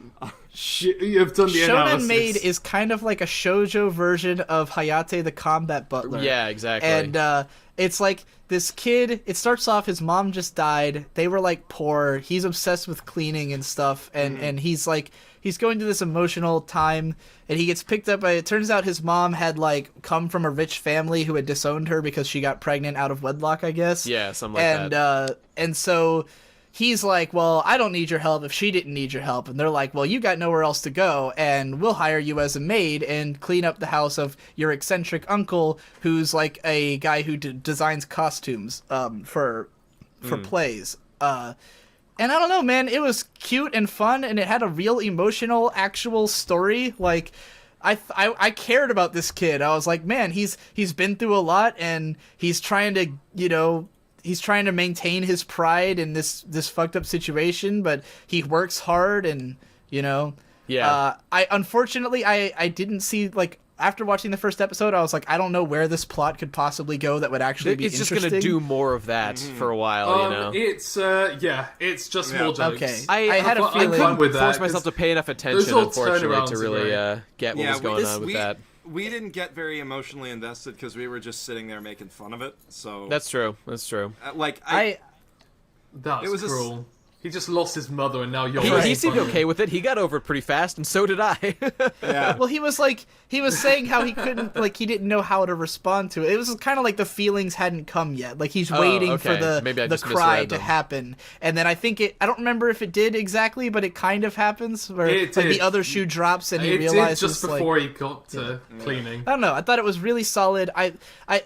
You've done the Shonen analysis. Maid is kind of like a shoujo version of Hayate the Combat Butler. Yeah, exactly. And it's like this kid, it starts off, his mom just died. They were like poor. He's obsessed with cleaning and stuff. And he's like, he's going through this emotional time and he gets picked up by, it turns out his mom had like come from a rich family who had disowned her because she got pregnant out of wedlock, I guess. Yeah, something like that. And so he's like, well, I don't need your help if she didn't need your help. And they're like, well, you got nowhere else to go, and we'll hire you as a maid and clean up the house of your eccentric uncle, who's like a guy who designs costumes for plays. And I don't know, man, it was cute and fun, and it had a real emotional, actual story. Like, I cared about this kid. I was like, man, he's been through a lot, and he's trying to, he's trying to maintain his pride in this fucked up situation, but he works hard, and Yeah. I unfortunately I didn't see, like, after watching the first episode, I was like, I don't know where this plot could possibly go that would actually be it's just interesting. gonna do more of that for a while, you know. It's it's just more jokes. Okay. I had a I'm feeling. fine with that. forced myself to pay enough attention, all unfortunately, turnarounds to are really great. get what was going on with that. We didn't get very emotionally invested because we were just sitting there making fun of it. So That's true. That's true. like I That's It was a cruel. He just lost his mother, and now you're. He seemed okay with it. He got over it pretty fast, and so did I. Yeah. Well, he was saying how he couldn't, like, he didn't know how to respond to it. It was kind of like the feelings hadn't come yet. Like, he's waiting for the cry to happen. And then I don't remember if it did exactly, but it kind of happens where the other shoe drops and he realizes. It did just before he got to cleaning. I don't know. I thought it was really solid.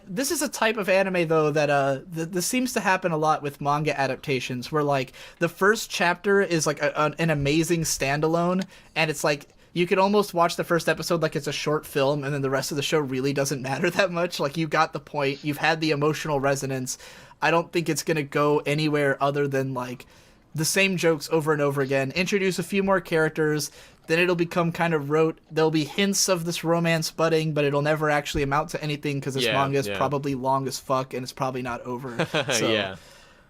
This is a type of anime though that this seems to happen a lot with manga adaptations, where like the first chapter is like an amazing standalone, and it's like you could almost watch the first episode like it's a short film, and then the rest of the show really doesn't matter that much. Like, you got the point, you've had the emotional resonance. I don't think it's gonna go anywhere other than like the same jokes over and over again. Introduce a few more characters, then it'll become kind of rote. There'll be hints of this romance budding, but it'll never actually amount to anything because this manga is probably long as fuck and it's probably not over. So,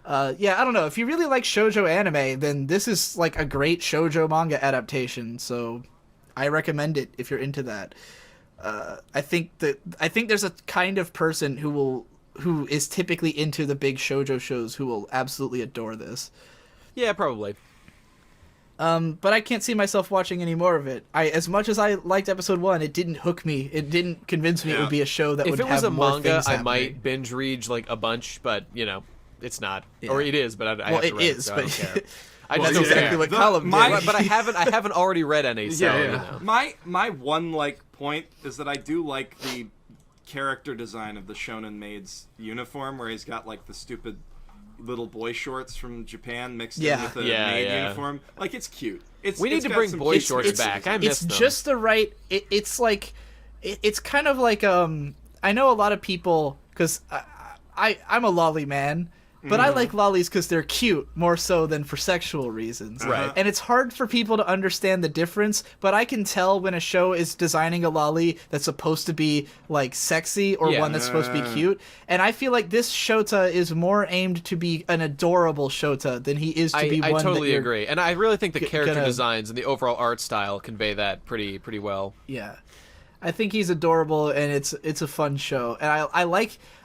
I don't know. If you really like shoujo anime, then this is like a great shoujo manga adaptation. So I recommend it if you're into that. I think there's a kind of person who is typically into the big shoujo shows who will absolutely adore this. Yeah, probably. But I can't see myself watching any more of it. As much as I liked episode 1, it didn't hook me. It didn't convince me it would be a show that would have more things happening. If it was a manga, I might binge read like a bunch, but it's not. Yeah. Or it is, but I have to read it, so I don't care. That's exactly what Column did. But I haven't already read any. So, My one point is that I do like the character design of the shonen maid's uniform, where he's got like the stupid little boy shorts from Japan mixed in with the maid uniform. Like, it's cute. We need to bring boy shorts back. I miss them. It's just the right. It's like, it's kind of like I know a lot of people, because I'm a lolly man. But I like lollies because they're cute, more so than for sexual reasons. Right. And it's hard for people to understand the difference, but I can tell when a show is designing a lolly that's supposed to be, like, sexy or one that's supposed to be cute. And I feel like this Shota is more aimed to be an adorable Shota than he is to be one that I totally agree. And I really think the character designs and the overall art style convey that pretty well. Yeah. I think he's adorable, and it's a fun show. And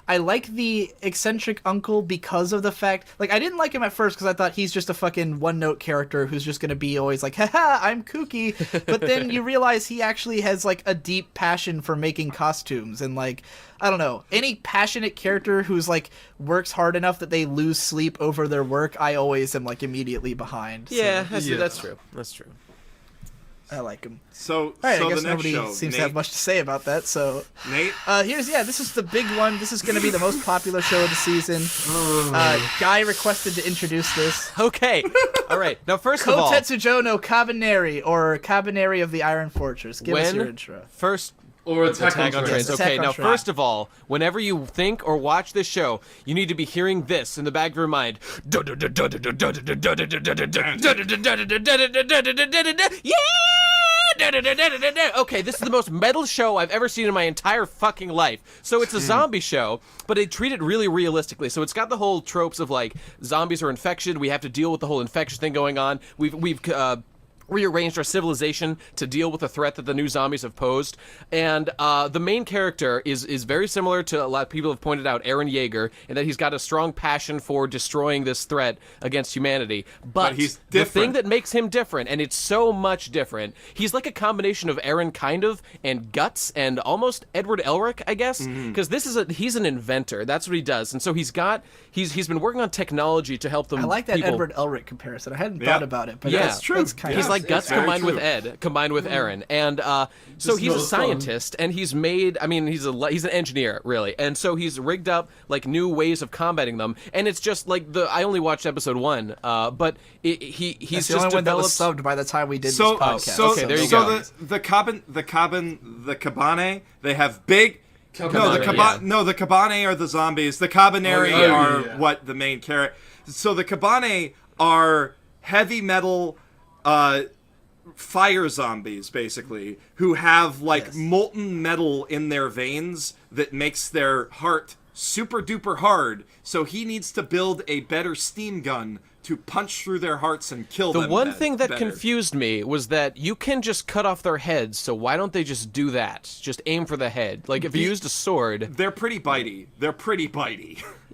I like the eccentric uncle because of the fact, like, I didn't like him at first because I thought he's just a fucking one-note character who's just going to be always like, haha, I'm kooky. But then you realize he actually has, like, a deep passion for making costumes. And, like, I don't know, any passionate character who's, like, works hard enough that they lose sleep over their work, I always am, like, immediately behind. Yeah, that's true. That's true. I like him. So, all right, so I guess the next nobody show, seems Nate, to have much to say about that. So, Nate, this is the big one. This is going to be the most popular show of the season. Guy requested to introduce this. Okay, all right. Now, first of all, Kotetsujo no Kabaneri, or Kabaneri of the Iron Fortress. Give us your intro. First. Or Attack on Trains. Okay, now first of all, whenever you think or watch this show, you need to be hearing this in the back of your mind. Yeah! Okay, this is the most metal show I've ever seen in my entire fucking life. So it's a zombie show, but they treat it really realistically. So it's got the whole tropes of, like, zombies are infected, we have to deal with the whole infection thing going on. We've rearranged our civilization to deal with the threat that the new zombies have posed. And the main character is very similar to a lot of people have pointed out, Eren Yeager, in that he's got a strong passion for destroying this threat against humanity. But he's the different. thing that makes him different, and it's so much different, he's like a combination of Eren kind of, and Guts, and almost Edward Elric, I guess, because he's an inventor. That's what he does. And so he's been working on technology to help them. I like that people. Edward Elric comparison. I hadn't thought about it, but that's true. That's kind He's of, like Guts combined with Ed, combined with Eren, and so he's a scientist, and he's made. I mean, he's an engineer, really, and so he's rigged up like new ways of combating them, and it's just like I only watched episode 1, but he's That's just the only one that was developed. subbed by the time we did this podcast. Okay, there you go. The Cabane, they have big. The Cabane are the zombies. The Cabaneri are what the main character. So the Cabane are heavy metal fire zombies, basically, who have molten metal in their veins that makes their heart super duper hard. So he needs to build a better steam gun to punch through their hearts and kill them. The one thing that confused me was that you can just cut off their heads, so why don't they just do that? Just aim for the head. Like, if you used a sword... They're pretty bitey.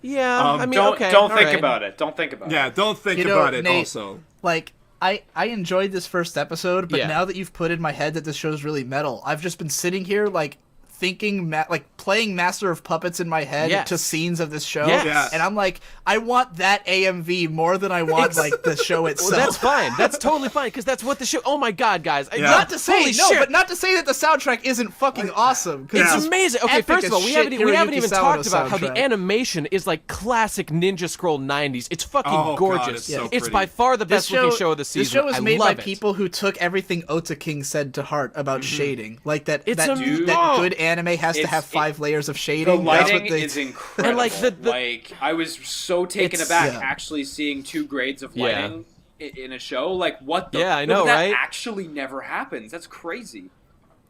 Yeah, I mean, Don't okay, don't all think right. about it. Don't think about it. Yeah, don't think You know, about it. Nate, Also, Like, I enjoyed this first episode, but Yeah. now that you've put in my head that this show's really metal, I've just been sitting here, like, thinking, like, playing Master of Puppets in my head Yes. to scenes of this show. Yes. Yes. And I'm like, I want that AMV more than I want, like, the show itself. Well, that's fine. That's totally fine because that's what the show. Oh my god, guys! Yeah. Not to say, Holy no, shit. but not to say that the soundtrack isn't fucking awesome. 'cause Yeah. It's amazing. Okay, epic first of as all, we shit haven't Hiroyuki even Sawano talked about how the soundtrack. animation is like classic Ninja Scroll 90s. It's fucking Oh, God, gorgeous. it's so It's pretty. by far the This best looking show of the season. This show was I made by love it. people who took everything Ota King said to heart about shading. Like that, It's that, a- that oh. good anime has to It's- have 5 layers of The shading. That's lighting what they... is incredible. And, like, the- like I was so taken It's- aback Yeah. actually seeing 2 grades of Yeah. lighting in a show. Like what the? Yeah, I know, that right? actually never happens. That's crazy.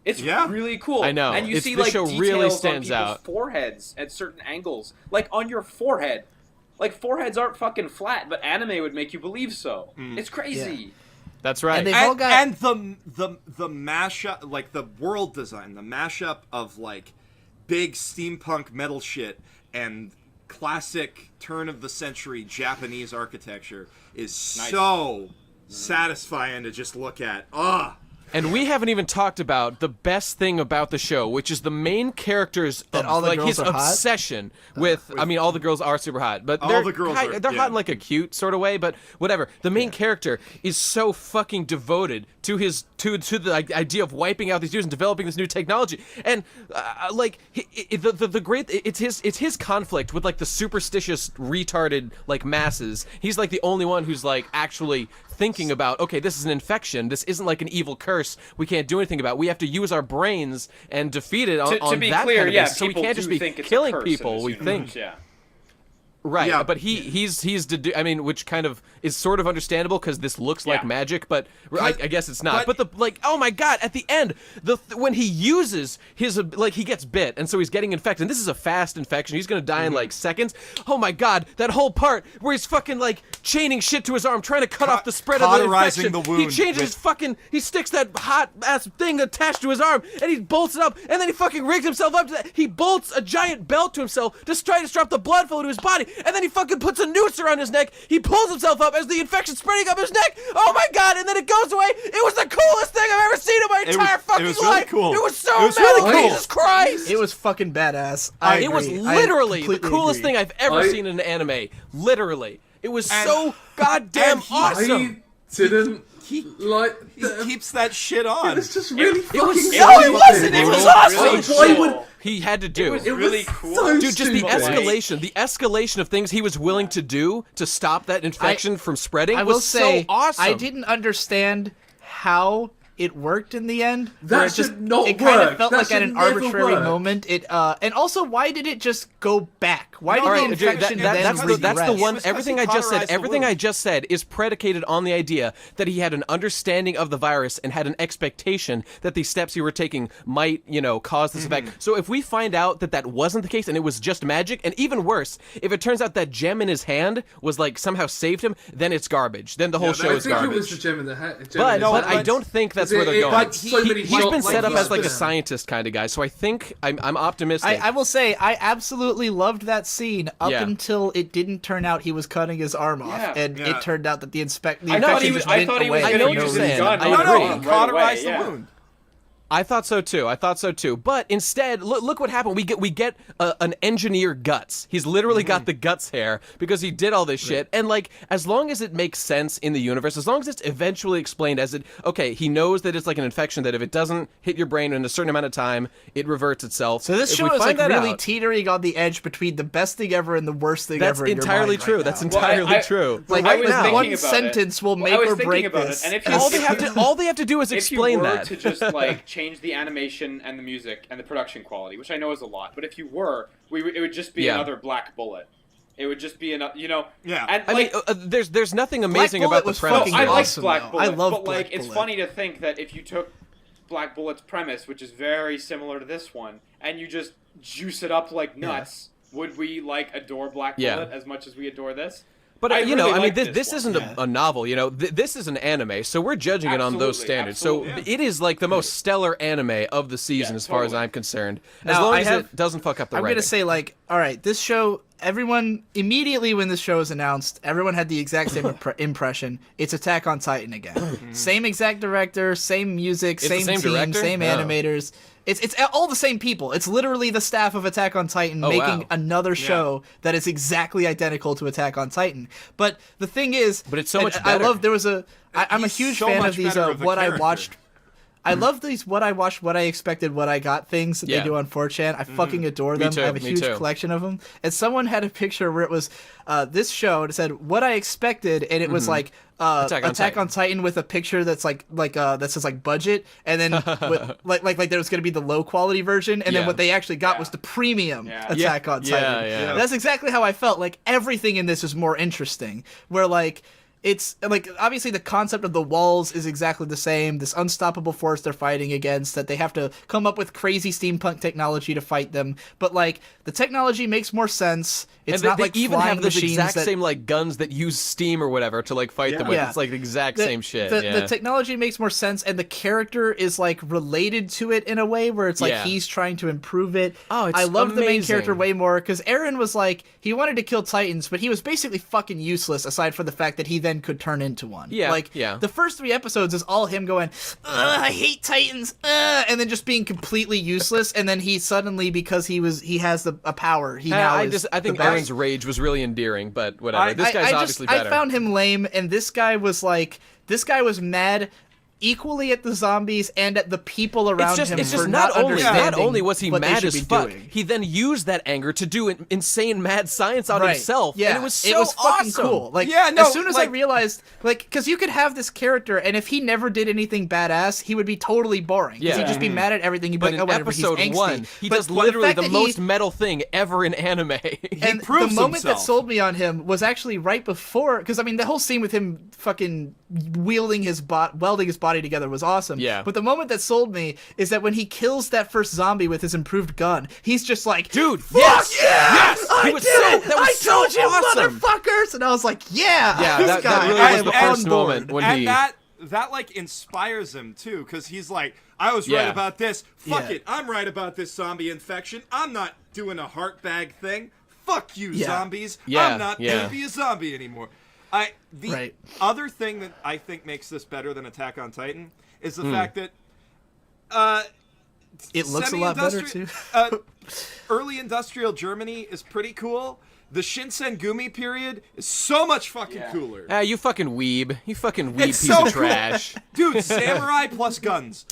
It's Yeah. really cool. I know. And you It's- see this like show details really on stands people's out. foreheads at certain angles, like on your forehead. Like foreheads aren't fucking flat, but anime would make you believe so. It's crazy. That's right. And they've all got... and the mashup, like the world design, the mashup of like big steampunk metal shit and classic turn of the century Japanese architecture is so satisfying to just look at. And we haven't even talked about the best thing about the show, which is the main character's That all the like girls his are hot? obsession with. I mean, all the girls are super hot, but All they're the girls are, they're yeah. hot in like a cute sort of way. But whatever. The main character is so fucking devoted to his to the idea of wiping out these dudes and developing this new technology. And like the great it's his conflict with like the superstitious retarded like masses. He's like the only one who's like actually thinking about, okay, this is an infection. This isn't like an evil curse we can't do anything about. We have to use our brains and defeat it on, To be that clear, kind of yeah, basis. So we people can't do just be think it's a killing curse in people, this we universe, think. Yeah. Right, Yeah. but he's I mean, which kind of is sort of understandable because this looks like Yeah. magic, but I guess it's not. but- But the like, oh my god, at the end, when he uses his like he gets bit, and so he's getting infected. And this is a fast infection. He's gonna die in like seconds. Oh my god, that whole part where he's fucking like chaining shit to his arm, trying to cut off the spread of the cauterizing infection. the wound He changes with- his fucking. He sticks that hot ass thing attached to his arm, and he bolts it up, and then he fucking rigs himself up to that. He bolts a giant belt to himself to try to stop the blood flow to his body, and then he fucking puts a noose around his neck. He pulls himself up as the infection's spreading up his neck. Oh my god! And then it goes away. It was the coolest thing I've ever seen in my was- entire it fucking was really life. cool. It was so It was metal. really cool. Jesus Christ! It was fucking badass. It was literally the coolest thing I've ever I- seen in an anime. Literally, it was so goddamn and he- awesome. I didn't He like. he keeps that shit on. It's just really It fucking. was It so. was It wasn't. It was really awesome. Why cool. would- He had to do. It was It really was cool. so Dude, just the stupid. escalation of things he was willing to do to stop that infection from spreading I will was say, so awesome. I didn't understand how it worked in the end. That where it should just, not It kind work. of felt That like at should an never arbitrary work. moment. And also, why did it just go back? Why did All the right, dude, infection that's then the that's the regress? one. Because Everything he I just said, cauterized the everything I wound. just said is predicated on the idea that he had an understanding of the virus and had an expectation that the steps he were taking might, cause this effect. So if we find out that that wasn't the case and it was just magic, and even worse, if it turns out that gem in his hand was like somehow saved him, then it's garbage. Then the whole show I is think garbage. it was the gem in the head. But I don't think that's where they're going. But so many He's been shots set up like as like a that. scientist kind of guy, so I think I'm optimistic. I will say, I absolutely loved that scene up Yeah. until it didn't turn out he was cutting his arm off, Yeah. and Yeah. it turned out that the I infection thought he was. just I went thought he was away I know going what to you're use his saying. gun. I on agree. him He right cauterized away, the yeah. wound. I thought so too. But instead, look what happened. We get an engineer guts. He's literally got the guts hair because he did all this shit. And like, as long as it makes sense in the universe, as long as it's eventually explained as it, okay, he knows that it's like an infection that if it doesn't hit your brain in a certain amount of time, it reverts itself. So this If show we is find like that really out, teetering on the edge between the best thing ever and the worst thing that's ever. In entirely your mind true. right That's now. entirely I- true. Like, I was now. thinking One about sentence it. will Well, make I was or thinking break about this. It. And if you, all they have to do is if you explain were that. to just like change the animation and the music and the production quality, which I know is a lot, but if you were, it would just be Yeah. another Black Bullet. It would just be another, Yeah. And I mean, like, there's nothing amazing Bullet about the was premise. fucking I like awesome, Black though. Bullet. I love but like, Black it's Bullet. funny to think that if you took Black Bullet's premise, which is very similar to this one, and you just juice it up like nuts, would we like adore Black Yeah. Bullet as much as we adore this? But I you know, really I mean, like this this isn't one. a novel. You know, this is an anime, so we're judging it on those Absolutely, standards. absolutely. So it is like the most stellar anime of the season, Yeah, as far as totally. I'm concerned. As Now, long I as have- it doesn't fuck up the I'm writing. gonna say, like, all right, this show, everyone, immediately when this show was announced, everyone had the exact same impression. It's Attack on Titan again. Same exact director, same music, It's the same same team, director? same Oh. animators. It's all the same people. It's literally the staff of Attack on Titan making wow. another show that is exactly identical to Attack on Titan. But the thing is... But it's so and much I better. love, there was a... I'm a He's huge so fan much of these, better of a what I character. watched... I love these what I watched, what I expected, what I got things that Yeah. they do on 4chan. I fucking adore them. too, I have a me huge too. collection of them. And someone had a picture where it was this show, and it said what I expected, and it was like Attack on Titan with a picture that's like that says like budget, and then like there was gonna be the low quality version, and then Yeah. what they actually got was the premium Attack on Yeah, Titan. yeah. That's exactly how I felt. Like everything in this is more interesting. Where like. It's like obviously the concept of the walls is exactly the same. This unstoppable force they're fighting against, that they have to come up with crazy steampunk technology to fight them. But like the technology makes more sense. It's and not they like even flying have those machines exact that, same like guns that use steam or whatever to like fight them with. Yeah. It's like the exact same shit. The technology makes more sense, and the character is like related to it in a way where it's like Yeah. he's trying to improve it. Oh, it's I love the main amazing. character way more because Eren was like he wanted to kill Titans, but he was basically fucking useless aside from the fact that he then could turn into one. Yeah, like yeah. the first 3 episodes is all him going, I hate Titans, and then just being completely useless, and then he suddenly because he has a power. He now I is think the best. Eren's rage was really endearing, but whatever. This guy's obviously better. I found him lame, and this guy was mad equally at the zombies and at the people around him it's for just not not only was he what they mad should as be fuck, doing. he then used that anger to do insane mad science on Right. himself, Yeah, and it was so fucking awesome. cool. Like, Yeah, no, as soon as I like- realized, like, because you could have this character, and if he never did anything badass, he would be totally boring. 'Cause Yeah. he'd just be mad at everything. He'd be But like, in oh, whatever, episode he's angsty. 1, he But does the literally fact the that most metal thing ever in anime. And proves the moment that himself. sold me on him was actually right before, because I mean the whole scene with him fucking welding his body together was awesome. Yeah. But the moment that sold me is that when he kills that first zombie with his improved gun, he's just like, Dude, fuck yes! yeah! Yes! I He was did so- it! that was I so told you, awesome! motherfuckers! And I was like, yeah, Yeah, this that guy, really I was am the on first board. moment when and he... that like inspires him too, because he's like, I was right Yeah. about this. Fuck Yeah. it, I'm right about this zombie infection. I'm not doing a heart bag thing. Fuck you, Yeah. zombies. Yeah, I'm not yeah. gonna be a zombie anymore. The Right. other thing that I think makes this better than Attack on Titan is the fact that It looks a lot better semi-industri- too. Early industrial Germany is pretty cool. The Shinsengumi period is so much fucking cooler. Ah, you fucking weeb. You fucking weeb It's piece so of cool. trash. Dude, samurai plus guns.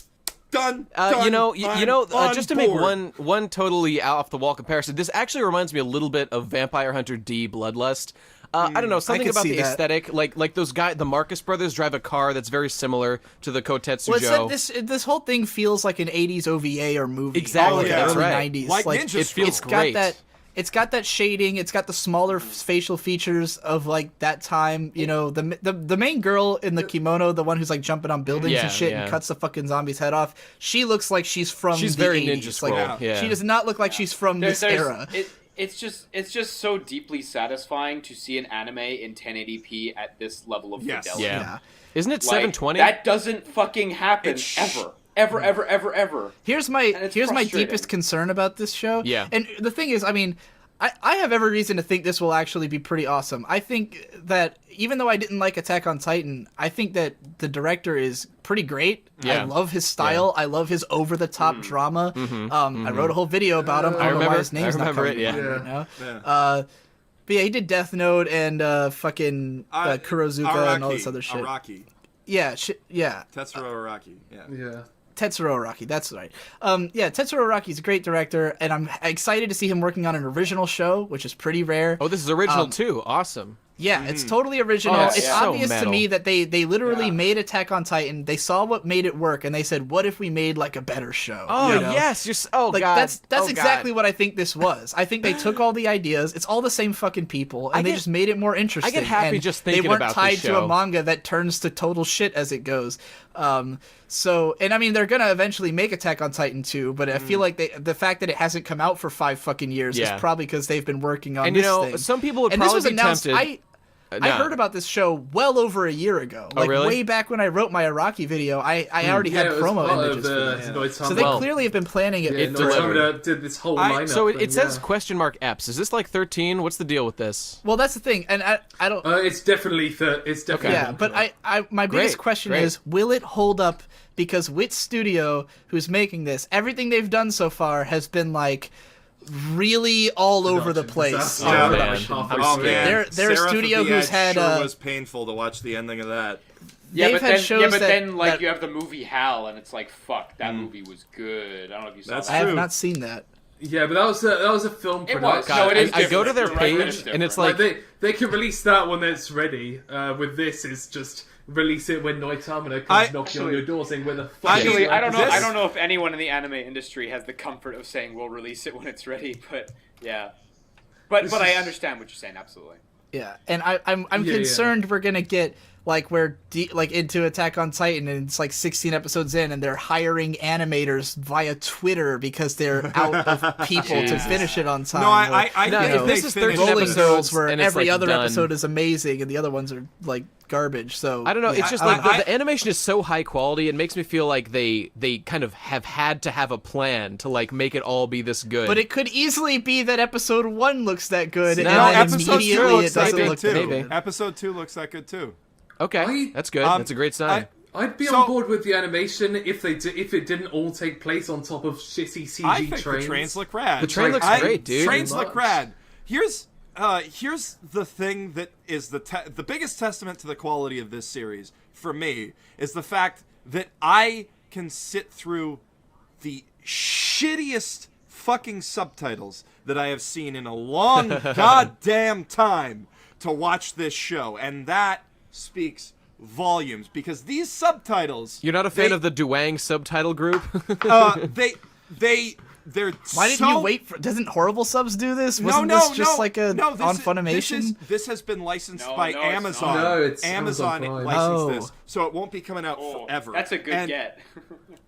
Done. You know, I'm just to on make board. one totally off the wall comparison, this actually reminds me a little bit of Vampire Hunter D Bloodlust. I don't know, something could about see the that. aesthetic, like those the Marcus brothers drive a car that's very similar to the Kotetsu Well, it's Joe. that this whole thing feels like an 80s OVA or movie. Exactly, Or like that's an early right. 90s. Like Ninja it Scroll. feels It's great. got that. It's got that shading. It's got the smaller facial features of like that time. You know, the main girl in the kimono, the one who's like jumping on buildings Yeah, and shit yeah. and cuts the fucking zombie's head off. She looks like she's from. She's the very 80s. Ninja Scroll, Like, yeah. She does not look like she's from this era. It's just so deeply satisfying to see an anime in 1080p at this level of Yes. fidelity. yeah. Yeah. Isn't it Like, 720? That doesn't fucking happen ever. Here's And my it's frustrating. deepest concern about this show. Yeah. And the thing is, I mean, I have every reason to think this will actually be pretty awesome. I think that even though I didn't like Attack on Titan, I think that the director is pretty great. Yeah. I love his style. I love his over-the-top drama. I wrote a whole video about him. I don't know why his name's not remember coming it, to yeah. mind right now. Yeah. But yeah, he did Death Note and fucking Kurozuka and all this other shit. Araki. Yeah, yeah. Tetsuro Araki. Yeah. Yeah. Tetsuro Araki, that's right. Yeah, Tetsuro Araki's a great director, and I'm excited to see him working on an original show, which is pretty rare. Oh, this is original too. Awesome. Yeah, it's totally original. Oh, It's so obvious to metal. me that they literally made Attack on Titan. They saw what made it work, and they said, "What if we made like a better show?" Oh, You know? yes. Like God. that's Oh, exactly God. what I think this was. I think they took all the ideas. It's all the same fucking people, and I they get- just made it more interesting. I get happy and just they thinking weren't about tied this to a show. manga that turns to total shit as it goes. So, and I mean, they're gonna eventually make Attack on Titan 2, but I feel like the fact that it hasn't come out for 5 fucking years Yeah. is probably because they've been working on And this you know, thing. some people would And this probably was be announced. tempted. I heard about this show well over a year ago. Like, really? way back when I wrote my Iraqi video, I already had promo images for this. So they clearly have been planning it. Did this whole lineup. So it says question mark EPS. Is this like 13? What's the deal with this? Well, that's the thing, and I don't. It's definitely it's definitely. Yeah, but my biggest question is, will it hold up? Because Wit Studio, who's making this, everything they've done so far has been like really all over the place. Oh, man. They're a studio who's had. It was painful to watch the ending of that. Yeah, but then you have the movie Hal, and it's like, fuck, that movie was good. I don't know if you saw that. I have not seen that. Yeah, but that was a film production. It was. No, it is. I go to their page, and it's like they can release that when it's ready. With this, it's just release it when Noitamina comes knocking on your door saying, "Where the fuck?" Actually, I don't know. I don't know if anyone in the anime industry has the comfort of saying we'll release it when it's ready. But yeah, but I understand what you're saying. Absolutely. Yeah, and I'm concerned we're gonna get like into Attack on Titan, and it's like 16 episodes in, and they're hiring animators via Twitter because they're out of people to finish it on time. No, if this is 13 Rolling episodes Girls, where and it's every like other done. episode is amazing, and the other ones are like garbage. So I don't know. It's just like the animation is so high quality. It makes me feel like they kind of have had to have a plan to like make it all be this good. But it could easily be that episode 1 looks that good, and No, then episode 2 immediately looks it that doesn't good look too. that good. Episode 2 looks that good too. Okay, that's good. That's a great sign. I'd be on board with the animation if it didn't all take place on top of shitty CG I think trains. the trains look rad. The train looks great, dude. Trains look rad. Here's the thing that is the biggest testament to the quality of this series for me is the fact that I can sit through the shittiest fucking subtitles that I have seen in a long goddamn time to watch this show, and that speaks volumes because these subtitles. You're not a fan of the Duang subtitle group? They're Why didn't you wait for? Doesn't Horrible Subs do this? Wasn't this just like on Funimation? This has been licensed by Amazon. It's Amazon Prime. licensed this, so it won't be coming out forever. That's a good get.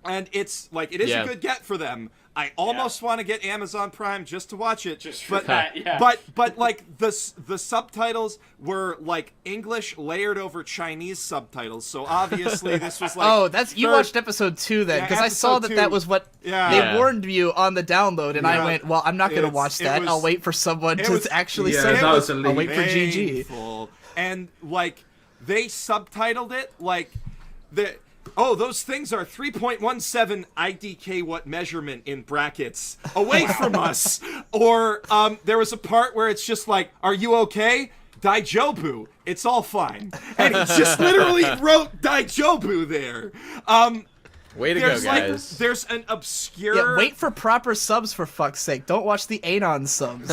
And it's like it is a good get for them. I almost want to get Amazon Prime just to watch it. Just for that, yeah. But like the subtitles were like English layered over Chinese subtitles, so obviously this was like you watched episode 2 then, because I saw that was what they warned you on the download, and I went, well, I'm not going to watch that. I'll wait for someone to actually say it. I'll wait for GG. And like they subtitled it like those things are 3.17 IDK what measurement in brackets away from us. Or there was a part where it's just like, are you okay? Daijobu. It's all fine. And he just literally wrote Daijobu there. Way to go, guys. There's an obscure... wait for proper subs, for fuck's sake. Don't watch the Anon subs.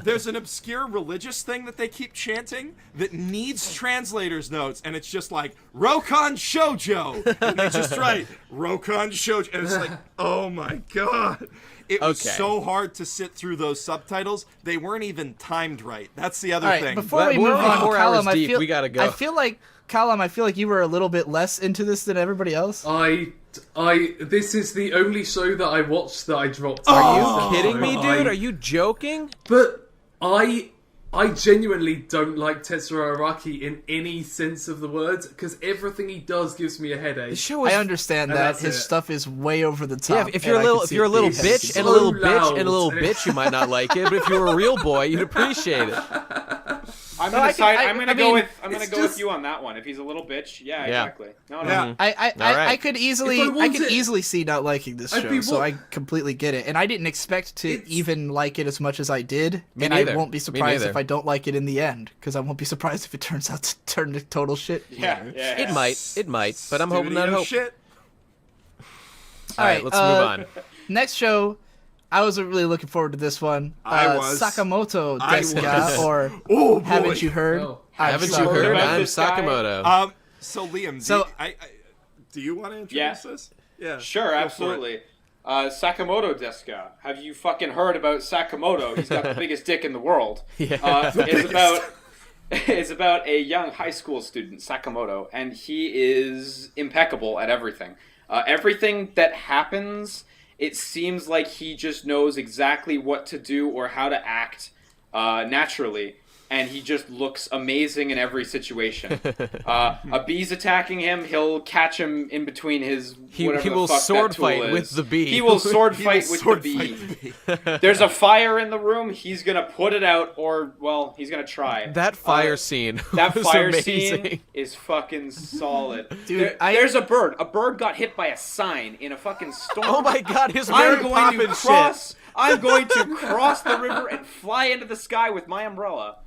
There's an obscure religious thing that they keep chanting that needs translator's notes, and it's just like, Rokon Shoujo! And they just write, Rokon Shoujo, and it's like, oh my god. It was so hard to sit through those subtitles. They weren't even timed right. That's the other thing. Before we move on, 4 hours Callum, deep. We gotta go. I feel like you were a little bit less into this than everybody else. This is the only show that I watched that I dropped. Are you kidding me, dude? Are you joking? But I genuinely don't like Tetsuya Araki in any sense of the words, because everything he does gives me a headache. The show is, I understand that his stuff is way over the top. Yeah, if you're a little bitch and a little bitch and a little bitch, you might not like it. But if you're a real boy, you'd appreciate it. I'm gonna go with you on that one. If he's a little bitch, exactly. No. I could easily see not liking this show, so I completely get it. And I didn't expect to even like it as much as I did, and I won't be surprised if I don't like it in the end, because I won't be surprised if it turns out to turn to total shit. It might, but I'm hoping that hope. Shit. All right, let's move on. Next show. I wasn't really looking forward to this one. I was. Sakamoto Desu or Haven't You Heard? No. Haven't you heard? I'm Sakamoto. So Liam, do you want to introduce this? Yeah. Sure, absolutely. Sakamoto Desuka. Have you fucking heard about Sakamoto? He's got the biggest dick in the world. It's about a young high school student, Sakamoto, and he is impeccable at everything. Everything that happens, it seems like he just knows exactly what to do or how to act naturally. and he just looks amazing in every situation. A bee's attacking him, he'll catch him in between his whatever he will the fuck sword that tool fight is. with the bee. He will sword fight with the bee. There's a fire in the room, he's gonna put it out, or, well, he's gonna try. That fire scene That was fire amazing. scene is fucking solid. Dude, There's a bird. A bird got hit by a sign in a fucking storm. Oh my god, his I'm Mary going to Poppins cross. shit. I'm going to cross the river and fly into the sky with my umbrella.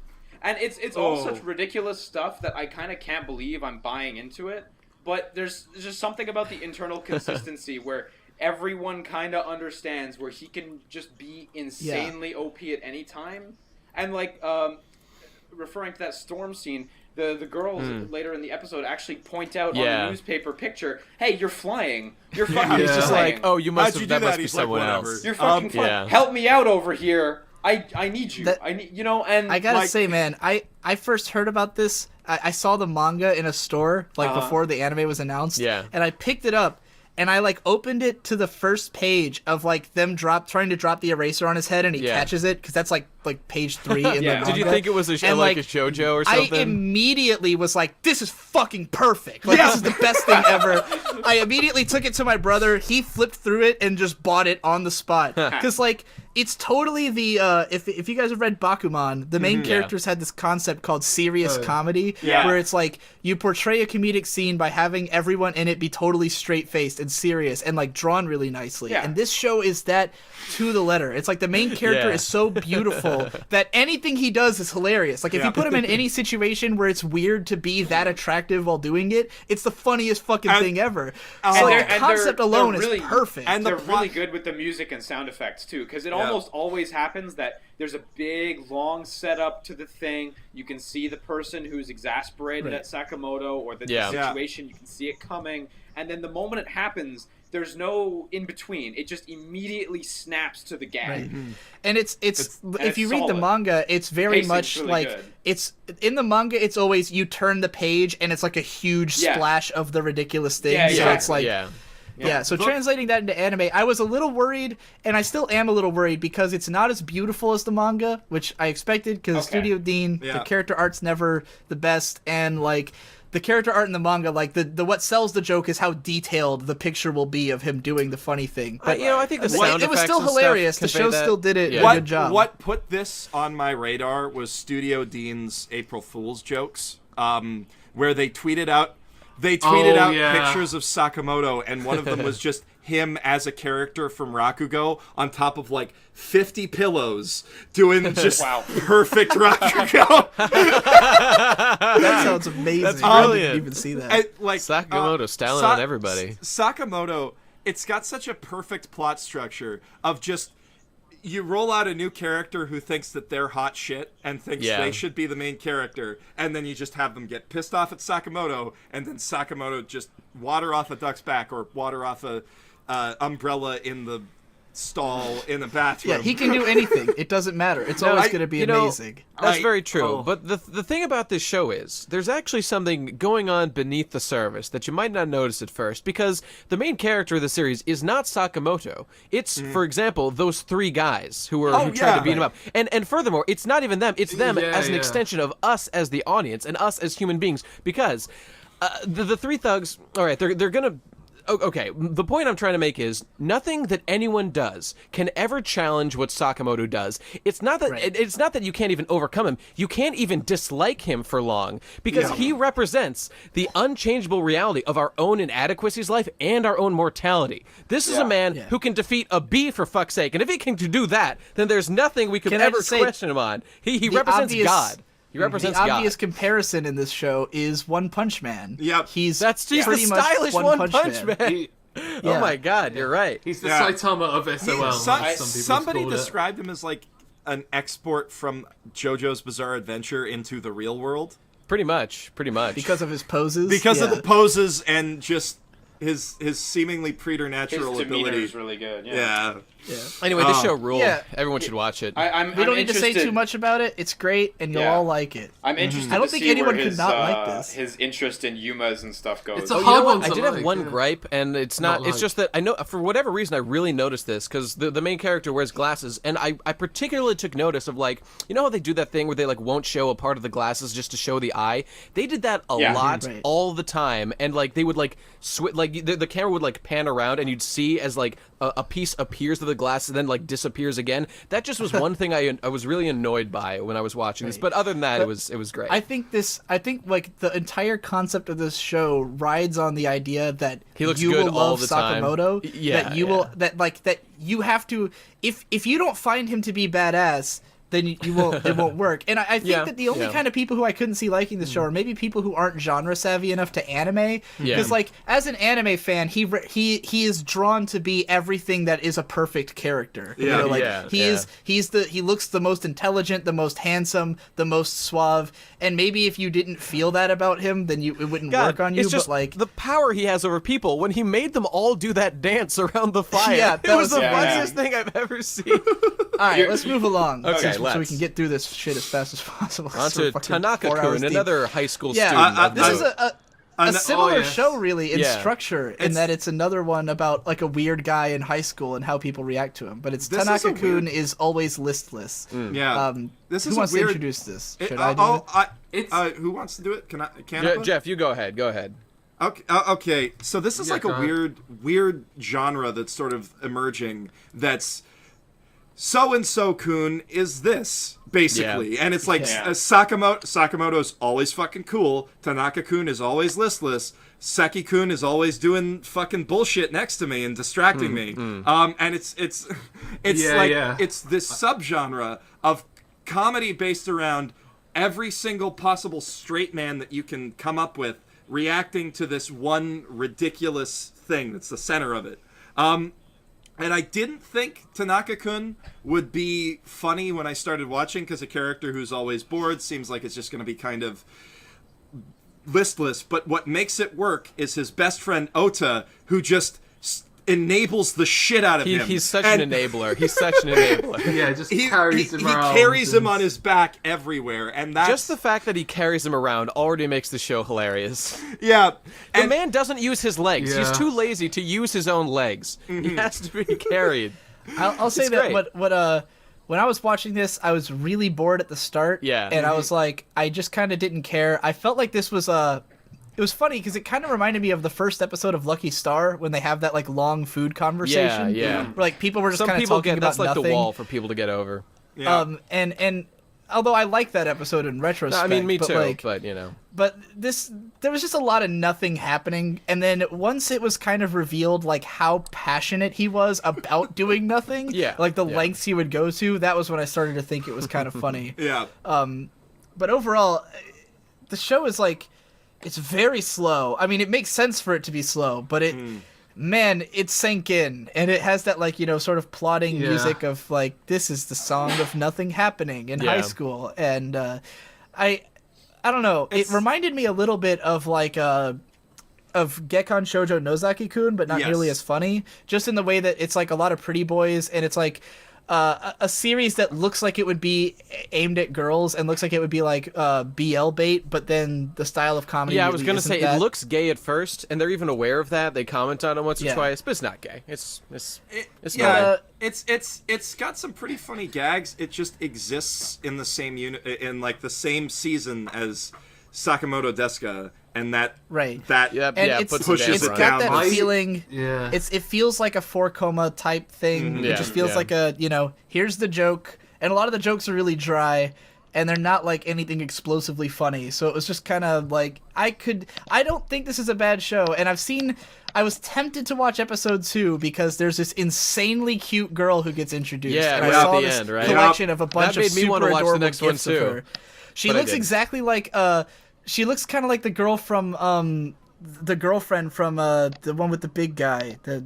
And it's all such ridiculous stuff that I kind of can't believe I'm buying into it. But there's just something about the internal consistency where everyone kind of understands where he can just be insanely OP at any time. And like referring to that storm scene, the girls later in the episode actually point out on the newspaper picture, "Hey, you're flying. You're fucking He's just flying. like, oh, you must How'd you have, that do must that? be He's like, someone whatever. else. You're fucking flying. yeah. Help me out over here. I need you. I need, you know." And I gotta like- say, man, I first heard about this. I saw the manga in a store like before the anime was announced. Yeah. And I picked it up. And I like opened it to the first page of like them trying to drop the eraser on his head, and he catches it because that's like page 3 in the Yeah. manga. Did you think it was And, like a shoujo or something? I immediately was like, "This is fucking perfect! Like this is the best thing ever." I immediately took it to my brother. He flipped through it and just bought it on the spot because like it's totally the if you guys have read Bakuman, the main characters had this concept called serious comedy, where it's like you portray a comedic scene by having everyone in it be totally straight faced and serious and like drawn really nicely. Yeah. And this show is that to the letter. It's like the main character is so beautiful that anything he does is hilarious. Like if you put him in any situation where it's weird to be that attractive while doing it, it's the funniest fucking thing ever. So the concept alone is perfect. And they're really good with the music and sound effects too, because it almost always happens that there's a big long setup to the thing. You can see the person who's exasperated at Sakamoto or the situation. You can see it coming, and then the moment it happens, there's no in between. It just immediately snaps to the gag. Right. And it's if you read the solid. manga, it's very Pacing's much really like good. it's in the manga. It's always you turn the page and it's like a huge splash of the ridiculous thing. Yeah, So it's like yeah. so translating that into anime, I was a little worried, and I still am a little worried because it's not as beautiful as the manga, which I expected because Studio Dean, the character art's never the best, and like the character art in the manga, like the what sells the joke is how detailed the picture will be of him doing the funny thing. But I think the sound it was effects still and stuff hilarious. The convey show that. still did it a What, good job. what put this on my radar was Studio Dean's April Fool's jokes, where they tweeted out pictures of Sakamoto, and one of them was just him as a character from Rakugo on top of like 50 pillows doing just perfect Rakugo. That sounds amazing. That's I brilliant. didn't even see that. And, like Sakamoto styling on everybody. Sakamoto, it's got such a perfect plot structure of just you roll out a new character who thinks that they're hot shit and thinks they should be the main character, and then you just have them get pissed off at Sakamoto, and then Sakamoto just water off a duck's back or water off a umbrella in the stall in the bathroom. Yeah, he can do anything. It doesn't matter. It's always going to be amazing. That's very true. But the thing about this show is there's actually something going on beneath the surface that you might not notice at first, because the main character of the series is not Sakamoto. It's, for example, those 3 guys who tried to beat him up. And furthermore, it's not even them. It's them as an extension of us as the audience and us as human beings, because the 3 thugs, all right, they're going to... Okay, the point I'm trying to make is nothing that anyone does can ever challenge what Sakamoto does. It's not that it's not that you can't even overcome him. You can't even dislike him for long, because he represents the unchangeable reality of our own inadequacies life and our own mortality. This is a man who can defeat a bee, for fuck's sake, and if he can do that, then there's nothing we could ever question him on. He represents God. He represents the obvious God. comparison in this show is One Punch Man. Yep. He's He's the pretty much stylish One Punch Man. Oh my God, you're right. He's the Saitama of SOL. Somebody described him as like an export from JoJo's Bizarre Adventure into the real world. Pretty much. because of his poses. Because of the poses and just his seemingly preternatural His demeanor ability. is really good. Yeah. Anyway, this show ruled. Yeah. Everyone should watch it. We don't need to say too much about it. It's great, and you'll all like it. I'm interested. I don't to think see anyone where could his, not like this. His interest in Yumas and stuff goes. It's a You know hard what? one I to did have like, one yeah. gripe, and it's not. It's just that I know for whatever reason I really noticed this because the main character wears glasses, and I particularly took notice of like how they do that thing where they like won't show a part of the glasses just to show the eye. They did that a lot Right. all the time, and like they would like like the camera would like pan around, and you'd see as like a piece appears to the glasses, and then like disappears again. That just was one thing I was really annoyed by when I was watching this. But other than that, it was great. I think like the entire concept of this show rides on the idea that He looks you good will all love the time. Sakamoto. Yeah, that you yeah. will that you have to if you don't find him to be badass, then you won't. It won't work. And I think that the only kind of people who I couldn't see liking this show are maybe people who aren't genre savvy enough to anime. Because like as an anime fan, he is drawn to be everything that is a perfect character. You know, like he looks the most intelligent, the most handsome, the most suave. And maybe if you didn't feel that about him, then it wouldn't work on you. It's just but like the power he has over people when he made them all do that dance around the fire. Yeah, it that was the was- funniest thing I've ever seen. all right, let's move along. Okay, so we let's. can get through this shit as fast as possible. On to Tanaka-kun, another high school student. This is a similar yes. show, really, in Yeah. structure, in that it's another one about like a weird guy in high school and how people react to him. But it's This is a Tanaka-kun weird- is always listless. Yeah. This is Who a wants weird... to introduce this? Should I do it? Who wants to do it? Can I? Jeff, you go ahead. Go ahead. Okay. So this is like a go ahead. weird genre that's sort of emerging. That's so-and-so-kun is this, basically. Yeah. And it's like Yeah. Sakamoto's always fucking cool. Tanaka-kun is always listless. Seki-kun is always doing fucking bullshit next to me and distracting me. And it's it's this subgenre of comedy based around every single possible straight man that you can come up with reacting to this one ridiculous thing that's the center of it. And I didn't think Tanaka-kun would be funny when I started watching, because a character who's always bored seems like it's just going to be kind of listless. But what makes it work is his best friend Ota, who just enables the shit out of him. He's such an enabler. He's such an enabler. Yeah, just carries him around. He carries him on his back everywhere, and that's Just the fact that he carries him around already makes the show hilarious. yeah. The And man doesn't use his legs. Yeah. He's too lazy to use his own legs. He has to be carried. I'll say It's that great. when I was watching this, I was really bored at the start. Yeah. And I was like, I just kind of didn't care. I felt like this was it was funny because it kind of reminded me of the first episode of Lucky Star when they have that like long food conversation. Yeah. Where like people were just Some kind of people talking get about that's like nothing. the wall for people to get over. yeah. And although I like that episode in retrospect, I mean, me but too. like, But you know, but there was just a lot of nothing happening, and then once it was kind of revealed like how passionate he was about doing nothing, like the lengths he would go to, that was when I started to think it was kind of funny. yeah. But overall, the show is like, it's very slow. I mean, it makes sense for it to be slow, but man, it sank in, and it has that like, sort of plotting music of like, this is the song of nothing happening in high school, and I don't know. It reminded me a little bit of like of Gekkan Shoujo Nozaki-kun, but not Yes. nearly as funny. Just in the way that it's like a lot of pretty boys, and it's like a series that looks like it would be aimed at girls and looks like it would be like BL bait, but then the style of comedy. yeah, I was really gonna isn't say that. it looks gay at first, and they're even aware of that. They comment on it once or Yeah. twice, but it's not gay. It's Yeah, not. it's got some pretty funny gags. It just exists in the same in like the same season as Sakamoto Desuka, and that Right. that Yep. And Yeah, it's, puts a pushes it's damper got on that it. feeling. Yeah. It feels like a 4 type thing. Yeah, It just feels yeah. like a here's the joke, and a lot of the jokes are really dry, and they're not like anything explosively funny. So it was just kind of like I don't think this is a bad show, and I was tempted to watch episode 2 because there's this insanely cute girl who gets introduced. Yeah, and right I at saw the this end, right? collection of a bunch That of made me super wanna watch the adorable next one, gifts of too. her. She But I looks didn't. exactly like she looks kind of like the girl from the girlfriend from the one with the big guy, the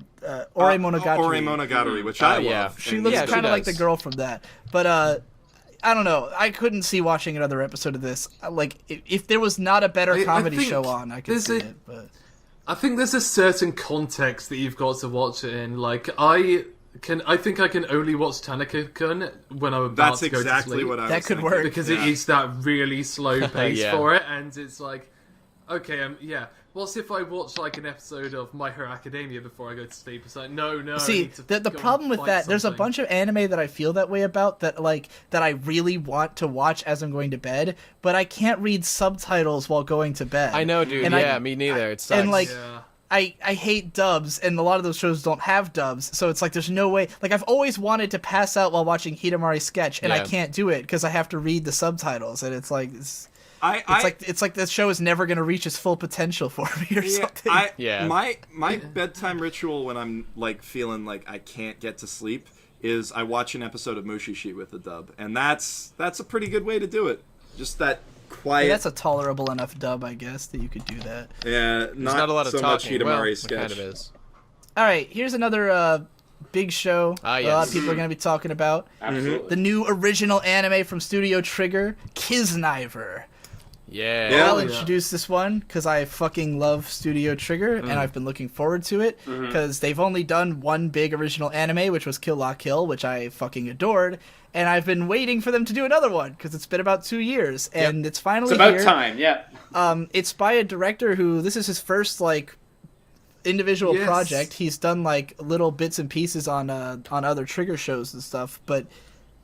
Ore Monogatari. Ore Monogatari, which I love. yeah. She And looks Yeah, she kind of like the does. girl from that. But I don't know. I couldn't see watching another episode of this. Like, if there was not a better I comedy think show on, I could there's see a- it. But I think there's a certain context that you've got to watch it in. Like, I I think I can only watch Tanaka-kun when I'm about That's to go to exactly sleep. what I was That could thinking. work. Because Yeah. it is that really slow pace Yeah. for it, and it's like, okay, yeah. What's if I watch like an episode of My Hero Academia before I go to sleep? It's like, no. I See, need to the go problem and with fight that, there's a something. bunch of anime that I feel that way about that I really want to watch as I'm going to bed, but I can't read subtitles while going to bed. I know, dude. And Yeah, me neither. It sucks. and like Yeah. I hate dubs, and a lot of those shows don't have dubs, so it's like there's no way. Like I've always wanted to pass out while watching Hidamari Sketch, and I Yeah. can't do it because I have to read the subtitles, and it's like I it's like this show is never going to reach its full potential for me or something. Yeah. My bedtime ritual when I'm like feeling like I can't get to sleep is I watch an episode of Mushishi with the dub, and that's a pretty good way to do it. Just that quiet. That's a tolerable enough dub, I guess, that you could do that. Yeah, There's not a lot of so talking. much Well, Hidamari it sketch. kind of is. All right, here's another big show Ah, a lot yes. of people are going to be talking about. Absolutely. The new original anime from Studio Trigger, Kisniver. Yeah. Yeah. I'll yeah. introduce this one because I fucking love Studio Trigger, and I've been looking forward to it because they've only done one big original anime, which was Kill La Kill, which I fucking adored, and I've been waiting for them to do another one because it's been about 2 years, and it's finally It's about here. time, yeah. It's by a director who this is his first like individual Yes. project. He's done like little bits and pieces on other Trigger shows and stuff, but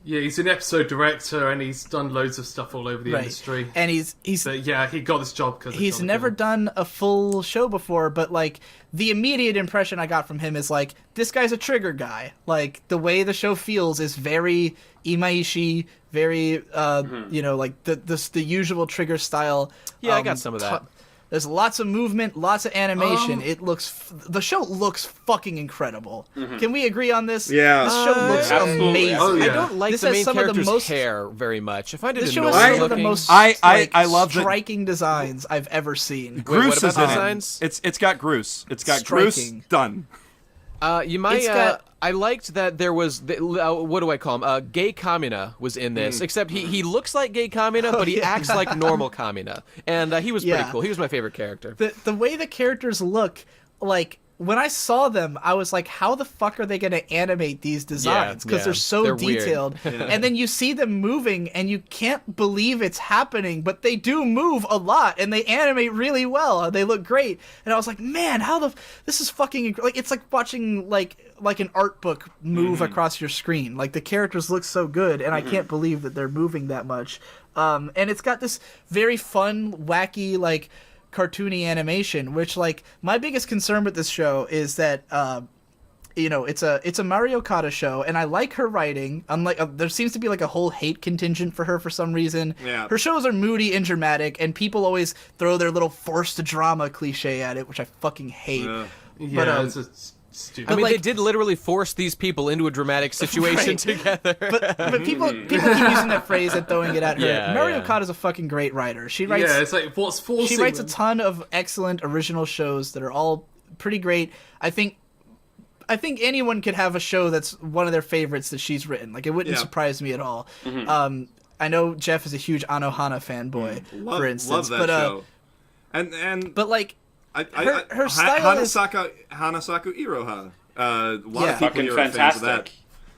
Yeah, he's an episode director, and he's done loads of stuff all over the right. industry. And he's But yeah, he got this job because he's never done a full show before, but like the immediate impression I got from him is like this guy's a Trigger guy. Like the way the show feels is very Imaishi, very you know, like the usual Trigger style. Yeah, I got some of that. There's lots of movement, lots of animation. The show looks fucking incredible. Can we agree on this? Yeah. This show looks Absolutely. amazing. Oh, yeah. I don't like This the has main some of the character's most- hair very much. I find it This show has annoying some of the looking. most I love the- striking designs I've ever seen. Wait, Groose what about is in designs? it. It's got Groose. It's got Striking. Groose done. You might. It's got- I liked that there was. What do I call him? Gay Kamina was in this. Except he looks like Gay Kamina, but he yeah. acts like normal Kamina, and he was pretty Yeah. cool. He was my favorite character. The way the characters look, like when I saw them, I was like, how the fuck are they going to animate these designs? Because yeah. they're so They're weird. detailed. And then you see them moving, and you can't believe it's happening, but they do move a lot, and they animate really well, and they look great. And I was like, man, this is fucking like it's like watching like an art book move across your screen. Like the characters look so good, and I can't believe that they're moving that much. And it's got this very fun, wacky, like cartoony animation, which like my biggest concern with this show is that you know, it's a Mario Kata show, and I like her writing. Unlike there seems to be like a whole hate contingent for her for some reason. Yeah. Her shows are moody and dramatic, and people always throw their little forced drama cliche at it, which I fucking hate. Yeah, But, it's a stupid. I mean, like- they did literally force these people into a dramatic situation Right. together. But people keep using that phrase and throwing it at her. Yeah, Mario yeah. Kata's a fucking great writer. She writes Yeah, it's like what's forcing she writes a them? ton of excellent original shows that are all pretty great. I think anyone could have a show that's one of their favorites that she's written. Like it wouldn't Yeah. surprise me at all. I know Jeff is a huge Anohana fanboy, Love, for instance. love that but show. And but like her style Hanasaku Iroha. A lot Yeah. of people Fucking here are fans of that. fantastic.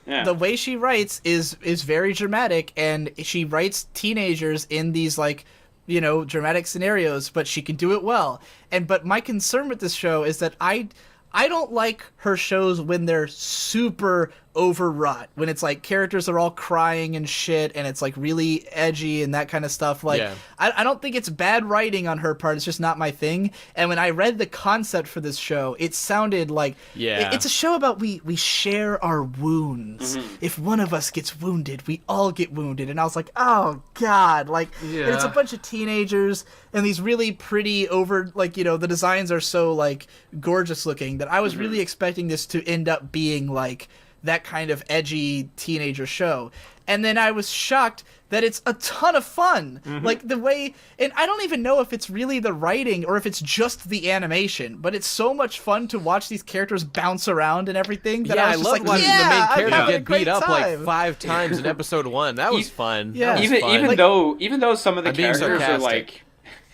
Yeah. the way she writes is very dramatic, and she writes teenagers in these like, you know, dramatic scenarios, but she can do it well. But my concern with this show is that I don't like her shows when they're super overwrought, when it's like characters are all crying and shit, and it's like really edgy and that kind of stuff. Like, Yeah. I don't think it's bad writing on her part. It's just not my thing. And when I read the concept for this show, it sounded like it's a show about we share our wounds. If one of us gets wounded, we all get wounded. And I was like, oh god, like and it's a Yeah. bunch of teenagers and these really pretty over, like, you know, the designs are so like gorgeous looking that I was really expecting this to end up being like that kind of edgy teenager show. And then I was shocked that it's a ton of fun. Like the way, and I don't even know if it's really the writing or if it's just the animation, but it's so much fun to watch these characters bounce around and everything that yeah, I I was just love like, watching yeah, the main I'm character having a get great beat up like time. 5 times in episode 1. That was fun. Yeah. That was even fun. even though some of the I'm being characters are sarcastic.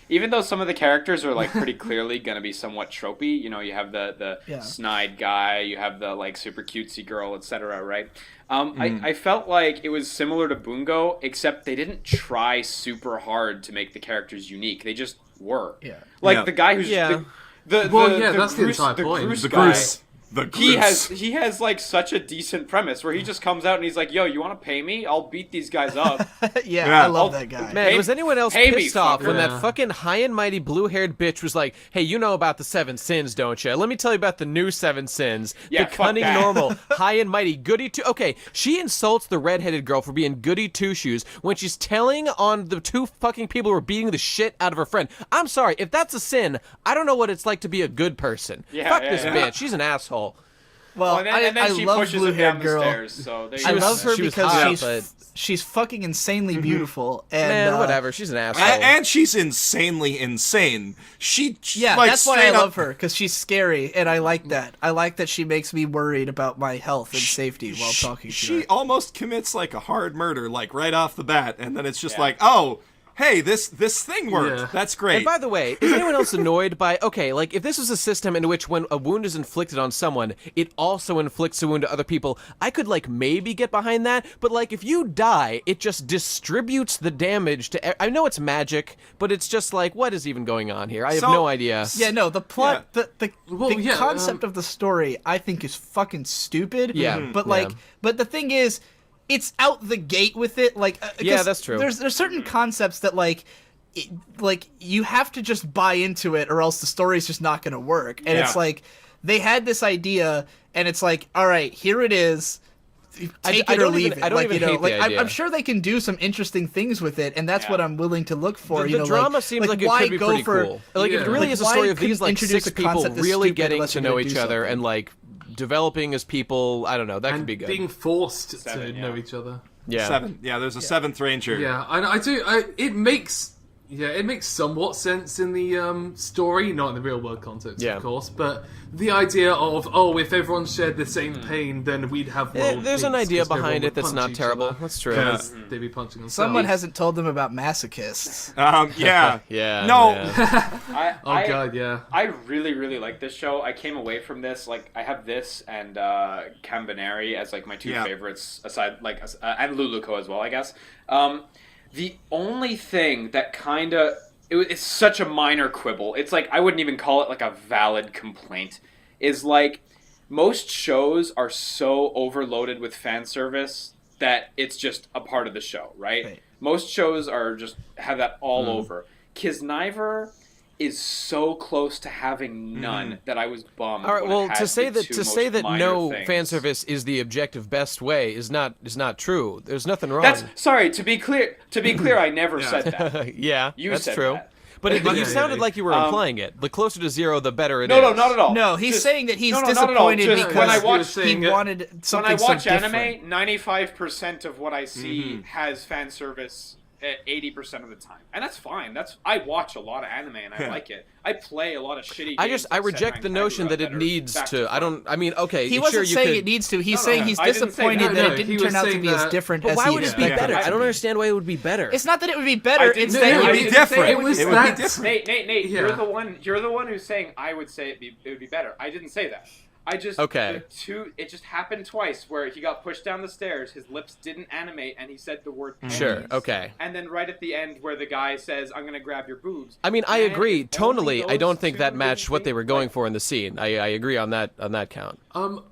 even though some of the characters are like pretty clearly gonna be somewhat tropey, you know, you have the snide guy, you have the like super cutesy girl, etc. Right? I felt like it was similar to Bungo, except they didn't try super hard to make the characters unique. They just were. Yeah. Like the guy who's Yeah. the that's the entire point. Bruce The guy. Bruce. The Goose. He has like such a decent premise where he just comes out and he's like, "Yo, you want to pay me? I'll beat these guys up." Yeah, I love that guy. Man, Hey- was anyone else hey, me, pissed off when fucker. that fucking high and mighty blue-haired bitch was like, "Hey, you know about the 7 sins, don't you? Let me tell you about the new 7 sins. Yeah, the fuck cunning, that. normal, high and mighty, goody two." Okay, she insults the redheaded girl for being goody two-shoes when she's telling on the 2 fucking people who are beating the shit out of her friend. I'm sorry, if that's a sin, I don't know what it's like to be a good person. Yeah, Fuck yeah, this yeah. bitch. She's an asshole. Well, and then I she love pushes him blue-haired down girl. the stairs. So there you I go. love her She was because hot, she's but- she's fucking insanely beautiful. And Man, whatever. She's an asshole. And she's insanely insane. Yeah, like, that's why I straight up- love her, because she's scary, and I like that. I like that she makes me worried about my health and safety while talking to She her. almost commits like a hard murder, like right off the bat, and then it's just Yeah. like, oh, hey, this thing worked. Yeah. That's great. And by the way, is anyone else annoyed by, okay, like, if this was a system in which when a wound is inflicted on someone, it also inflicts a wound to other people, I could, like, maybe get behind that, but, like, if you die, it just distributes the damage to... I know it's magic, but it's just like, what is even going on here? I have So- no idea. Yeah, no, the plot, the Well, yeah, concept of the story, I think, is fucking stupid. Yeah, But, yeah. like, but the thing is, it's out the gate with it. Like, Yeah, 'cause that's true. There's certain concepts that, like, you have to just buy into it or else the story's just not going to work. And it's Yeah. like, they had this idea, and it's like, all right, here it is. Take I it or don't leave even- it. I don't like, even you know, hate the like, idea. I'm sure they can do some interesting things with it, and that's Yeah. what I'm willing to look for. The you know, drama like, seems like it why could be go pretty for, cool. Like, if it Yeah. really Like, is a why story of couldn't these, like, introduce 6 a people concept that's really stupid getting unless to you're know gonna each do other something? and, like, developing as people, I don't know, that could be good. being forced 7, to yeah. know each other. Yeah. 7. Yeah, there's a 7th Ranger. Yeah, and I do. It makes somewhat sense in the story, not in the real world context, Yeah. of course. But the idea of if everyone shared the same pain, then we'd have world There's an peace, idea 'cause everyone behind it would that's punch not each terrible. other, That's true. because they'd be punching themselves. Someone hasn't told them about masochists. Yeah. Yeah. No. yeah. Oh god, yeah. I really, really like this show. I came away from this, like, I have this and Camboneri as, like, my 2 Yeah. favorites, aside, like, and Luluco as well, I guess. The only thing that kind of... It's such a minor quibble. It's like, I wouldn't even call it, like, a valid complaint. Is, like, most shows are so overloaded with fan service that it's just a part of the show, right? Right. Most shows are just have that all over. Kisniver is so close to having none that I was bummed. All right. when it Well, had to say the that 2 to say most that minor no things. fan service is the objective best way is not true. There's nothing wrong. That's sorry. To be clear, I never said that. yeah, You that's said true. that. But Yeah, you yeah, sounded yeah. like you were implying it. The closer to 0, the better it is. No, not at all. No, he's Just- saying that he's no, not at all. disappointed Just because when I He was watch saying he it- wanted when something I watch so anime, different. 95% of what I see has fan service 80% of the time, and that's fine. I watch a lot of anime and I like it. I play a lot of shitty. Games I like reject the Senran notion Kagura that it are needs back to. I front. don't. I mean, okay. He sure, wasn't you saying could, it needs to. He's No, saying no, he's I didn't say disappointed that. that No, it he didn't was turn out to saying be as that- different But as why he would it be expected. better? Yeah. I don't understand why it would be better. It's not that it would be better. I It's didn't that say It would I be didn't say different. it was It would be that- different. Nate, Yeah. you're the one who's saying I would say it would be better. I didn't say that. I just Okay. it just happened twice where he got pushed down the stairs, his lips didn't animate, and he said the word pennies. Sure. Okay. And then right at the end where the guy says, "I'm gonna grab your boobs." I mean, I Man, agree. if only Tonally, I don't those think two that matched little what they were things, going like- for in the scene. I agree on that count.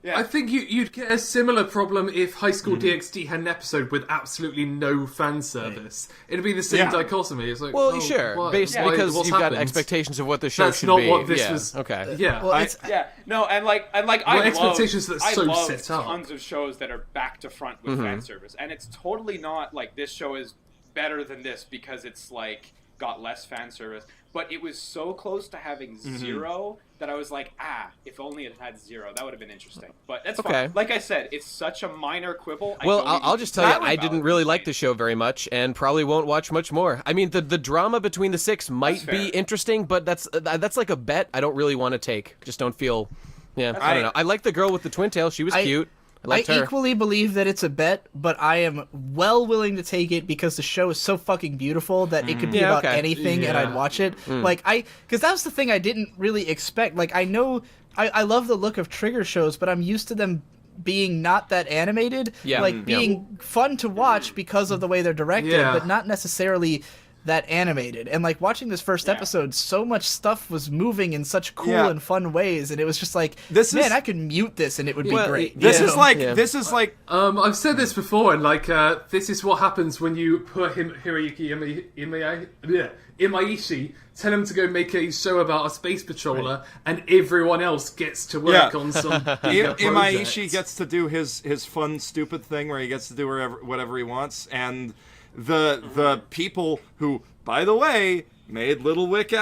Yeah. I think you'd get a similar problem if High School DxD had an episode with absolutely no fan service. It'd be the same Yeah. dichotomy. It's like, Well, oh, sure, what? based Why- because what's you've got happened? expectations of what the show That's should not be. what this yeah. was. Okay. Yeah. Well, it's, Yeah, no, and like I Well, love expectations that I so love set up. tons of shows that are back to front with fan service, and it's totally not like this show is better than this because it's like got less fan service, but it was so close to having 0 that I was like, if only it had 0, that would have been interesting. But that's Okay. fine. Like I said, it's such a minor quibble. Well, don't even I'll just tell consider you, it I a didn't valid really like the complaint. show very much, and probably won't watch much more. I mean, the drama between the 6 might That's be fair. interesting, but that's like a bet I don't really want to take. Just don't feel. Yeah, I don't I- know. I like the girl with the twin tail. She was cute. I liked her. equally believe that it's a bet, but I am well willing to take it because the show is so fucking beautiful that it could be Yeah, about okay. anything and Yeah. I'd watch it. Because that was the thing I didn't really expect. Like, I know I love the look of Trigger shows, but I'm used to them being not that animated. Yeah. Like, being fun to watch because of the way they're directed, Yeah. but not necessarily that animated. And like watching this first episode, so much stuff was moving in such cool Yeah. and fun ways, and it was just like, This man, is- I could mute this and it would be Well, great. This you is know? like Yeah. this is like I've said this before, and like, this is what happens when you put Hiroyuki Imaishi, tell him to go make a show about a space patroller, and everyone else gets to work Yeah. on some bigger Imaishi project. gets to do his fun stupid thing where he gets to do whatever he wants, and the people who, by the way, made Little Witch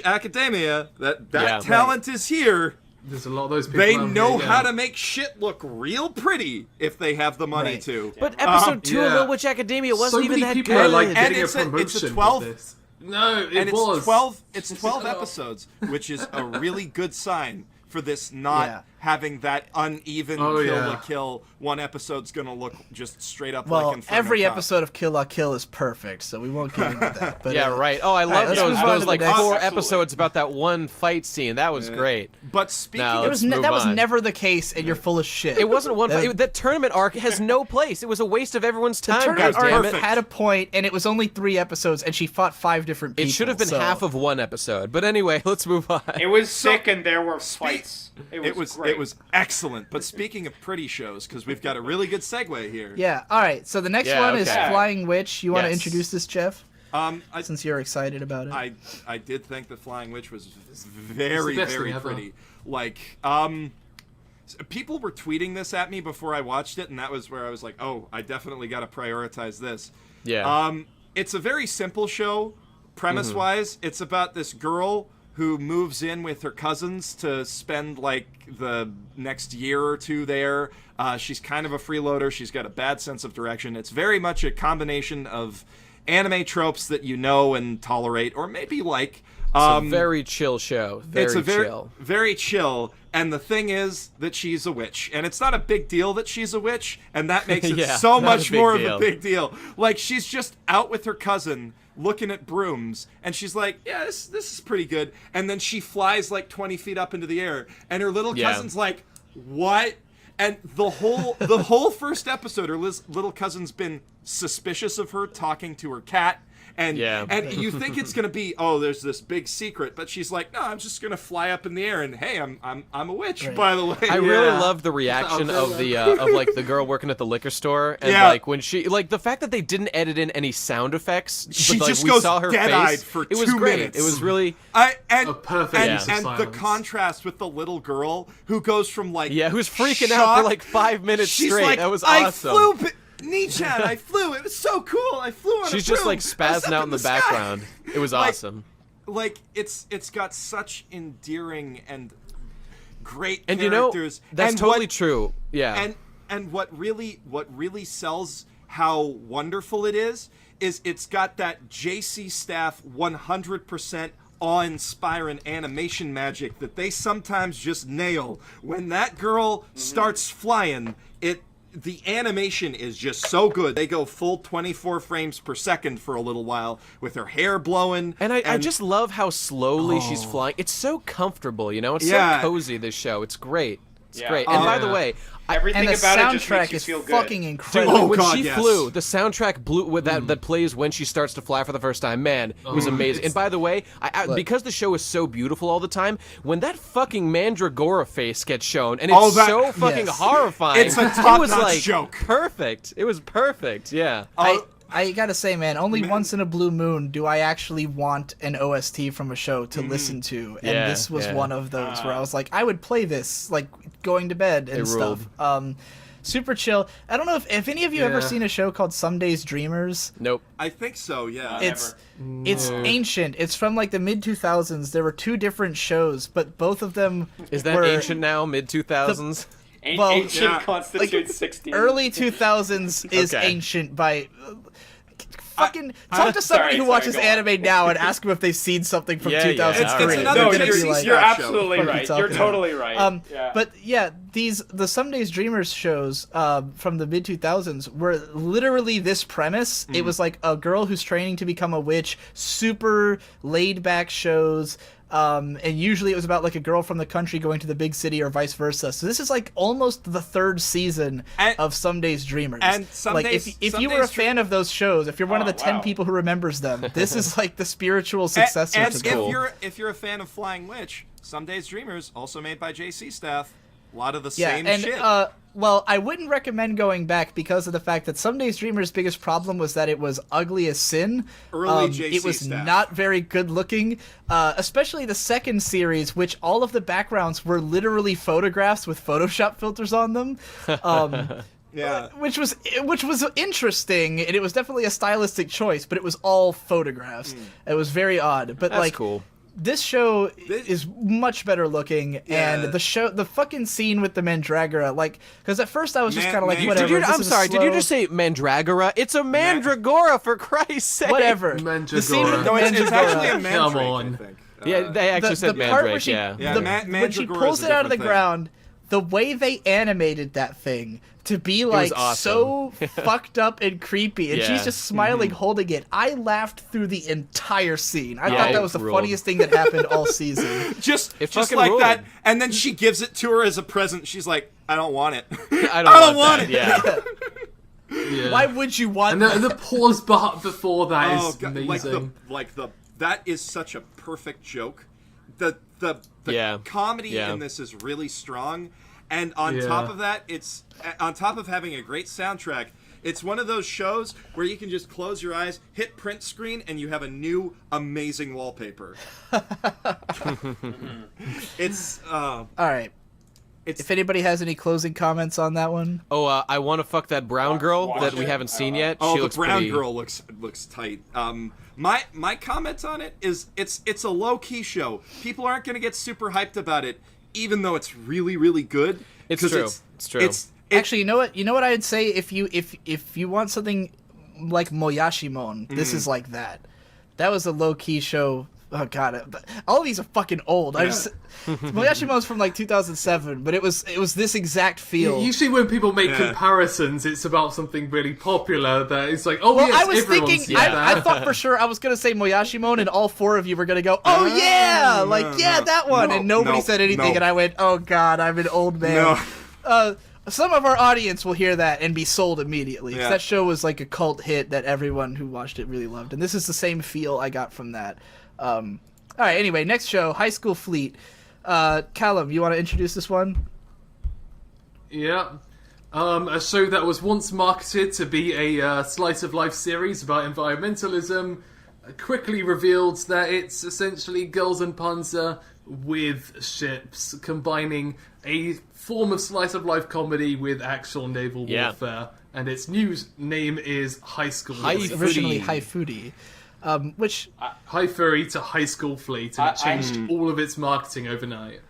Academia, that Yeah. talent is here. There's a lot of those people. They out know here, how yeah. to make shit look real pretty if they have the money Right. to. But episode 2 of yeah. Little Witch Academia wasn't So even many that people good. are like And getting a it's a promotion 12 with this. No, it and was it's 12 it's 12 episodes, which is a really good sign for this not Yeah. having that uneven Oh, kill yeah. to kill. One episode's gonna look just straight up Well, like Inferno every Cop. episode of Kill la Kill is perfect, so we won't get into that. But, Yeah, right. Oh, I right, love let's those move on to the like next- 4 Absolutely. episodes about that one fight scene. That was great. But speaking Now, of It was Let's move that was on. never the case, and you're full of shit. It wasn't one The- fight. That tournament arc has no place. It was a waste of everyone's The time. tournament goddammit. arc Perfect. had a point, and it was only 3 episodes, and she fought 5 different people. It should have been so- half of one episode. But anyway, let's move on. It was sick, and there were fights. it was great. it was excellent. But speaking of pretty shows, because we've got a really good segue here. Yeah. All right. So the next Yeah, one is okay. Flying Witch. You want to Yes. introduce this, Jeff? I Since you're excited about it. I did think the Flying Witch was It's very the best very thing ever. pretty. Like people were tweeting this at me before I watched it, and that was where I was like, oh, I definitely got to prioritize this. Yeah. It's a very simple show, premise-wise. It's about this girl who moves in with her cousins to spend, like, the next year or two there. She's kind of a freeloader. She's got a bad sense of direction. It's very much a combination of anime tropes that you know and tolerate, or maybe like. It's a very chill show. Very It's a very, chill. very chill. And the thing is that she's a witch. And it's not a big deal that she's a witch, and that makes it Yeah, so not much a big more deal. of a big deal. Like, she's just out with her cousin looking at brooms, and she's like, yeah, this is pretty good. And then she flies like 20 feet up into the air, and her little Yeah. cousin's like, what? And the whole first episode, her little cousin's been suspicious of her talking to her cat. And Yeah. and you think it's gonna be, oh, there's this big secret, but she's like, no, I'm just gonna fly up in the air, and hey, I'm a witch, Right. by the way. I really Yeah. love the reaction Oh, of the of like the girl working at the liquor store, and Yeah. like when she like the fact that they didn't edit in any sound effects. She but, like, just we goes saw her dead-eyed face. for It was 2 great. minutes. It was really And A perfect use of and the silence. contrast with the little girl who goes from like who's freaking out shock- for like 5 minutes she's straight. Like, That was I awesome. flew, Nichan, I flew. It was so cool. I flew on She's a just broom. like I was spazzing up out in the sky. background. It was Like, awesome. Like it's got such endearing and great And you know characters. that's and totally what, true. Yeah. And what really sells how wonderful it is it's got that JC Staff 100% awe-inspiring animation magic that they sometimes just nail. When that girl starts flying, the animation is just so good. They go full 24 frames per second for a little while with her hair blowing. And I just love how slowly she's flying. It's so comfortable, you know? It's Yeah. so cozy, this show. It's great. It's Yeah. great. And by the Yeah. way, Everything and the about it just soundtrack makes you is feel good. fucking dude, incredible. Oh, when God, she yes. flew, the soundtrack blew with that plays when she starts to fly for the first time. Man, it was amazing. And by the way, because the show is so beautiful all the time, when that fucking Mandragora face gets shown, and it's Oh, that- so fucking Yes. horrifying, It's a it was top-notch like joke. perfect. It was perfect. Yeah. I gotta say, man, only once in a blue moon do I actually want an OST from a show to listen to, and Yeah, this was yeah. one of those where I was like, I would play this, like, going to bed and It stuff. Super chill. I don't know if any of you ever Yeah. seen a show called Some Days Dreamers. Nope. I think so, yeah. It's ancient. It's from like the mid 2000s. There were 2 different shows, but both of them Is that were ancient now? Mid 2000s? Well, Ancient yeah. constitutes 16. early 2000s is Okay. ancient by fucking talk to somebody who watches go on. anime now and ask them if they've seen something from Yeah, 2003. yeah. It's another No, Tennessee you're, Stat you're show. absolutely Fucking right. talking You're totally right. Yeah. But yeah, the Some Days Dreamers shows from the mid 2000s were literally this premise. It was like a girl who's training to become a witch, super laid back shows. And usually it was about like a girl from the country going to the big city or vice versa. So this is like almost the third season of Some Days Dreamers. And Some like Days- if Some you were a Days fan of those shows, if you're one of the 10 wow. people who remembers them, this is like the spiritual successor And to if them. you're a fan of Flying Witch, Some Days Dreamers, also made by JC Staff, a lot of the Yeah, same and shit. well, I wouldn't recommend going back because of the fact that Some Days Dreamers' biggest problem was that it was ugly as sin. Early JC It was stuff. not very good looking, especially the second series, which all of the backgrounds were literally photographs with Photoshop filters on them. Yeah. Which was interesting, and it was definitely a stylistic choice, but it was all photographs. It was very odd, but That's like cool. this show is much better looking, Yeah. and the fucking scene with the Mandragora, like, because at first I was just Man- kind of like, man- whatever. Did you, this I'm is sorry, did you slow- just say Mandragora? It's a Mandragora, for Christ's sake. whatever? Mandragora. The scene with the No, it's Mandragora. actually a Come mandrake, on. I think. Yeah, they actually said the part where Mandrake, she, yeah. Yeah, the- Ma- when she Mandragora pulls is a it out of the different thing. ground, the way they animated that thing to be like so fucked up and creepy, and Yeah. she's just smiling, holding it. I laughed through the entire scene. I Yeah, thought that it was the ruled. funniest thing that happened all season. Just It just fucking like ruled. that, and then she gives it to her as a present. She's like, "I don't want it. I I don't, don't want that, it." Yeah. Yeah. Why would you want And the pause before that Oh is god, amazing. that is such a perfect joke. The Yeah. comedy Yeah. in this is really strong, and on Yeah. top of that, it's on top of having a great soundtrack. It's one of those shows where you can just close your eyes, hit print screen, and you have a new amazing wallpaper. It's All right. it's If anybody has any closing comments on that one, Oh, I want to fuck that brown girl watch that we it. haven't seen yet. Oh, She the looks brown pretty... girl looks tight. My comment on it is it's a low key show. People aren't going to get super hyped about it, even though it's really really good. It's 'cause true. It's true. actually, you know what? You know what I'd say if you want something like Moyashimon, this is like that. That was a low key show. Oh god, all of these are fucking old. I just Moyashimon's from like 2007, but it was this exact feel. Usually when people make Yeah. comparisons, it's about something really popular that it's like, oh Well, yes, I was everyone's thinking, seen I that. thought for sure I was gonna say Moyashimon, and all four of you were gonna go, "Oh yeah, no, like yeah, no, that one," no, and nobody no, said anything, no. and I went, "Oh god, I'm an old man." No. Some of our audience will hear that and be sold immediately. 'Cause Yeah. that show was like a cult hit that everyone who watched it really loved, and this is the same feel I got from that. All right, anyway, next show, High School Fleet. Callum, you want to introduce this one? Yeah. A show that was once marketed to be a slice of life series about environmentalism quickly revealed that it's essentially Girls and Panzer with ships, combining a form of slice of life comedy with actual naval Yeah. warfare. And its new name is High School High Fleet. Foodie. Originally High Foodie, which High Furry to High School Fleet, and it changed all of its marketing overnight.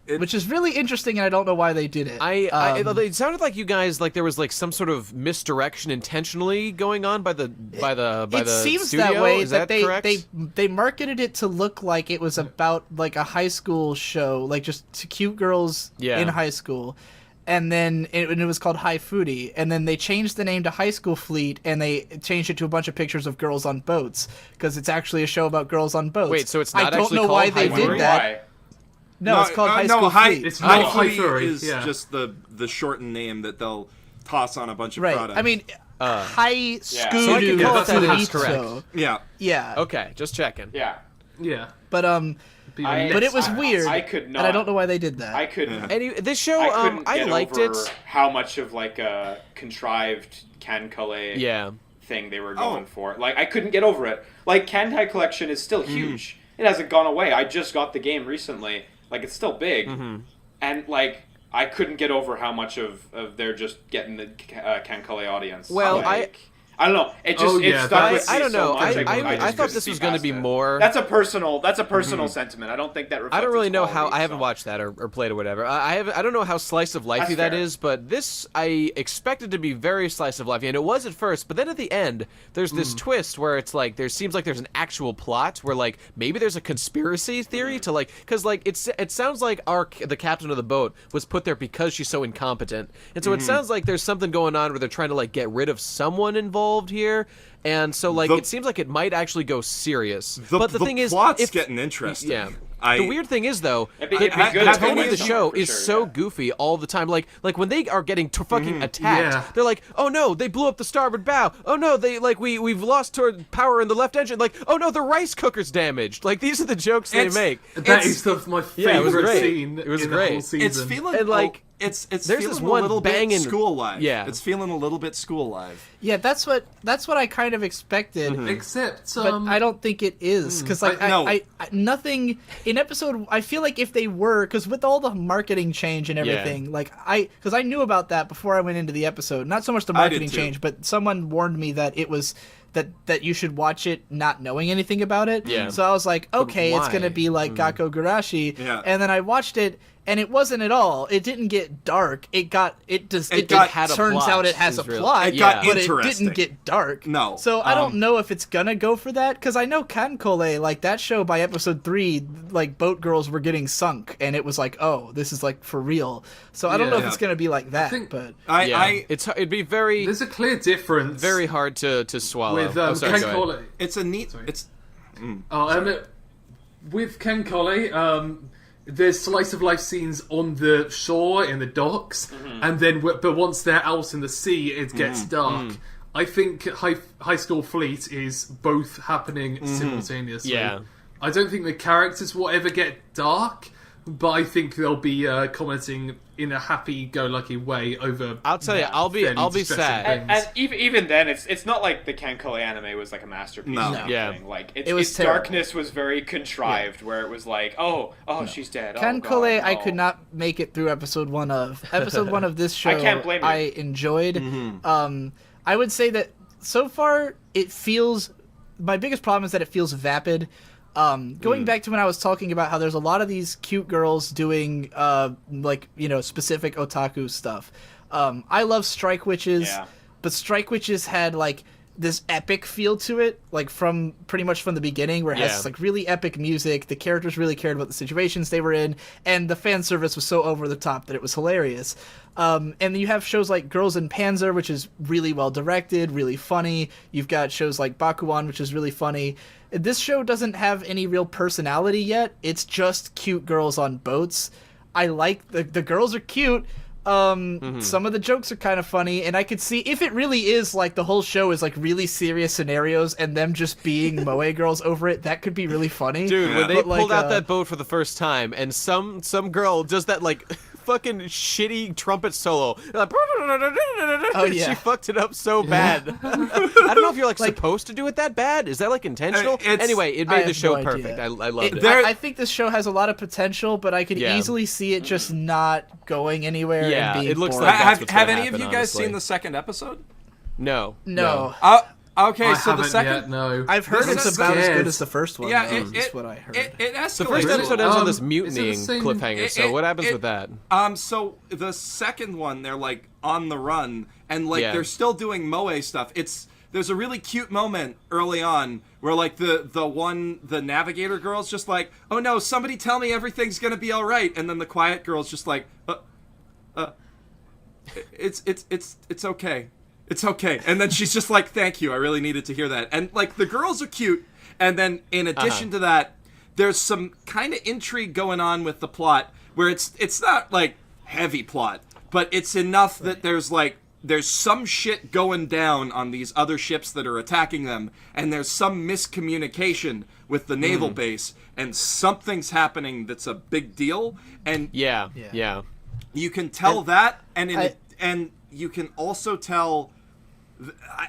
is really interesting, and I don't know why they did it. It sounded like you guys like there was like some sort of misdirection intentionally going on by the it seems studio. that way. Is that that correct? they marketed it to look like it was about like a high school show, like just to cute girls Yeah. in high school. And then it was called High Foodie, and then they changed the name to High School Fleet, and they changed it to a bunch of pictures of girls on boats because it's actually a show about girls on boats. Wait, so it's I not don't actually know why called they High did Foodie? that. Why? No, it's called High School Fleet. It's High not High Foodie Furry, is yeah. just the shortened name that they'll toss on a bunch of Right. products. I mean, High So I School can call it that if it's Fleet. yeah. Yeah. Okay, just checking. Yeah. Yeah. But But it was weird. I could not. And I don't know why they did that. I couldn't. This show, I couldn't I get liked over it. how much of like a contrived Cancale Yeah. thing they were going for. Like I couldn't get over it. Like Kantai Collection is still huge. It hasn't gone away. I just got the game recently. Like it's still big, and like I couldn't get over how much of they're just getting the Cancale audience. Well, like, I don't know. It just Oh, it yeah, stuck that with was- me I don't so know. much, I just thought couldn't this see was going to past be it. more. That's a personal sentiment. I don't think that reflects I don't really its know how. quality, I haven't so. watched that or played or whatever. I don't know how slice of lifey That's that fair. is, but this I expected to be very slice of lifey, and it was at first. But then at the end, there's this twist where it's like there seems like there's an actual plot where like maybe there's a conspiracy theory to like because like it sounds like the captain of the boat was put there because she's so incompetent, and so it sounds like there's something going on where they're trying to like get rid of someone involved here. And so, like, it seems like it might actually go serious. But the thing is, plot's getting interesting. Yeah. The weird thing is, though, It'd be the good the if tone it of the was show somewhere, for is sure, so yeah. goofy all the time. Like when they are getting fucking attacked, Yeah. they're like, "Oh no, they blew up the starboard bow. Oh no, we've lost toward power in the left engine. Like, oh no, the rice cooker's damaged." Like these are the jokes they make. That is my Yeah, it was favorite great. scene It was in great. the whole season. It's feeling And, like, it's there's feeling this a one little banging- bit school live. Yeah. It's feeling a little bit school live. Yeah, that's what I kind of expected. Except, But I don't think it is because like No. I nothing in episode. I feel like if they were because with all the marketing change and everything, like because I knew about that before I went into the episode. Not so much the I did marketing too. change, but someone warned me that it was that you should watch it not knowing anything about it. Yeah. So I was like, okay, it's why? gonna be like Gakko Gurashi. Yeah. And then I watched it. And it wasn't at all. It didn't get dark. It had a turns plot, out it has a is real. plot. It got but interesting. it didn't get dark. No. So I don't know if it's gonna go for that because I know Kankole, like that show by episode 3, like boat girls were getting sunk, and it was like, oh, this is like for real. So I don't know if Yeah. it's gonna be like that, think- but It'd be very there's a clear difference very hard to swallow. with Sorry, Ken go ahead. Colley. it's a neat. Sorry. It's With Ken Colley, there's slice of life scenes on the shore in the docks, and then but once they're out in the sea, it gets dark. I think High School Fleet is both happening simultaneously. Yeah. I don't think the characters will ever get dark, but I think they'll be commenting in a happy-go-lucky way over. I'll tell you, I'll be fairly sad. distressing And things. even then, it's not like the Kankole anime was like a masterpiece. No. Or anything. Yeah. Like It was its terrible. darkness was very contrived, where it was like, oh, she's dead. Oh, Kankole, God, I no. could not make it through episode 1 of. Episode 1 of this show, I can't blame you. I enjoyed. I would say that so far it feels. My biggest problem is that it feels vapid. Going back to when I was talking about how there's a lot of these cute girls doing specific otaku stuff. I love Strike Witches, Yeah. but Strike Witches had like this epic feel to it, like from pretty much from the beginning, where it has Yeah. this, like really epic music. The characters really cared about the situations they were in, and the fan service was so over the top that it was hilarious. And then you have shows like Girls in Panzer, which is really well directed, really funny. You've got shows like Bakuan, which is really funny. This show doesn't have any real personality yet. It's just cute girls on boats. I like the girls are cute. Some of the jokes are kind of funny, and I could see if it really is like the whole show is like really serious scenarios and them just being moe girls over it, that could be really funny. Dude, when they But, like, pulled out that boat for the first time, and some girl does that like fucking shitty trumpet solo, like, yeah. she fucked it up so bad. I don't know if you're like supposed to do it that bad. Is that like intentional? It's- Anyway, it I made the have show no idea. perfect. I loved it. There- I think this show has a lot of potential, but I could Yeah. easily see it just not going anywhere. Yeah, and being it looks boring. like that's have what's have gonna any of happen, you guys honestly. seen the second episode? No. No. Okay, I so the haven't second. yet, no. I've heard This it's is about as scared. good as the first one. Yeah, That's what I heard. It escalates. The first a episode little. ends on this is it the mutinying same- cliffhanger. So what happens with that? So the second one, they're like on the run, and like Yeah. they're still doing moe stuff. There's a really cute moment early on where like the navigator girl's just like, oh no, somebody tell me everything's gonna be all right, and then the quiet girl's just like, it's okay. It's okay. And then she's just like, thank you, I really needed to hear that. And like the girls are cute, and then in addition to that, there's some kind of intrigue going on with the plot where it's not like heavy plot, but it's enough that there's some shit going down on these other ships that are attacking them, and there's some miscommunication with the naval base, and something's happening that's a big deal, and Yeah. you can tell that, and you can also tell.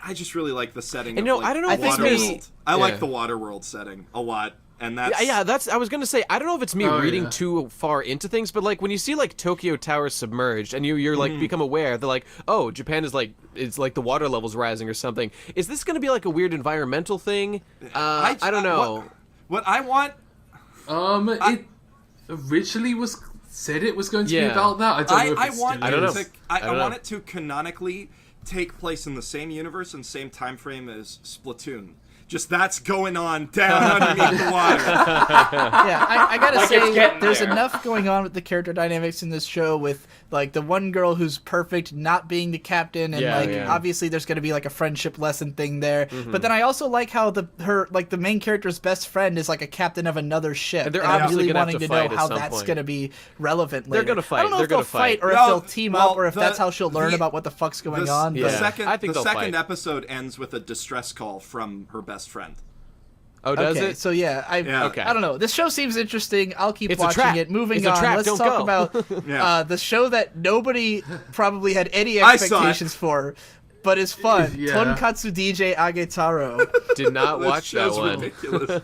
I just really like the setting. And of, no, I don't know if this Waterworld. may- I Yeah. like the Waterworld setting a lot. and that's Yeah, I was gonna say, I don't know if it's me reading yeah. too far into things, but like when you see like Tokyo Tower submerged and you're like become aware that like, oh, Japan is like, it's like the water level's rising or something. Is this gonna be like a weird environmental thing? I don't know. What I want. It originally said it was going to be Yeah. about that. I don't know if it's want still I don't know. is. I want it to canonically take place in the same universe and same time frame as Splatoon. Just that's going on down underneath the water. Yeah, I gotta Like, it's say, getting there's there. enough going on with the character dynamics in this show with, like, the one girl who's perfect not being the captain, and, obviously there's gonna be, like, a friendship lesson thing there. But then I also like how the main character's best friend is, like, a captain of another ship. And they're I'm obviously really gonna have wanting to to know fight at how some that's point. gonna be relevant later. They're gonna fight. I don't know They're if they'll gonna fight, fight. or if No, they'll team well, up, or if that's how she'll learn the- about what the fuck's going on. The but- second, I think the they'll second fight. episode ends with a distress call from her best friend. Oh, does Okay, it? so yeah, Okay. I don't know. This show seems interesting. I'll keep It's a watching trap. it. Moving It's a on, trap. let's Don't talk go. about Yeah. the show that nobody probably had any I saw it. expectations for, but is fun. Yeah. Tonkatsu DJ Agetaro. Did not This watch that show's one. ridiculous.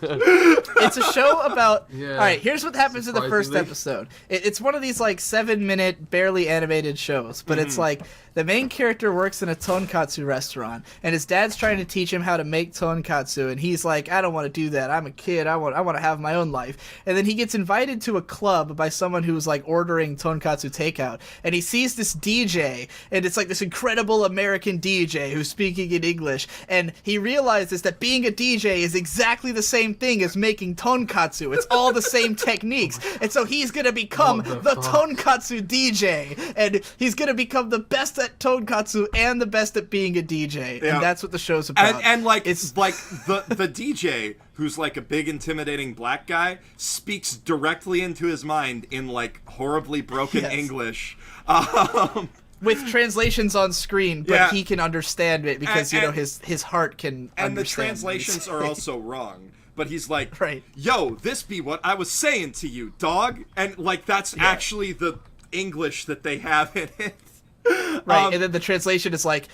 It's a show about. Yeah. All right, here's what happens in the first Surprisingly. episode. It's one of these like 7-minute, barely animated shows, but it's like the main character works in a tonkatsu restaurant, and his dad's trying to teach him how to make tonkatsu, and he's like, I don't want to do that. I'm a kid. I want to have my own life. And then he gets invited to a club by someone who's like ordering tonkatsu takeout, and he sees this DJ, and it's like this incredible American DJ who's speaking in English, and he realizes that being a DJ is exactly the same thing as making tonkatsu. It's all the same techniques, and so he's gonna become What the the fuck? tonkatsu DJ, and he's gonna become the best at tonkatsu and the best at being a DJ, Yeah. and that's what the show's about. And like it's like the DJ, who's like a big intimidating black guy, speaks directly into his mind in like horribly broken Yes. English. with translations on screen, but Yeah. he can understand it because And- his heart can And the understand what he's translations are saying. also wrong. But he's like, Right. yo, this be what I was saying to you, dog. And like that's actually the English that they have in it. Right, and then the translation is like,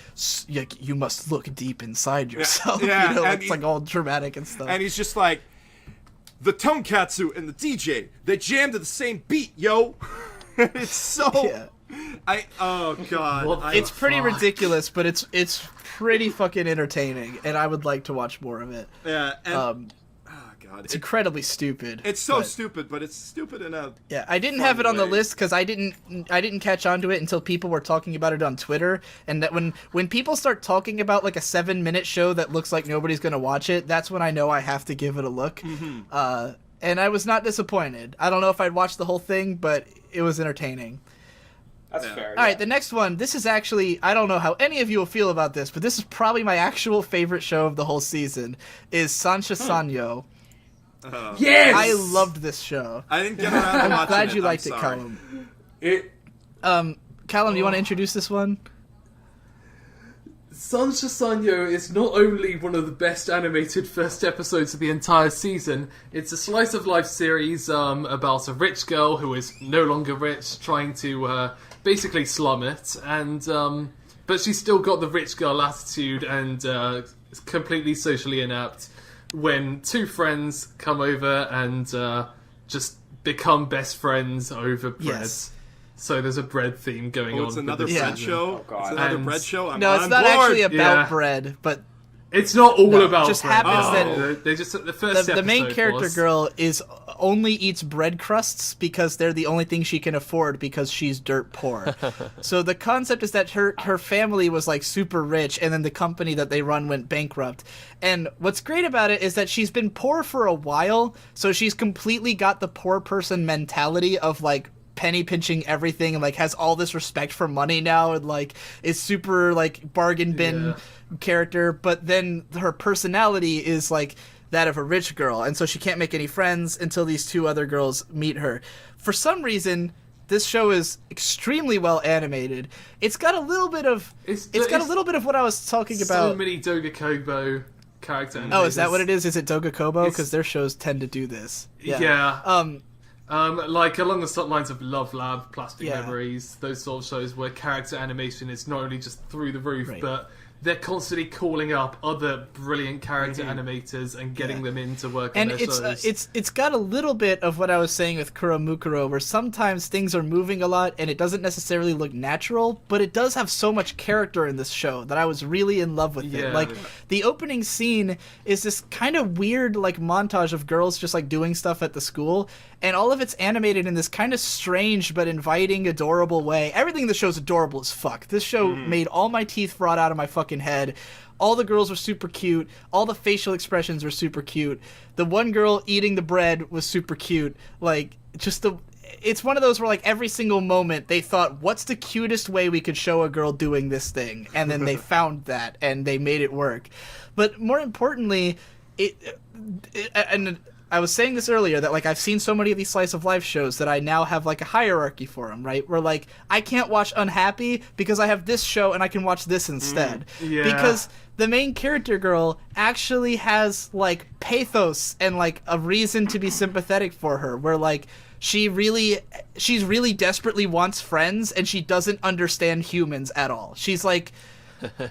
you must look deep inside yourself. yeah, you know, and it's he- like all dramatic and stuff. And he's just like, the tonkatsu and the DJ, they jam to the same beat, yo. It's so Yeah. oh god. What the I- It's pretty Fuck. ridiculous, but it's pretty fucking entertaining, and I would like to watch more of it. yeah, and, Oh god. It's incredibly stupid. It's so but- stupid, but it's stupid in a Yeah, I didn't fun have it on the way. list because I didn't catch on to it until people were talking about it on Twitter, and that when people start talking about like a 7-minute show that looks like nobody's gonna watch it, that's when I know I have to give it a look. Mm-hmm. And I was not disappointed. I don't know if I'd watch the whole thing, but it was entertaining. That's Yeah. fair. All right, the next one. This is actually, I don't know how any of you will feel about this, but this is probably my actual favorite show of the whole season. Is Sancha Sanyo. Yes! I loved this show. I didn't get around to watching Glad it. you I'm liked it, sorry. Callum. It Callum, do you want to introduce this one? Sw1tcher Sanyo is not only one of the best animated first episodes of the entire season, it's a slice of life series about a rich girl who is no longer rich, trying to basically slum it, and but she's still got the rich girl attitude and is completely socially inept. When two friends come over and just become best friends over bread. Yes. So there's a bread theme going Oh, on. it's for another this bread season. show. Oh, God. It's another And- bread show. I'm No, it's on not board. actually about Yeah. bread, but It's not all No, about just bread. happens that they just the first the main episode character was- girl is only eats bread crusts because they're the only thing she can afford because she's dirt poor. So the concept is that her family was like super rich, and then the company that they run went bankrupt. And what's great about it is that she's been poor for a while, so she's completely got the poor person mentality of like penny pinching everything, and like has all this respect for money now, and like is super like bargain bin character. But then her personality is like that of a rich girl, and so she can't make any friends until these two other girls meet her. For some reason, this show is extremely well animated. It's got a little bit of It's got a little bit of what I was talking so about. many Doga Kobo character. Oh, is that what it is? is? Is it Dogakobo? It's- Because their shows tend to do this. Yeah. Like along the sort lines of Love Lab, Plastic Yeah. Memories, those sort of shows where character animation is not only just through the roof, Right. but they're constantly calling up other brilliant character animators and getting them in to work on And their shows. it's got a little bit of what I was saying with Kuromukuro, where sometimes things are moving a lot and it doesn't necessarily look natural, but it does have so much character in this show that I was really in love with it. Yeah. Like, the opening scene is this kind of weird, like, montage of girls just, like, doing stuff at the school, and all of it's animated in this kind of strange but inviting, adorable way. Everything in the show is adorable as fuck. This show made all my teeth rot out of my fucking head. All the girls were super cute. All the facial expressions were super cute. The one girl eating the bread was super cute. Like, it's one of those where, like, every single moment they thought, what's the cutest way we could show a girl doing this thing? And then they found that, and they made it work. But more importantly, and I was saying this earlier, that, like, I've seen so many of these slice of life shows that I now have, like, a hierarchy for them, right? Where, like, I can't watch Unhappy because I have this show and I can watch this instead. Yeah. Because the main character girl actually has, like, pathos and, like, a reason to be sympathetic for her, where, like, she's really desperately wants friends and she doesn't understand humans at all. She's, like,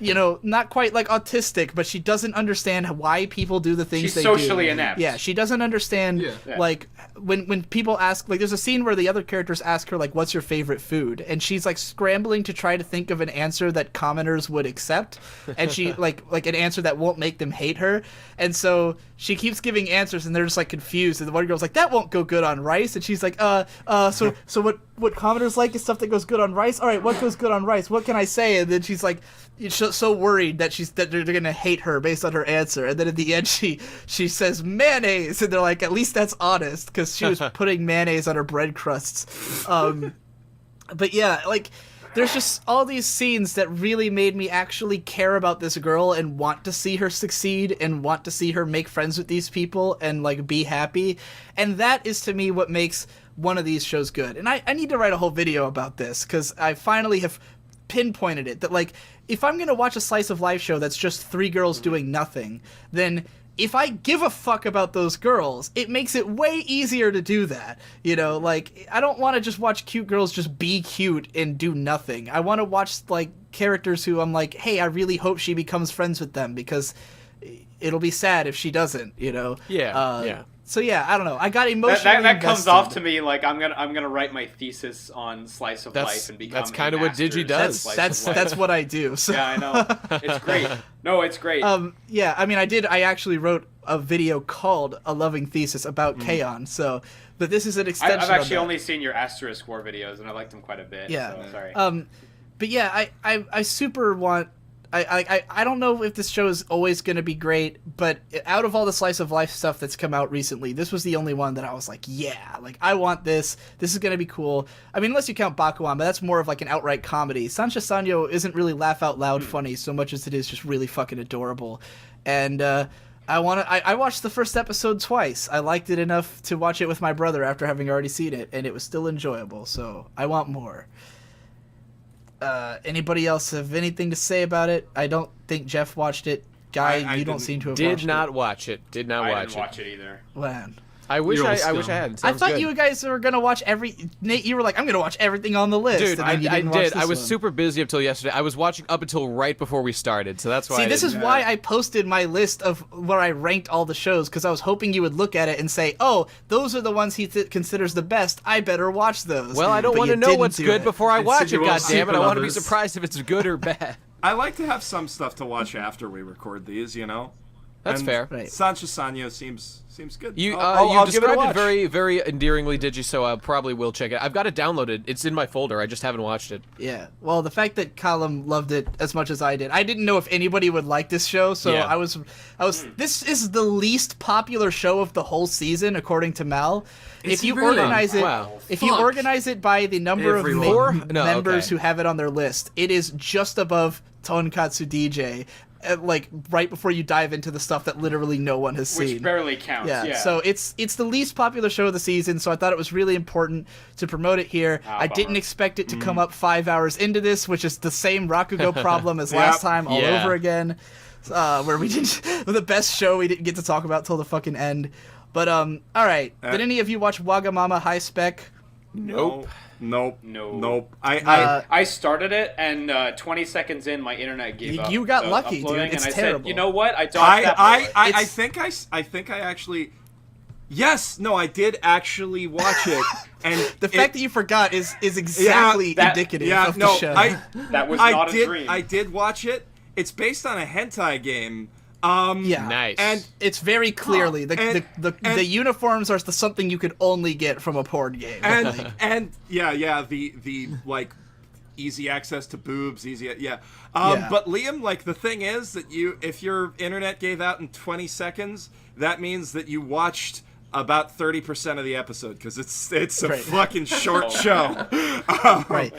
you know, not quite like autistic, but she doesn't understand why people do the things She's they socially do. inept. Yeah, she doesn't understand, Yeah. like, when people ask, like, there's a scene where the other characters ask her, like, what's your favorite food? And she's, like, scrambling to try to think of an answer that commoners would accept, and she, like an answer that won't make them hate her. And so she keeps giving answers, and they're just, like, confused. And the one girl's like, that won't go good on rice. And she's like, so what commoners like is stuff that goes good on rice? All right, what goes good on rice? What can I say? And then she's, like, so worried that they're gonna hate her based on her answer. And then at the end, she says mayonnaise, and they're like, at least that's honest, because she was putting mayonnaise on her bread crusts. But yeah, like, there's just all these scenes that really made me actually care about this girl and want to see her succeed and want to see her make friends with these people and, like, be happy. And that is, to me, what makes one of these shows good. And I need to write a whole video about this, because I finally have pinpointed it, that, like, if I'm gonna watch a slice of life show that's just three girls doing nothing, then if I give a fuck about those girls, it makes it way easier to do that. You know, like, I don't want to just watch cute girls just be cute and do nothing. I want to watch, like, characters who I'm like, hey, I really hope she becomes friends with them, because it'll be sad if she doesn't, you know? Yeah. So yeah, I don't know. I got emotionally That comes invested. off to me like I'm gonna write my thesis on slice of life and become. That's kind of what Digi does. That's what I do. So. Yeah, I know. It's great. No, it's great. Yeah, I mean, I actually wrote a video called A Loving Thesis about K-On! So, but this is an extension. I've actually of that. only seen your Asterisk War videos, and I liked them quite a bit. Yeah. So, sorry. But yeah, I super want. I don't know if this show is always going to be great, but out of all the slice of life stuff that's come out recently, this was the only one that I was like, yeah, like, I want this. This is going to be cool. I mean, unless you count Bakuan, but that's more of, like, an outright comedy. Sancha Sanyo isn't really laugh out loud funny so much as it is just really fucking adorable. And I watched the first episode twice. I liked it enough to watch it with my brother after having already seen it, and it was still enjoyable. So I want more. Anybody else have anything to say about it? I don't think Jeff watched it. Guy, I you don't didn't- seem to have Did watched not watch it. Did not I watch didn't watch it either. it. Man. I wish You're I all wish I scum. had. I Sounds thought good. you guys were going to watch Nate, you were like, I'm going to watch everything on the list. Dude, and then you I didn't watch did. this I was one. super busy up till yesterday. I was watching up until right before we started, so that's why. See, I this is didn't- why I posted my list of where I ranked all the shows, because I was hoping you would look at it and say, oh, those are the ones he considers the best. I better watch those. Well, I don't But want you to know didn't what's do good it. before I It's watch it. you all God damn it! I want to be super lovers. surprised if it's good or bad. I like to have some stuff to watch after we record these, you know? That's And fair. Right. Sancho Sanyo seems good. You I'll give it a described it watch. very very endearingly, Digi. So I probably will check it. I've got it downloaded. It's in my folder. I just haven't watched it. Yeah. Well, the fact that Colum loved it as much as I didn't know if anybody would like this show, so Yeah. I was. This is the least popular show of the whole season, according to Mal. Is If you it really? organize it, Wow. if you Fuck. organize it by the number Everyone. of No, members okay. who have it on their list, it is just above Tonkatsu DJ. Like right before you dive into the stuff that literally no one has seen. Which barely counts. Yeah. So it's the least popular show of the season, so I thought it was really important to promote it here. I didn't bummer. expect it to come up 5 hours into this, which is the same Rakugo problem as last time all Yeah. over again. Where we didn't the best show we didn't get to talk about till the fucking end. But all right. Did any of you watch Wagamama High Spec? Nope. Nope. No. Nope. I started it, and 20 seconds in, my internet gave up. You got So lucky, dude. uploading, It's and I terrible. said, you know what? I dodged that bullet. I think I actually. Yes, no, I did actually watch it, and The fact that you forgot is exactly indicative of the show. That was not a dream. I did watch it. It's based on a hentai game. Yeah, Nice. And it's very clearly the uniforms are something you could only get from a porn game. and the like easy access to boobs, But Liam, like the thing is that if your internet gave out in 20 seconds, that means that you watched about 30% of the episode because it's a Right. fucking short show. Right.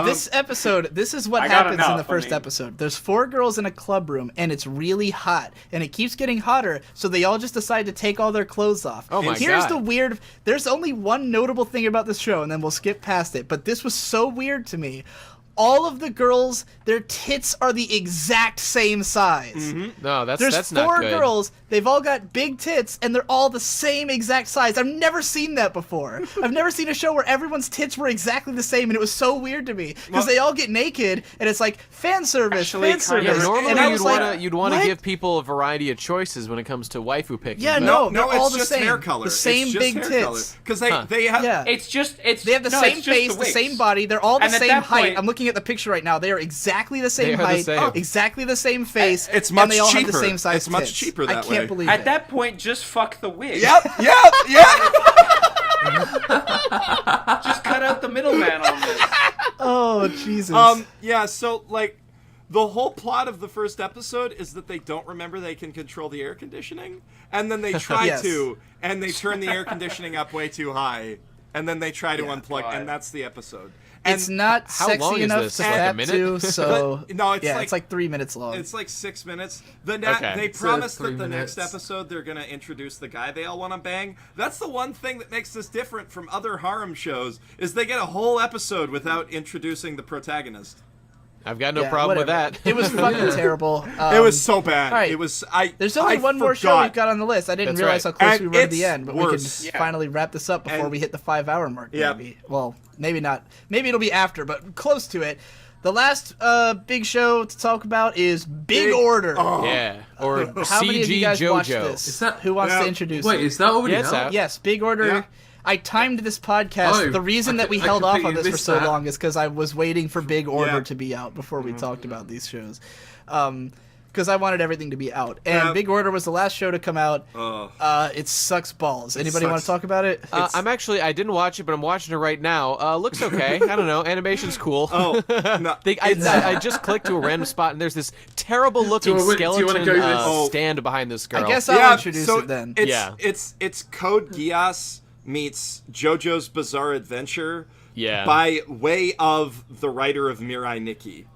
This episode, this is what I got happens in enough, the first episode. There's 4 girls in a club room, and it's really hot, and it keeps getting hotter, so they all just decide to take all their clothes off. Oh my Here's God. the weird... There's only one notable thing about this show, and then we'll skip past it, but this was so weird to me. All of the girls, their tits are the exact same size. No, that's There's not 4 good. girls, they've all got big tits, and they're all the same exact size. I've never seen that before. I've never seen a show where everyone's tits were exactly the same, and it was so weird to me. Because they all get naked, and it's like, fan service, Actually, fan kind Yeah, service. of. normally and I was you'd want to what? give people a variety of choices when it comes to waifu picking. Yeah, but- no, No, they're all it's the just same. hair color. The same big tits. Because they have. Yeah. It's They have the same face, the same body. They're all the And at same that height. point- I'm looking at the picture right now. They are exactly the same They are the height, same. exactly the same face. It's and much they all have cheaper. the same size It's much tits. cheaper I that can't way. believe At it. that point, just fuck the wig. Yep. Just cut out the middleman on this. Oh, Jesus. So like the whole plot of the first episode is that they don't remember they can control the air conditioning, and then they try Yes. to, and they turn the air conditioning up way too high, and then they try to unplug, God. and that's the episode. And It's not How long sexy is enough this? to Like a fap minute? to, so No, it's yeah, like- it's like 3 minutes long. It's like 6 minutes. They Okay. promise So 3 that the next minutes. episode they're gonna introduce the guy they all want to bang. That's the one thing that makes this different from other harem shows is they get a whole episode without introducing the protagonist. I've got no Yeah, problem whatever. with that. It was fucking terrible. It was so bad. all right. It was. There's only one more show forgot. we've got on the list. I didn't That's realize right. how close And we were to the it's end, but worse. we can finally wrap this up before And- we hit the 5-hour mark. Yeah. Maybe. Well, maybe not. Maybe it'll be after, but close to it. The last big show to talk about is Big Order. Yeah. Or How many of you CG guys watched JoJo. this? Is that- Who wants Yeah. to introduce Wait, it? is that already Yeah, it's out? out. Yes, Big Order. Yeah. I timed this podcast. Oh, the reason I that we co- I held off on completely this for missed so that. long is because I was waiting for Big Order Yeah. to be out before we talked about these shows. Because I wanted everything to be out. And Yeah. Big Order was the last show to come out. It sucks balls. Anybody want sucks. to talk about it? I didn't watch it, but I'm watching it right now. Looks okay. I don't know. Animation's cool. Oh, no. I just clicked to a random spot, and there's this terrible looking Do you wanna skeleton go this- stand behind this girl. I guess I'll introduce it then. It's, Yeah. it's Code Geass meets JoJo's Bizarre Adventure Yeah. by way of the writer of Mirai Nikki.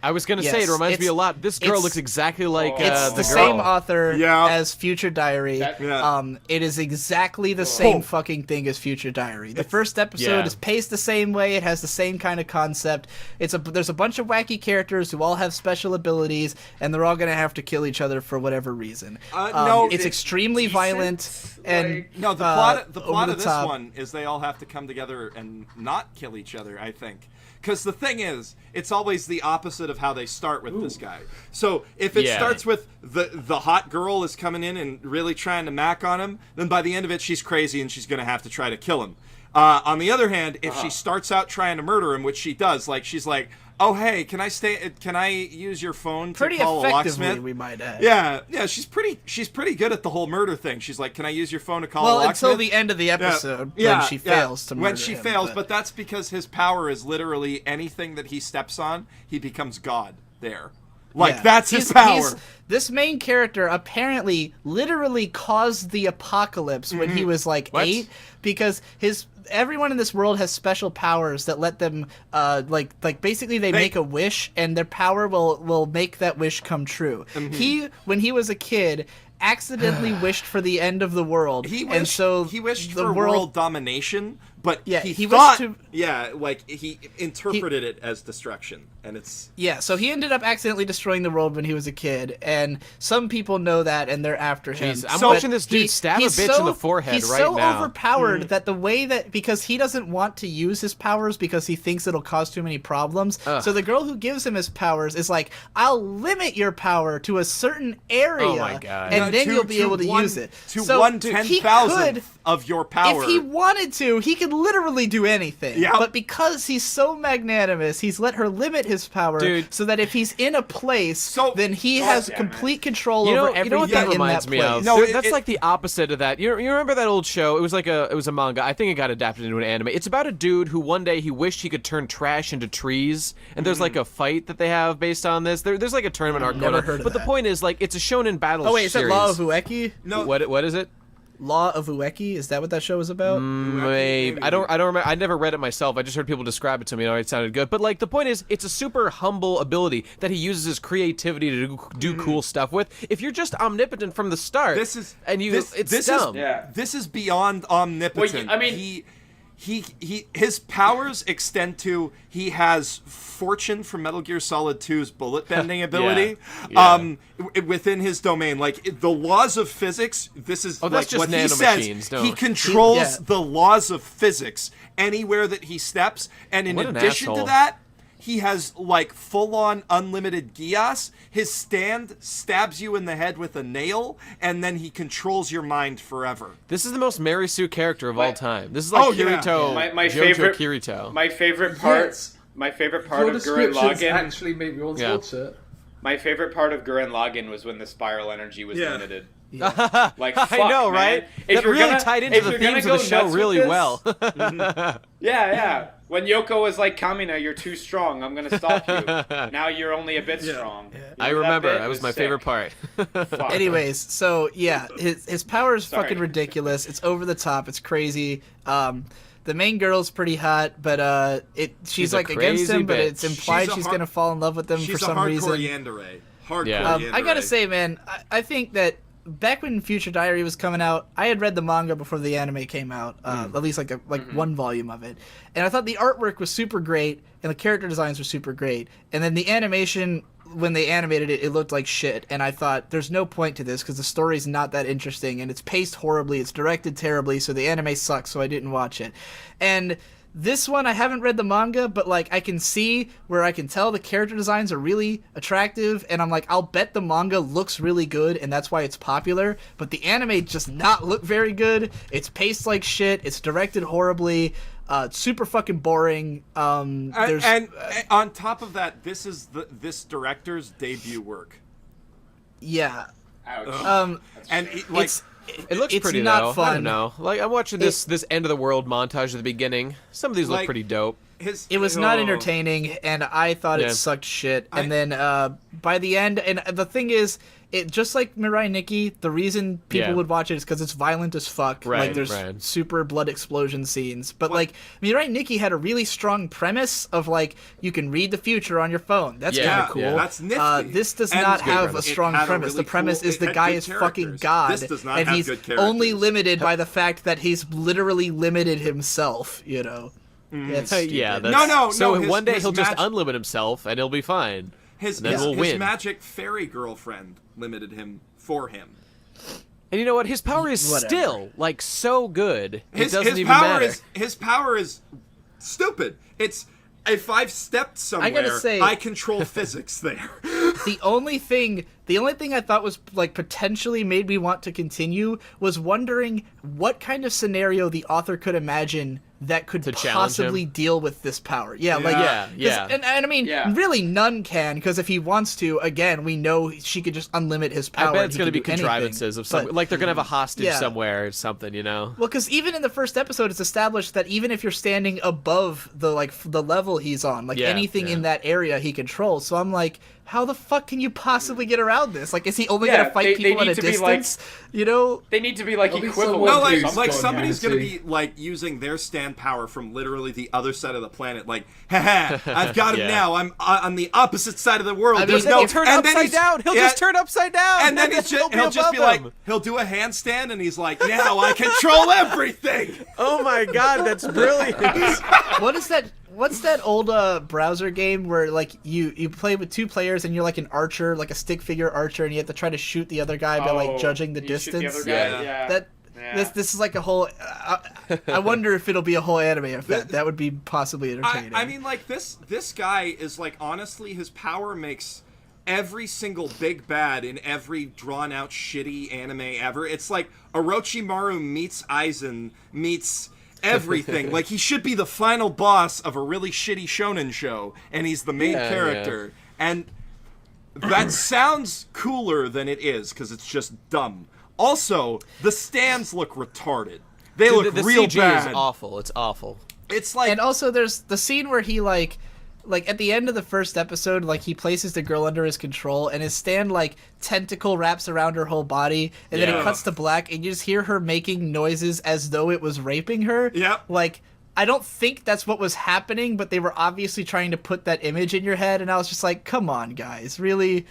I was gonna say Yes, it reminds me a lot. This girl it's- looks exactly like It's the the girl. same author Yeah. as Future Diary. Yeah. It is exactly the same fucking thing as Future Diary. The first episode Yeah. is paced the same way. It has the same kind of concept. There's a bunch of wacky characters who all have special abilities, and they're all gonna have to kill each other for whatever reason. No, it's extremely violent and No, the plot over of the this top. one is they all have to come together and not kill each other, I think. Because the thing is, it's always the opposite of how they start with this guy. So if it Yeah. starts with the hot girl is coming in and really trying to mac on him, then by the end of it, she's crazy and she's going to have to try to kill him. On the other hand, if she starts out trying to murder him, which she does, like she's like, "Oh hey, can I use your phone to Pretty call a effectively, locksmith?" we might add. Yeah, she's pretty good at the whole murder thing. She's like, "Can I use your phone to call a Well, locksmith?" until the end of the episode, Yeah, when she fails to murder when she him, fails, but that's because his power is literally anything that he steps on, he becomes God there. Like Yeah. that's his power. This main character apparently literally caused the apocalypse when he was like What? 8 because everyone in this world has special powers that let them like basically they make a wish and their power will make that wish come true. He when he was a kid accidentally wished for the end of the world. He wished, and so he wished the for world domination, but Yeah, he he thought, wished he interpreted it as destruction, and it's Yeah, so he ended up accidentally destroying the world when he was a kid, and some people know that, and they're after him. Jeez, I'm But watching this dude stab a he's bitch in the forehead he's right so now. overpowered that the way that because he doesn't want to use his powers because he thinks it'll cause too many problems. So the girl who gives him his powers is like, I'll limit your power to a certain area, Oh my God. and then you'll be able to use it. To So 1/10,000th of your power. if he wanted to, he could literally do anything. Yeah. But because he's so magnanimous, he's let her limit his power Dude. so that if he's in a place, then he has damn it. complete control You know, over you know everything what that in reminds that me place. of? No, That's it- like the opposite of that. You remember that old show? It was like it was a manga. I think it got adapted into an anime. It's about a dude who one day he wished he could turn trash into trees, and there's like a fight that they have based on this. There's like a tournament arc going Never on. heard of But the that. point is, like, it's a shonen battle Oh wait, is that series. Law of Ueki? No, What is it? Law of Ueki? Is that what that show was about? Maybe. I don't remember. I never read it myself. I just heard people describe it to me. And it sounded good. But like the point is, it's a super humble ability that he uses his creativity to do cool stuff with. If you're just omnipotent from the start, This is it's dumb. Yeah. This is beyond omnipotent. Well, I mean- his powers extend to he has fortune from Metal Gear Solid 2's bullet bending ability. Yeah. Within his domain, like the laws of physics. This is that's like just what he nanomachines, says. no. He controls Yeah. the laws of physics anywhere that he steps, and in What an addition to asshole. that. He has, like, full-on unlimited Gias. His stand stabs you in the head with a nail, and then he controls your mind forever. This is the most Mary Sue character of all time. This is like Oh, yeah. Kirito. My Jojo favorite Kirito. My favorite part. Yes. My favorite part Your of Gurren descriptions Lagann. actually make me want to Yeah. watch it. My favorite part of Gurren Lagann was when the spiral energy was Yeah. limited. Like, fuck, I know, man. right? If That you're really gonna- tied into if the you're gonna themes of the go show nuts really with well. Yeah. When Yoko was like, Kamina, you're too strong. I'm gonna stop you. Now you're only a bit strong. You I that remember. bit? That It was my sick. favorite part. Fuck. Anyways, so yeah, his power is Sorry. fucking ridiculous. It's over the top. It's crazy. The main girl's pretty hot, but she's a like against crazy him, but bitch. it's implied She's a she's hard- gonna fall in love with him for She's a some hardcore reason. yandere. Hardcore Yeah. yandere. I gotta say, man, I think that back when Future Diary was coming out, I had read the manga before the anime came out, at least like one volume of it, and I thought the artwork was super great and the character designs were super great, and then the animation when they animated it, it looked like shit, and I thought there's no point to this because the story's not that interesting and it's paced horribly, it's directed terribly, so the anime sucks, so I didn't watch it, and this one, I haven't read the manga, but, like, I can see where I can tell the character designs are really attractive, and I'm like, I'll bet the manga looks really good, and that's why it's popular, but the anime does not look very good. It's paced like shit. It's directed horribly. It's super fucking boring. There's And on top of that, this is this director's debut work. yeah. Ouch. And like, It looks It's pretty not though. I fun. don't know. Like I'm watching this end of the world montage at the beginning. Some of these look Like- pretty dope. It was not oh. entertaining, and I thought Yeah. it sucked shit. And then by the end, and the thing is, it just like Mirai Nikki, the reason people Yeah. would watch it is because it's violent as fuck. Right, like there's right. super blood explosion scenes. But like Mirai Nikki had a really strong premise of like you can read the future on your phone. That's Yeah, kind of cool. yeah. That's nifty. This does And not good have a premise. strong It had a premise. really The premise cool- is it the had guy good is fucking characters. God, This does not and have he's good only characters. limited by the fact that he's literally limited himself. You know. That's Yeah, stupid. that's, No, So his- one day his he'll just mag- unlimit himself and he'll be fine. his then we'll win. magic fairy girlfriend limited him for him. And you know what? His power is Whatever. still like so good. His it doesn't even power matter. his power is stupid. It's if I've stepped somewhere, say- I control physics there. The only thing I thought was like potentially made me want to continue was wondering what kind of scenario the author could imagine that could To challenge possibly him? deal with this power. Yeah, like Yeah, 'cause- yeah. and I mean, Yeah. really none can because if he wants to, again, we know she could just unlimit his power. I bet and it's he going to could be do anything. contrivances of some, But- like they're going to have a hostage Yeah. somewhere or something, you know? Well, because even in the first episode, it's established that even if you're standing above the the level he's on, like Yeah, anything yeah. in that area he controls. So I'm like, how the fuck can you possibly get around this? Like, is he only Yeah, gonna fight they people at need a to be, like- distance? You know? They need to be like There'll be equivalent. someone No, to like, Please, like God, somebody's gonna humanity. be like using their stand power from literally the other side of the planet. Like, haha, I've got him Yeah. now. I'm on the opposite side of the world. I mean, There's then no he'll turn and then upside he's- down. He'll yeah, just turn upside down. and then he'll just be like, he'll do a handstand, and he's like, now I control everything. oh my god, that's brilliant. What is that? What's that old browser game where like you play with two players and you're like an archer, like a stick figure archer, and you have to try to shoot the other guy by like judging the you shoot the distance? other guy, Yeah. yeah. That Yeah. This is like a whole. I wonder if it'll be a whole anime of that. That would be possibly entertaining. I mean, like, this guy is, like, honestly, his power makes every single big bad in every drawn-out shitty anime ever. It's like Orochimaru meets Aizen meets everything. Like, he should be the final boss of a really shitty shonen show, and he's the main character. And that sounds cooler than it is, because it's just dumb. Also, the stands look retarded. They look the real CG bad. is awful. It's awful. It's like... And also, there's the scene where he, like at the end of the first episode, like, he places the girl under his control, and his stand, like, tentacle wraps around her whole body, and then it cuts to black, and you just hear her making noises as though it was raping her. Yep. Like, I don't think that's what was happening, but they were obviously trying to put that image in your head, and I was just like, come on, guys, really?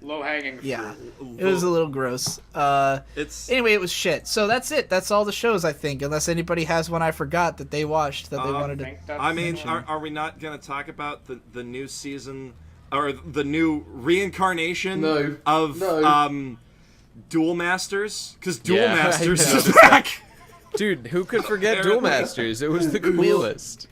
Low-hanging fruit. Yeah, it was a little gross. Anyway, it was shit. So that's it. That's all the shows, I think, unless anybody has one I forgot that they watched that they wanted to... I mean, are we not going to talk about the new season, or the new reincarnation of Duel Masters? Because Duel Masters is back! Dude, who could forget Duel Masters? It was the coolest.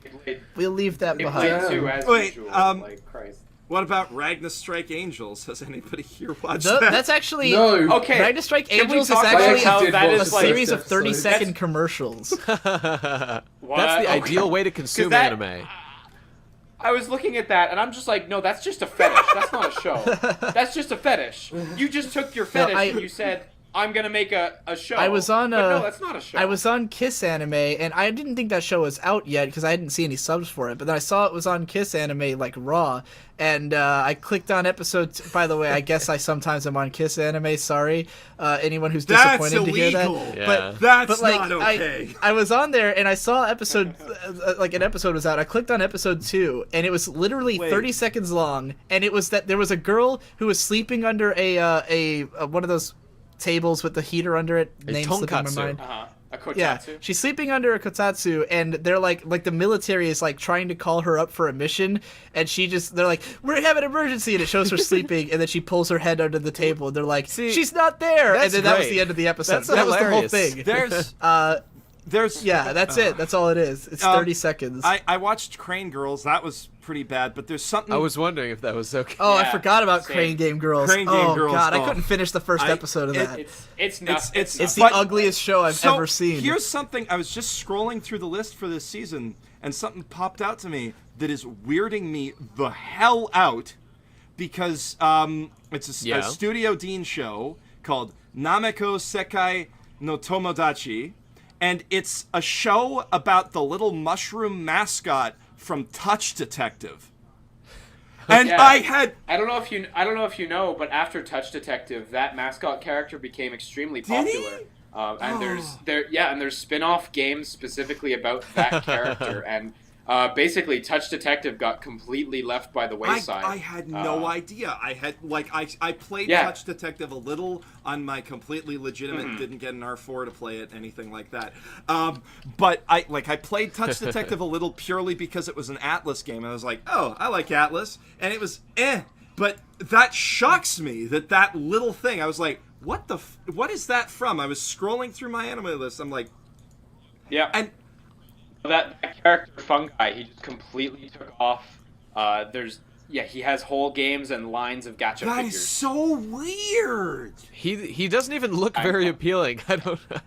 We'll leave that It behind. played too, as Wait, usual. Like, Christ. What about Ragnar Strike Angels? Has anybody here watched that? That's actually... No. Okay. Ragnar Strike Can we Angels is talk about actually how that a is like series of episode. 30-second commercials. That's the ideal way to consume that- anime. I was looking at that, and I'm just like, no, that's just a fetish. That's not a show. That's just a fetish. You just took your fetish and you said, I'm going to make a show. I was on But no, that's not a show. I was on Kiss Anime, and I didn't think that show was out yet because I didn't see any subs for it. But then I saw it was on Kiss Anime, like Raw, and I clicked on episode. By the way, I guess I sometimes am on Kiss Anime. Sorry, anyone who's disappointed That's to hear illegal. that. Yeah. That's like, not okay. I was on there and I saw episode, like an episode was out. I clicked on episode 2, and it was literally 30 seconds long, and it was that there was a girl who was sleeping under a one of those tables with the heater under it. Name's slipping my tonkatsu. mind. A kotatsu. Yeah, she's sleeping under a kotatsu, and they're like the military is like trying to call her up for a mission, and they're like, we're having an emergency, and it shows her sleeping, and then she pulls her head under the table, and they're like, she's not there, and that's then that was great. the end of the episode. That's That was the whole hilarious. thing. There's Yeah, that's it. That's all it is. It's 30 seconds. I watched Crane Girls. That was pretty bad, but there's something... I was wondering if that was okay. Oh, I Yeah, forgot about same. Crane Game Girls. Crane Game oh Girls, God, I oh. couldn't finish the first episode of that. It's nuts. It's It's the but- ugliest show I've So, ever seen. Here's something. I was just scrolling through the list for this season, and something popped out to me that is weirding me the hell out, because it's a Studio Dean show called Nameko Sekai no Tomodachi, and it's a show about the little mushroom mascot from Touch Detective. And Yeah. I don't know if you know, but after Touch Detective, that mascot character became extremely Did he? popular. And there's spin-off games specifically about that character, and basically Touch Detective got completely left by the wayside. I had no idea. I had I played Yeah. Touch Detective a little on my completely legitimate. Didn't get an R4 to play it, anything like that. But I played Touch Detective a little purely because it was an Atlas game. I was like, oh, I like Atlas, and it was But that shocks me that little thing. I was like, what is that from? I was scrolling through my anime list. I'm like, Yeah. and That character Fungi, he just completely took off. He has whole games and lines of gacha that figures. is so weird. He doesn't even look very appealing. I don't know.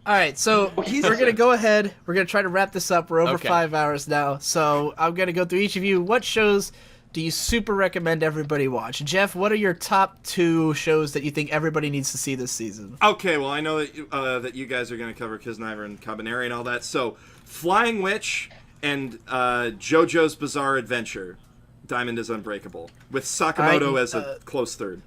All right, so we're going to go ahead. We're going to try to wrap this up. We're over Okay. 5 hours now. So I'm going to go through each of you. What shows do you super recommend everybody watch? Jeff, what are your top 2 shows that you think everybody needs to see this season? Okay, well, I know that you guys are going to cover Kisniver and Cabaneri and all that. So, Flying Witch and JoJo's Bizarre Adventure, Diamond is Unbreakable, with Sakamoto as a close third.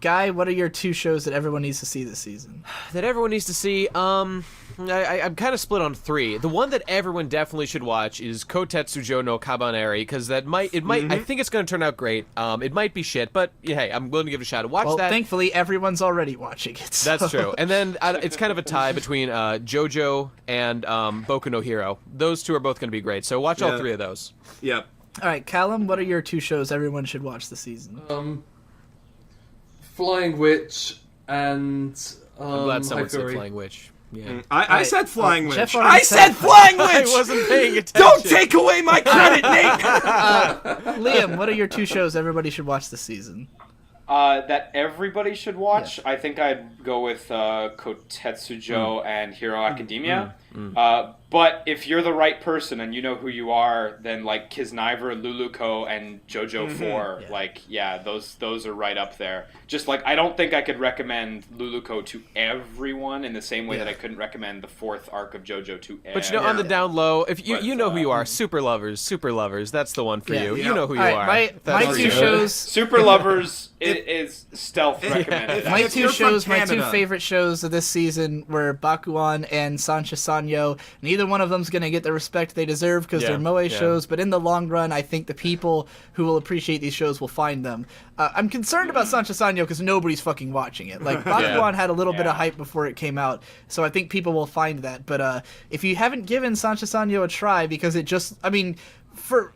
Guy, what are your 2 shows that everyone needs to see this season? That everyone needs to see. I'm kind of split on 3. The one that everyone definitely should watch is Kotetsujo no Kabaneri, because I think it's going to turn out great. It might be shit, but hey, I'm willing to give it a shot. Watch Well, that. thankfully, everyone's already watching it. So. That's true. And then it's kind of a tie between JoJo and Boku no Hero. Those 2 are both going to be great. So watch all Yeah. 3 of those. Yep. All right, Callum, what are your 2 shows everyone should watch this season? Flying Witch and I'm glad someone said Hyperi. Flying Witch. Yeah. I said Flying Witch. Jeff already I said Flying I Witch! wasn't paying attention. Don't take away my credit, Nate! Liam, what are your 2 shows everybody should watch this season? That everybody should watch. I think I'd go with Kotetsujo and Hero Academia. But if you're the right person and you know who you are, then like Kisniver, Luluko, and JoJo 4, those are right up there. Just like I don't think I could recommend Luluko to everyone in the same way that I couldn't recommend the 4th arc of JoJo to everyone. But you know, on the down low, if you know who you are, Super Lovers, that's the one for you. You know who you are. My That's 2 for you. shows. Super Lovers is stealth recommended. My If 2 you're from shows, my 2 Canada- favorite shows of this season were Bakuan and Sancha Sanyo. Neither one of them's going to get the respect they deserve because they're Moe shows, but in the long run, I think the people who will appreciate these shows will find them. I'm concerned about Sancha Sanyo because nobody's fucking watching it. Like, Bakuan had a little bit of hype before it came out, so I think people will find that. But if you haven't given Sancha Sanyo a try, because it just, I mean, for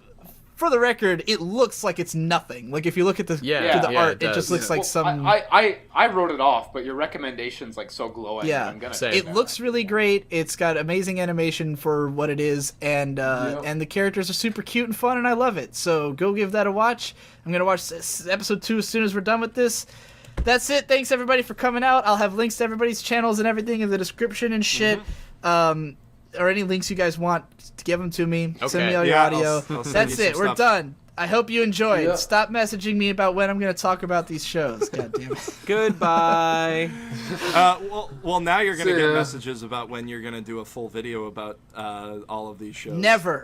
the record, it looks like it's nothing. Like, if you look at the art, it just looks like some... I wrote it off, but your recommendation's like so glowing. Yeah, that I'm gonna it looks really great. It's got amazing animation for what it is, and the characters are super cute and fun, and I love it. So go give that a watch. I'm gonna watch episode 2 as soon as we're done with this. That's it. Thanks everybody for coming out. I'll have links to everybody's channels and everything in the description and shit. Or any links you guys want to give them to me. Okay. Send me all your Yeah, audio. I'll send That's you it. some We're stuff. done. I hope you enjoyed. Yeah. Stop messaging me about when I'm going to talk about these shows. God damn it. Goodbye. Well, now you're going to See get ya. messages about when you're going to do a full video about all of these shows. Never.